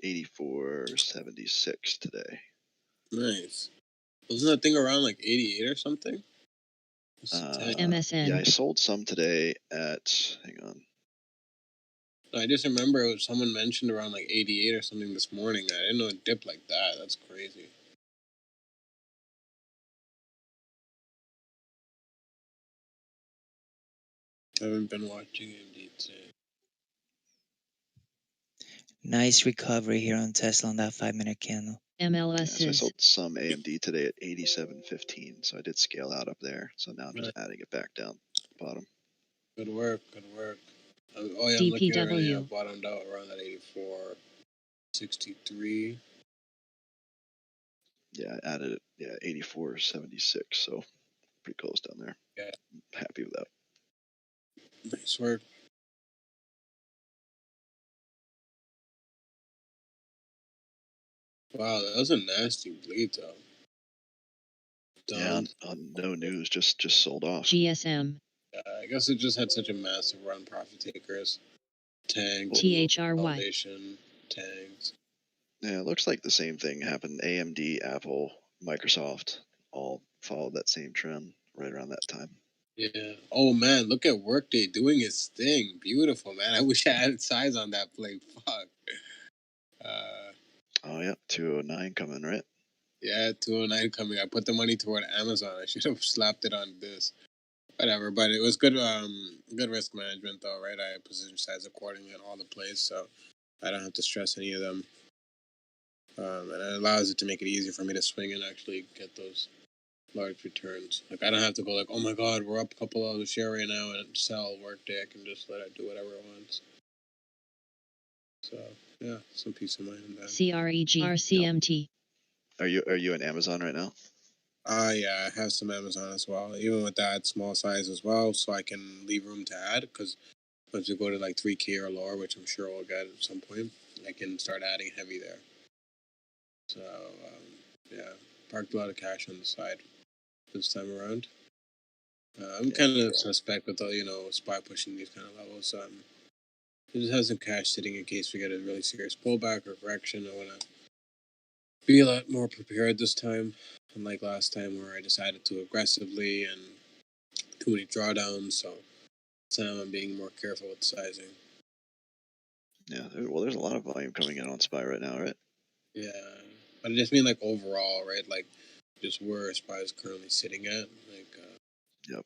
84.76 today. Nice. Wasn't that thing around like 88 or something? MSN. Yeah, I sold some today at. Hang on. I just remember someone mentioned around like 88 or something this morning. I didn't know it dipped like that. That's crazy. I haven't been watching AMD today. Nice recovery here on Tesla on that 5-minute candle. MLS So I sold some AMD today at 87.15. So I did scale out up there. So now I'm just adding it back down bottom. Good work. Good work. Oh yeah, I'm looking at it. Yeah, bottomed out around that 84.63. Yeah, I added it. Yeah, 84.76. So pretty close down there. Yeah. I'm happy with that. Nice work. Wow, that was a nasty bleed though. Yeah, on no news, just sold off. GSM. I guess it just had such a massive run. Profit takers, tanked, THRY. foundation, tanked. Yeah, it looks like the same thing happened. AMD, Apple, Microsoft all followed that same trend right around that time. Yeah. Oh man, look at Workday doing its thing. Beautiful, man. I wish I had size on that play. Fuck. Oh yeah, 209 coming, right? Yeah, 209 coming. I put the money toward Amazon. I should have slapped it on this. Whatever, but it was good. Good risk management though, right? I position size accordingly in all the plays, so I don't have to stress any of them. And it allows it to make it easier for me to swing and actually get those large returns. Like I don't have to go like, oh my god, we're up a couple of the share right now and sell Workday. I can just let it do whatever it wants. So yeah, some peace of mind in that. CREG RCMT. Are you in Amazon right now? Yeah, I have some Amazon as well. Even with that small size as well, so I can leave room to add. Because once we go to like 3K or lower, which I'm sure we'll get at some point, I can start adding heavy there. So yeah, parked a lot of cash on the side this time around. I'm kind of suspect with the SPY pushing these kind of levels. I just have some cash sitting in case we get a really serious pullback or correction. I want to be a lot more prepared this time, unlike last time where I decided to aggressively and too many drawdowns, so I'm being more careful with sizing. Yeah, well, there's a lot of volume coming in on SPY right now, right? Yeah, but I just mean like overall, right? Like just where SPY is currently sitting at. Like, yep.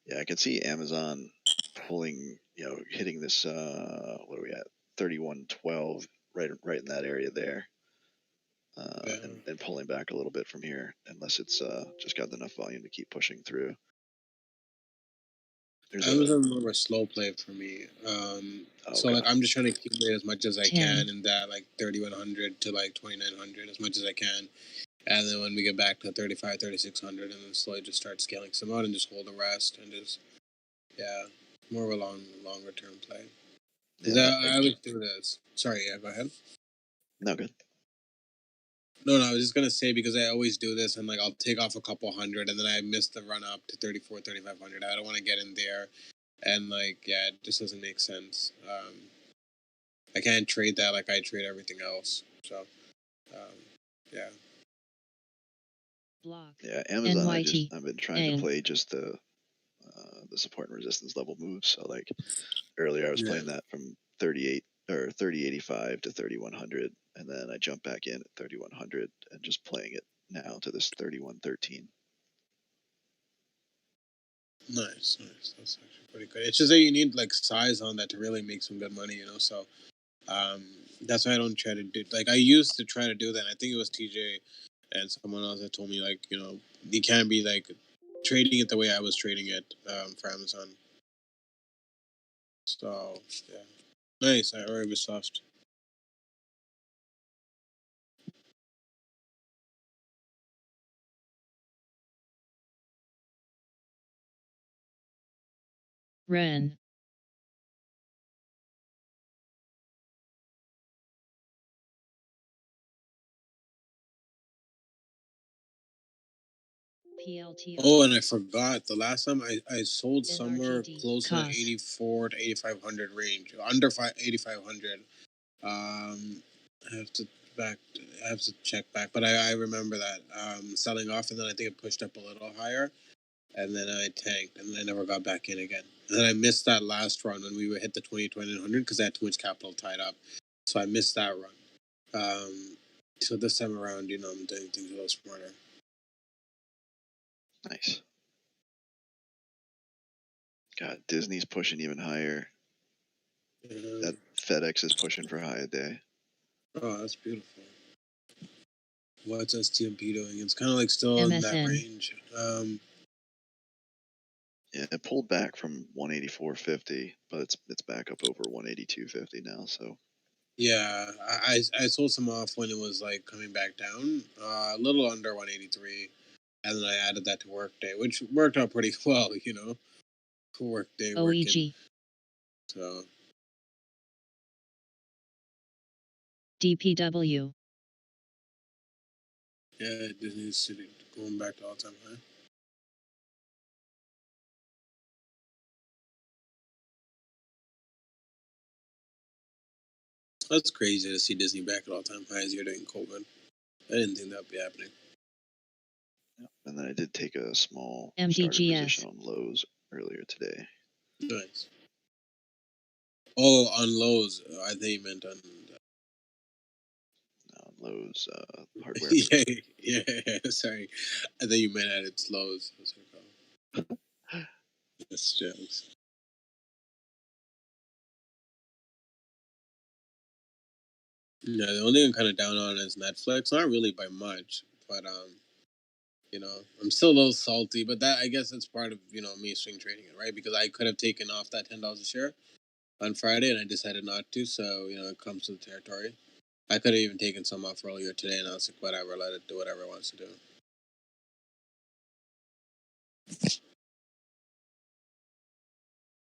Yeah, I can see Amazon pulling, hitting this. What are we at? 31.12, right in that area there, and pulling back a little bit from here, unless it's just got enough volume to keep pushing through. Amazon more of a slow play for me. So like I'm just trying to accumulate as much as I can in that like 3100 to like 2900 as much as I can, and then when we get back to 35, 3600, and then slowly just start scaling some out and just hold the rest and just more of a longer term play. Yeah, I always do this. Sorry, go ahead. No, good. No, I was just gonna say because I always do this and like I'll take off a couple hundred and then I miss the run up to 3,500. I don't want to get in there, and like it just doesn't make sense. I can't trade that like I trade everything else. So, yeah. Yeah, Amazon. I've been trying to play just the support and resistance level moves. So like earlier, I was playing that from 3085 to 3100, and then I jumped back in at 3100 and just playing it now to this 3113. Nice. That's actually pretty good. It's just that you need like size on that to really make some good money, So, that's why I don't try to do. Like I used to try to do that. I think it was TJ and someone else that told me like you can't be like trading it the way I was trading it for Amazon. So nice. I already was soft. Ren. PLT. Oh, and I forgot the last time I sold somewhere close to 84 to 8500 range, under 8500. I have to check back, but I remember that selling off, and then I think it pushed up a little higher, and then I tanked, and I never got back in again. And then I missed that last run when we were hit the 20,200 because I had too much capital tied up, so I missed that run. So this time around, I'm doing things a little smarter. Nice. God, Disney's pushing even higher. That FedEx is pushing for high a day. Oh, that's beautiful. What's STMP doing? It's kind of like still in that range. Yeah, it pulled back from 184.50, but it's back up over 182.50 now. So. Yeah, I sold some off when it was like coming back down, a little under 183, and then I added that to Workday, which worked out pretty well, for Workday. OEG. So. DPW. Yeah, Disney's City going back to all-time high. That's crazy to see Disney back at all-time highs here during COVID. I didn't think that would be happening. And then I did take a small MDGS position on Lowe's earlier today. Nice. Oh, on Lowe's. I think you meant on Lowe's hardware. yeah. Sorry, I think you meant at its Lowe's. That's jokes. Yeah, the only thing I'm kind of down on is Netflix. Not really by much, but I'm still a little salty. But that I guess that's part of me swing trading it, right? Because I could have taken off that $10 a share on Friday, and I decided not to. So it comes to the territory. I could have even taken some off earlier today, and I was like, whatever, let it do whatever it wants to do.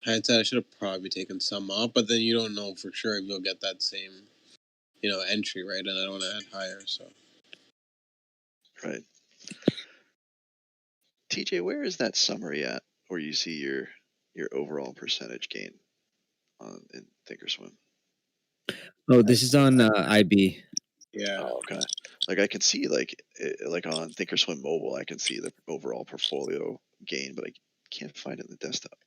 Hindsight, I should have probably taken some off, but then you don't know for sure if you'll get that same, entry, right? And I don't want to add higher, so. Right. TJ, where is that summary at where you see your overall percentage gain in Thinkorswim? Oh, this is on IB. Yeah. Oh, okay. Like I can see like on Thinkorswim mobile, I can see the overall portfolio gain, but Can't find it in the desktop.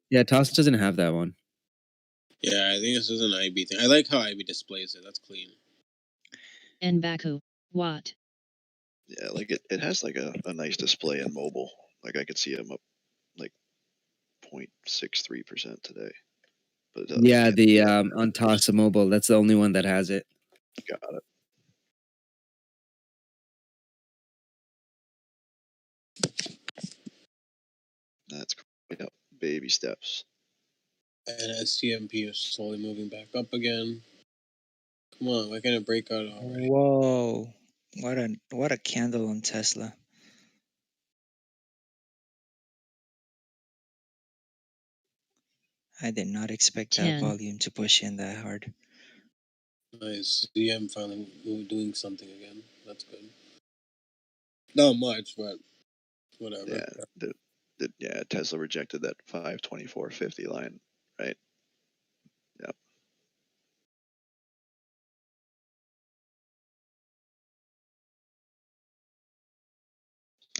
Yeah, Toss doesn't have that one. Yeah, I think this is an IB thing. I like how IB displays it. That's clean. And Baku, what? Yeah, like it has like a nice display in mobile. Like I could see I'm up like 0.63% today. But Yeah, the on Toss Mobile, that's the only one that has it. Got it. That's yep, baby steps. And STMP is slowly moving back up again. Come on, why can't it break out already? Whoa! What a candle on Tesla. I did not expect that 10. volume to push in that hard. Nice. ZM finally doing something again. That's good. Not much, but whatever. Yeah, Tesla rejected that 524.50 line, right? Yep.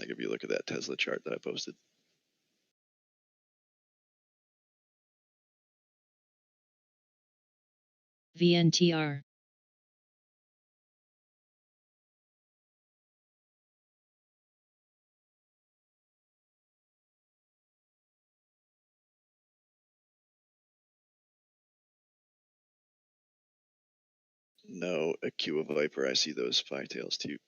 Like if you look at that Tesla chart that I posted. VNTR. No, Aqua Viper, I see those five tails too.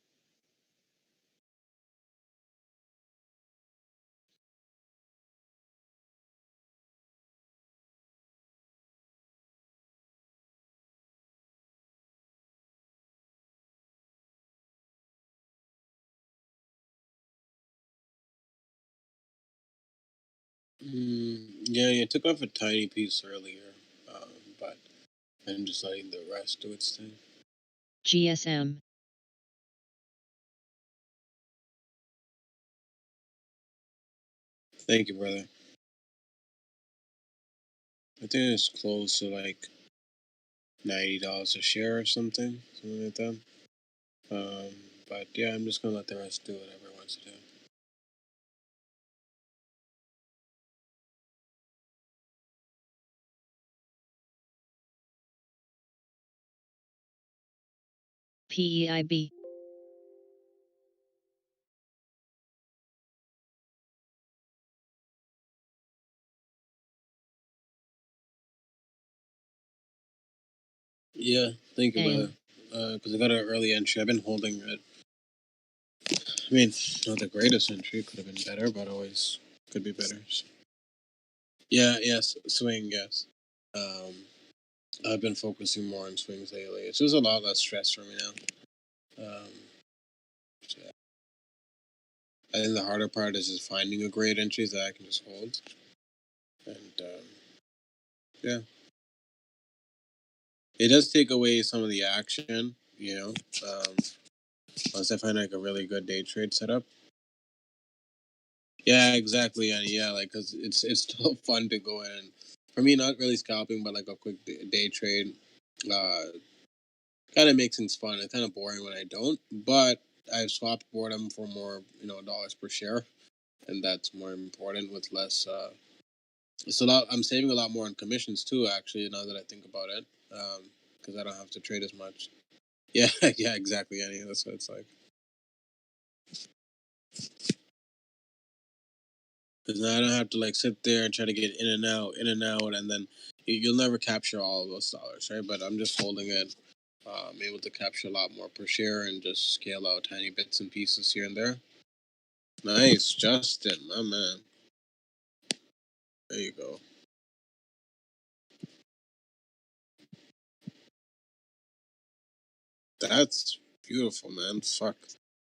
Yeah, it took off a tiny piece earlier, but I'm just letting the rest do its thing. GSM. Thank you, brother. I think it's close to like $90 a share or something like that. But yeah, I'm just gonna let the rest do whatever it wants to do. PEIB. Yeah, thank you, brother. Because I got an early entry. I've been holding it. I mean, not the greatest entry. Could have been better, but always could be better. So. Yeah, yes, swing, yes. I've been focusing more on swings lately. It's just a lot less stress for me now. So yeah. I think the harder part is just finding a great entry that I can just hold. And yeah. It does take away some of the action, you know. Once I find like a really good day trade setup. Yeah, exactly. And yeah, like because it's still fun to go in. And for me, not really scalping, but like a quick day trade, kind of makes things fun. It's kind of boring when I don't, but I've swapped boredom for more, dollars per share, and that's more important with less. It's a lot. I'm saving a lot more on commissions too. Actually, now that I think about it, because I don't have to trade as much. Yeah, yeah, exactly. Annie, that's what it's like. Because now I don't have to like sit there and try to get in and out, and then you'll never capture all of those dollars, right? But I'm just holding it. I'm able to capture a lot more per share and just scale out tiny bits and pieces here and there. Nice, Justin, my man. There you go. That's beautiful, man. Fuck.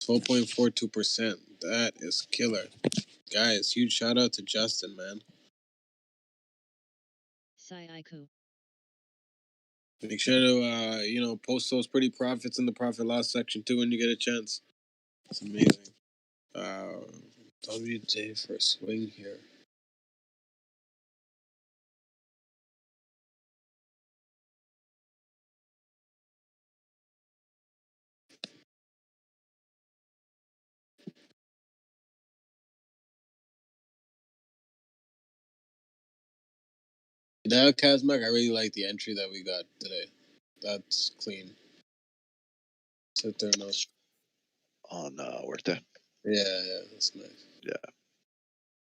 12.42%. That is killer. Guys, huge shout out to Justin, man. Saiku. Make sure to, post those pretty profits in the profit loss section too when you get a chance. It's amazing. WJ for a swing here. Now, Kazmak, I really like the entry that we got today. That's clean. Sit there, no. On workday. Yeah, that's nice. Yeah.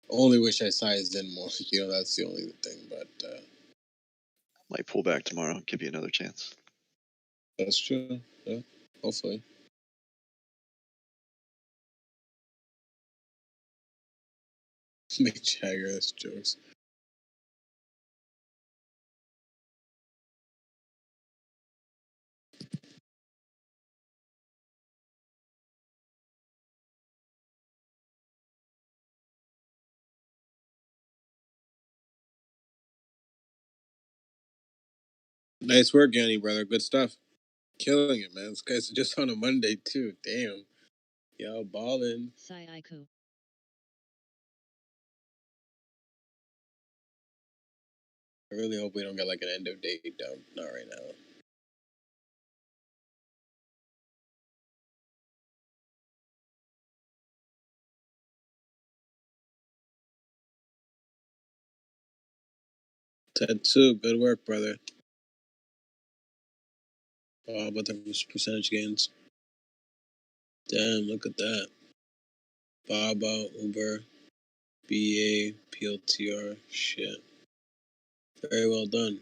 Only wish I sized in more. That's the only thing. But might pull back tomorrow. Give you another chance. That's true. Yeah, hopefully. Mick Jagger, that's jokes. Nice work, Yanni, brother. Good stuff. Killing it, man. This guy's just on a Monday, too. Damn. Y'all balling. Saiku. I really hope we don't get like an end of day down. Not right now. Tetsu, good work, brother. Oh, but the percentage gains. Damn, look at that. Baba, Uber, BA, PLTR. Shit. Very well done.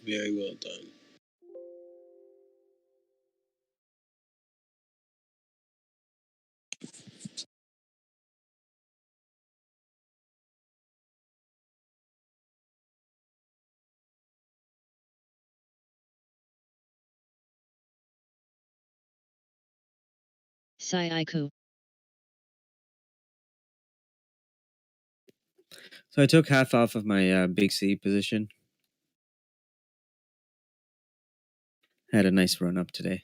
Very well done. Saiku. So I took half off of my big C position. Had a nice run up today.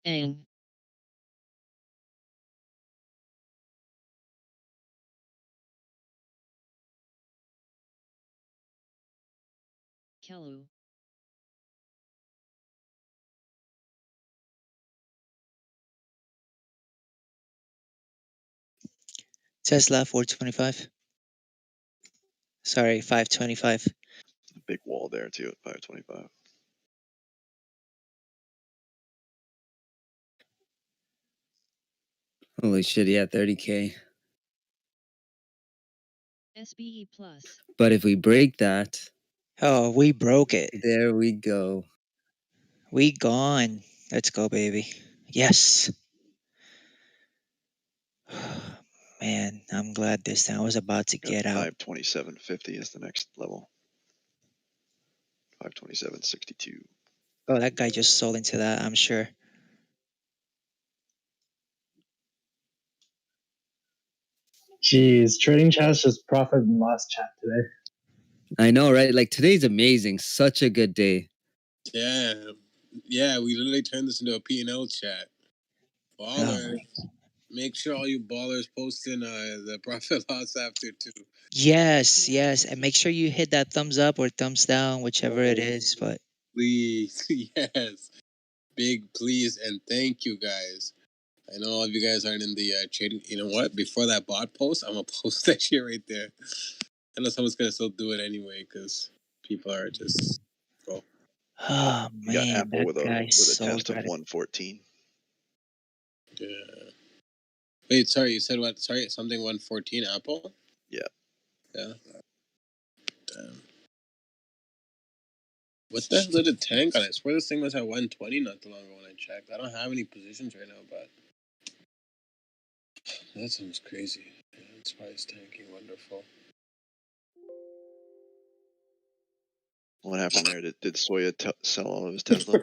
Ang. Kelu. Tesla 425. Sorry, 525. Big wall there too at 525. Holy shit, yeah, 30K. SBE Plus. But if we break that... Oh, we broke it. There we go. We gone. Let's go, baby. Yes. Man, I'm glad this time I was about to get out. 527.50 is the next level. 527.62. Oh, that guy just sold into that, I'm sure. Jeez, trading chat's just profit and loss chat today. I know, right? Like, today's amazing. Such a good day. Damn. Yeah, we literally turned this into a P&L chat. Ballers. Make sure all you ballers post in the profit loss after too. Yes, yes. And make sure you hit that thumbs up or thumbs down, whichever it is. But please, yes. Big please and thank you guys. I know all of you guys aren't in the trading. You know what? Before that bot post, I'm going to post that shit right there. I know someone's going to still do it anyway because people are just... oh, You got man, Apple that with a guy sold test of right. 114. Yeah. Wait, sorry, you said what? Sorry, something 114 Apple? Yeah. Yeah. Damn. What the hell did it tank on? I swear this thing was at 120 not too long ago when I checked. I don't have any positions right now, but that sounds crazy. Yeah, it's price tanking. Wonderful. What happened there? Did Soya sell all of his Tesla?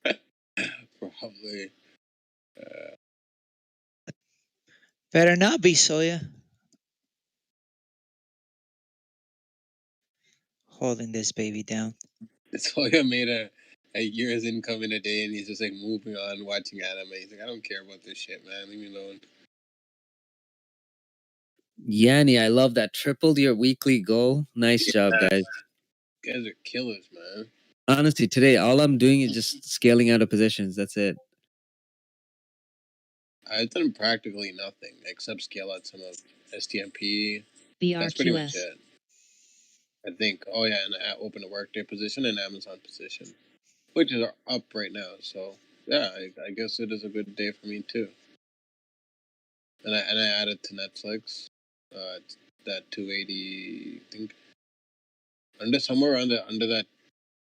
Probably. Better not be Soya. Holding this baby down. Soya made a year's income in a day, and he's just like moving on, watching anime. He's like, I don't care about this shit, man. Leave me alone. Yanni, I love that. Tripled your weekly goal. Nice job, guys. You guys are killers, man. Honestly, today all I'm doing is just scaling out of positions. That's it. I've done practically nothing except scale out some of STMP. That's pretty much BRQS. it. I think. Oh yeah, and I opened a Workday position and Amazon position, which is up right now. So yeah, I guess it is a good day for me too. And I added to Netflix, that 280. I think somewhere under that,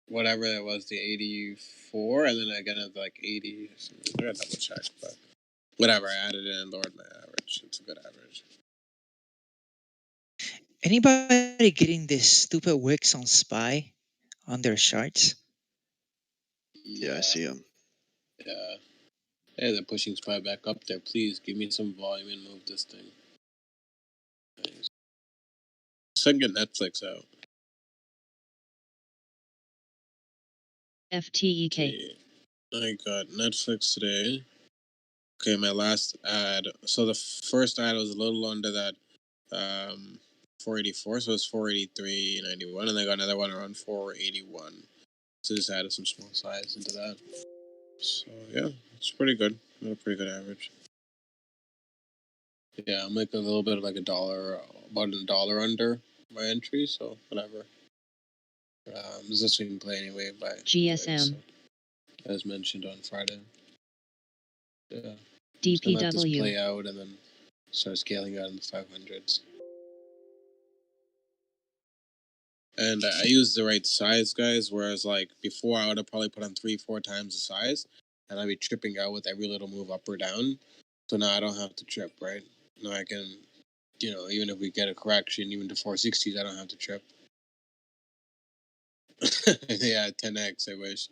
whatever it was, the 84, and then again at like 80. I gotta double check, but whatever. I added it and lowered my average. It's a good average. Anybody getting this stupid wicks on SPY on their charts? Yeah, I see him. Yeah. Hey, they're pushing SPY back up there. Please give me some volume and move this thing. Nice. So I can get Netflix out. FTEK. Okay. I got Netflix today. Okay, my last ad. So the first ad was a little under that 484, so it's 483.91, and I got another one around 481. So just added some small size into that. So yeah, it's pretty good. Got a pretty good average. Yeah, I'm like a little bit of like about $1 under my entry, so whatever. There's a swing play anyway by GSM. so, as mentioned on Friday. Yeah. Just gonna let this play DPW. out and then start scaling out in the 500s. And I use the right size, guys, whereas like before I would have probably put on 3-4 times the size, and I'd be tripping out with every little move up or down. So now I don't have to trip, right? Now I can, even if we get a correction, even to 460s, I don't have to trip. Yeah, 10x, I wish.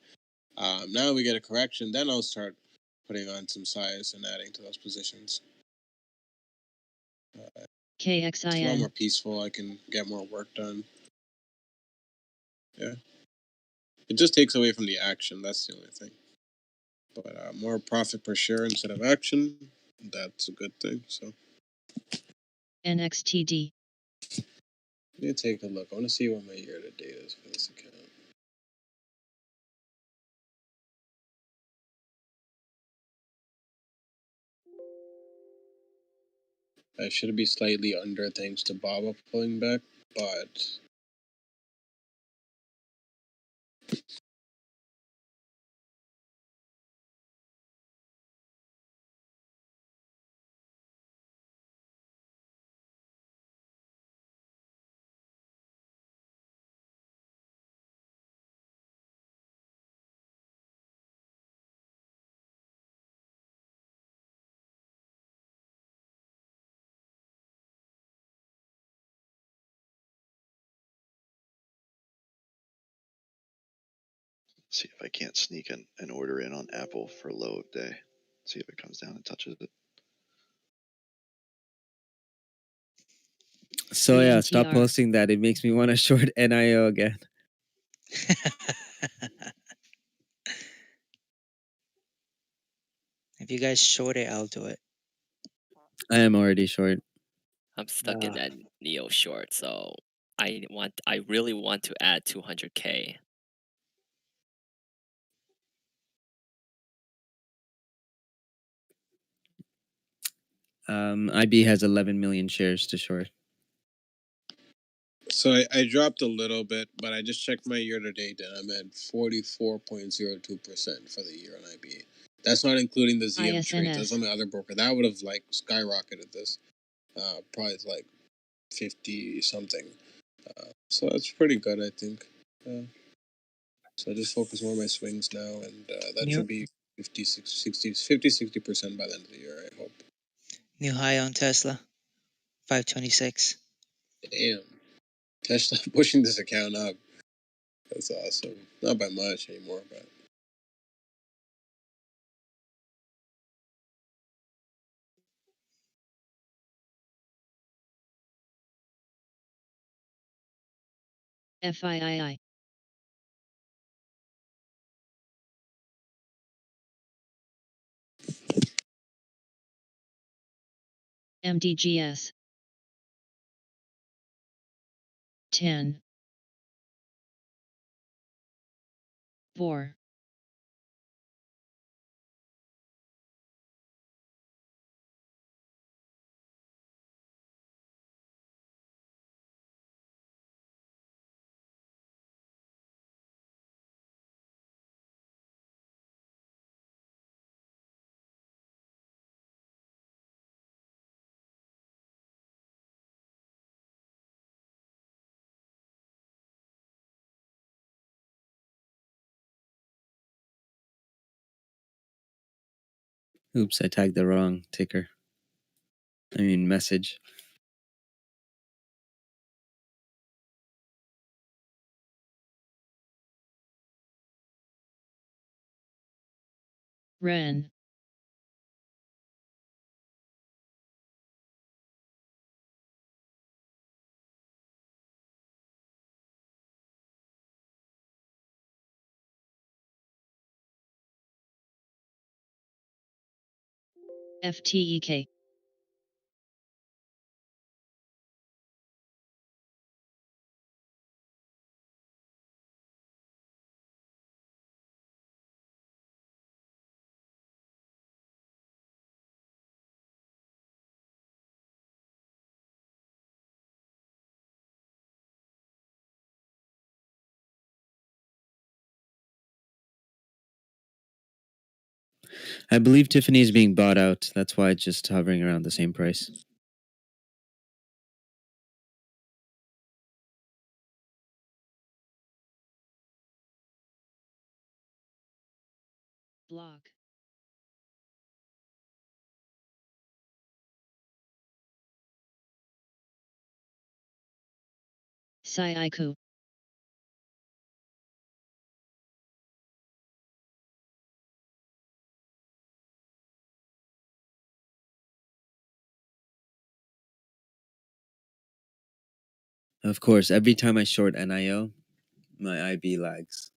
Now we get a correction, then I'll start putting on some size and adding to those positions. It's a lot more KXIN. peaceful. I can get more work done. Yeah. It just takes away from the action. That's the only thing. But more profit per share instead of action, that's a good thing. So NXTD. let me take a look. I want to see what my year-to-date is for this account. I should be slightly under thanks to Baba pulling back, but See if I can't sneak an order in on Apple for low of day. See if it comes down and touches it. So yeah, stop BNTR. posting that. It makes me want to short NIO again. If you guys short it, I'll do it. I am already short. I'm stuck in that Neo short, so I really want to add 200K. IB has 11 million shares to short. so I dropped a little bit, but I just checked my year-to-date and I'm at 44.02% for the year on IB. That's not including the ZM trades. That's ISNS. on my other broker. That would have like skyrocketed this. Probably like 50 something. So that's pretty good, I think. So I just focus more on my swings now, and that New should be 50-60% by the end of the year, I hope. new high on Tesla, 526. Damn. Tesla pushing this account up. That's awesome. Not by much anymore, but FIII. MDGS. 10. 4. Oops, I tagged the wrong ticker. I mean message. Ren. FTEK. I believe Tiffany is being bought out. That's why it's just hovering around the same price. Block. Saiku. Of course, every time I short NIO, my IB lags.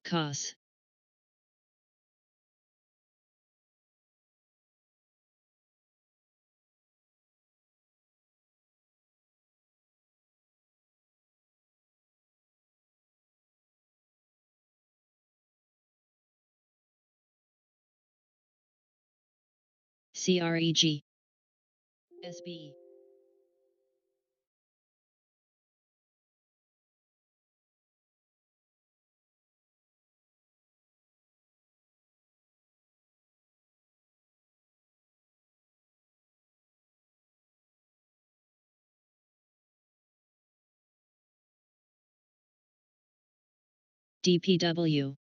COS. CREG. SBE. DPW.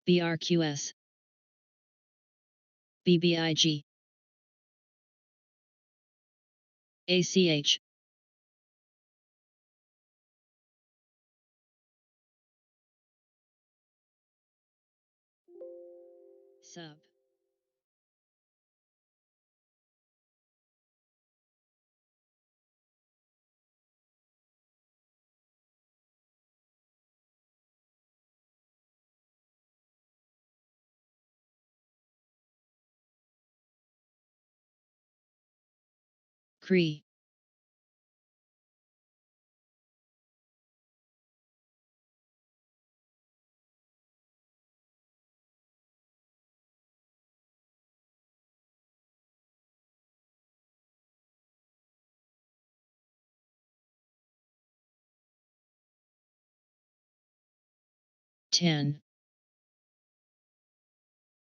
BRQS. BBIG. ACH. Sub. Cree. $10.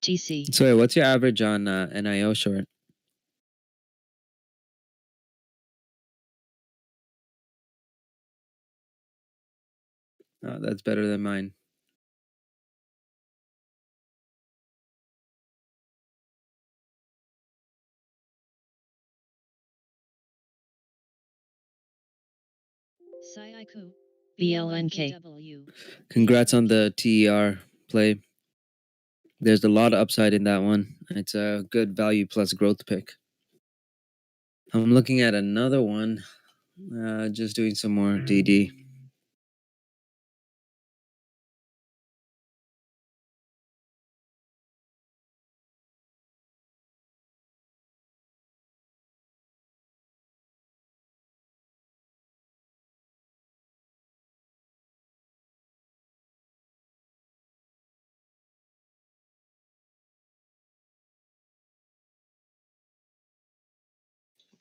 TC. Sorry, what's your average on NIO short? Oh, that's better than mine. Saiku. BLNK. Congrats on the TER play. There's a lot of upside in that one. It's a good value plus growth pick. I'm looking at another one. Just doing some more DD.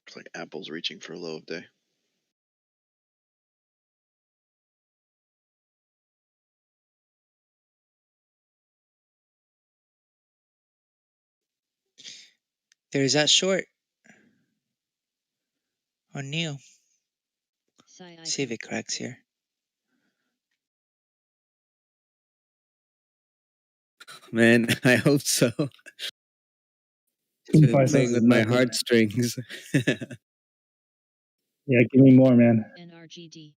Looks like Apple's reaching for a low of day. There's that short on Neo. See if it cracks here. Man, I hope so. Two Been five playing cents with is my nothing. heartstrings. Yeah, give me more, man. NRGD.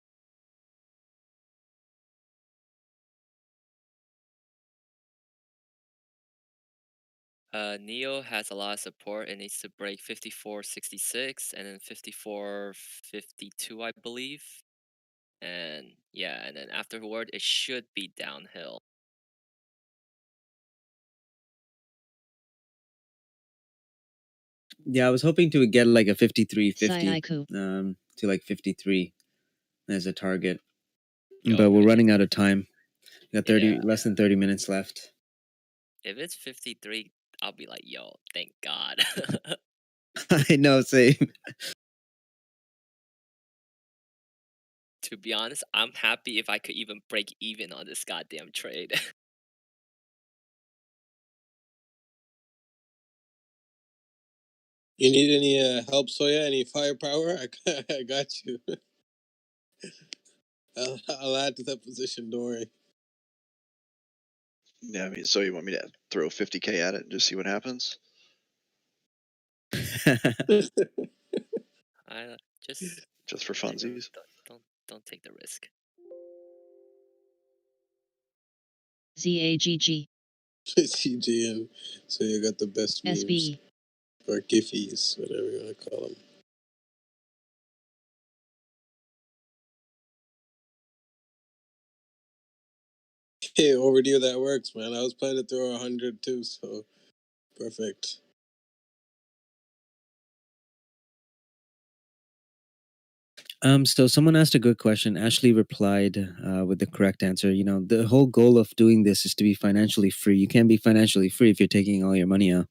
Neo has a lot of support. It needs to break 54.66 and then 54.52, I believe. And yeah, and then afterward, it should be downhill. Yeah, I was hoping to get like a 53.50 Saiku. to like 53 as a target. Yo, But we're running out of time. We got 30 Yeah. less than 30 minutes left. If it's 53, I'll be like, yo, thank God. I know, same. To be honest, I'm happy if I could even break even on this goddamn trade. You need any help, Soya? Any firepower? I got you. I'll add to that position. Don't worry. Yeah, I mean, so you want me to throw 50K at it and just see what happens? I just Just for funsies. Don't take the risk. ZAGG. CGM. So you got the best memes. SB. Or Giphies, whatever you want to call them. Hey, overdue, that works, man. I was planning to throw 100 too, so perfect. So someone asked a good question. Ashley replied with the correct answer. You know, the whole goal of doing this is to be financially free. You can't be financially free if you're taking all your money out.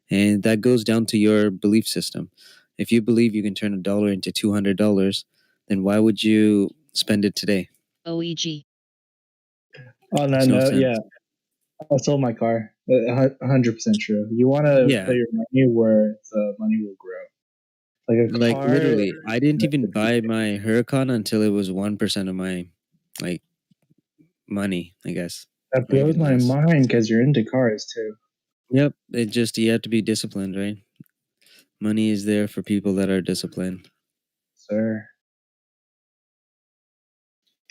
And that goes down to your belief system. If you believe you can turn $1 into $200, then why would you spend it today? OEG. On that Makes no note, sense. yeah, I sold my car. 100% true. You want to Yeah. put your money where the money will grow. Like a Like car. literally, I didn't even buy my Huracan until it was 1% of my like money, I guess. That Or blows even my less. mind because you're into cars too. Yep. It just you have to be disciplined, right? Money is there for people that are disciplined. Sir.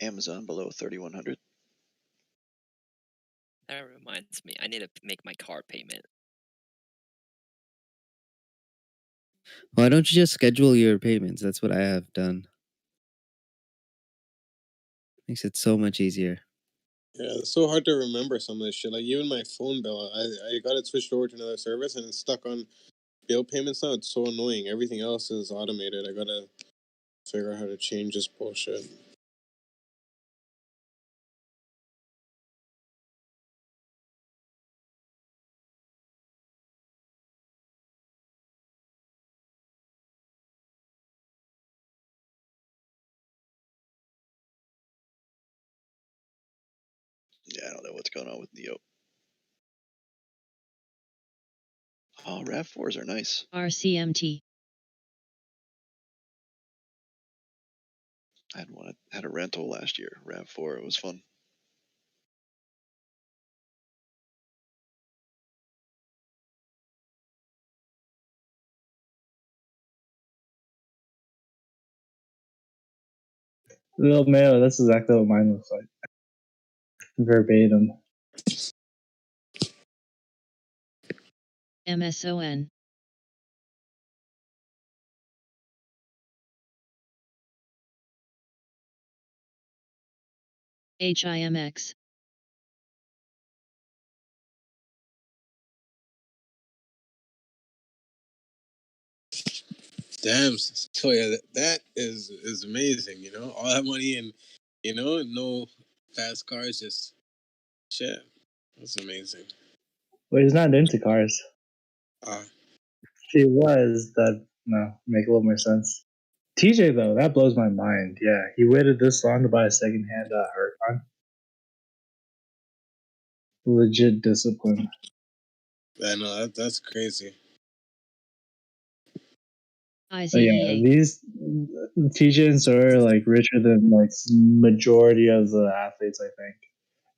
Amazon below 3,100. That reminds me, I need to make my car payment. Why don't you just schedule your payments? That's what I have done. Makes it so much easier. Yeah, it's so hard to remember some of this shit. Like even my phone bill, I got it switched over to another service and it's stuck on bill payments now. It's so annoying. Everything else is automated. I gotta figure out how to change this bullshit. Yeah, I don't know what's going on with Neo. Oh, RAV4s are nice. RCMT. I had a rental last year, RAV4. It was fun. Little Mayo, that's exactly what mine looks like. Verbatim. MSON. HIMX. Damn, Toya, that is amazing. You know, all that money and no fast cars, just shit. That's amazing. But he's not into cars. Uh, He was, that no, make a little more sense. TJ though, that blows my mind. Yeah, he waited this long to buy a secondhand Huracan. Legit discipline. I know that's crazy. But yeah, these TJ and Sawyer are like richer than like majority of the athletes, I think,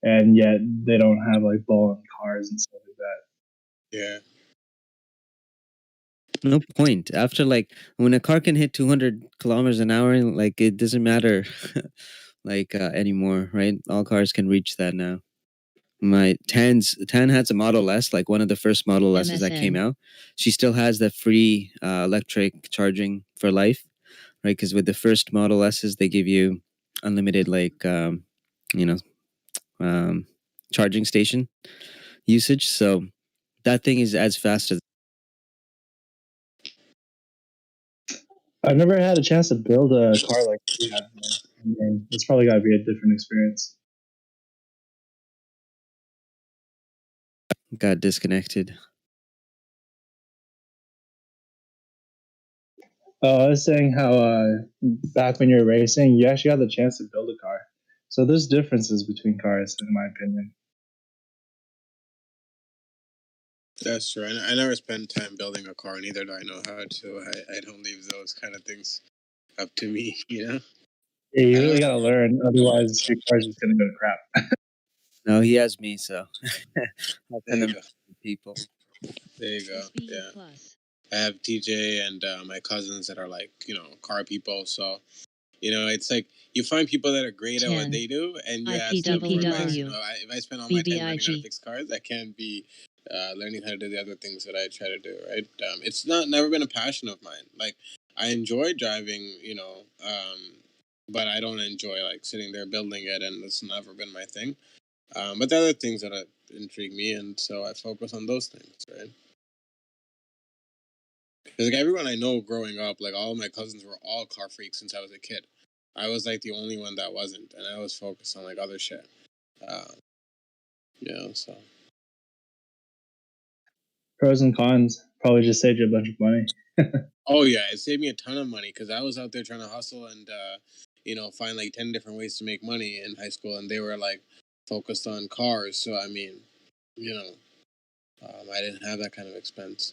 and yet they don't have like ball cars and stuff like that. Yeah. No point. After like when a car can hit 200 kilometers an hour, like it doesn't matter like anymore, right? All cars can reach that now. My Tan has a Model S, like one of the first Model S's that came out. She still has the free electric charging for life, right? Because with the first Model S's, they give you unlimited like charging station usage. So that thing is as fast as. I've never had a chance to build a car like you have. I mean, it's probably got to be a different experience. Got disconnected. Oh, I was saying how back when you were racing, you actually got the chance to build a car. So there's differences between cars, in my opinion. That's true. I never spent time building a car, neither do I know how to. I don't leave those kind of things up to me, you know? Yeah, you really got to learn. Otherwise, your car's just going to go to crap. No, he has me, so I'll send There him you go. people. There you go. Yeah. I have TJ and my cousins that are like, car people. So, it's like you find people that are great at what they do, and you ask them for advice. If I spend all my time learning how to fix cars, I can't be learning how to do the other things that I try to do. Right? It's never been a passion of mine. Like I enjoy driving, but I don't enjoy like sitting there building it, and it's never been my thing. But the other things that intrigue me, and so I focus on those things. Right? Because like everyone I know growing up, like all of my cousins were all car freaks since I was a kid. I was like the only one that wasn't, and I was focused on like other shit. So. Pros and cons. Probably just saved you a bunch of money. Oh yeah, it saved me a ton of money because I was out there trying to hustle and find like 10 different ways to make money in high school, and they were like focused on cars. So I mean, I didn't have that kind of expense.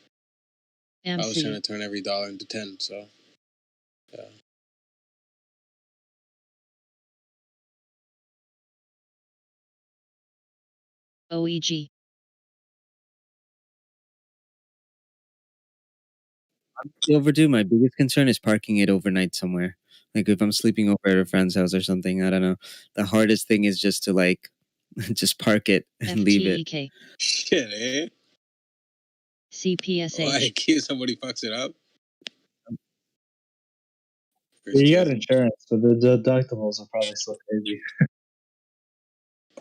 I was trying to turn every dollar into 10. So yeah. OEG. Overdue. My biggest concern is parking it overnight somewhere. Like if I'm sleeping over at a friend's house or something, I don't know. The hardest thing is just to like, just park it and leave it. Shit, eh? CPSH. Like if somebody fucks it up. You got insurance, but the deductibles are probably still crazy.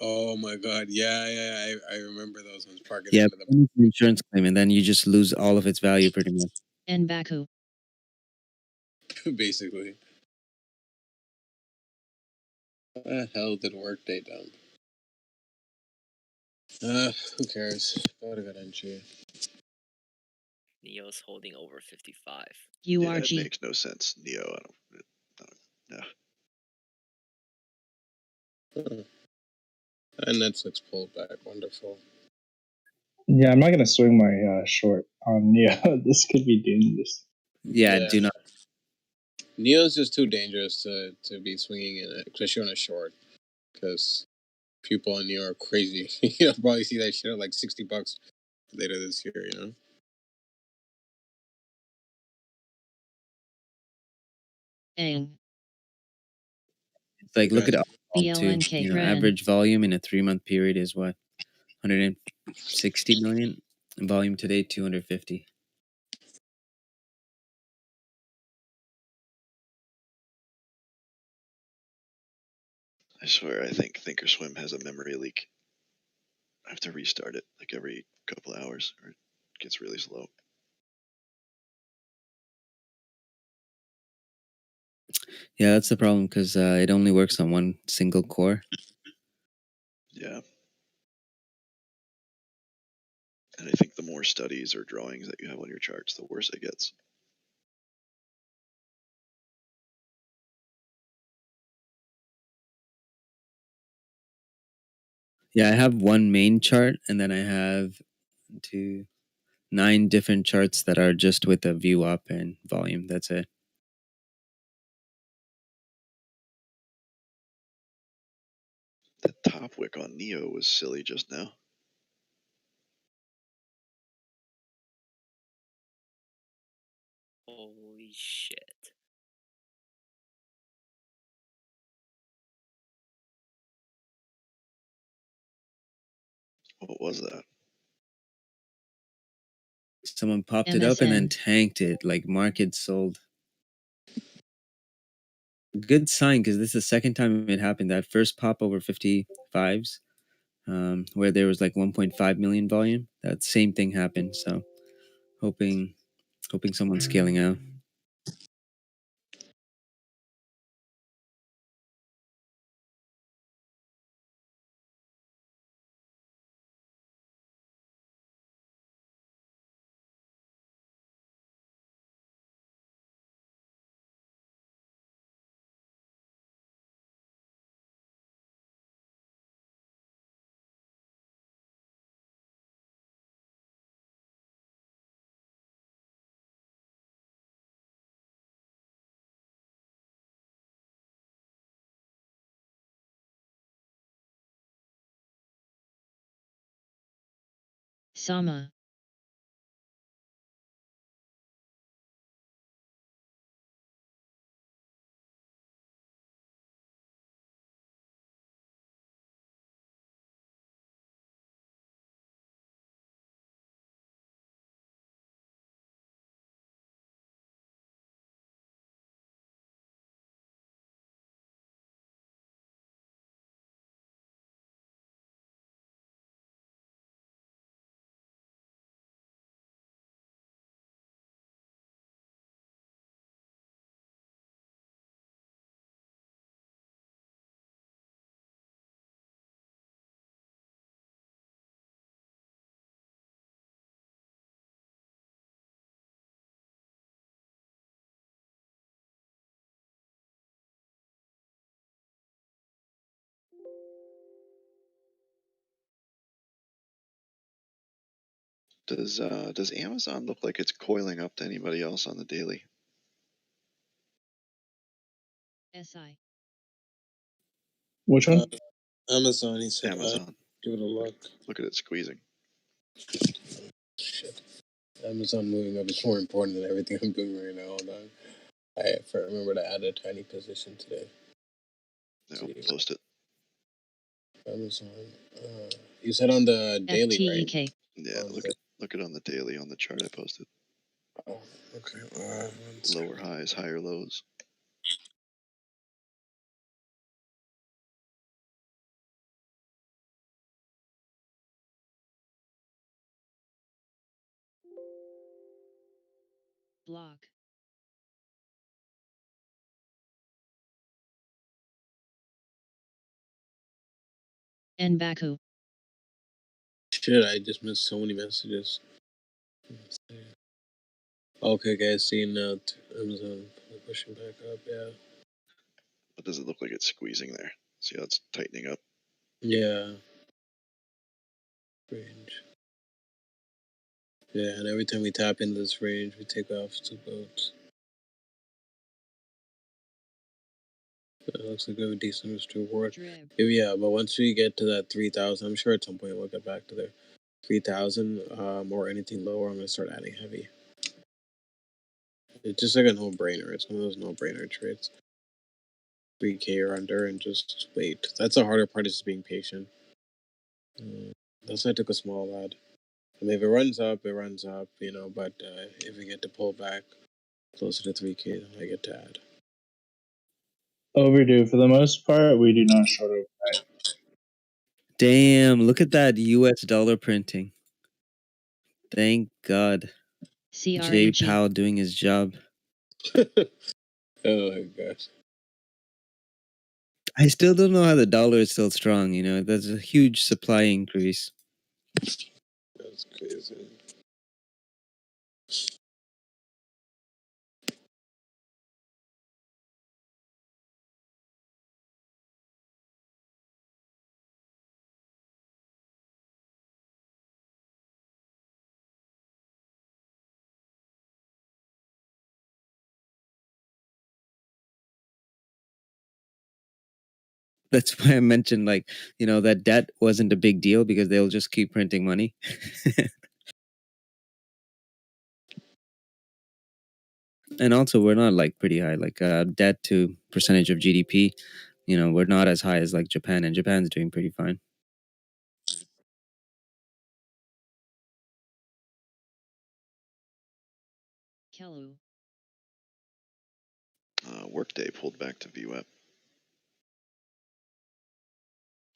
Oh my god, yeah, I remember those ones parking Yeah, under the it's an insurance claim, and then you just lose all of its value pretty much. And Baku. basically. What the hell did Workday dump? Who cares? Go to good entry. Neo's holding over 55. Yeah, it makes no sense. Neo, I don't. And Netflix pulled back. Wonderful. Yeah, I'm not gonna swing my short on Neo. This could be dangerous. Yeah, do not. Neo's just too dangerous to be swinging in it, especially on a short. Because people in Neo are crazy. You'll probably see that shit at like $60 later this year, you know? Ang. It's like look Good. at all too. BLNK You know, Ren. average volume in a 3-month period is what 160 million. And volume today 250. I swear, I think Thinkorswim has a memory leak. I have to restart it like every couple of hours, or it gets really slow. Yeah, that's the problem because it only works on one single core. Yeah. And I think the more studies or drawings that you have on your charts, the worse it gets. Yeah, I have one main chart, and then I have 9 different charts that are just with a view up and volume. That's it. The top wick on Neo was silly just now. Holy shit. What was that? Someone popped it up and then MSN. tanked it. Like market sold. Good sign because this is the second time it happened. That first pop over 55s, where there was like 1.5 million volume. That same thing happened. So hoping someone's scaling out. Sama. Does Amazon look like it's coiling up to anybody else on the daily? SI. Which one? Amazon, he said. Amazon. Give it a look. Look at it squeezing. Shit. Amazon moving up is more important than everything I'm doing right now. Hold on. I remember to add a tiny position today. No, post it. Amazon. You said on the daily, right? FTEK. Yeah, look at on the daily on the chart I posted. Oh, okay. Lower highs, higher lows. Block. Baku. Shit, I just missed so many messages. Okay, guys, seeing now Amazon pushing back up, yeah. But does it look like it's squeezing there? See how it's tightening up? Yeah. Range. Yeah, and every time we tap into this range, we take off 2 boats. It looks like we have a decent risk to reward. Yeah, but once we get to that 3,000, I'm sure at some point we'll get back to there. 3,000 or anything lower, I'm going to start adding heavy. It's just like a no-brainer. It's one of those no-brainer trades. 3K or under and just wait. That's the harder part, is just being patient. That's why I took a small ad. I mean, if it runs up, it runs up, you know, but if we get to pull back closer to 3K, then I get to add. Overdue. For the most part, we do not short overnight. Damn, look at that US dollar printing. Thank God. Jay Powell doing his job. Oh my gosh. I still don't know how the dollar is still strong, you know. There's a huge supply increase. That's crazy. That's why I mentioned, like, you know, that debt wasn't a big deal because they'll just keep printing money. And also, we're not like pretty high, like debt to percentage of GDP. You know, we're not as high as like Japan, and Japan's doing pretty fine. Kelu. Workday pulled back to VWAP.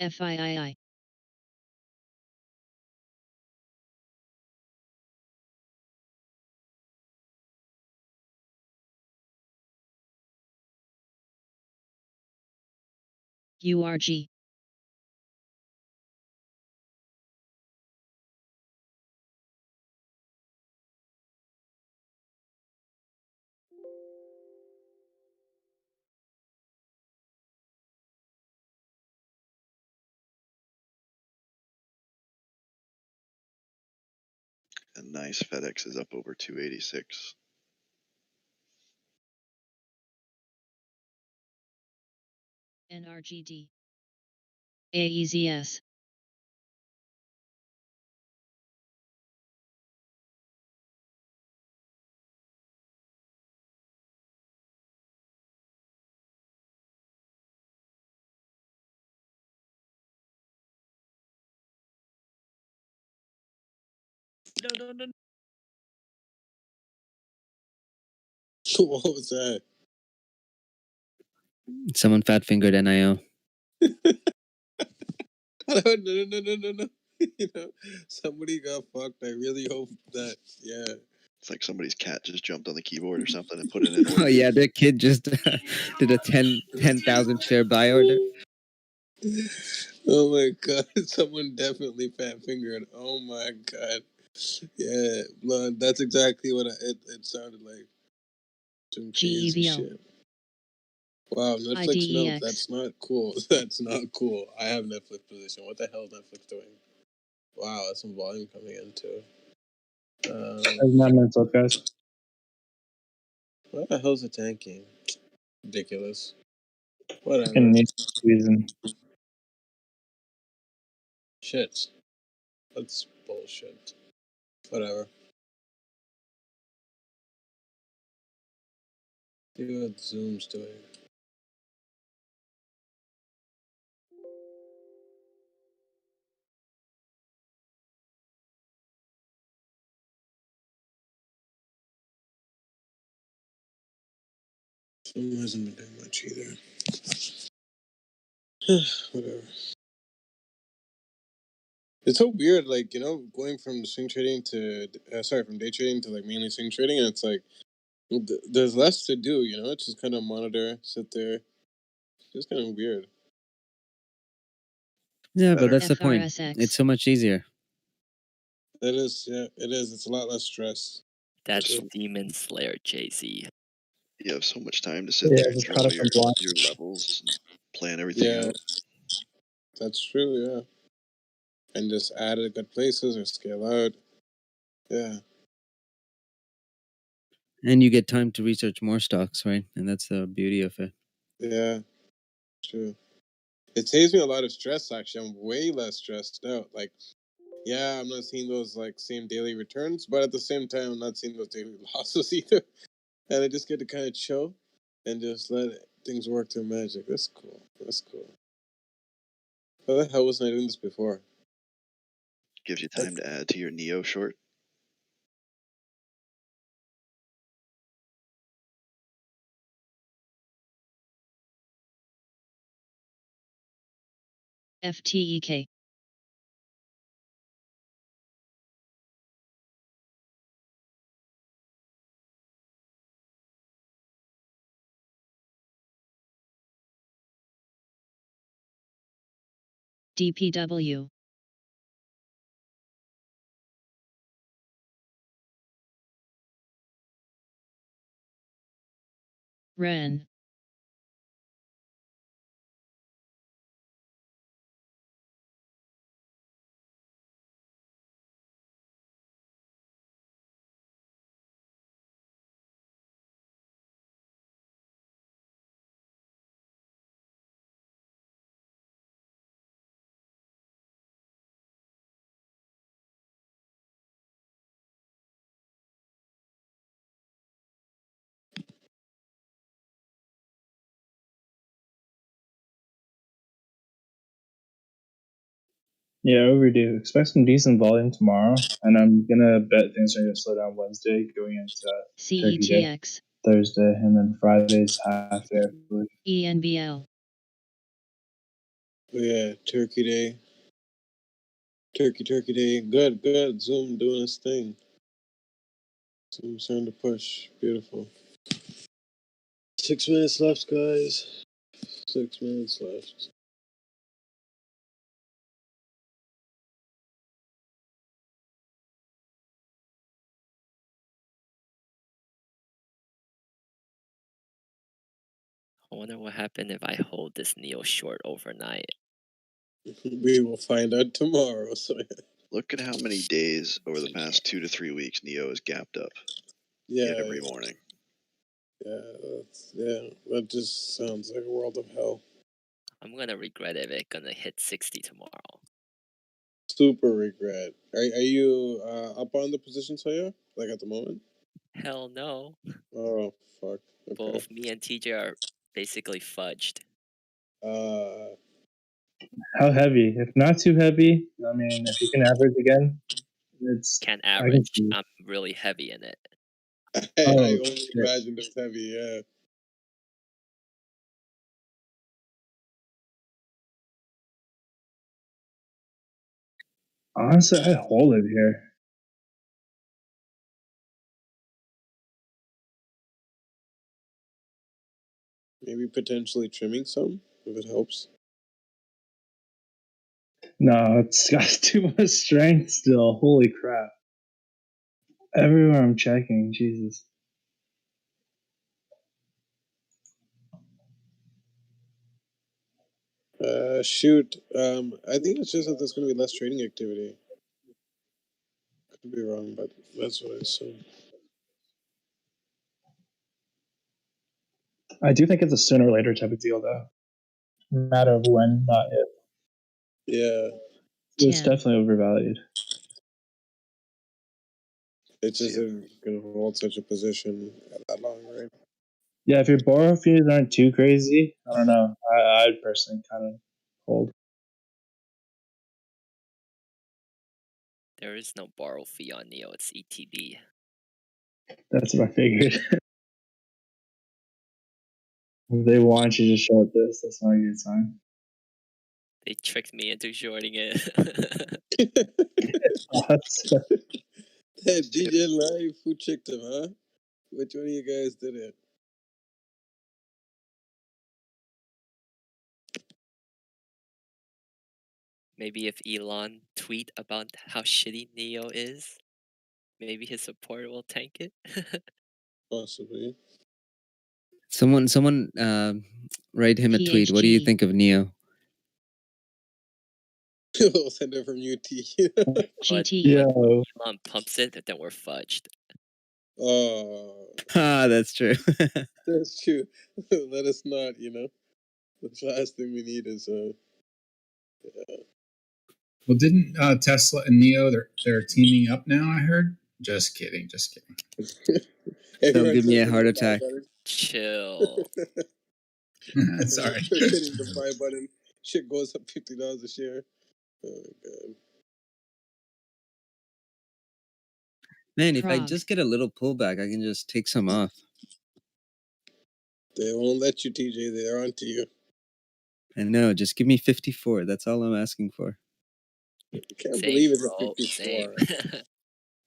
FIII. URG. And nice, FedEx is up over 286. NRGD. AEZS. No. What was that? Someone fat fingered NIO. No. You know, somebody got fucked. I really hope that, yeah. It's like somebody's cat just jumped on the keyboard or something and put it in order. Oh yeah, their kid just did a 10,000 share buy order. Oh my god, someone definitely fat fingered. Oh my god. Yeah, blood. That's exactly what it sounded like. Some crazy shit. Wow, Netflix, no, IDEX. that's not cool. That's not cool. I have Netflix position. What the hell is Netflix doing? Wow, that's some volume coming in too. That's not mental, guys. What the hell's it tanking? Ridiculous. Whatever. Fucking need squeezing. Shit. That's bullshit. Whatever. See what Zoom's doing. Zoom hasn't been doing much either. Whatever. It's so weird, like, you know, going from swing trading to, from day trading to, like, mainly swing trading, and it's like, There's less to do, you know. It's just kind of monitor, sit there. It's just kind of weird. Yeah, but that's the point. FRSX. It's so much easier. It is, yeah, it is. It's a lot less stress. That's Sure. Demon Slayer, JC. You have so much time to sit Yeah, there and just draw cut it from blind. your levels and plan everything Yeah, out. that's true. Yeah, and just add at good places or scale out. Yeah, And you get time to research more stocks, right? And that's the beauty of it. yeah, true. It saves me a lot of stress. Actually, I'm way less stressed out. Like, yeah, I'm not seeing those like same daily returns, but at the same time, I'm not seeing those daily losses either. And I just get to kind of chill and just let things work their magic. That's cool. That's cool. How the hell wasn't I doing this before? Gives you time to add to your Neo short. FTEK. DPW. Ren. Yeah, overdue. Expect some decent volume tomorrow, and I'm gonna bet things are gonna slow down Wednesday, going into Turkey Day, CETX. Thursday, and then Friday's half day. ENBL. Yeah, Turkey Day. Turkey Day. Good. Zoom doing his thing. Zoom starting to push. Beautiful. 6 minutes left, guys. 6 minutes left. I wonder what happened if I hold this Neo short overnight. We will find out tomorrow. So Look at how many days over the past 2 to 3 weeks Neo has gapped up. yeah, Every morning. Yeah, that just sounds like a world of hell. I'm gonna regret if it's gonna hit 60 tomorrow. Super regret. Are you up on the position, Toya? Like at the moment? Hell no. Oh fuck. Okay. Both me and TJ are basically fudged. How heavy? If not too heavy, I mean, if you can average again, it's Can't I can average. see. I'm really heavy in it. I Oh, only shit. imagined it's heavy. Yeah. Honestly, I hold it here. Maybe potentially trimming some if it helps. No, it's got too much strength still. Holy crap. Everywhere I'm checking, Jesus. Shoot. I think it's just that there's going to be less trading activity. Could be wrong, but that's what I assume. I do think it's a sooner or later type of deal, though. Matter of when, not if. Yeah. It's definitely overvalued. It just isn't going to hold such a position that long, right? Yeah, if your borrow fees aren't too crazy, I don't know. I'd personally kind of hold. There is no borrow fee on Neo. It's ETB. That's what I figured. If they want you to short this, that's not a good sign. They tricked me into shorting it. That DJ Live, who checked him, huh? Which one of you guys did it? Maybe if Elon tweet about how shitty Neo is, maybe his support will tank it. Possibly. Someone, write him a tweet. What do you PhD. think of Neo? We'll send it from UT. But GT. when Elon pumps it, then we're fudged. Oh, Ah, that's true. that's true. Let us not, The last thing we need is Well, didn't Tesla and Neo they're teaming up now? I heard. Just kidding. Don't give me a heart attack. Chill. Sorry. Hitting the buy button. Shit goes up $50 a share. Oh my god. Man, if I Frog. just get a little pullback, I can just take some off. They won't let you, TJ. They're onto you. And no, just give me 54. That's all I'm asking for. I can't Same, believe it's bro. a 54. Same.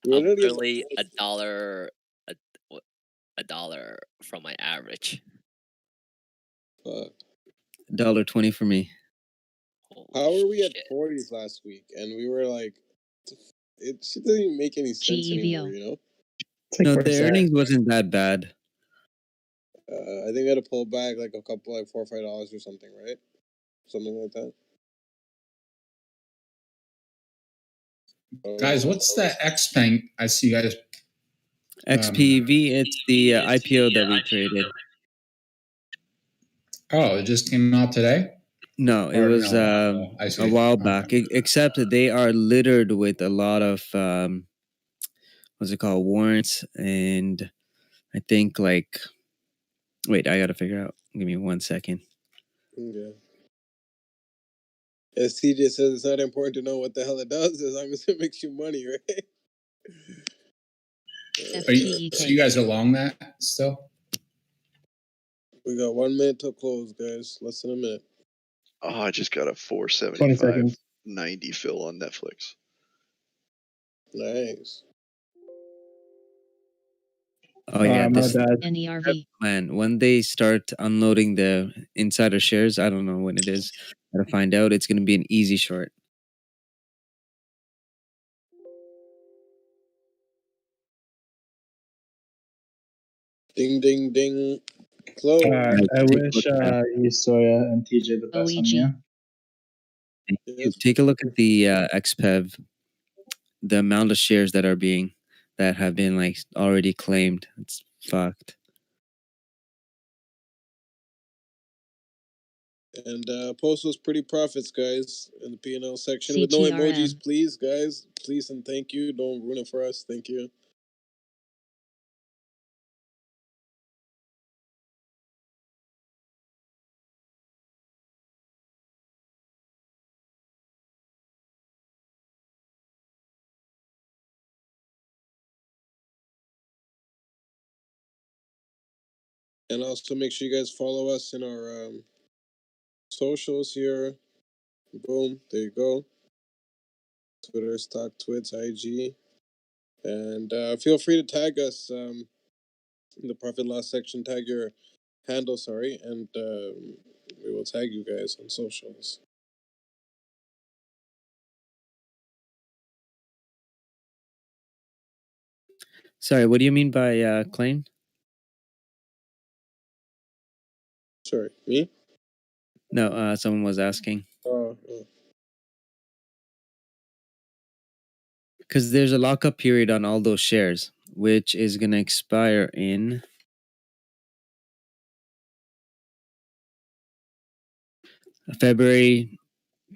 We're I'm literally literally a dollar from my average. $1.20 for me. How were we at 40s last week? And we were like, it shit doesn't even make any sense anymore, No, the earnings wasn't that bad. I think we had to pull back like a couple, like $4 or $5 or something, right? Something like that. Guys, what's that XPeng? I see you guys. XPV, it's the IPO that we created. Oh, it just came out today? No, it Or was no, I see. a while back. Except that they are littered with a lot of what's it called, warrants, and I think like, wait, I gotta figure out. Give me 1 second. Okay. As TJ says, it's not important to know what the hell it does as long as it makes you money, right? So you guys are long that still? We got 1 minute to close, guys. Less than a minute. Oh, I just got a 20 475 seconds. 90 fill on Netflix. Nice. Oh yeah, my this bad. NERV. man. When they start unloading the insider shares, I don't know when it is. Gotta find out. It's gonna be an easy short. Ding, ding, ding. Close. I wish you, Soya, and TJ the best on you. Take a look at the XPEV, the amount of shares that have been like already claimed. It's fucked. And post those pretty profits, guys, in the P&L section with no emojis, please, guys. Please and thank you. Don't ruin it for us. Thank you. And also make sure you guys follow us in our socials here. Boom, there you go. Twitter, Stock Twits, IG. And feel free to tag us in the profit loss section. Tag your handle, sorry, and we will tag you guys on socials. Sorry, what do you mean by claim? Sorry, me? No, someone was asking. Because there's a lockup period on all those shares, which is going to expire in February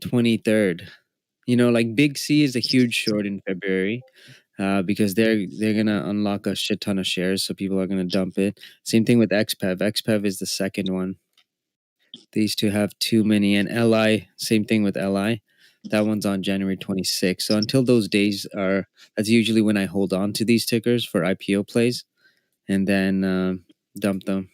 23rd. You know, like Big C is a huge short in February because they're gonna unlock a shit ton of shares, so people are gonna dump it. Same thing with XPEV. XPEV is the second one. These two have too many, and LI. Same thing with LI. That one's on January 26th. So until those days are, that's usually when I hold on to these tickers for IPO plays, and then dump them.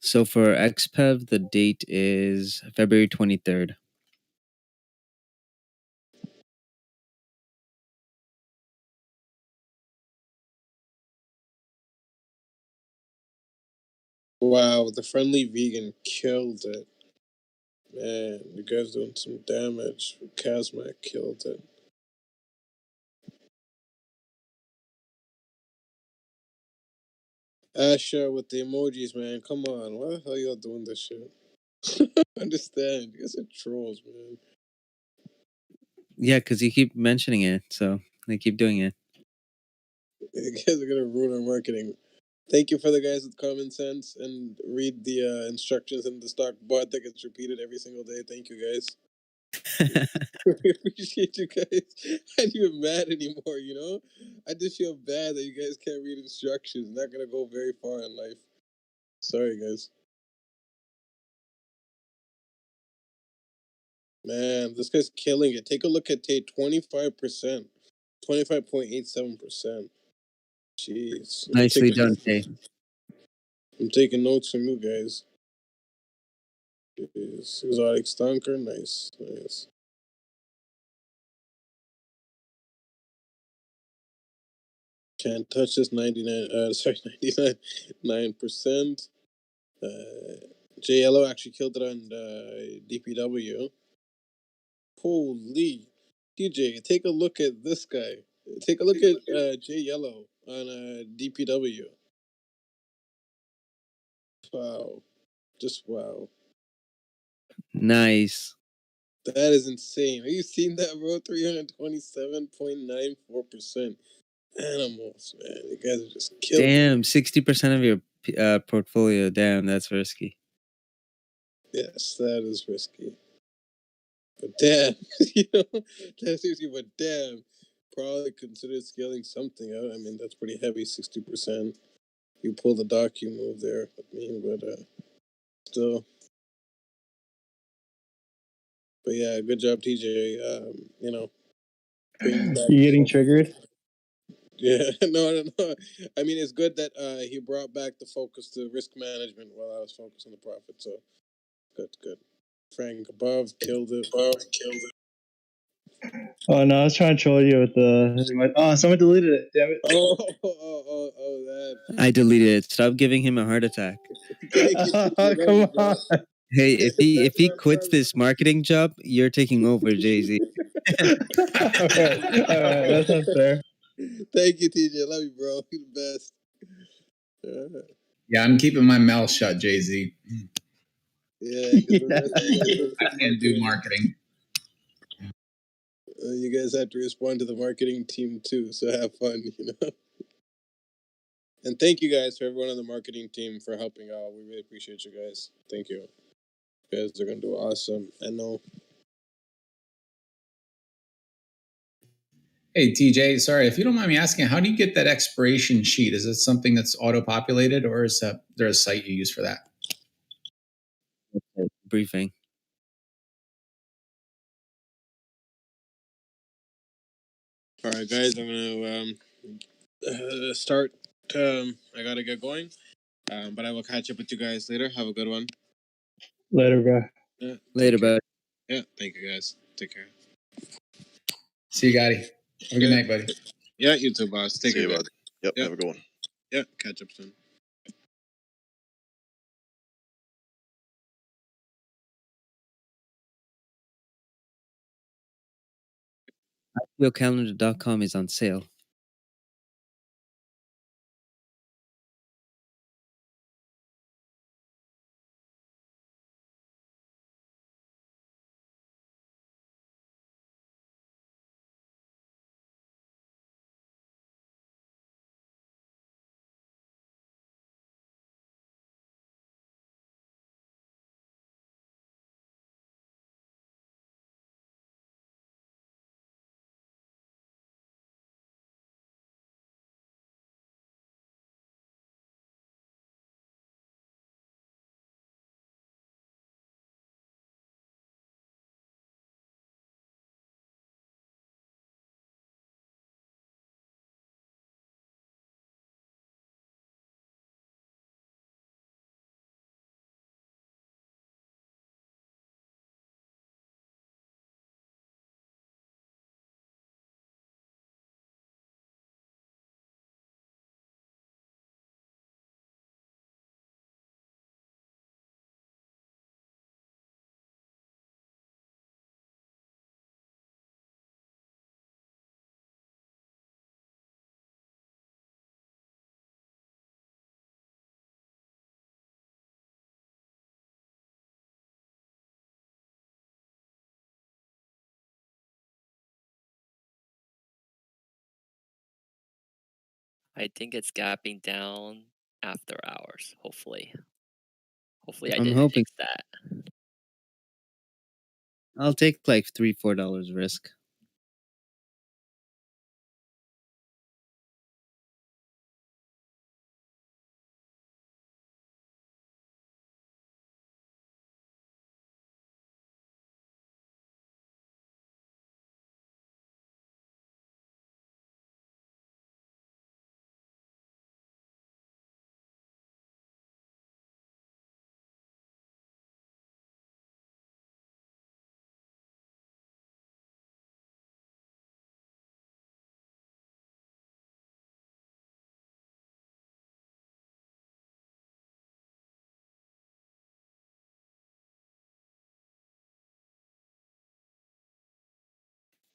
So for XPEV, the date is February 23rd. Wow, the friendly vegan killed it. Man, you guys doing some damage. Kazmak killed it. Asha with the emojis, man. Come on. Why the hell y'all doing this shit? Understand. You guys are trolls, man. Yeah, because you keep mentioning it, so they keep doing it. You guys are gonna ruin our marketing. Thank you for the guys with common sense and read the instructions in the stock bot that gets repeated every single day. Thank you guys. We appreciate you guys. I'm not even mad anymore, you know? I just feel bad that you guys can't read instructions. Not gonna go very far in life. Sorry, guys. Man, this guy's killing it. Take a look at Tate, 25%. 25.87%. Jeez. Nicely done, Tay. I'm taking notes from you guys. Jeez. Exotic stonker, nice. Nice. Can't touch this 99%. J Yellow actually killed it on DPW. Holy. TJ, take a look at this guy. Take a look at J Yellow on DPW. Wow. Just wow. Nice. That is insane. Have you seen that, bro? 327.94%. Animals, man. You guys are just killing. Damn, 60% of your portfolio. Damn, that's risky. Yes, that is risky. But damn, you know, that's risky, but damn. Probably consider scaling something out. I mean, that's pretty heavy, 60%. You pull the docu move there. I mean, but still. But yeah, good job, TJ. You know, bringing back. You getting triggered? Yeah, no. I mean, it's good that he brought back the focus to risk management while I was focused on the profit. So, good. Frank above killed it. Oh no, I was trying to troll you with the. Oh, someone deleted it. Damn it. Oh, that. I deleted it. Stop giving him a heart attack. Thank you. TJ. Come on. Hey, if he quits this marketing job, you're taking over, Jay-Z. All right, that's not fair. Thank you, TJ. Love you, bro. You're the best. Yeah, I'm keeping my mouth shut, Jay-Z. Yeah, because the rest of you guys I can't do marketing. You guys have to respond to the marketing team too, so have fun, you know. And thank you guys for everyone on the marketing team for helping out. We really appreciate you guys. Thank you. You guys are gonna do awesome. I know. Hey, TJ, sorry, if you don't mind me asking, how do you get that expiration sheet? Is it something that's auto-populated, or is there a site you use for that? Briefing. All right, guys, I'm gonna start. I gotta get going, but I will catch up with you guys later. Have a good one. Later, bro. Yeah, Later, bud. Yeah, thank you, guys. Take care. See you, Gotti. Have a good night, buddy. Yeah, you too, boss. Take See care. you, bud. Yep, have a good one. Yeah, catch up soon. IPOcalendar.com is on sale. I think it's gapping down after hours. Hopefully I I'm didn't hoping. jinx that. I'll take like $3-4 risk.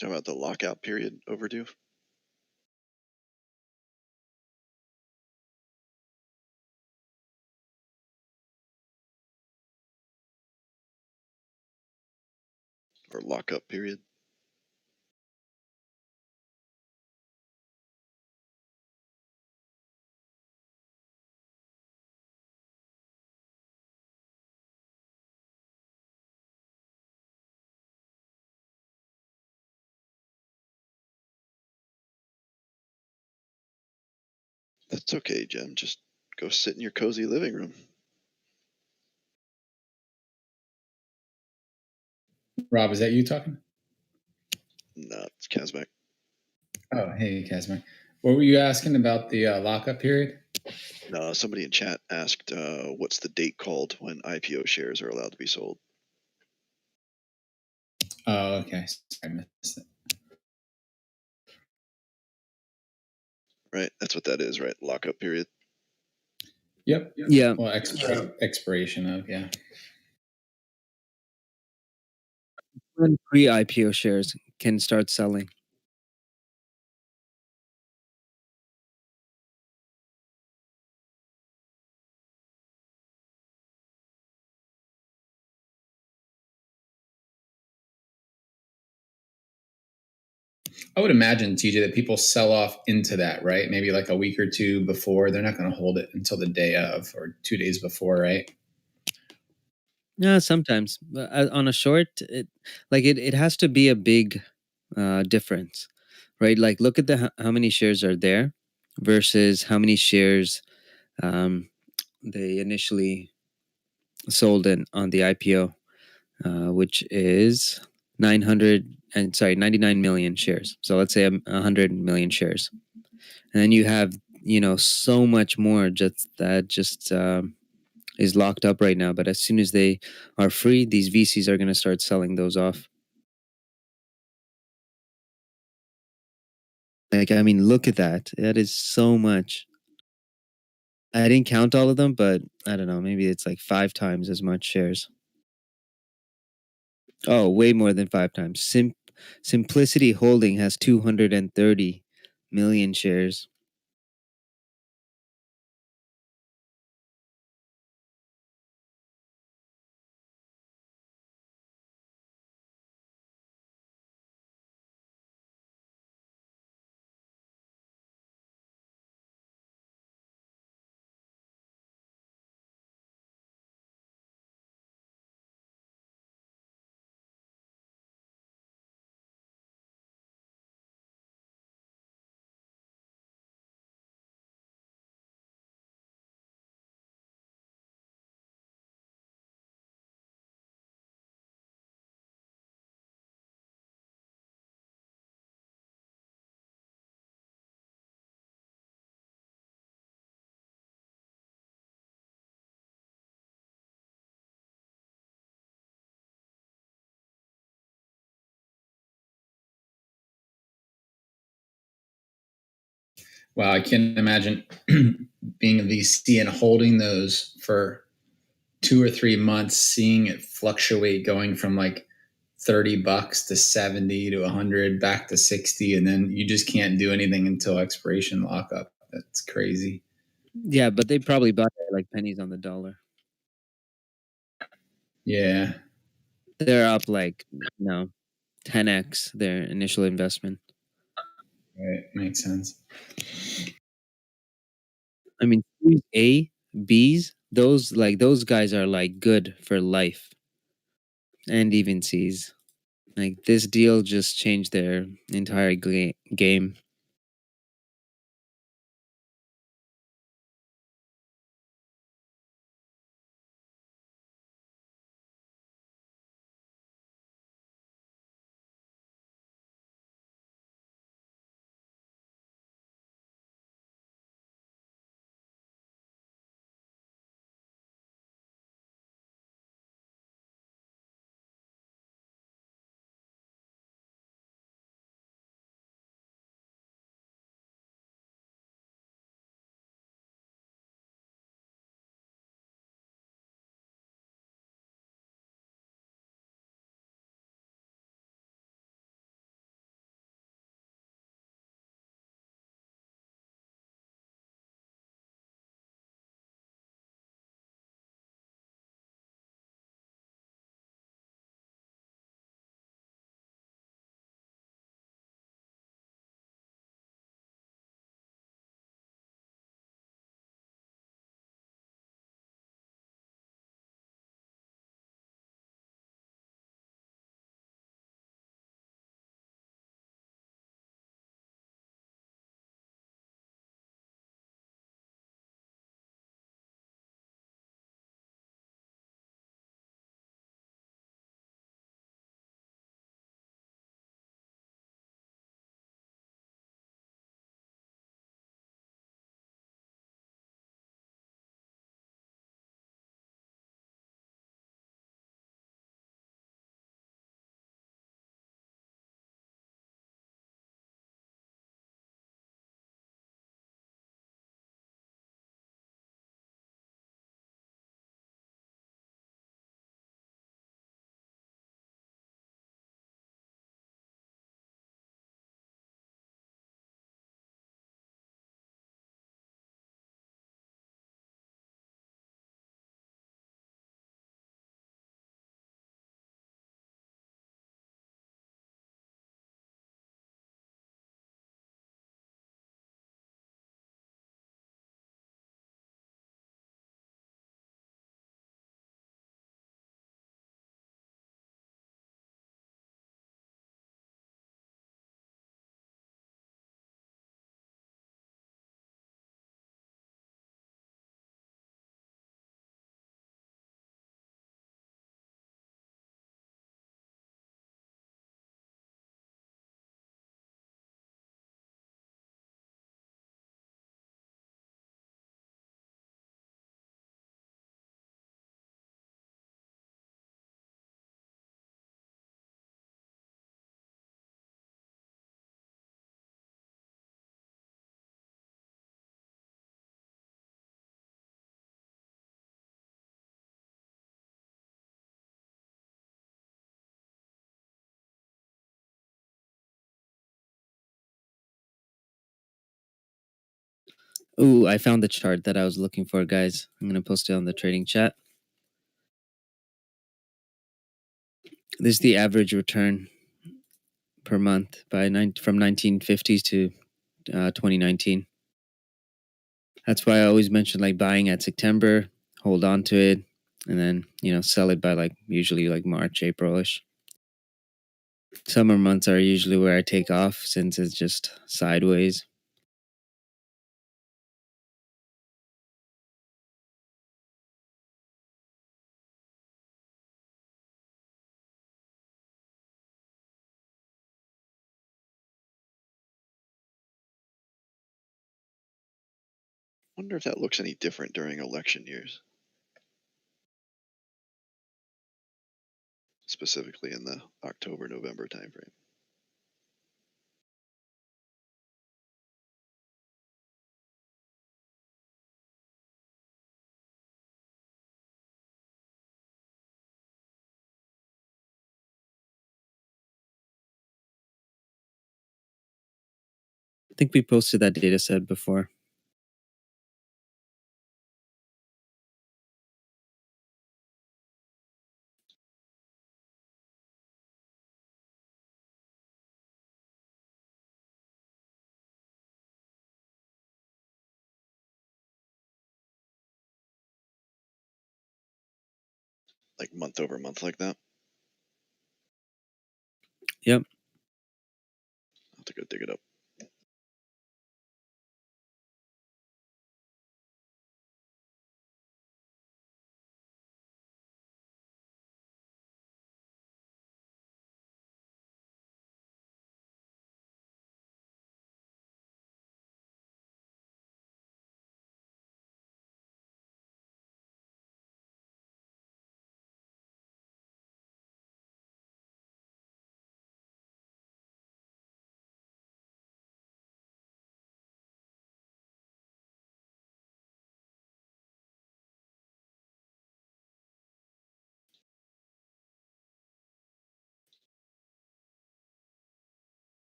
Talking about the lockout period overdue. Or lockup period. That's okay, Jem. Just go sit in your cozy living room. Rob, is that you talking? No, it's Kazmak. Oh, hey, Kazmak. What were you asking about the lockup period? No, somebody in chat asked, what's the date called when IPO shares are allowed to be sold? Oh, okay. I missed it. Right, that's what that is, right? Lockup period. Yep. Yeah. Well, expiration of, yeah. When pre-IPO shares can start selling. I would imagine, TJ, that people sell off into that, right? Maybe like a week or two before. They're not going to hold it until the day of or 2 days before, right? Yeah, sometimes. But on a short, it has to be a big difference, right? Like look at how many shares are there versus how many shares they initially sold in on the IPO, which is 99 million shares. So let's say 100 million shares, and then you have so much more just is locked up right now. But as soon as they are free, these VCs are going to start selling those off. Like, I mean, look at that. That is so much. I didn't count all of them, but I don't know. Maybe it's like 5 times as much shares. Oh, way more than 5 times. Simplicity Holding has 230 million shares. Wow, I can't imagine being a VC and holding those for 2 or 3 months, seeing it fluctuate going from like $30 to 70 to 100 back to 60, and then you just can't do anything until expiration lockup. That's crazy. Yeah, but they probably bought it like pennies on the dollar. Yeah. They're up like 10x their initial investment. Right, makes sense. I mean, Series A, Bs, those guys are like good for life, and even Cs. Like this deal just changed their entire game. Ooh, I found the chart that I was looking for, guys. I'm gonna post it on the trading chat. This is the average return per month from 1950s to 2019. That's why I always mention like buying at September, hold on to it, and then sell it by like usually like March, Aprilish. Summer months are usually where I take off since it's just sideways. Wonder if that looks any different during election years, specifically in the October-November timeframe. I think we posted that data set before. like month over month like that? Yep. I'll have to go dig it up.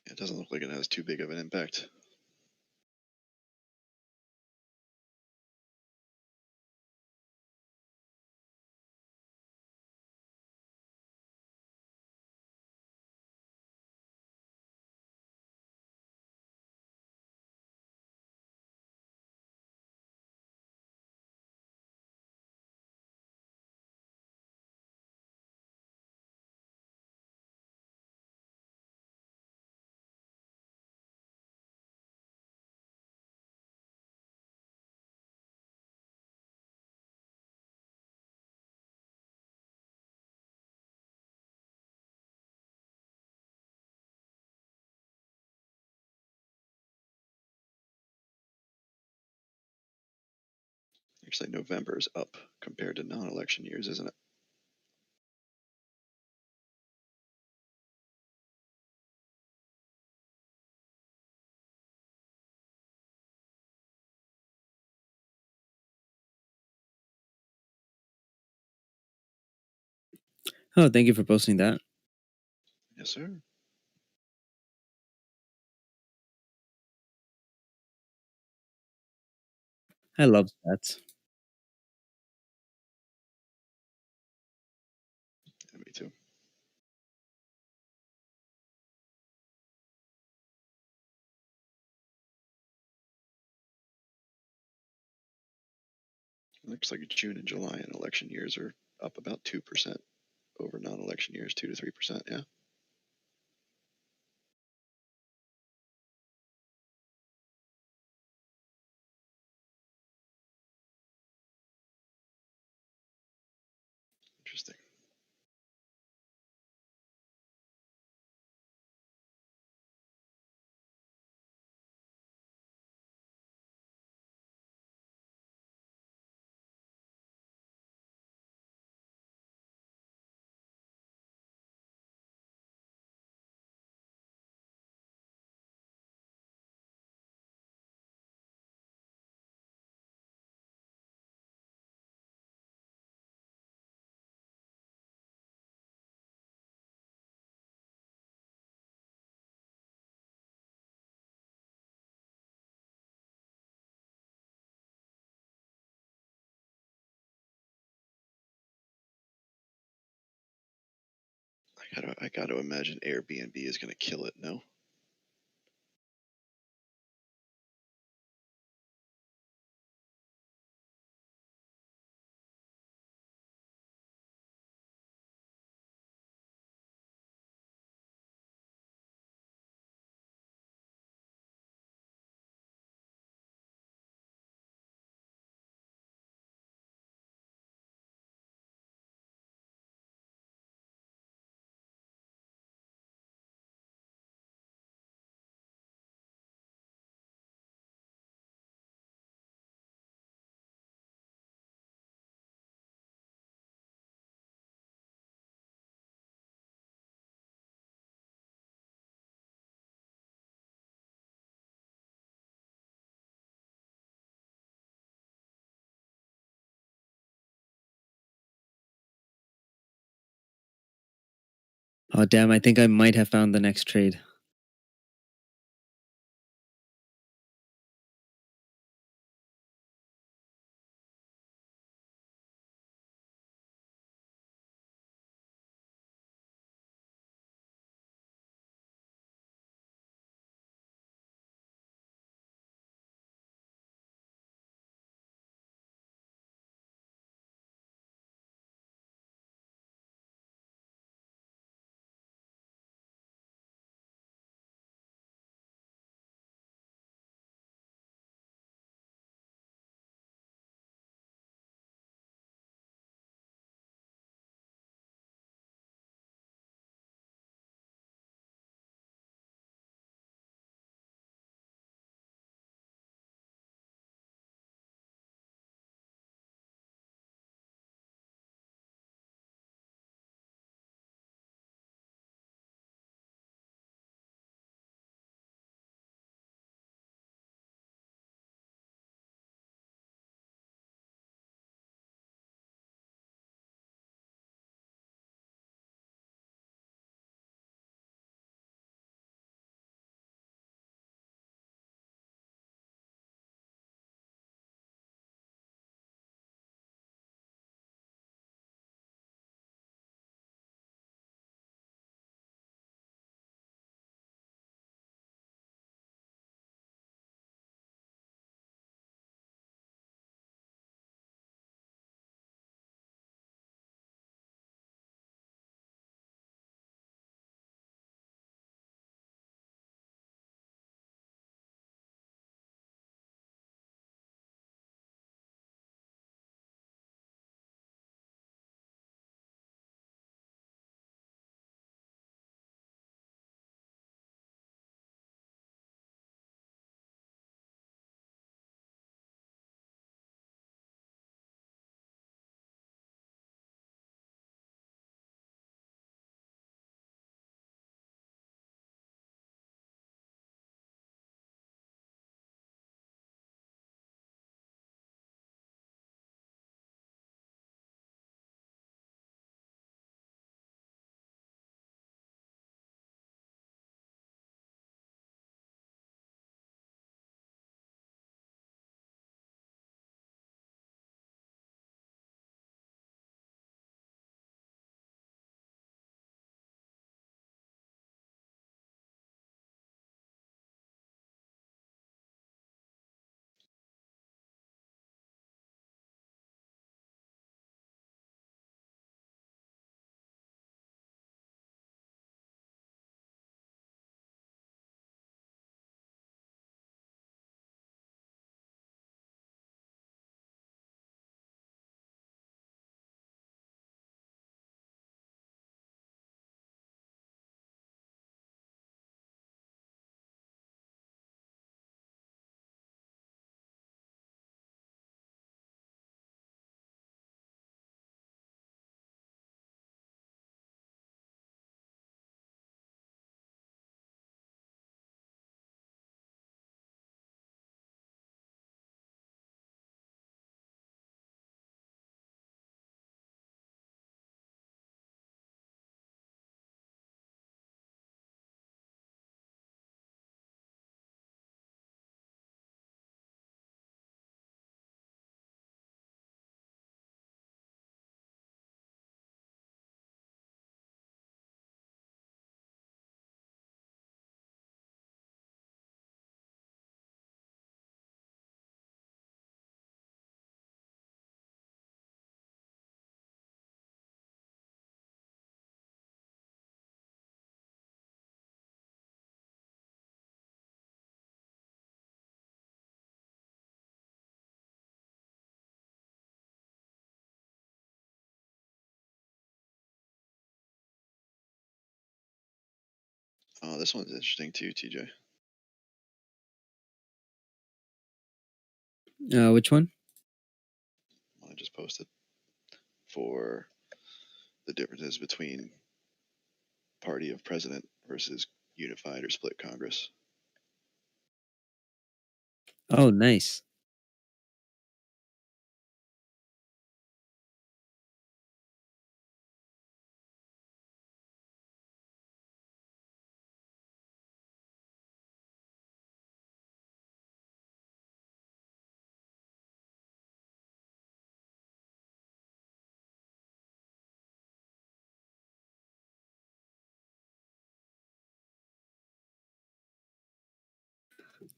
It doesn't look like it has too big of an impact. Looks like November is up compared to non-election years, isn't it? Oh, thank you for posting that. Yes, sir. I love stats. Yeah, me too. Looks like June and July in election years are up about 2% over non-election years, 2 to 3%. Yeah. Interesting. I gotta imagine Airbnb is gonna kill it. No. Oh damn! I think I might have found the next trade. Oh, this one's interesting too, TJ. Which one? I just posted for the differences between party of president versus unified or split Congress. Oh, nice.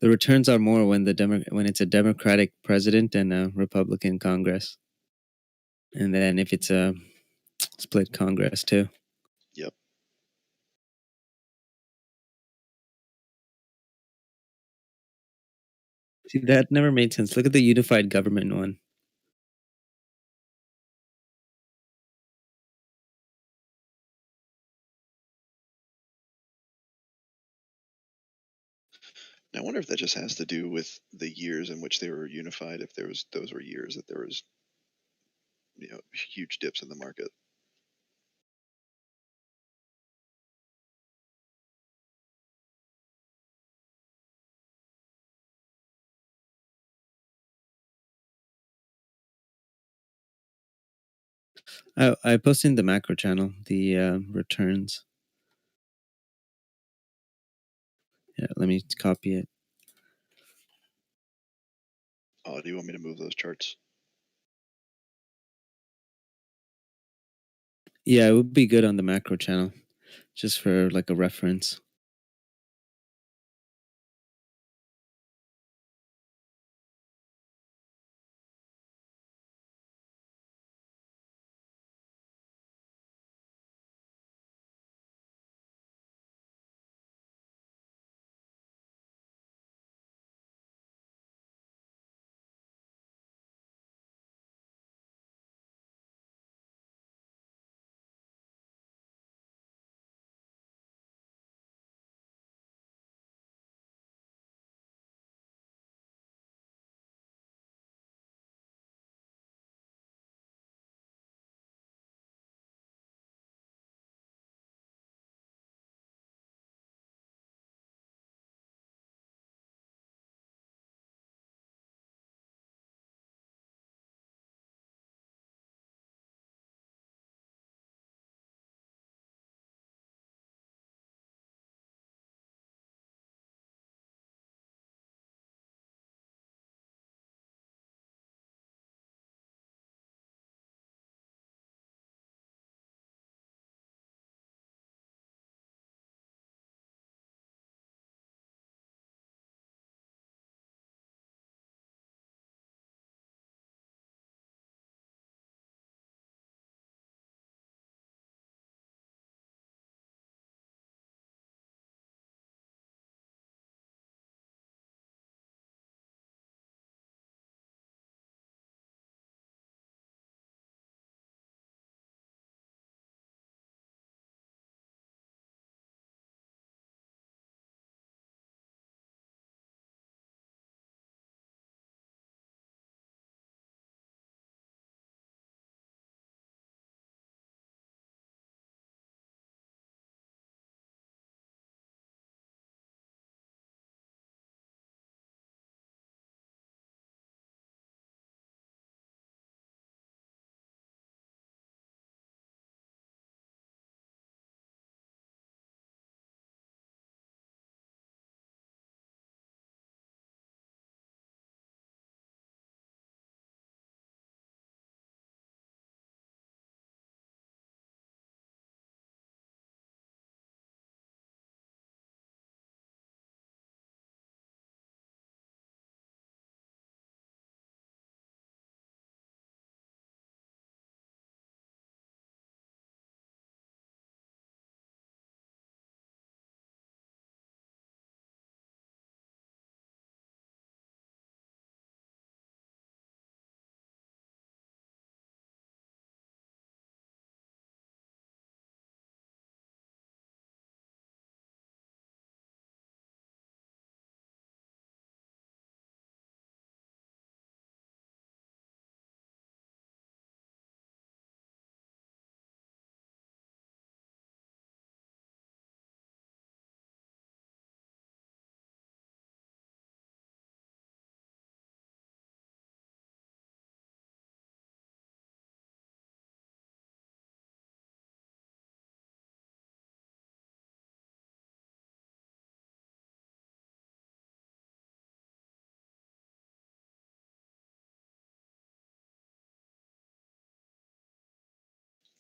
The returns are more when when it's a Democratic president and a Republican Congress, and then if it's a split Congress too. Yep. See, that never made sense. Look at the unified government one. I wonder if that just has to do with the years in which they were unified. If those were years that there was, huge dips in the market. I posted in the macro channel the returns. Yeah, let me copy it. Oh, do you want me to move those charts? Yeah, it would be good on the macro channel, just for like a reference.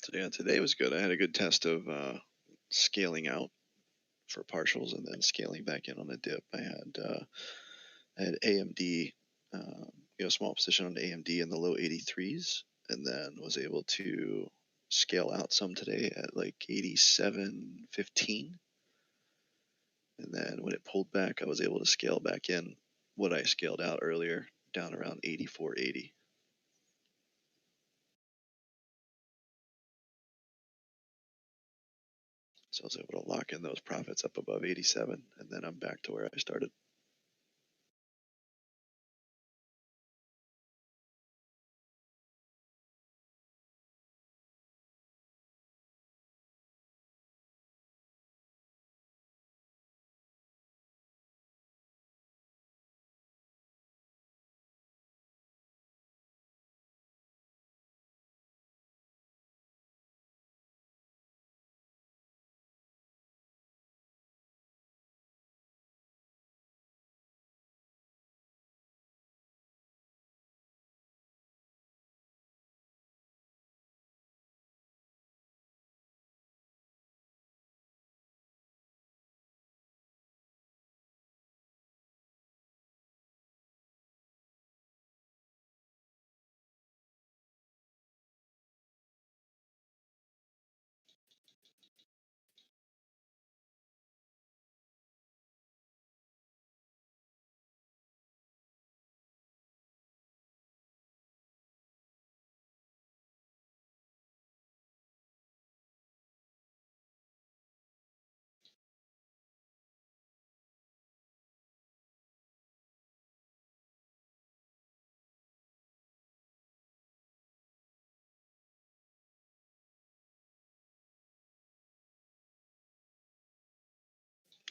So yeah, today was good. I had a good test of scaling out for partials and then scaling back in on a dip. I had AMD, small position on AMD in the low 83s, and then was able to scale out some today at like 87.15. And then when it pulled back, I was able to scale back in what I scaled out earlier, down around 84.80. So I was able to lock in those profits up above 87, and then I'm back to where I started.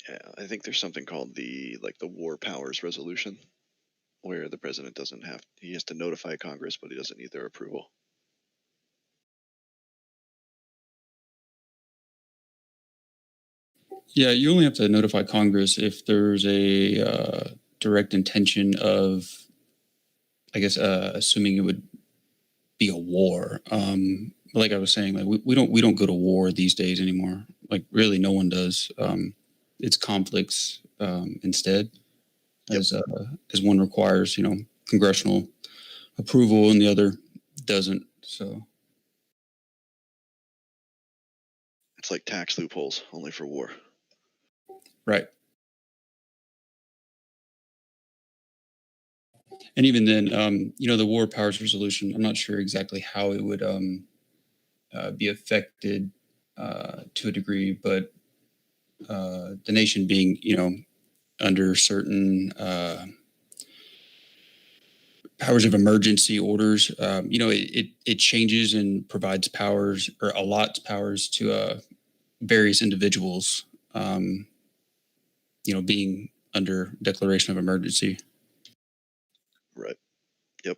Yeah, I think there's something called the War Powers Resolution, where the president he has to notify Congress, but he doesn't need their approval. Yeah, you only have to notify Congress if there's a direct intention of, I guess, assuming it would be a war. Like I was saying, like we don't go to war these days anymore. Like really, no one does. It's conflicts instead, as one requires, congressional approval, and the other doesn't. So it's like tax loopholes, only for war. Right. And even then, the War Powers Resolution, I'm not sure exactly how it would be affected to a degree, but the nation being, under certain powers of emergency orders, it changes and provides powers or allots powers to various individuals, being under declaration of emergency. Right. Yep.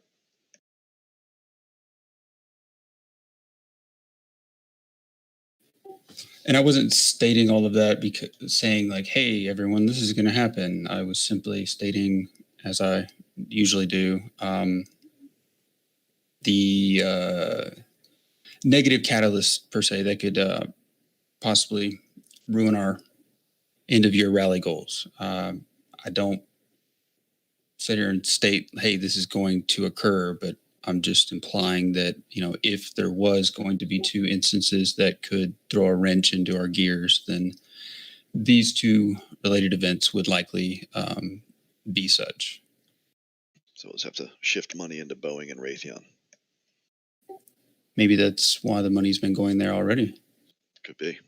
And I wasn't stating all of that because saying like, hey, everyone, this is going to happen. I was simply stating, as I usually do, the negative catalyst per se that could possibly ruin our end of year rally goals. I don't sit here and state, hey, this is going to occur, but I'm just implying that, if there was going to be two instances that could throw a wrench into our gears, then these two related events would likely be such. So we'll just have to shift money into Boeing and Raytheon. Maybe that's why the money's been going there already. Could be.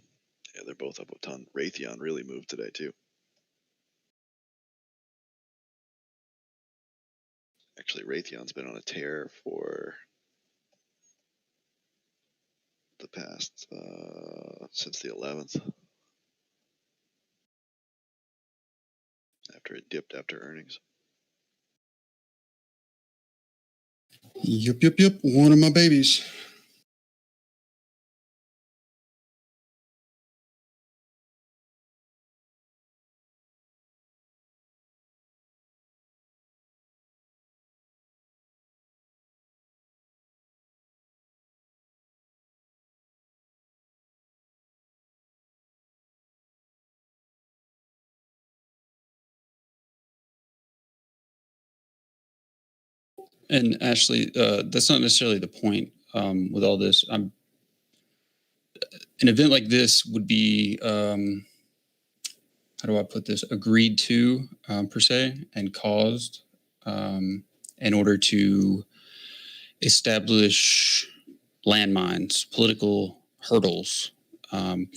Yeah, they're both up a ton. Raytheon really moved today, too. Actually, Raytheon's been on a tear for the past, since the 11th. After it dipped after earnings. Yep. One of my babies. And Ashley, that's not necessarily the point with all this. An event like this would be, how do I put this, agreed to per se and caused in order to establish landmines, political hurdles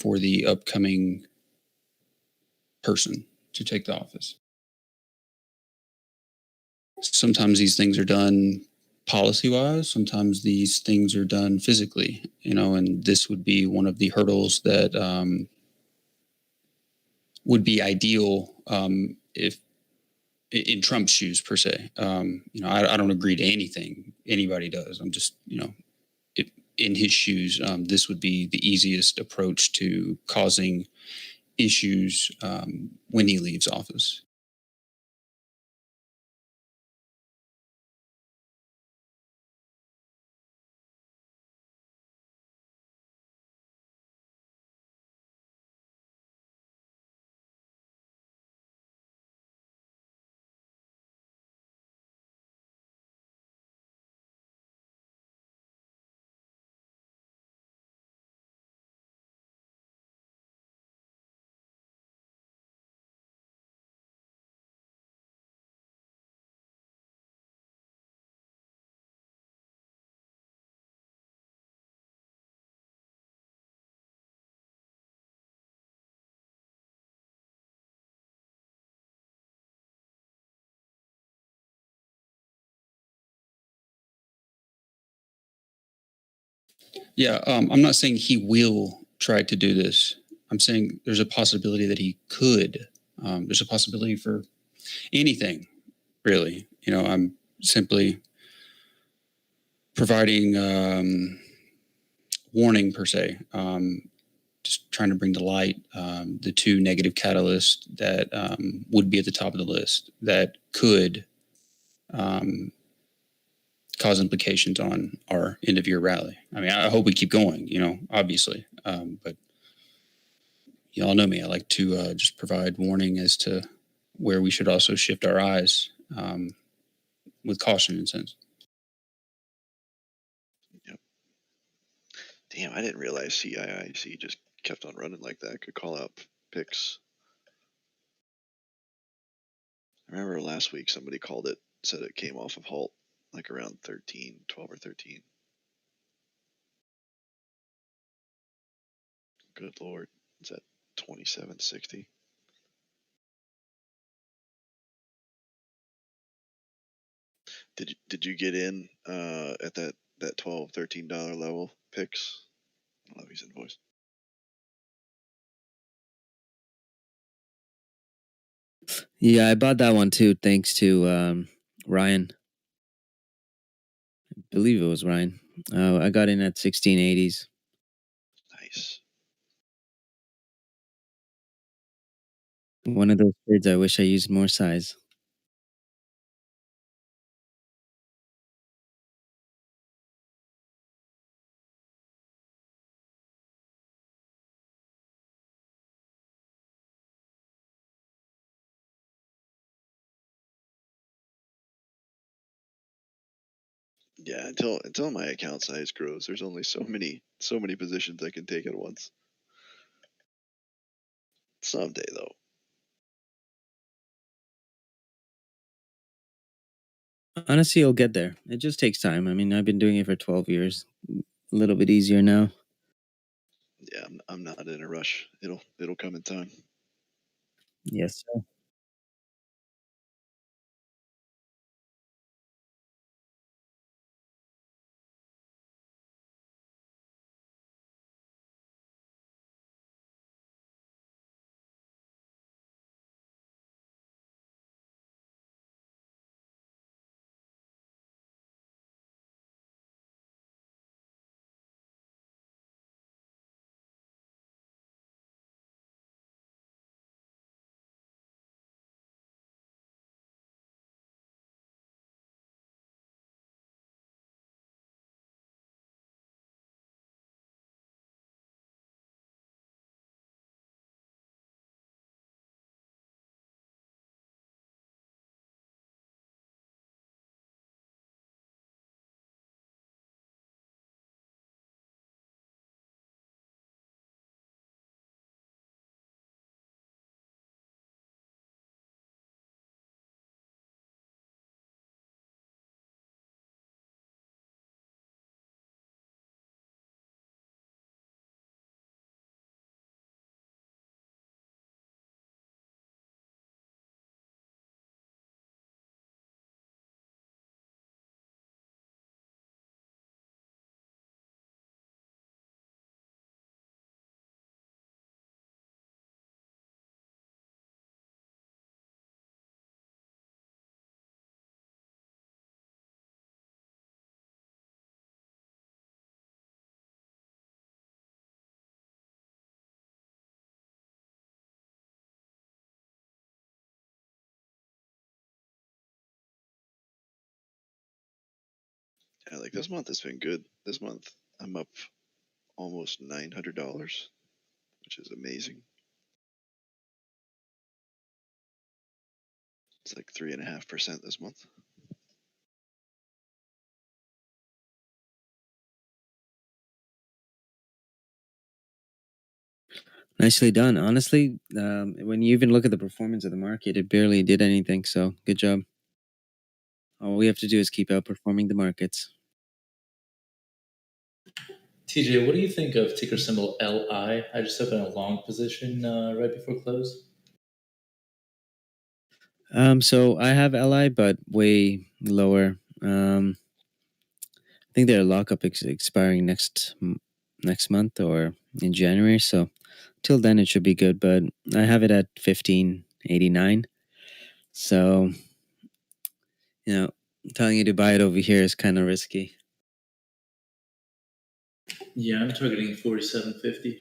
for the upcoming person to take the office. Sometimes these things are done policy wise, sometimes these things are done physically, and this would be one of the hurdles that would be ideal if in Trump's shoes per se. I don't agree to anything anybody does. I'm just, in his shoes, this would be the easiest approach to causing issues when he leaves office. Yeah, I'm not saying he will try to do this. I'm saying there's a possibility that he could. There's a possibility for anything, really. I'm simply providing warning per se, just trying to bring to light the two negative catalysts that would be at the top of the list that could cause implications on our end of year rally. I mean, I hope we keep going, obviously. But y'all know me. I like to just provide warning as to where we should also shift our eyes with caution and sense. Yep. Damn, I didn't realize CIIC just kept on running like that. Could call out picks. I remember last week somebody called it, said it came off of halt like around 12 or 13. Good Lord. Is that 2760? Did you get in at that $12, $13 level picks? I love his invoice. Yeah, I bought that one too, thanks to Ryan. I believe it was Ryan. I got in at 1680s. Nice. One of those trades I wish I used more size. Yeah, until my account size grows, there's only so many positions I can take at once. Someday though. Honestly, you'll get there. It just takes time. I mean, I've been doing it for 12 years. A little bit easier now. Yeah, I'm not in a rush. It'll come in time. Yes, sir. And like this month has been good. This month I'm up almost $900, which is amazing. It's like 3.5% this month. Nicely done. Honestly, when you even look at the performance of the market, it barely did anything. So good job. All we have to do is keep outperforming the markets. TJ, what do you think of ticker symbol LI? I just opened a long position right before close. So I have LI, but way lower. I think their lockup expiring next month or in January. So till then, it should be good. But I have it at 15.89. So telling you to buy it over here is kind of risky. Yeah, I'm targeting 47.50.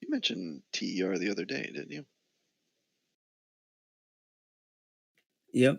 You mentioned TER the other day, didn't you? Yep.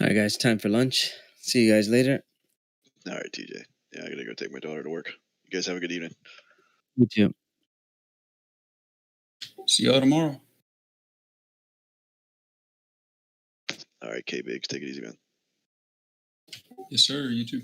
All right, guys, time for lunch. See you guys later. All right, TJ. Yeah, I gotta go take my daughter to work. You guys have a good evening. You too. See y'all tomorrow. All right, K Biggs, take it easy, man. Yes, sir. You too.